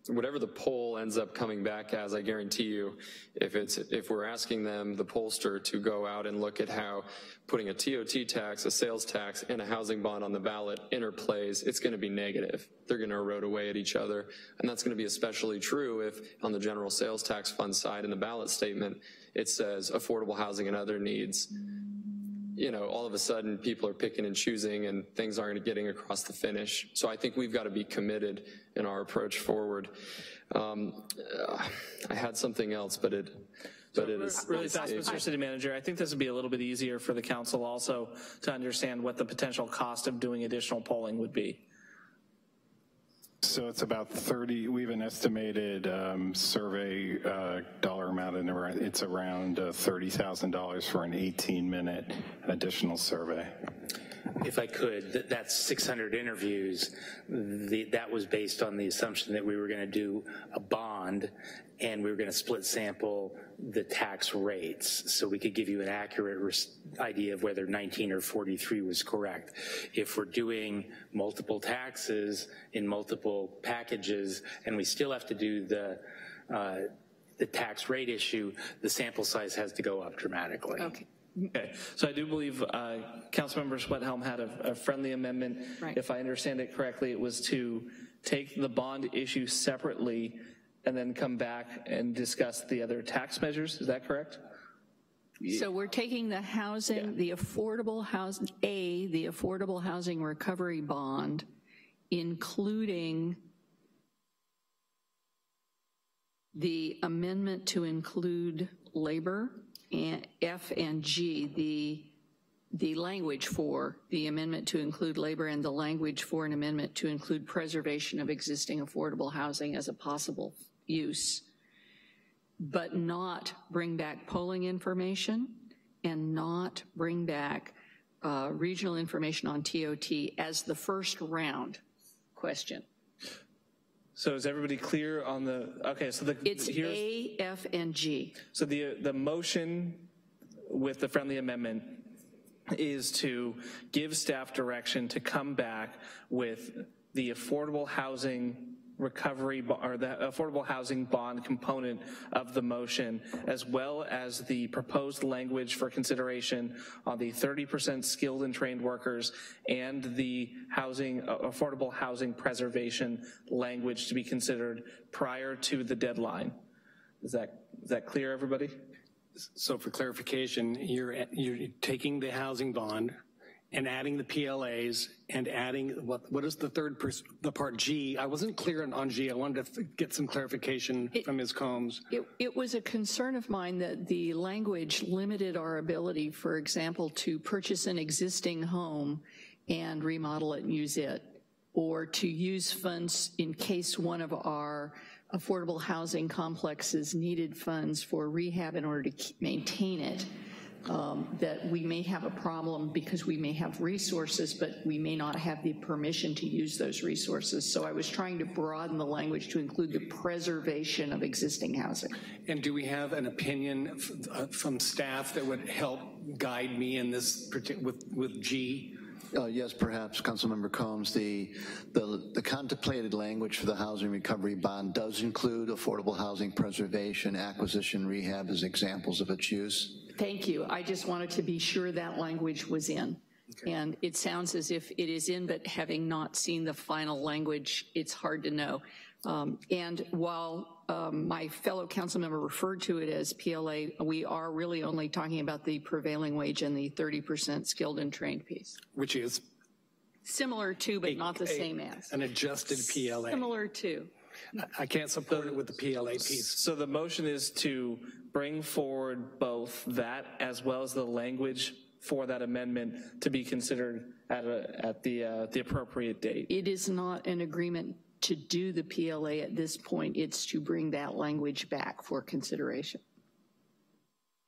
whatever the poll ends up coming back as, I guarantee you, if we're asking them, the pollster, to go out and look at how putting a TOT tax, a sales tax, and a housing bond on the ballot interplays, it's going to be negative. They're going to erode away at each other, and that's going to be especially true if on the general sales tax fund side in the ballot statement it says affordable housing and other needs. You know, all of a sudden people are picking and choosing and things aren't getting across the finish. So I think we've got to be committed in our approach forward. I had something else, but it is really fast, Mr. City Manager. I think this would be a little bit easier for the council also to understand what the potential cost of doing additional polling would be. So it's about 30, we have an estimated survey dollar amount, and it's around $30,000 for an 18-minute additional survey. If I could, that's 600 interviews. That was based on the assumption that we were going to do a bond and we were going to split sample the tax rates so we could give you an accurate idea of whether 19 or 43 was correct. If we're doing multiple taxes in multiple packages and we still have to do the tax rate issue, the sample size has to go up dramatically. Okay. Okay, so I do believe Councilmember Sweathelm had a friendly amendment. Right. If I understand it correctly, it was to take the bond issue separately and then come back and discuss the other tax measures. Is that correct? So we're taking the housing, the affordable housing recovery bond, including the amendment to include labor, and F and G, the language for the amendment to include labor and the language for an amendment to include preservation of existing affordable housing as a possible use, but not bring back polling information and not bring back regional information on TOT as the first round question. So is everybody clear on the, okay, so it's A, F, and G. So the motion with the friendly amendment is to give staff direction to come back with the affordable housing recovery, or the affordable housing bond component of the motion, as well as the proposed language for consideration on the 30% skilled and trained workers and the affordable housing preservation language to be considered prior to the deadline. Is that clear, everybody? So for clarification, you're taking the housing bond and adding the PLAs and adding, what is the the part G? I wasn't clear on G. I wanted to get some clarification from Ms. Combs. It was a concern of mine that the language limited our ability, for example, to purchase an existing home and remodel it and use it, or to use funds in case one of our affordable housing complexes needed funds for rehab in order to maintain it. That we may have a problem because we may have resources, but we may not have the permission to use those resources. So I was trying to broaden the language to include the preservation of existing housing. And do we have an opinion from staff that would help guide me in this with G? Yes, perhaps, Councilmember Combs. The contemplated language for the housing recovery bond does include affordable housing preservation, acquisition, rehab as examples of its use. Thank you. I just wanted to be sure that language was in. Okay. And it sounds as if it is in, but having not seen the final language, it's hard to know. And while my fellow council member referred to it as PLA, we are really only talking about the prevailing wage and the 30% skilled and trained piece. Which is? Similar to, but not the same as. An adjusted PLA. Similar to. I can't support it with the PLA piece. So the motion is to bring forward both that as well as the language for that amendment to be considered at the appropriate date. It is not an agreement to do the PLA at this point. It's to bring that language back for consideration.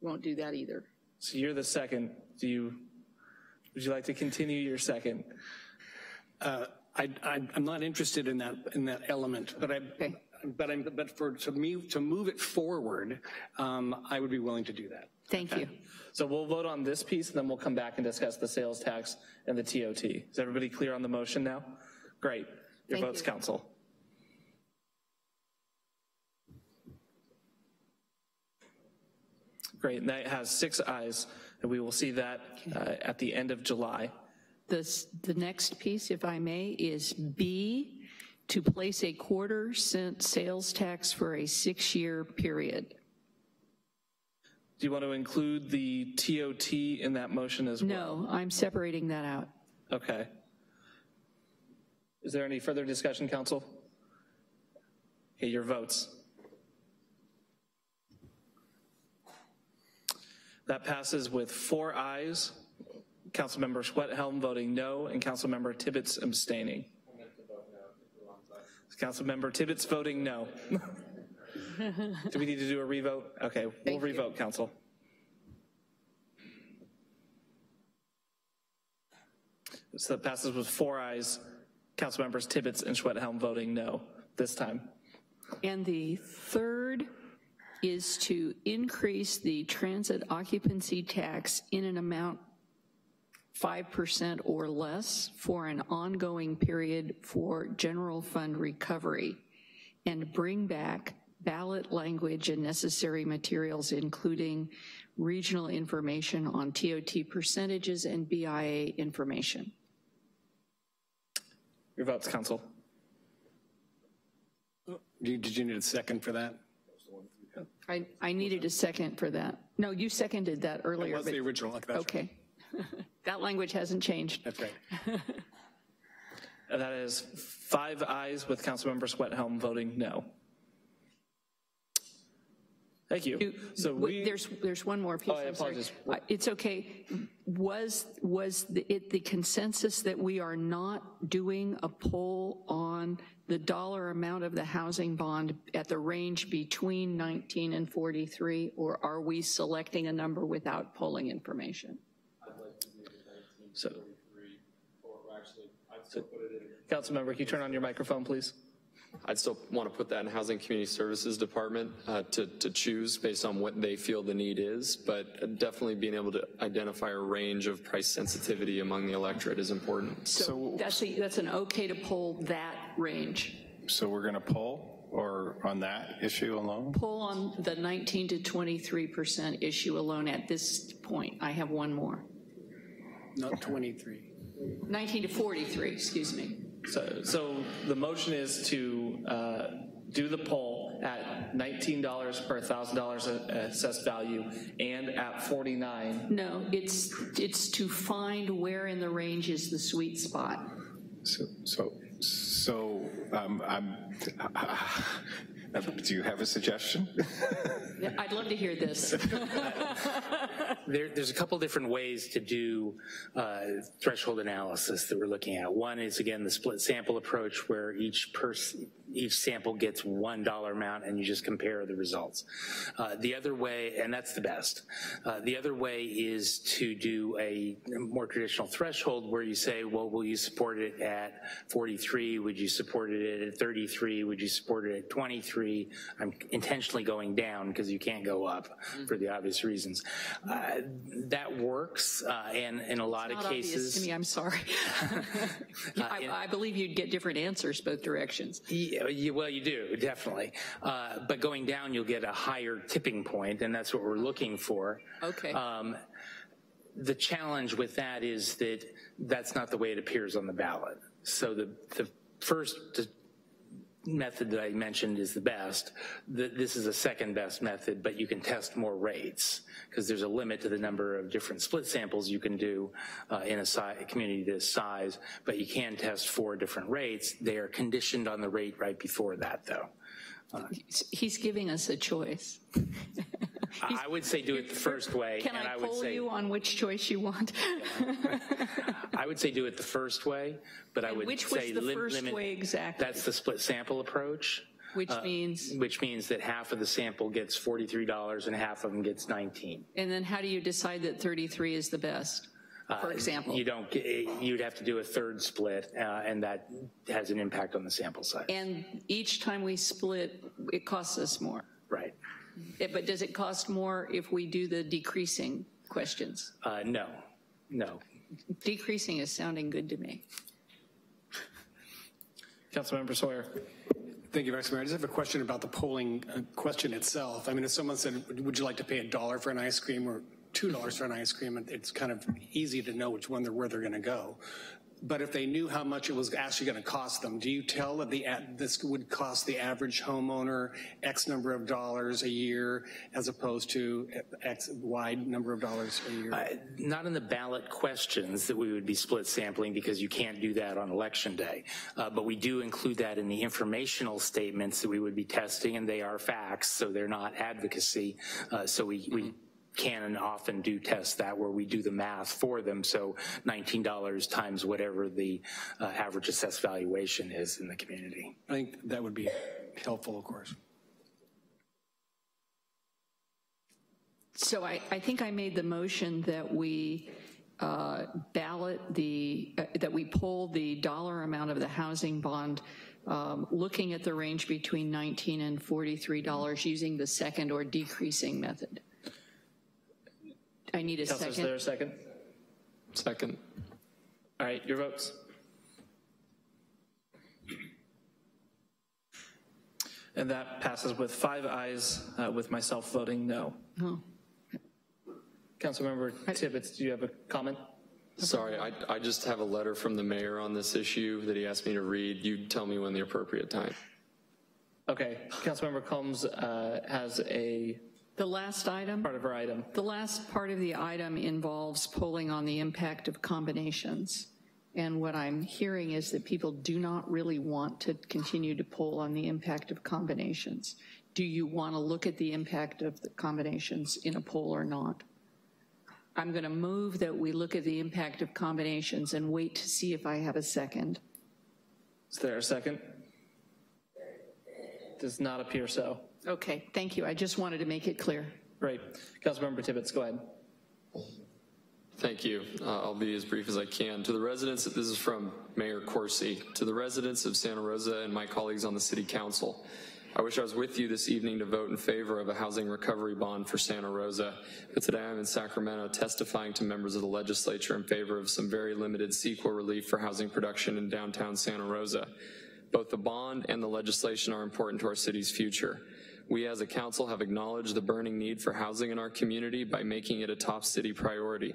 Won't do that either. So you're the second. Would you like to continue your second? I'm not interested in that element, but to move it forward, I would be willing to do that. Thank you. So we'll vote on this piece, and then we'll come back and discuss the sales tax and the TOT. Is everybody clear on the motion now? Great. Your votes, council. Great, and that has 6 ayes, and we will see that at the end of July. The next piece, if I may, is B, to place a 1/4-cent sales tax for a 6-year period. Do you want to include the TOT in that motion as well? No, I'm separating that out. Okay. Is there any further discussion, council? Okay, your votes. That passes with 4 ayes. Councilmember Sweathelm voting no, and Councilmember Tibbetts abstaining. Councilmember Tibbetts voting no. Do we need to do a revote? Okay, we'll revote, Council. So that passes with 4 ayes. Councilmembers Tibbetts and Schwedhelm voting no this time. And the third is to increase the transit occupancy tax in an amount 5% or less for an ongoing period for general fund recovery, and bring back ballot language and necessary materials, including regional information on TOT percentages and BIA information. Your votes, Council. Did you need a second for that? I needed a second for that. No, you seconded that earlier. That was the original. Okay. That language hasn't changed. That's right. That is 5 ayes with Councilmember Schwedhelm voting no. Thank you. So there's one more piece. Oh, I apologize. It's okay. Was it the consensus that we are not doing a poll on the dollar amount of the housing bond at the range between 19 and 43, or are we selecting a number without polling information? I'd like to do the 19 so, 43, or actually, I'd still put it in. Councilmember, can you turn on your microphone, please? I'd still want to put that in Housing Community Services Department to choose based on what they feel the need is, but definitely being able to identify a range of price sensitivity among the electorate is important. So that's an okay to poll that range. So we're going to poll or on that issue alone? Poll on the 19 to 23% issue alone at this point. I have one more. Not 23. 19 to 43, excuse me. So the motion is to do the poll at $19 per $1,000 assessed value and at 49. No, it's to find where in the range is the sweet spot. Do you have a suggestion? I'd love to hear this. There's a couple different ways to do threshold analysis that we're looking at. One is, again, the split sample approach, where each sample gets $1 amount and you just compare the results. The other way, and that's the best, the other way is to do a more traditional threshold where you say, well, will you support it at 43? Would you support it at 33? Would you support it at 23? I'm intentionally going down because you can't go up for the obvious reasons. That works, and in a lot of cases. Obvious to me, I'm sorry. I believe you'd get different answers both directions. Well, you do, definitely. But going down, you'll get a higher tipping point, and that's what we're looking for. Okay. The challenge with that is that that's not the way it appears on the ballot. So the first method that I mentioned is the best. This is a second best method, but you can test more rates because there's a limit to the number of different split samples you can do in a community this size, but you can test 4 different rates. They are conditioned on the rate right before that, though. He's giving us a choice. I would say do it the first way. Can I poll you on which choice you want? I would say do it the first way, but I would which say was the first way exactly? That's the split sample approach. Which means? Which means that half of the sample gets $43 and half of them gets 19. And then how do you decide that 33 is the best? For example, you'd have to do a third split, and that has an impact on the sample size. And each time we split, it costs us more. Right. But does it cost more if we do the decreasing questions? No. Decreasing is sounding good to me. Councilmember Sawyer. Thank you, Vice Mayor. I just have a question about the polling question itself. I mean, if someone said, would you like to pay $1 for an ice cream or $2 for an ice cream, it's kind of easy to know where they're going to go. But if they knew how much it was actually going to cost them, do you tell that this would cost the average homeowner X number of dollars a year as opposed to X Y number of dollars a year? Not in the ballot questions that we would be split sampling because you can't do that on election day. But we do include that in the informational statements that we would be testing, and they are facts, so they're not advocacy. So we can and often do test that, where we do the math for them. So $19 times whatever the average assessed valuation is in the community. I think that would be helpful, of course. So I think I made the motion that we that we poll the dollar amount of the housing bond, looking at the range between $19 and $43 using the second or decreasing method. I need a second. Is there a second? Second. All right, your votes. And that passes with 5 ayes, with myself voting no. Oh. Councilmember Tibbetts, do you have a comment? Sorry, I just have a letter from the mayor on this issue that he asked me to read. You tell me when the appropriate time. Okay, Councilmember Combs has the last item? Part of her item. The last part of the item involves polling on the impact of combinations. And what I'm hearing is that people do not really want to continue to poll on the impact of combinations. Do you want to look at the impact of the combinations in a poll or not? I'm going to move that we look at the impact of combinations and wait to see if I have a second. Is there a second? Does not appear so. Okay, thank you. I just wanted to make it clear. Great. Councilmember Tibbetts, go ahead. Thank you. I'll be as brief as I can. To the residents, this is from Mayor Corsi. To the residents of Santa Rosa and my colleagues on the City Council, I wish I was with you this evening to vote in favor of a housing recovery bond for Santa Rosa, but today I'm in Sacramento testifying to members of the legislature in favor of some very limited CEQA relief for housing production in downtown Santa Rosa. Both the bond and the legislation are important to our city's future. We as a council have acknowledged the burning need for housing in our community by making it a top city priority.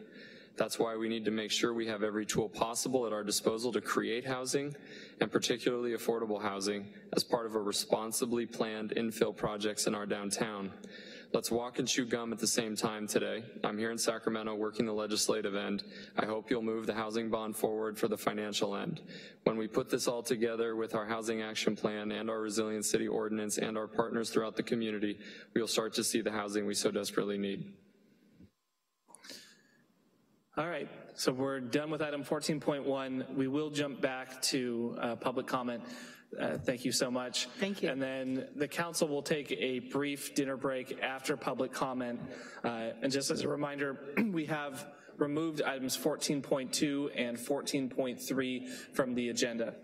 That's why we need to make sure we have every tool possible at our disposal to create housing, and particularly affordable housing, as part of a responsibly planned infill projects in our downtown. Let's walk and chew gum at the same time today. I'm here in Sacramento working the legislative end. I hope you'll move the housing bond forward for the financial end. When we put this all together with our housing action plan and our resilient city ordinance and our partners throughout the community, we'll start to see the housing we so desperately need. All right, so we're done with item 14.1. We will jump back to public comment. Thank you so much. Thank you. And then the council will take a brief dinner break after public comment. And just as a reminder, we have removed items 14.2 and 14.3 from the agenda.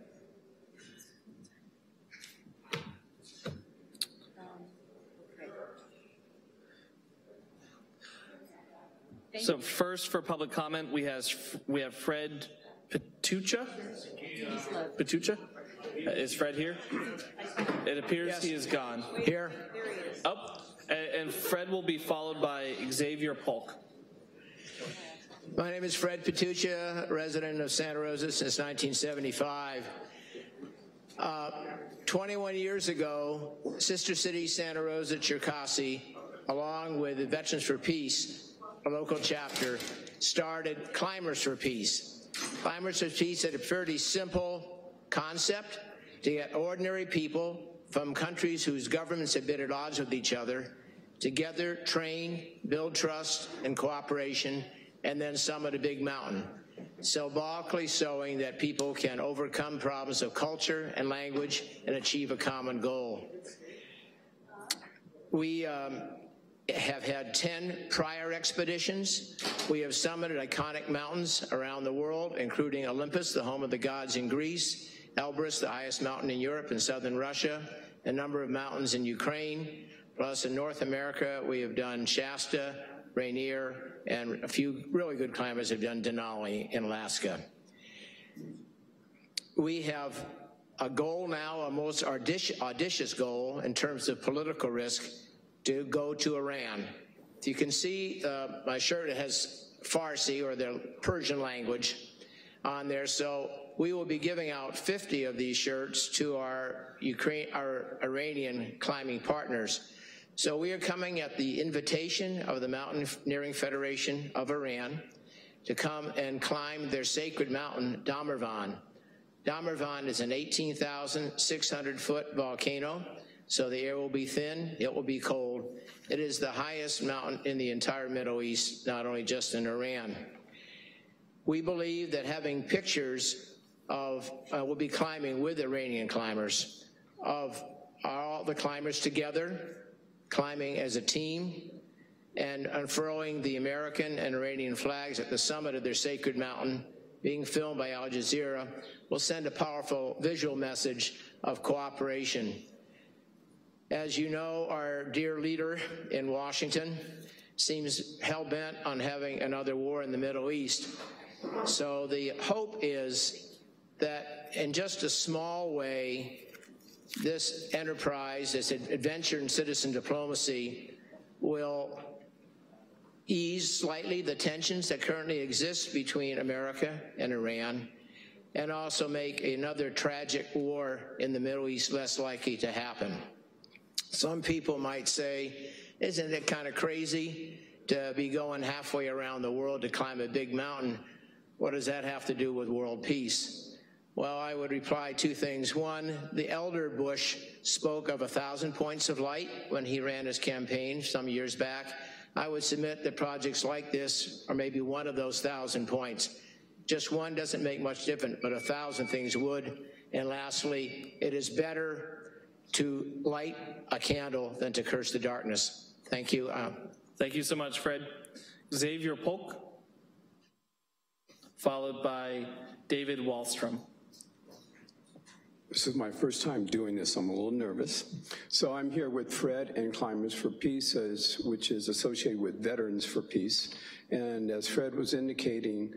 So first for public comment, we have Fred Petucha. Petucha? Is Fred here? It appears yes. He is gone. Here. Oh, and Fred will be followed by Xavier Polk. My name is Fred Petucha, resident of Santa Rosa since 1975. 21 years ago, Sister City Santa Rosa Cherkasy, along with the Veterans for Peace, a local chapter, started Climbers for Peace. Climbers for Peace had a fairly simple concept to get ordinary people from countries whose governments have been at odds with each other together, train, build trust and cooperation, and then summit a big mountain. Symbolically showing that people can overcome problems of culture and language and achieve a common goal. We have had 10 prior expeditions. We have summited iconic mountains around the world, including Olympus, the home of the gods in Greece, Elbrus, the highest mountain in Europe and southern Russia, a number of mountains in Ukraine, plus in North America, we have done Shasta, Rainier, and a few really good climbers have done Denali in Alaska. We have a goal now, a most audacious goal in terms of political risk, to go to Iran. You can see my shirt has Farsi, or the Persian language, on there, so we will be giving out 50 of these shirts to our Iranian climbing partners. So we are coming at the invitation of the Mountaineering Federation of Iran to come and climb their sacred mountain, Damarvan. Damarvan is an 18,600 foot volcano so the air will be thin, it will be cold. It is the highest mountain in the entire Middle East, not only just in Iran. We believe that having pictures of, we'll be climbing with Iranian climbers, of all the climbers together, climbing as a team, and unfurling the American and Iranian flags at the summit of their sacred mountain, being filmed by Al Jazeera, will send a powerful visual message of cooperation. As you know, our dear leader in Washington seems hell-bent on having another war in the Middle East. So the hope is that in just a small way, this enterprise, this adventure in citizen diplomacy, will ease slightly the tensions that currently exist between America and Iran, and also make another tragic war in the Middle East less likely to happen. Some people might say, isn't it kind of crazy to be going halfway around the world to climb a big mountain? What does that have to do with world peace? Well, I would reply two things. One, the elder Bush spoke of 1,000 points of light when he ran his campaign some years back. I would submit that projects like this are maybe one of those 1,000 points. Just one doesn't make much difference, but 1,000 things would. And lastly, it is better to light a candle than to curse the darkness. Thank you. Thank you so much, Fred. Xavier Polk, followed by David Wallstrom. This is my first time doing this. I'm a little nervous. So I'm here with Fred and Climbers for Peace, which is associated with Veterans for Peace. And as Fred was indicating,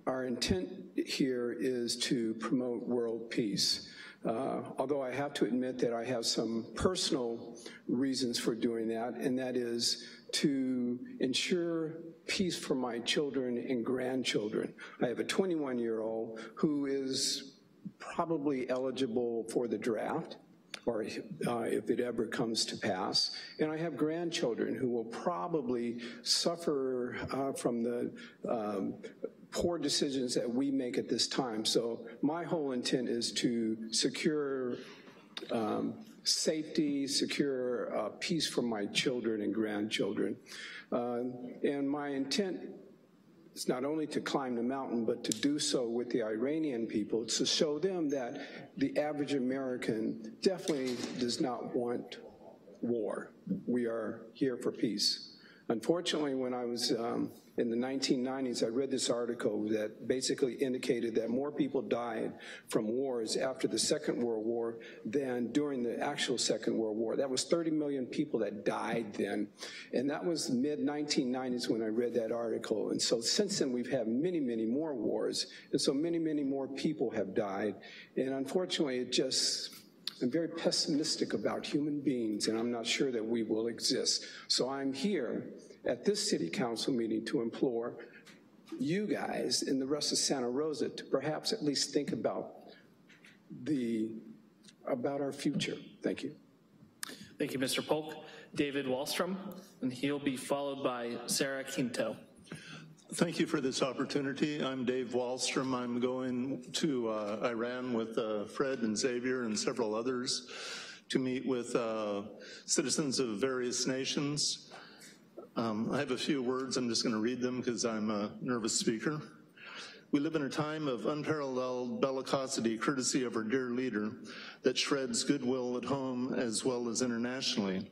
our intent here is to promote world peace. Although I have to admit that I have some personal reasons for doing that, and that is to ensure peace for my children and grandchildren. I have a 21-year-old who is probably eligible for the draft, or if it ever comes to pass. And I have grandchildren who will probably suffer from the poor decisions that we make at this time. So my whole intent is to secure safety, secure peace for my children and grandchildren. And my intent is not only to climb the mountain, but to do so with the Iranian people, to show them that the average American definitely does not want war. We are here for peace. Unfortunately, when I was in the 1990s, I read this article that basically indicated that more people died from wars after the Second World War than during the actual Second World War. That was 30 million people that died then. And that was mid-1990s when I read that article. And so since then, we've had many, many more wars. And so many, many more people have died. And unfortunately, I'm very pessimistic about human beings, and I'm not sure that we will exist. So I'm here at this city council meeting to implore you guys and the rest of Santa Rosa to perhaps at least think about our future. Thank you. Thank you, Mr. Polk. David Wallstrom, and he'll be followed by Sarah Quinto. Thank you for this opportunity. I'm Dave Wallstrom. I'm going to Iran with Fred and Xavier and several others to meet with citizens of various nations. I have a few words. I'm just going to read them because I'm a nervous speaker. We live in a time of unparalleled bellicosity, courtesy of our dear leader, that shreds goodwill at home as well as internationally.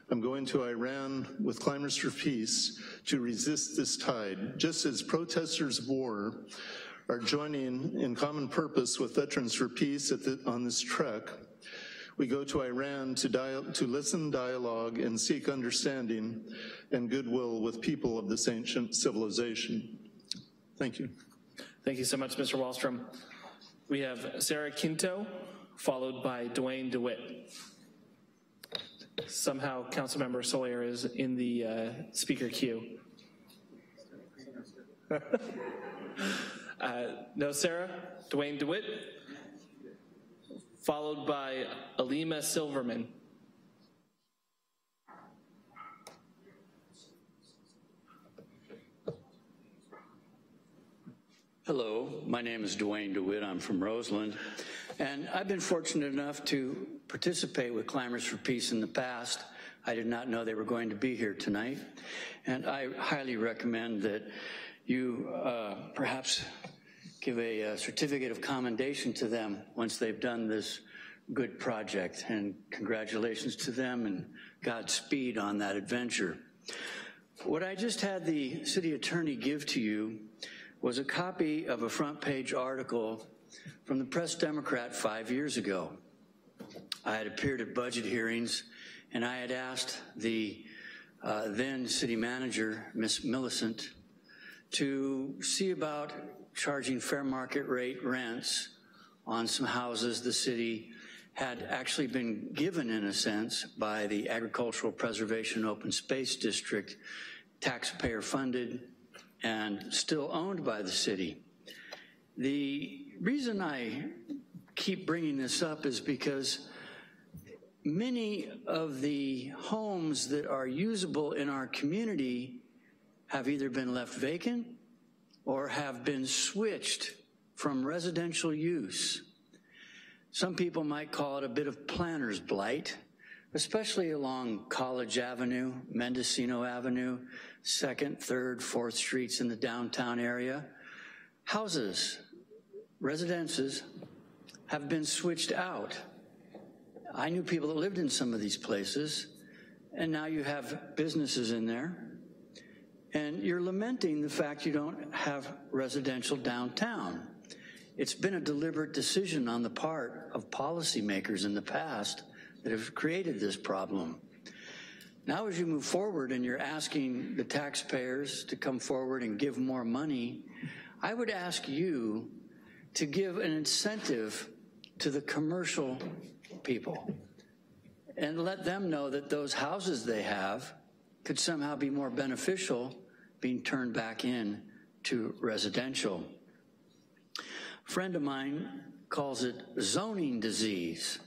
I'm going to Iran with Climbers for Peace to resist this tide, just as protesters of war are joining in common purpose with Veterans for Peace on this trek. We go to Iran to listen, dialogue, and seek understanding and goodwill with people of this ancient civilization. Thank you. Thank you so much, Mr. Wallstrom. We have Sarah Quinto, followed by Dwayne DeWitt. Somehow Councilmember Sawyer is in the speaker queue. No, Sarah, Dwayne DeWitt, followed by Alima Silverman. Hello, my name is Dwayne DeWitt. I'm from Roseland. And I've been fortunate enough to participate with Climbers for Peace in the past. I did not know they were going to be here tonight. And I highly recommend that you perhaps give a certificate of commendation to them once they've done this good project. And congratulations to them and Godspeed on that adventure. What I just had the city attorney give to you was a copy of a front page article from the Press Democrat 5 years ago. I had appeared at budget hearings and I had asked the then city manager, Ms. Millicent, to see about charging fair market rate rents on some houses the city had actually been given, in a sense, by the Agricultural Preservation Open Space District, taxpayer funded and still owned by the city. The reason I keep bringing this up is because many of the homes that are usable in our community have either been left vacant or have been switched from residential use. Some people might call it a bit of planner's blight, especially along College Avenue, Mendocino Avenue, 2nd, 3rd, 4th Streets in the downtown area. Houses, residences have been switched out. I knew people that lived in some of these places, and now you have businesses in there, and you're lamenting the fact you don't have residential downtown. It's been a deliberate decision on the part of policymakers in the past that have created this problem. Now as you move forward and you're asking the taxpayers to come forward and give more money, I would ask you to give an incentive to the commercial people and let them know that those houses they have could somehow be more beneficial being turned back in to residential. A friend of mine calls it zoning disease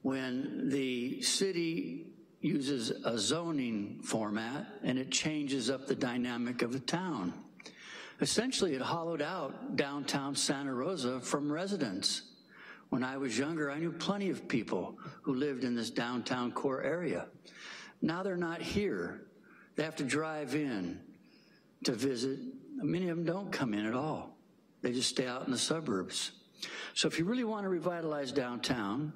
when the city uses a zoning format and it changes up the dynamic of the town. Essentially, it hollowed out downtown Santa Rosa from residents. When I was younger, I knew plenty of people who lived in this downtown core area. Now they're not here. They have to drive in to visit. Many of them don't come in at all. They just stay out in the suburbs. So if you really want to revitalize downtown,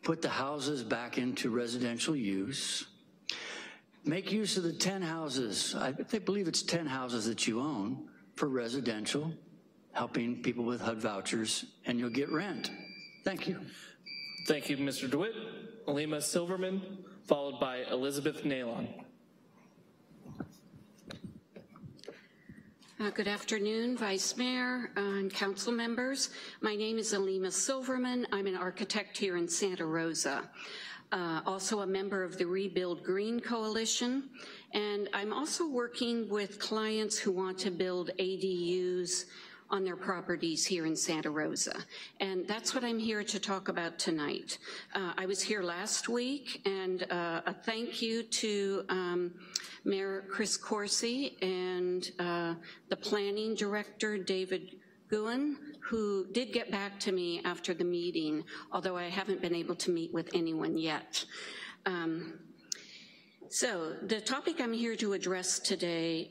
put the houses back into residential use. Make use of the 10 houses. I believe it's 10 houses that you own for residential, helping people with HUD vouchers, and you'll get rent. Thank you. Thank you, Mr. DeWitt. Alima Silverman, followed by Elizabeth Nalon. Good afternoon, Vice Mayor and council members. My name is Alima Silverman. I'm an architect here in Santa Rosa. Also a member of the Rebuild Green Coalition, and I'm also working with clients who want to build ADUs on their properties here in Santa Rosa. And that's what I'm here to talk about tonight. I was here last week, and a thank you to Mayor Chris Corsi and the planning director, David Guin, who did get back to me after the meeting, although I haven't been able to meet with anyone yet. So the topic I'm here to address today,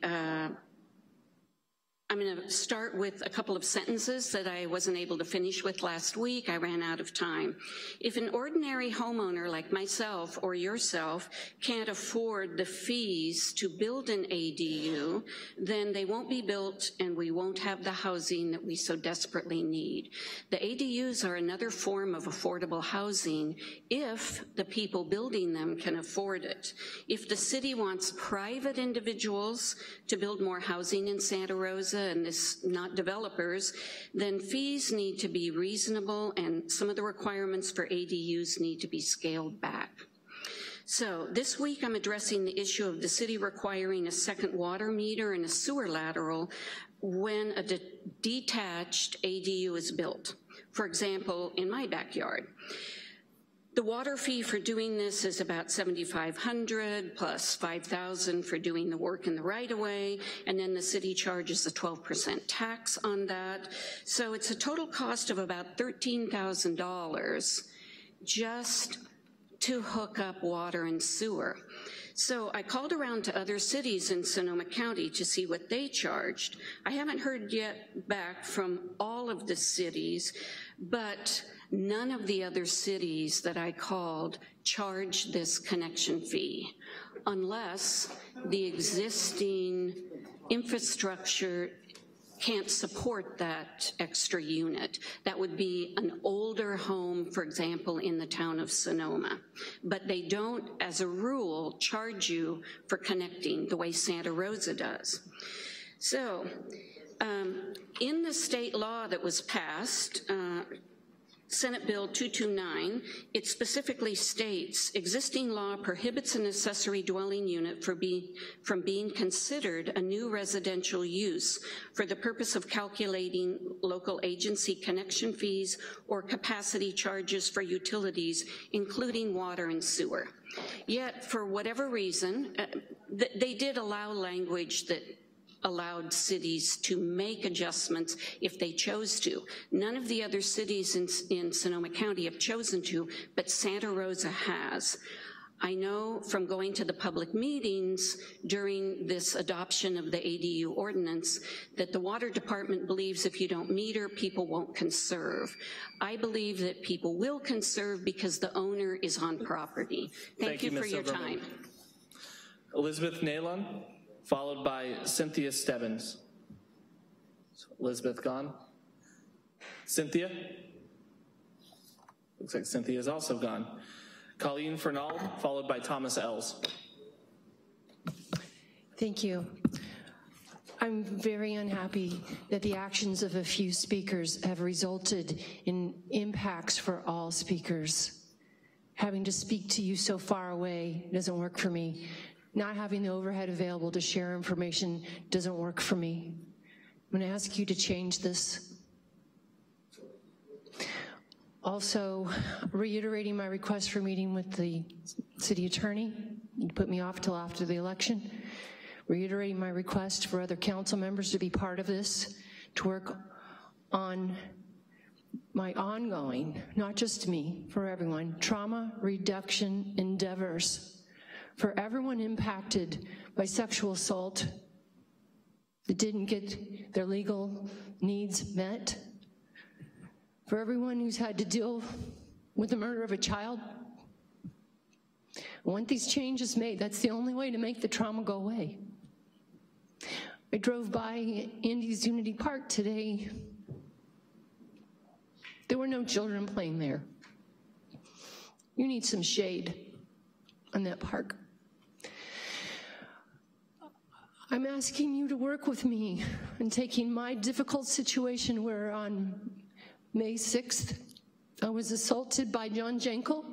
I'm going to start with a couple of sentences that I wasn't able to finish with last week. I ran out of time. If an ordinary homeowner like myself or yourself can't afford the fees to build an ADU, then they won't be built and we won't have the housing that we so desperately need. The ADUs are another form of affordable housing if the people building them can afford it. If the city wants private individuals to build more housing in Santa Rosa, and this not developers, then fees need to be reasonable and some of the requirements for ADUs need to be scaled back. So this week I'm addressing the issue of the city requiring a second water meter and a sewer lateral when a detached ADU is built. For example, in my backyard. The water fee for doing this is about $7,500 plus $5,000 for doing the work in the right-of-way, and then the city charges a 12% tax on that. So it's a total cost of about $13,000 just to hook up water and sewer. So I called around to other cities in Sonoma County to see what they charged. I haven't heard yet back from all of the cities, but none of the other cities that I called charged this connection fee, unless the existing infrastructure can't support that extra unit. That would be an older home, for example, in the town of Sonoma. But they don't, as a rule, charge you for connecting the way Santa Rosa does. So, in the state law that was passed, Senate Bill 229, it specifically states, existing law prohibits an accessory dwelling unit from being considered a new residential use for the purpose of calculating local agency connection fees or capacity charges for utilities, including water and sewer. Yet, for whatever reason, they did allow language that allowed cities to make adjustments if they chose to. None of the other cities in Sonoma County have chosen to, but Santa Rosa has. I know from going to the public meetings during this adoption of the ADU ordinance that the water department believes if you don't meter, people won't conserve. I believe that people will conserve because the owner is on property. Thank you for your time. Elizabeth Nalon, followed by Cynthia Stebbins. So Elizabeth gone. Cynthia? Looks like Cynthia is also gone. Colleen Fernald, followed by Thomas Ells. Thank you. I'm very unhappy that the actions of a few speakers have resulted in impacts for all speakers. Having to speak to you so far away doesn't work for me. Not having the overhead available to share information doesn't work for me. I'm going to ask you to change this. Also, reiterating my request for meeting with the city attorney. You put me off till after the election. Reiterating my request for other council members to be part of this, to work on my ongoing, not just me, for everyone, trauma reduction endeavors. For everyone impacted by sexual assault that didn't get their legal needs met, for everyone who's had to deal with the murder of a child. I want these changes made. That's the only way to make the trauma go away. I drove by Andy's Unity Park today. There were no children playing there. You need some shade on that park. I'm asking you to work with me in taking my difficult situation where on May 6th, I was assaulted by John Jenkel,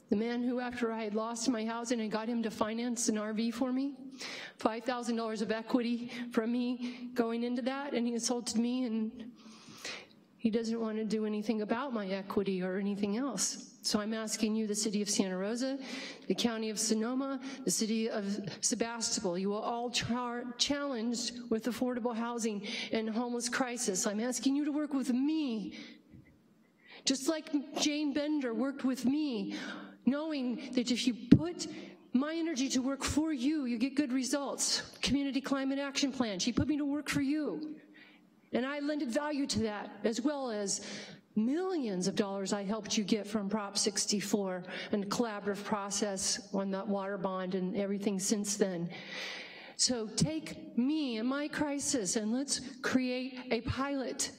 the man who, after I had lost my housing, I got him to finance an RV for me, $5,000 of equity from me going into that, and he assaulted me, and he doesn't want to do anything about my equity or anything else. So I'm asking you, the city of Santa Rosa, the county of Sonoma, the city of Sebastopol, you are all challenged with affordable housing and homeless crisis. I'm asking you to work with me, just like Jane Bender worked with me, knowing that if you put my energy to work for you, you get good results. Community Climate Action Plan, she put me to work for you. And I lended value to that, as well as millions of dollars I helped you get from Prop 64 and the collaborative process on that water bond and everything since then. So take me and my crisis and let's create a pilot.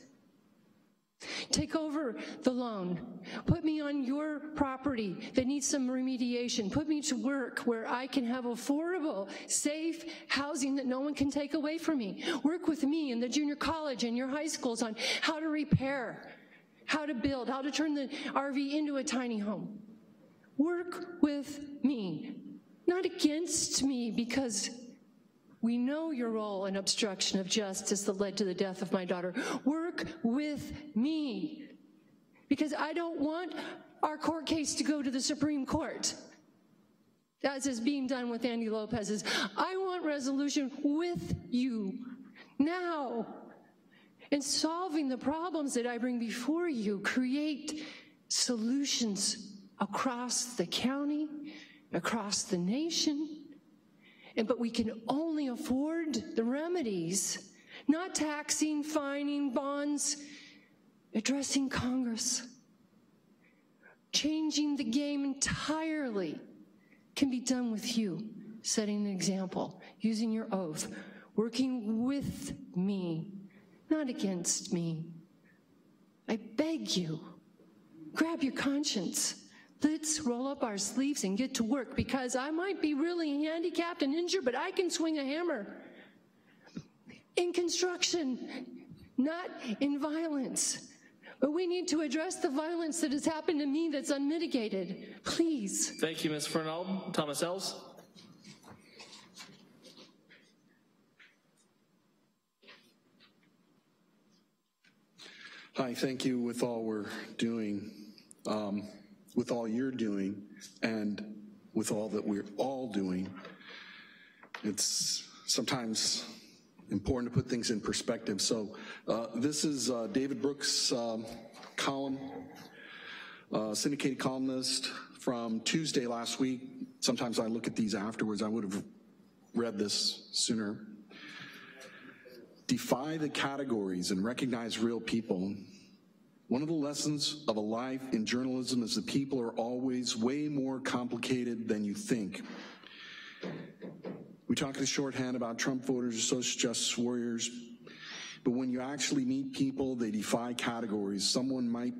Take over the loan. Put me on your property that needs some remediation. Put me to work where I can have affordable, safe housing that no one can take away from me. Work with me in the junior college and your high schools on how to repair, how to build, how to turn the RV into a tiny home. Work with me, not against me, because we know your role in obstruction of justice that led to the death of my daughter. Work with me, because I don't want our court case to go to the Supreme Court, as is being done with Andy Lopez's. I want resolution with you now. And solving the problems that I bring before you, create solutions across the county, across the nation. But we can only afford the remedies, not taxing, fining, bonds, addressing Congress. Changing the game entirely can be done with you, setting an example, using your oath, working with me, not against me. I beg you, grab your conscience. Let's roll up our sleeves and get to work, because I might be really handicapped and injured, but I can swing a hammer. In construction, not in violence. But we need to address the violence that has happened to me that's unmitigated. Please. Thank you, Ms. Fernald. Thomas Ells. Hi, thank you. With all we're doing, with all you're doing, and with all that we're all doing, it's sometimes important to put things in perspective. So this is David Brooks' column, syndicated columnist from Tuesday last week. Sometimes I look at these afterwards. I would have read this sooner. Defy the categories and recognize real people. One of the lessons of a life in journalism is that people are always way more complicated than you think. We talk in shorthand about Trump voters, social justice warriors, but when you actually meet people, they defy categories. Someone might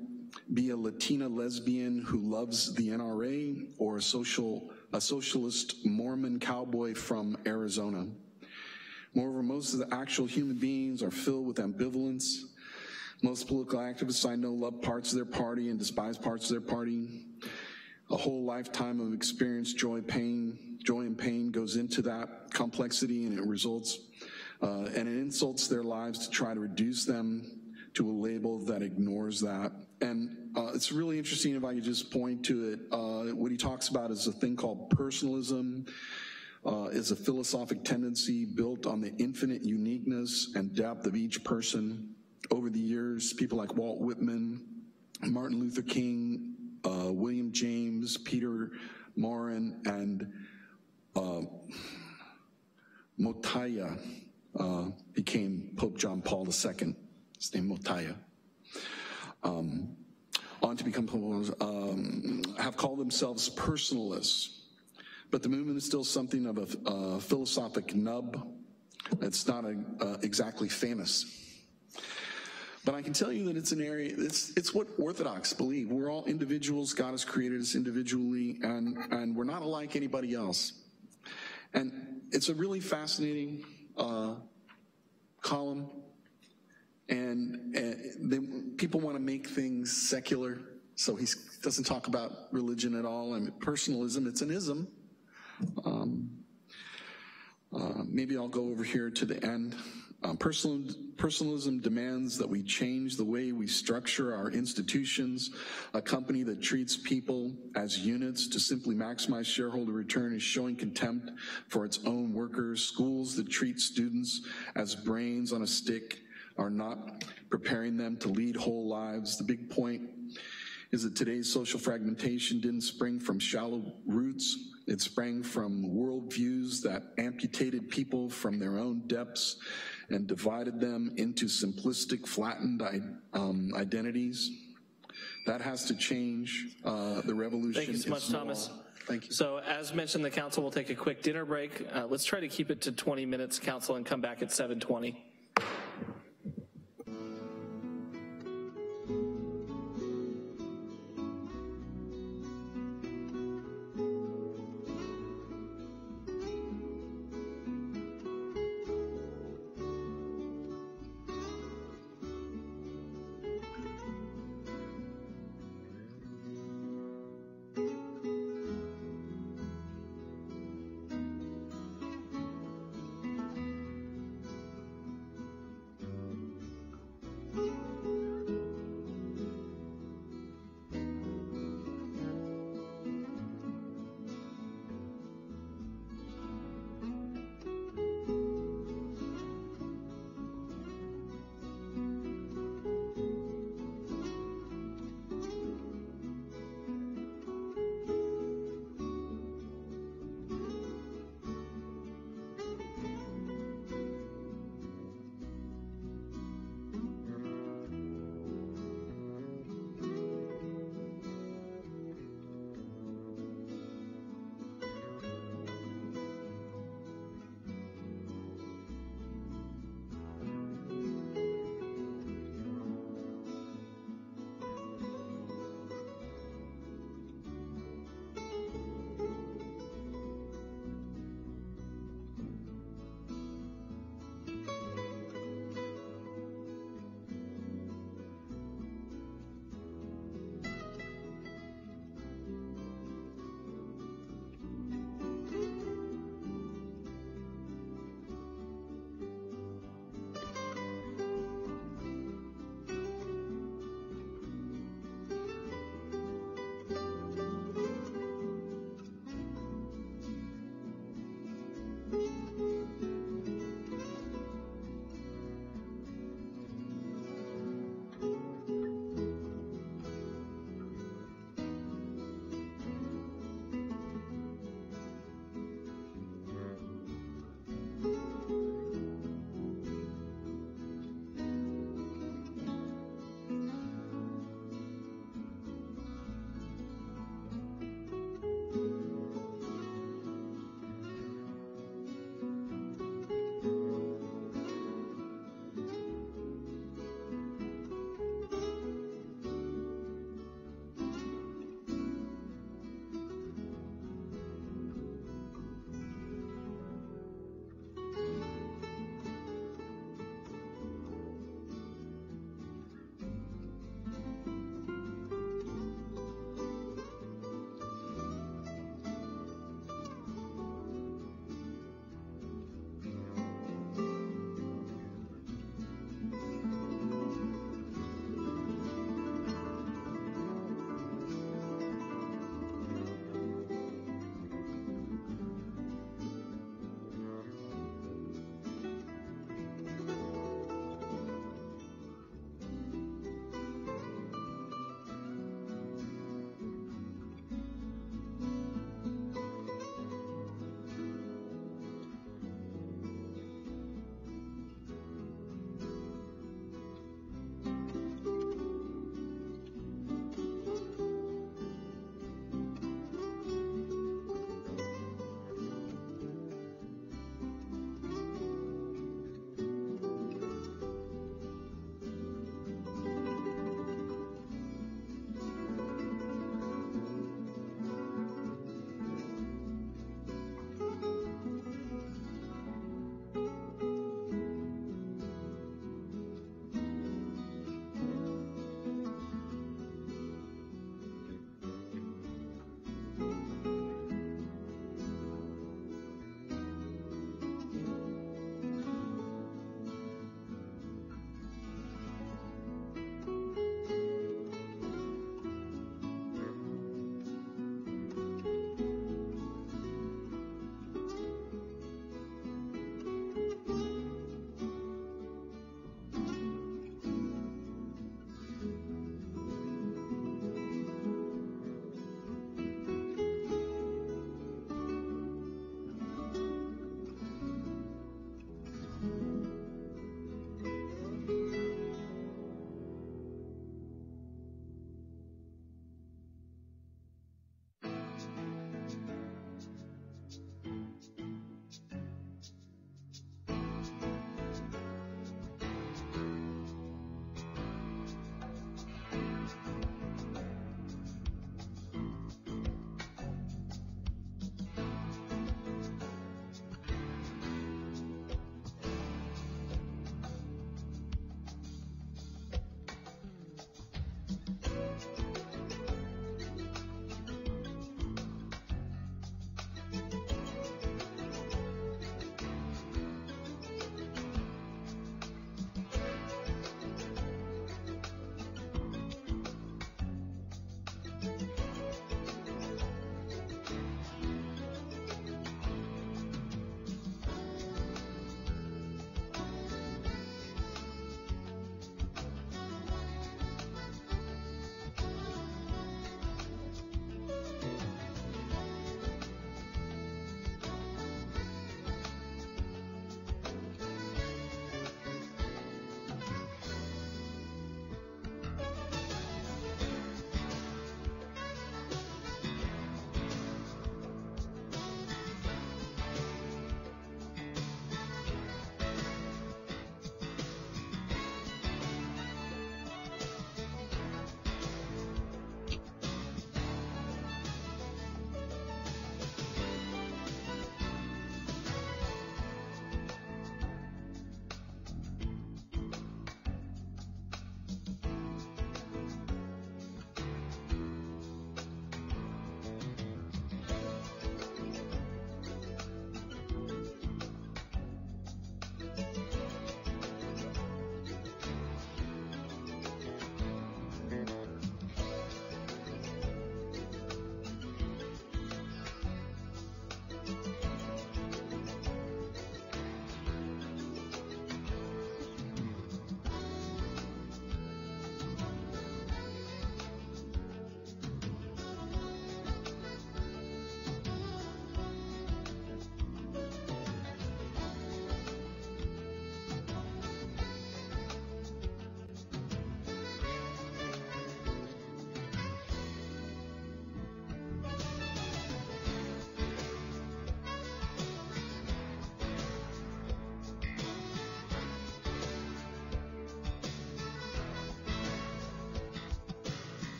be a Latina lesbian who loves the NRA, or a socialist Mormon cowboy from Arizona. Moreover, most of the actual human beings are filled with ambivalence. Most political activists I know love parts of their party and despise parts of their party. A whole lifetime of experience, joy and pain goes into that complexity, and it results, and it insults their lives to try to reduce them to a label that ignores that. And it's really interesting, if I could just point to it, what he talks about is a thing called personalism. Is a philosophic tendency built on the infinite uniqueness and depth of each person. Over the years, people like Walt Whitman, Martin Luther King, William James, Peter Morin, and Motaya became Pope John Paul II. His name Motaya. On to become have called themselves personalists. But the movement is still something of a philosophic nub. It's not exactly famous. But I can tell you that it's an area, it's what Orthodox believe. We're all individuals. God has created us individually, and we're not alike anybody else. And it's a really fascinating column. And people want to make things secular, so he doesn't talk about religion at all. I mean, personalism, it's an ism. Maybe I'll go over here to the end. Personalism demands that we change the way we structure our institutions. A company that treats people as units to simply maximize shareholder return is showing contempt for its own workers. Schools that treat students as brains on a stick are not preparing them to lead whole lives. The big point is that today's social fragmentation didn't spring from shallow roots. It sprang from worldviews that amputated people from their own depths and divided them into simplistic, flattened identities. That has to change. The revolution. Thank you so much, Thomas. Thank you. So as mentioned, the council will take a quick dinner break. Let's try to keep it to 20 minutes, council, and come back at 7:20.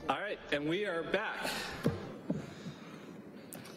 All right, and we are back.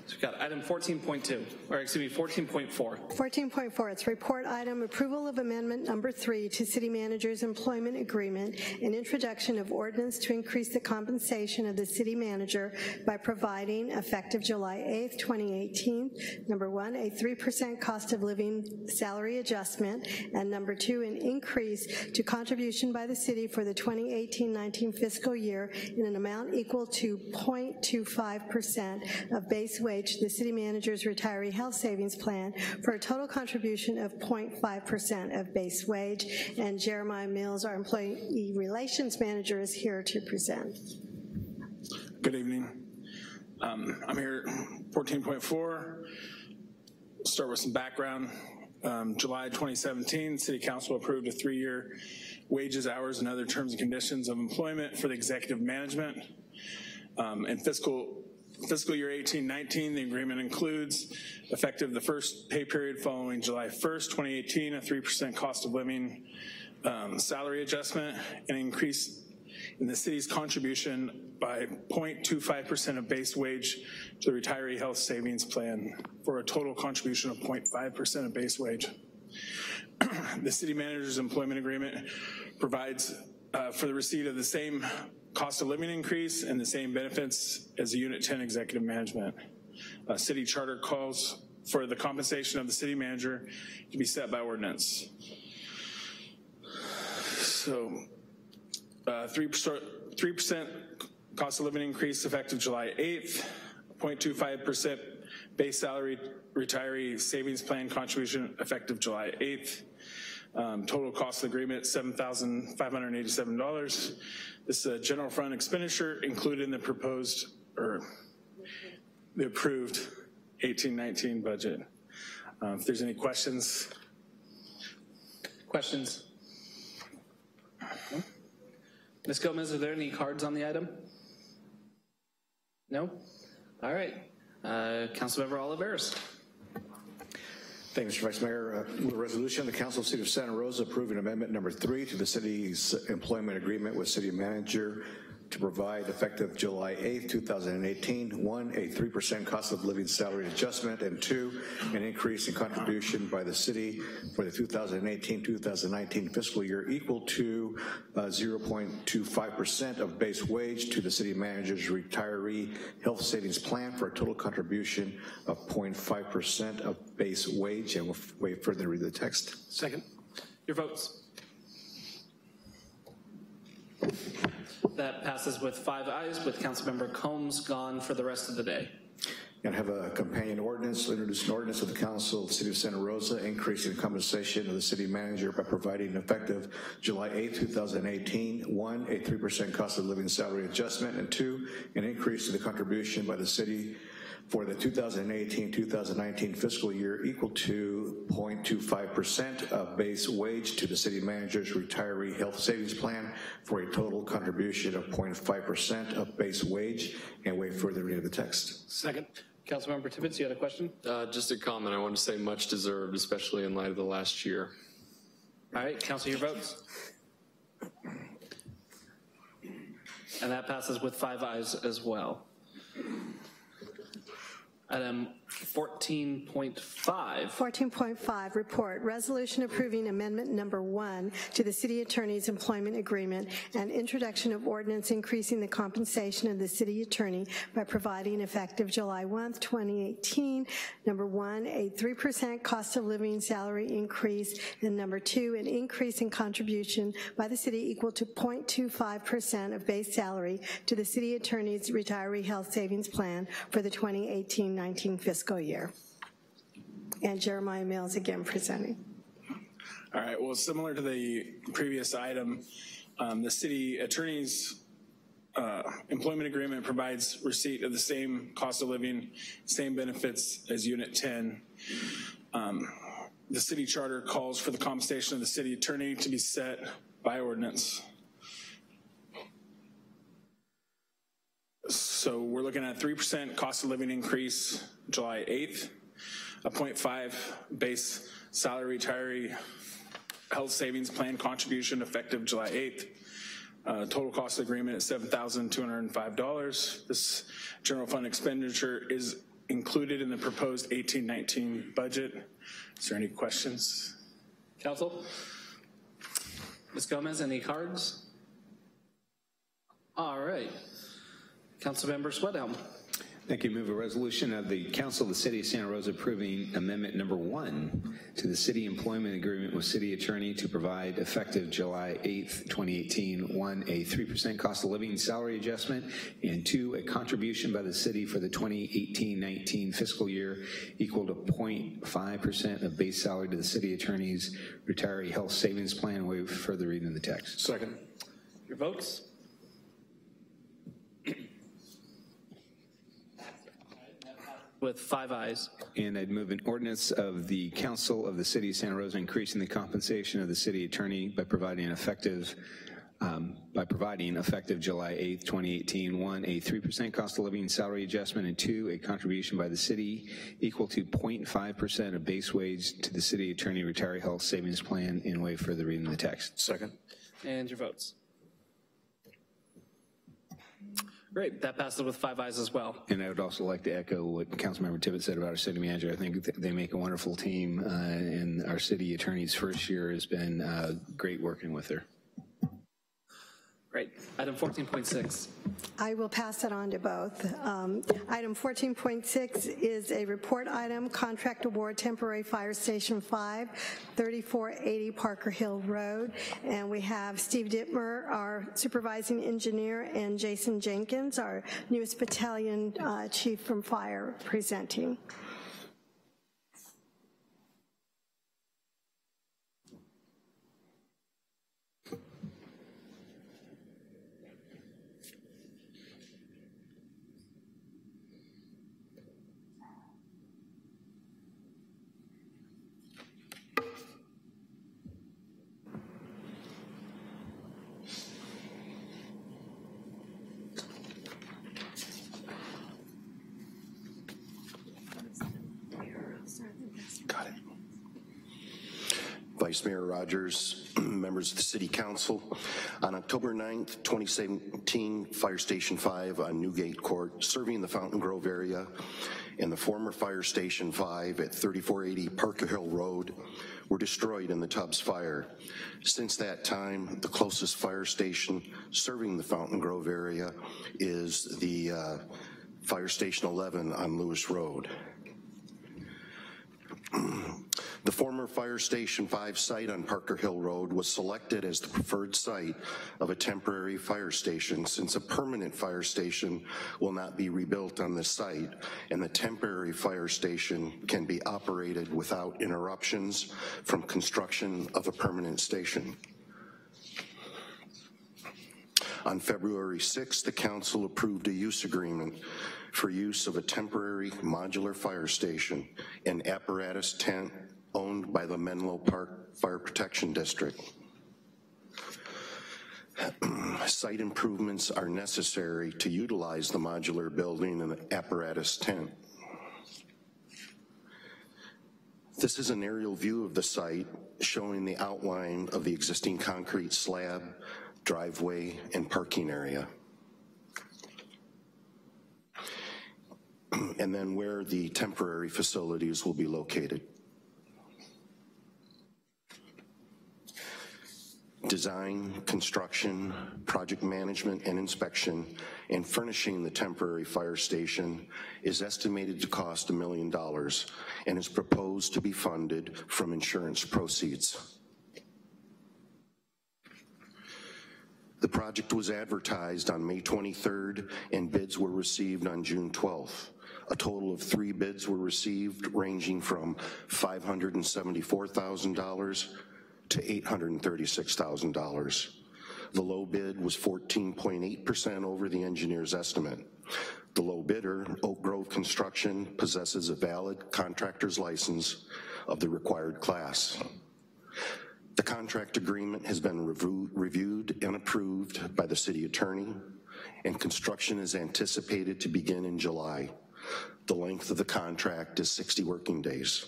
So we've got item 14.2, or excuse me, 14.4. 14.4, it's report item approval of amendment number 3 to city manager's employment agreement and introduction of ordinance to increase the compensation of the city manager by providing, effective July 8th, 2018, number 1, a 3% cost of living salary adjustment, and number 2, an increase to contribution by the city for the 2018-19 fiscal year in an amount equal to 0.25% of base wage to the city manager's retiree health savings plan for a total contribution of 0.5% of base wage. And Jeremiah Mills, our employee relations manager, is here to present. Good evening. I'm here, 14.4. Start with some background. July 2017, City Council approved a 3-year wages, hours, and other terms and conditions of employment for the executive management. In fiscal year 18-19, the agreement includes, effective the first pay period following July 1st, 2018, a 3% cost of living salary adjustment, an increase in the city's contribution by 0.25% of base wage to the retiree health savings plan for a total contribution of 0.5% of base wage. The city manager's employment agreement provides for the receipt of the same cost of living increase and the same benefits as the Unit 10 executive management. City charter calls for the compensation of the city manager to be set by ordinance. So 3% cost of living increase effective July 8th, 0.25% base salary retiree savings plan contribution effective July 8th. Total cost of the agreement, $7,587. This is a general fund expenditure included in the proposed, or the approved 18-19 budget. If there's any questions. Questions? No? Ms. Gomez, are there any cards on the item? No? All right. Councilmember Oliveros. Thank you, Mr. Vice Mayor. With a resolution, the Council of the City of Santa Rosa approving amendment number 3 to the city's employment agreement with city manager to provide, effective July 8th, 2018, 1, a 3% cost of living salary adjustment, and 2, an increase in contribution by the city for the 2018-2019 fiscal year equal to 0.25% of base wage to the city manager's retiree health savings plan for a total contribution of 0.5% of base wage. And we'll wait further to read the text. Second. Your votes. That passes with 5 ayes, with Councilmember Combs gone for the rest of the day. And have a companion ordinance, introduce an ordinance of the Council of the City of Santa Rosa increasing compensation of the city manager by providing effective July 8, 2018, 1, a 3% cost of living salary adjustment, and 2, an increase to the contribution by the city for the 2018-2019 fiscal year equal to 0.25% of base wage to the city manager's retiree health savings plan for a total contribution of 0.5% of base wage, and wait further reading of the text. Second. Councilmember Tibbetts, you had a question? Just a comment. I want to say much deserved, especially in light of the last year. All right, Council, your votes. And that passes with 5 ayes as well. Item 14.5. 14.5, report, resolution approving amendment number 1 to the city attorney's employment agreement and introduction of ordinance increasing the compensation of the city attorney by providing, effective July 1, 2018, number 1, a 3% cost of living salary increase, and number 2, an increase in contribution by the city equal to 0.25% of base salary to the city attorney's retiree health savings plan for the 2018-19 fiscal year. And Jeremiah Mills again presenting. All right, well, similar to the previous item, the city attorney's employment agreement provides receipt of the same cost of living, same benefits as Unit 10. The city charter calls for the compensation of the city attorney to be set by ordinance. So we're looking at 3% cost of living increase July 8th, a 0.5 base salary retiree health savings plan contribution effective July 8th, Total cost of the agreement is $7,205. This general fund expenditure is included in the proposed 18-19 budget. Is there any questions? Council? Ms. Gomez, any cards? All right. Councilmember Sweathelm. Thank you. Move a resolution of the Council of the City of Santa Rosa approving Amendment Number 1 to the City Employment Agreement with City Attorney to provide effective July 8th, 2018, 1, a 3% cost of living salary adjustment, and 2, a contribution by the city for the 2018-19 fiscal year equal to 0.5% of base salary to the City Attorney's Retiree Health Savings Plan. Waive further reading of the text. Second. Your votes? With 5 ayes. And I'd move an ordinance of the Council of the City of Santa Rosa increasing the compensation of the City Attorney by providing effective July 8th, 2018, 1, a 3% cost of living salary adjustment, and 2, a contribution by the city equal to 0.5% of base wage to the City Attorney Retiree Health Savings Plan, and waive further reading of the text. Second. And your votes? Great, that passes with 5 ayes as well. And I would also like to echo what Councilmember Tibbetts said about our city manager. I think they make a wonderful team, and our city attorney's first year has been great working with her. Great. Item 14.6. I will pass that on to both. Item 14.6 is a report item, contract award temporary fire station 5, 3480 Parker Hill Road. And we have Steve Dittmer, our supervising engineer, and Jason Jenkins, our newest battalion chief from fire, presenting. Vice Mayor Rogers, members of the City Council. On October 9th, 2017, Fire Station 5 on Newgate Court, serving the Fountain Grove area, and the former Fire Station 5 at 3480 Parker Hill Road were destroyed in the Tubbs fire. Since that time, the closest fire station serving the Fountain Grove area is the Fire Station 11 on Lewis Road. The former Fire Station 5 site on Parker Hill Road was selected as the preferred site of a temporary fire station, since a permanent fire station will not be rebuilt on this site, and the temporary fire station can be operated without interruptions from construction of a permanent station. On February 6th, the council approved a use agreement for use of a temporary modular fire station and apparatus tent owned by the Menlo Park Fire Protection District. Site improvements are necessary to utilize the modular building and apparatus tent. This is an aerial view of the site showing the outline of the existing concrete slab, driveway, and parking area. And then where the temporary facilities will be located. Design, construction, project management, and inspection, and furnishing the temporary fire station is estimated to cost $1 million and is proposed to be funded from insurance proceeds. The project was advertised on May 23rd and bids were received on June 12th. A total of 3 bids were received, ranging from $574,000 to $836,000. The low bid was 14.8% over the engineer's estimate. The low bidder, Oak Grove Construction, possesses a valid contractor's license of the required class. The contract agreement has been reviewed and approved by the city attorney, and construction is anticipated to begin in July. The length of the contract is 60 working days.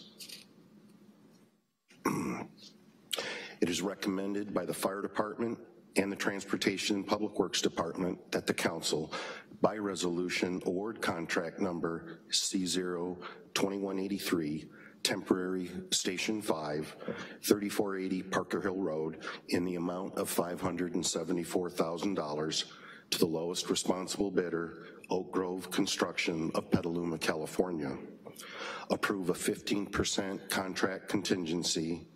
It is recommended by the fire department and the Transportation and Public Works Department that the council, by resolution, award contract number C0-2183, temporary Station 5, 3480 Parker Hill Road, in the amount of $574,000 to the lowest responsible bidder, Oak Grove Construction of Petaluma, California. Approve a 15% contract contingency,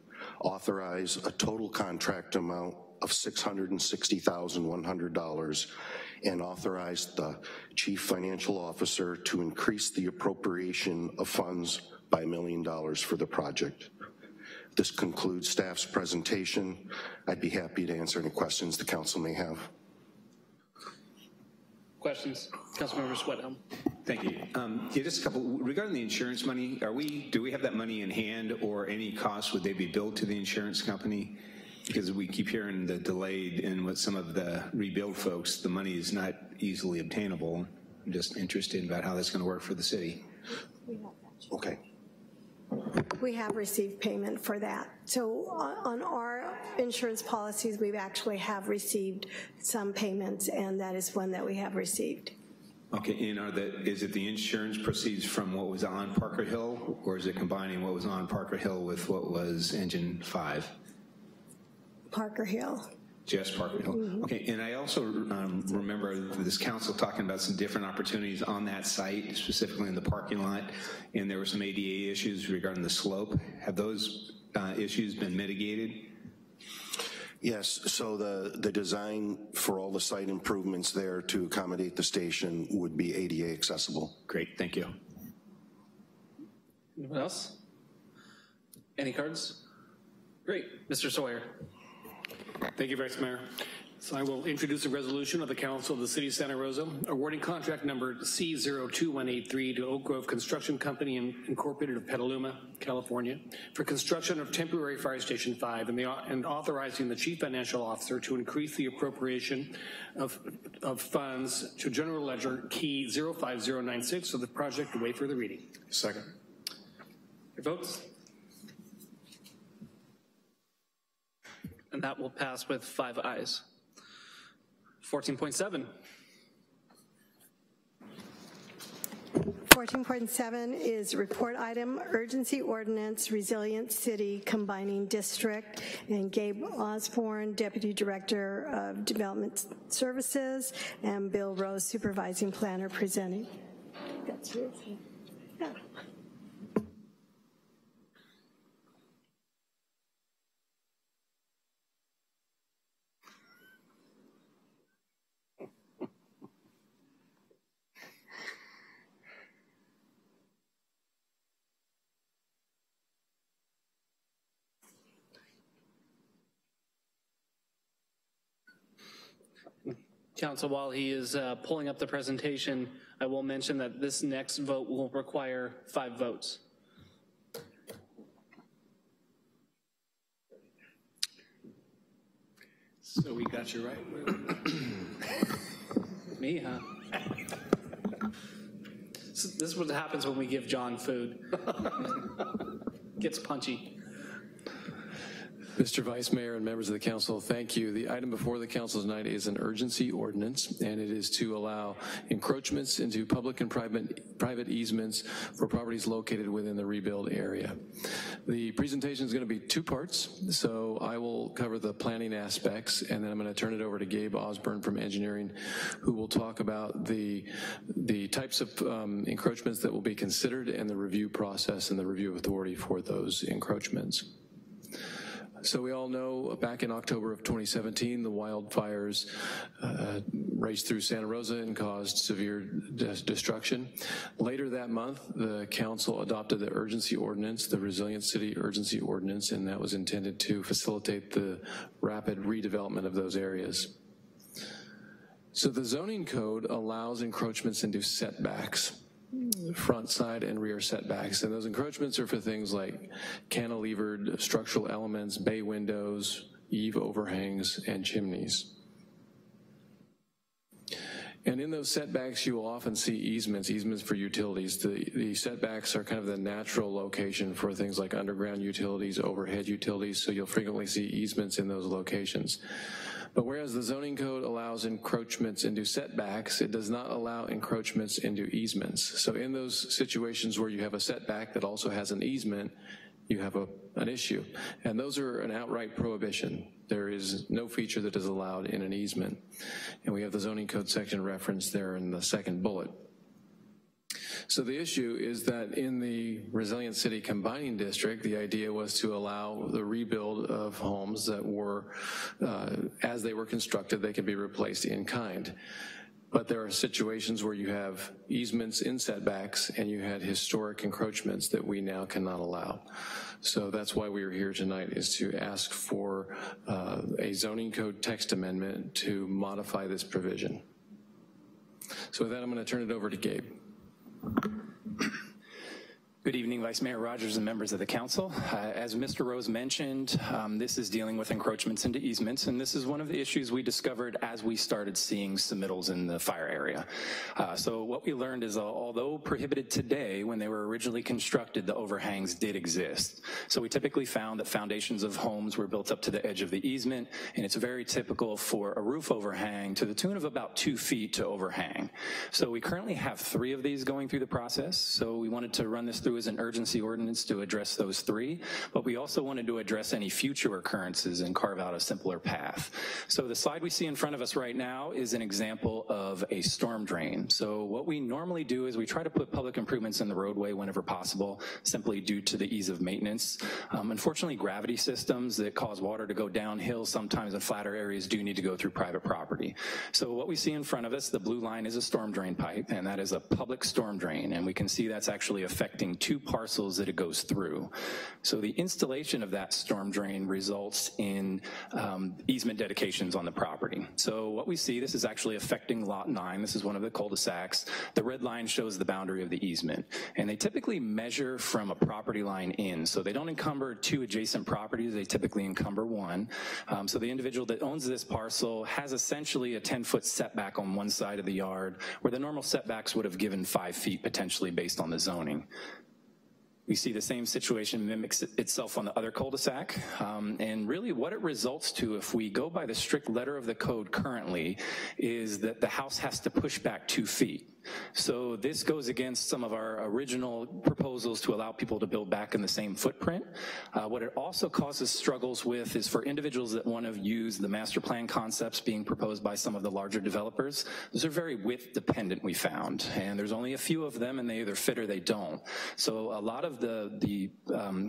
authorize a total contract amount of $660,100, and authorize the Chief Financial Officer to increase the appropriation of funds by $1 million for the project. This concludes staff's presentation. I'd be happy to answer any questions the council may have. Questions? Councilmember Sweathelm. Thank you. Yeah, just a couple. Regarding the insurance money, do we have that money in hand, or any costs would they be billed to the insurance company? Because we keep hearing the delayed, and with some of the rebuild folks, the money is not easily obtainable. I'm just interested about how that's going to work for the city. Okay. We have received payment for that. So on our insurance policies, we actually have received some payments, and that is one that we have received. Okay, and is it the insurance proceeds from what was on Parker Hill, or is it combining what was on Parker Hill with what was Engine 5? Parker Hill. Just Parker Hill. Mm-hmm. Okay, and I also remember this council talking about some different opportunities on that site, specifically in the parking lot, and there were some ADA issues regarding the slope. Have those issues been mitigated? Yes, so the design for all the site improvements there to accommodate the station would be ADA accessible. Great, thank you. Anyone else? Any cards? Great, Mr. Sawyer. Thank you, Vice Mayor. So I will introduce a resolution of the Council of the City of Santa Rosa awarding contract number C02183 to Oak Grove Construction Company Incorporated of Petaluma, California, for construction of temporary Fire Station 5 and authorizing the Chief Financial Officer to increase the appropriation of funds to General Ledger Key 05096 for the project to wait for the reading. Second. Your votes? And that will pass with 5 ayes. 14.7. 14.7 is report item, urgency ordinance, Resilient City Combining District, and Gabe Osborne, Deputy Director of Development Services, and Bill Rose, Supervising Planner, presenting. That's yours. Yeah. Council, while he is pulling up the presentation, I will mention that this next vote will require 5 votes. So we got you right. Me, huh? So this is what happens when we give John food. Gets punchy. Mr. Vice Mayor and members of the council, thank you. The item before the council tonight is an urgency ordinance, and it is to allow encroachments into public and private easements for properties located within the rebuild area. The presentation is going to be 2 parts, so I will cover the planning aspects, and then I'm going to turn it over to Gabe Osborne from engineering, who will talk about the types of encroachments that will be considered and the review process and the review authority for those encroachments. So we all know back in October of 2017, the wildfires raced through Santa Rosa and caused severe destruction. Later that month, the council adopted the urgency ordinance, the Resilient City Urgency Ordinance, and that was intended to facilitate the rapid redevelopment of those areas. So the zoning code allows encroachments into setbacks, front, side, and rear setbacks. And those encroachments are for things like cantilevered structural elements, bay windows, eave overhangs, and chimneys. And in those setbacks, you will often see easements for utilities. The setbacks are kind of the natural location for things like underground utilities, overhead utilities, so you'll frequently see easements in those locations. But whereas the zoning code allows encroachments into setbacks, it does not allow encroachments into easements. So in those situations where you have a setback that also has an easement, you have an issue. And those are an outright prohibition. There is no feature that is allowed in an easement. And we have the zoning code section referenced there in the second bullet. So the issue is that in the Resilient City Combining District, the idea was to allow the rebuild of homes that were, as they were constructed, they could be replaced in kind. But there are situations where you have easements in setbacks and you had historic encroachments that we now cannot allow. So that's why we are here tonight, is to ask for a zoning code text amendment to modify this provision. So with that, I'm going to turn it over to Gabe. Good evening, Vice Mayor Rogers and members of the council. As Mr. Rose mentioned, this is dealing with encroachments into easements, and this is one of the issues we discovered as we started seeing submittals in the fire area. So what we learned is, although prohibited today, when they were originally constructed, the overhangs did exist. So we typically found that foundations of homes were built up to the edge of the easement, and it's very typical for a roof overhang to the tune of about 2 feet to overhang. So we currently have 3 of these going through the process, so we wanted to run this through as an urgency ordinance to address those 3, but we also wanted to address any future occurrences and carve out a simpler path. So the slide we see in front of us right now is an example of a storm drain. So what we normally do is we try to put public improvements in the roadway whenever possible, simply due to the ease of maintenance. Unfortunately, gravity systems that cause water to go downhill sometimes in flatter areas do need to go through private property. So what we see in front of us, the blue line is a storm drain pipe, and that is a public storm drain, and we can see that's actually affecting 2 parcels that it goes through. So the installation of that storm drain results in easement dedications on the property. So what we see, this is actually affecting lot 9. This is one of the cul-de-sacs. The red line shows the boundary of the easement, and they typically measure from a property line in. So they don't encumber 2 adjacent properties, they typically encumber 1. So the individual that owns this parcel has essentially a 10-foot setback on one side of the yard, where the normal setbacks would have given 5 feet potentially based on the zoning. We see the same situation mimics itself on the other cul-de-sac, and really what it results to, if we go by the strict letter of the code currently, is that the house has to push back 2 feet. So this goes against some of our original proposals to allow people to build back in the same footprint. What it also causes struggles with is for individuals that want to use the master plan concepts being proposed by some of the larger developers. Those are very width dependent, we found, and there's only a few of them, and they either fit or they don't. So a lot of the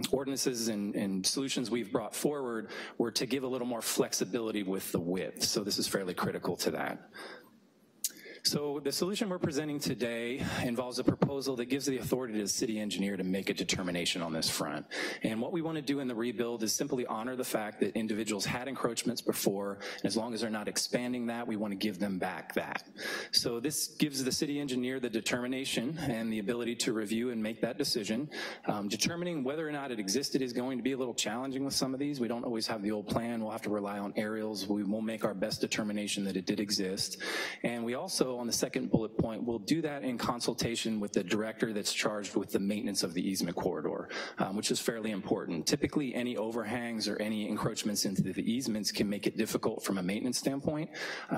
ordinances and solutions we've brought forward were to give a little more flexibility with the width. So this is fairly critical to that. So the solution we're presenting today involves a proposal that gives the authority to the city engineer to make a determination on this front. And what we want to do in the rebuild is simply honor the fact that individuals had encroachments before, and as long as they're not expanding that, we want to give them back that. So this gives the city engineer the determination and the ability to review and make that decision. Determining whether or not it existed is going to be a little challenging with some of these. We don't always have the old plan. We'll have to rely on aerials. We will make our best determination that it did exist. And we also, on the second bullet point, we'll do that in consultation with the director that's charged with the maintenance of the easement corridor, which is fairly important. Typically, any overhangs or any encroachments into the easements can make it difficult from a maintenance standpoint,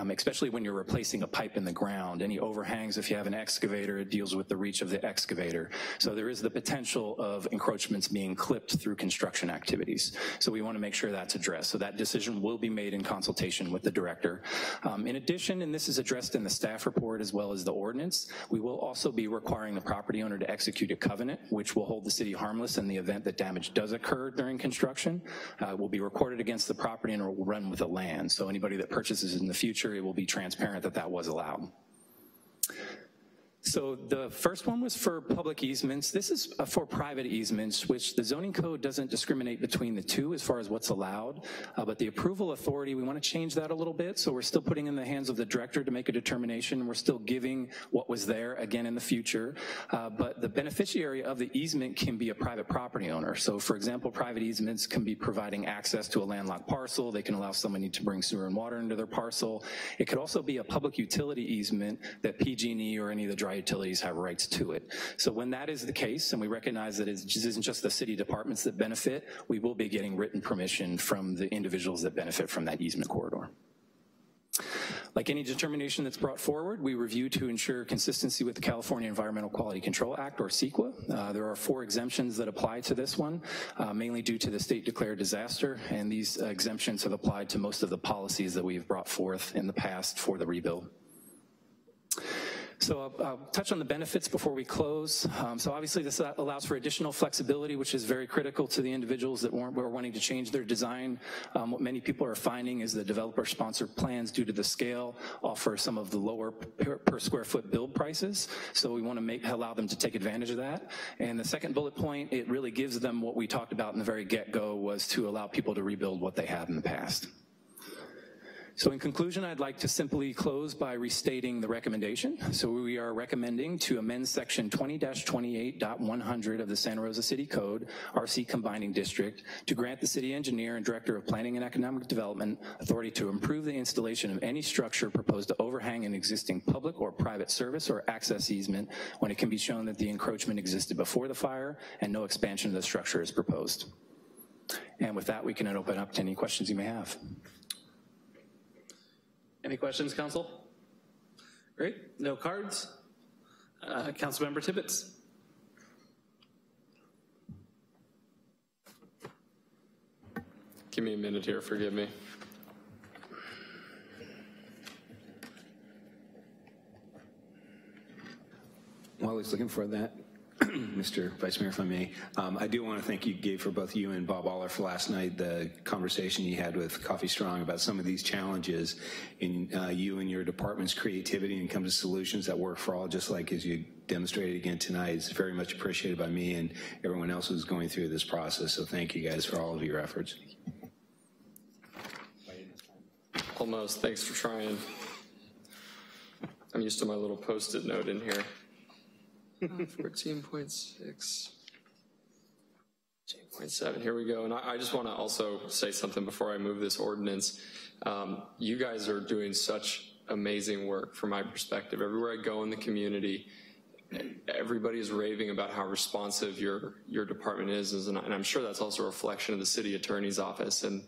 especially when you're replacing a pipe in the ground. Any overhangs, if you have an excavator, it deals with the reach of the excavator. So there is the potential of encroachments being clipped through construction activities. So we want to make sure that's addressed. So that decision will be made in consultation with the director. In addition, and this is addressed in the staff report as well as the ordinance, we will also be requiring the property owner to execute a covenant, which will hold the city harmless in the event that damage does occur during construction. It will be recorded against the property and it will run with the land. So anybody that purchases in the future, it will be transparent that that was allowed. So the first one was for public easements. This is for private easements, which the zoning code doesn't discriminate between the two as far as what's allowed, but the approval authority, we want to change that a little bit. So we're still putting in the hands of the director to make a determination. We're still giving what was there again in the future, but the beneficiary of the easement can be a private property owner. So for example, private easements can be providing access to a landlocked parcel. They can allow somebody to bring sewer and water into their parcel. It could also be a public utility easement that PG&E or any of the dry utilities have rights to it. So when that is the case, and we recognize that it isn't just the city departments that benefit, we will be getting written permission from the individuals that benefit from that easement corridor. Like any determination that's brought forward, we review to ensure consistency with the California Environmental Quality Control Act, or CEQA. There are 4 exemptions that apply to this one, mainly due to the state declared disaster, and these exemptions have applied to most of the policies that we've brought forth in the past for the rebuild. So I'll touch on the benefits before we close. So obviously this allows for additional flexibility, which is very critical to the individuals that were wanting to change their design. What many people are finding is the developer-sponsored plans, due to the scale, offer some of the lower per square foot build prices. So we want to allow them to take advantage of that. And the second bullet point, it really gives them what we talked about in the very get-go, was to allow people to rebuild what they had in the past. So in conclusion, I'd like to simply close by restating the recommendation. So we are recommending to amend section 20-28.100 of the Santa Rosa City Code, RC Combining District, to grant the city engineer and director of planning and economic development authority to improve the installation of any structure proposed to overhang an existing public or private service or access easement when it can be shown that the encroachment existed before the fire and no expansion of the structure is proposed. And with that, we can open up to any questions you may have. Any questions, Council? Great, no cards. Councilmember Tibbetts. Give me a minute here, forgive me. While he's looking for that, Mr. Vice Mayor, if I may, I do want to thank you, Gabe, for both you and Bob Aller for last night, the conversation you had with Coffee Strong about some of these challenges in you and your department's creativity and come to solutions that work for all, just like as you demonstrated again tonight. It's very much appreciated by me and everyone else who's going through this process. So thank you guys for all of your efforts. Almost, thanks for trying. I'm used to my little Post-it note in here. 14.6, 14.7, here we go. And I just want to also say something before I move this ordinance. You guys are doing such amazing work from my perspective. Everywhere I go in the community, everybody is raving about how responsive your department is, and I'm sure that's also a reflection of the city attorney's office. And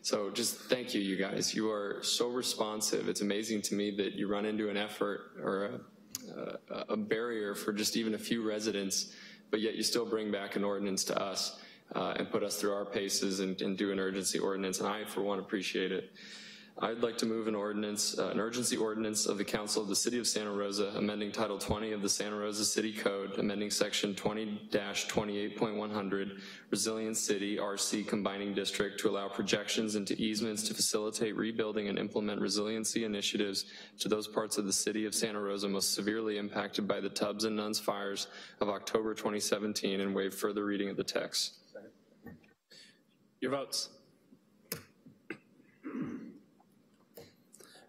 so just thank you, you guys. You are so responsive. It's amazing to me that you run into an effort or a barrier for just even a few residents, but yet you still bring back an ordinance to us and put us through our paces and do an urgency ordinance, and I, for one, appreciate it. I'd like to move an ordinance, an urgency ordinance of the Council of the City of Santa Rosa, amending Title 20 of the Santa Rosa City Code, amending Section 20-28.100, Resilient City, RC Combining District, to allow projections into easements to facilitate rebuilding and implement resiliency initiatives to those parts of the City of Santa Rosa most severely impacted by the Tubbs and Nuns fires of October 2017, and waive further reading of the text. Your votes.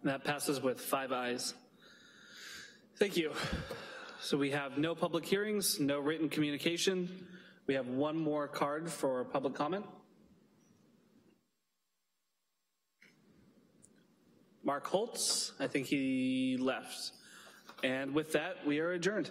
And that passes with 5 ayes. Thank you. So we have no public hearings, no written communication. We have one more card for public comment. Mark Holtz, I think he left. And with that, we are adjourned.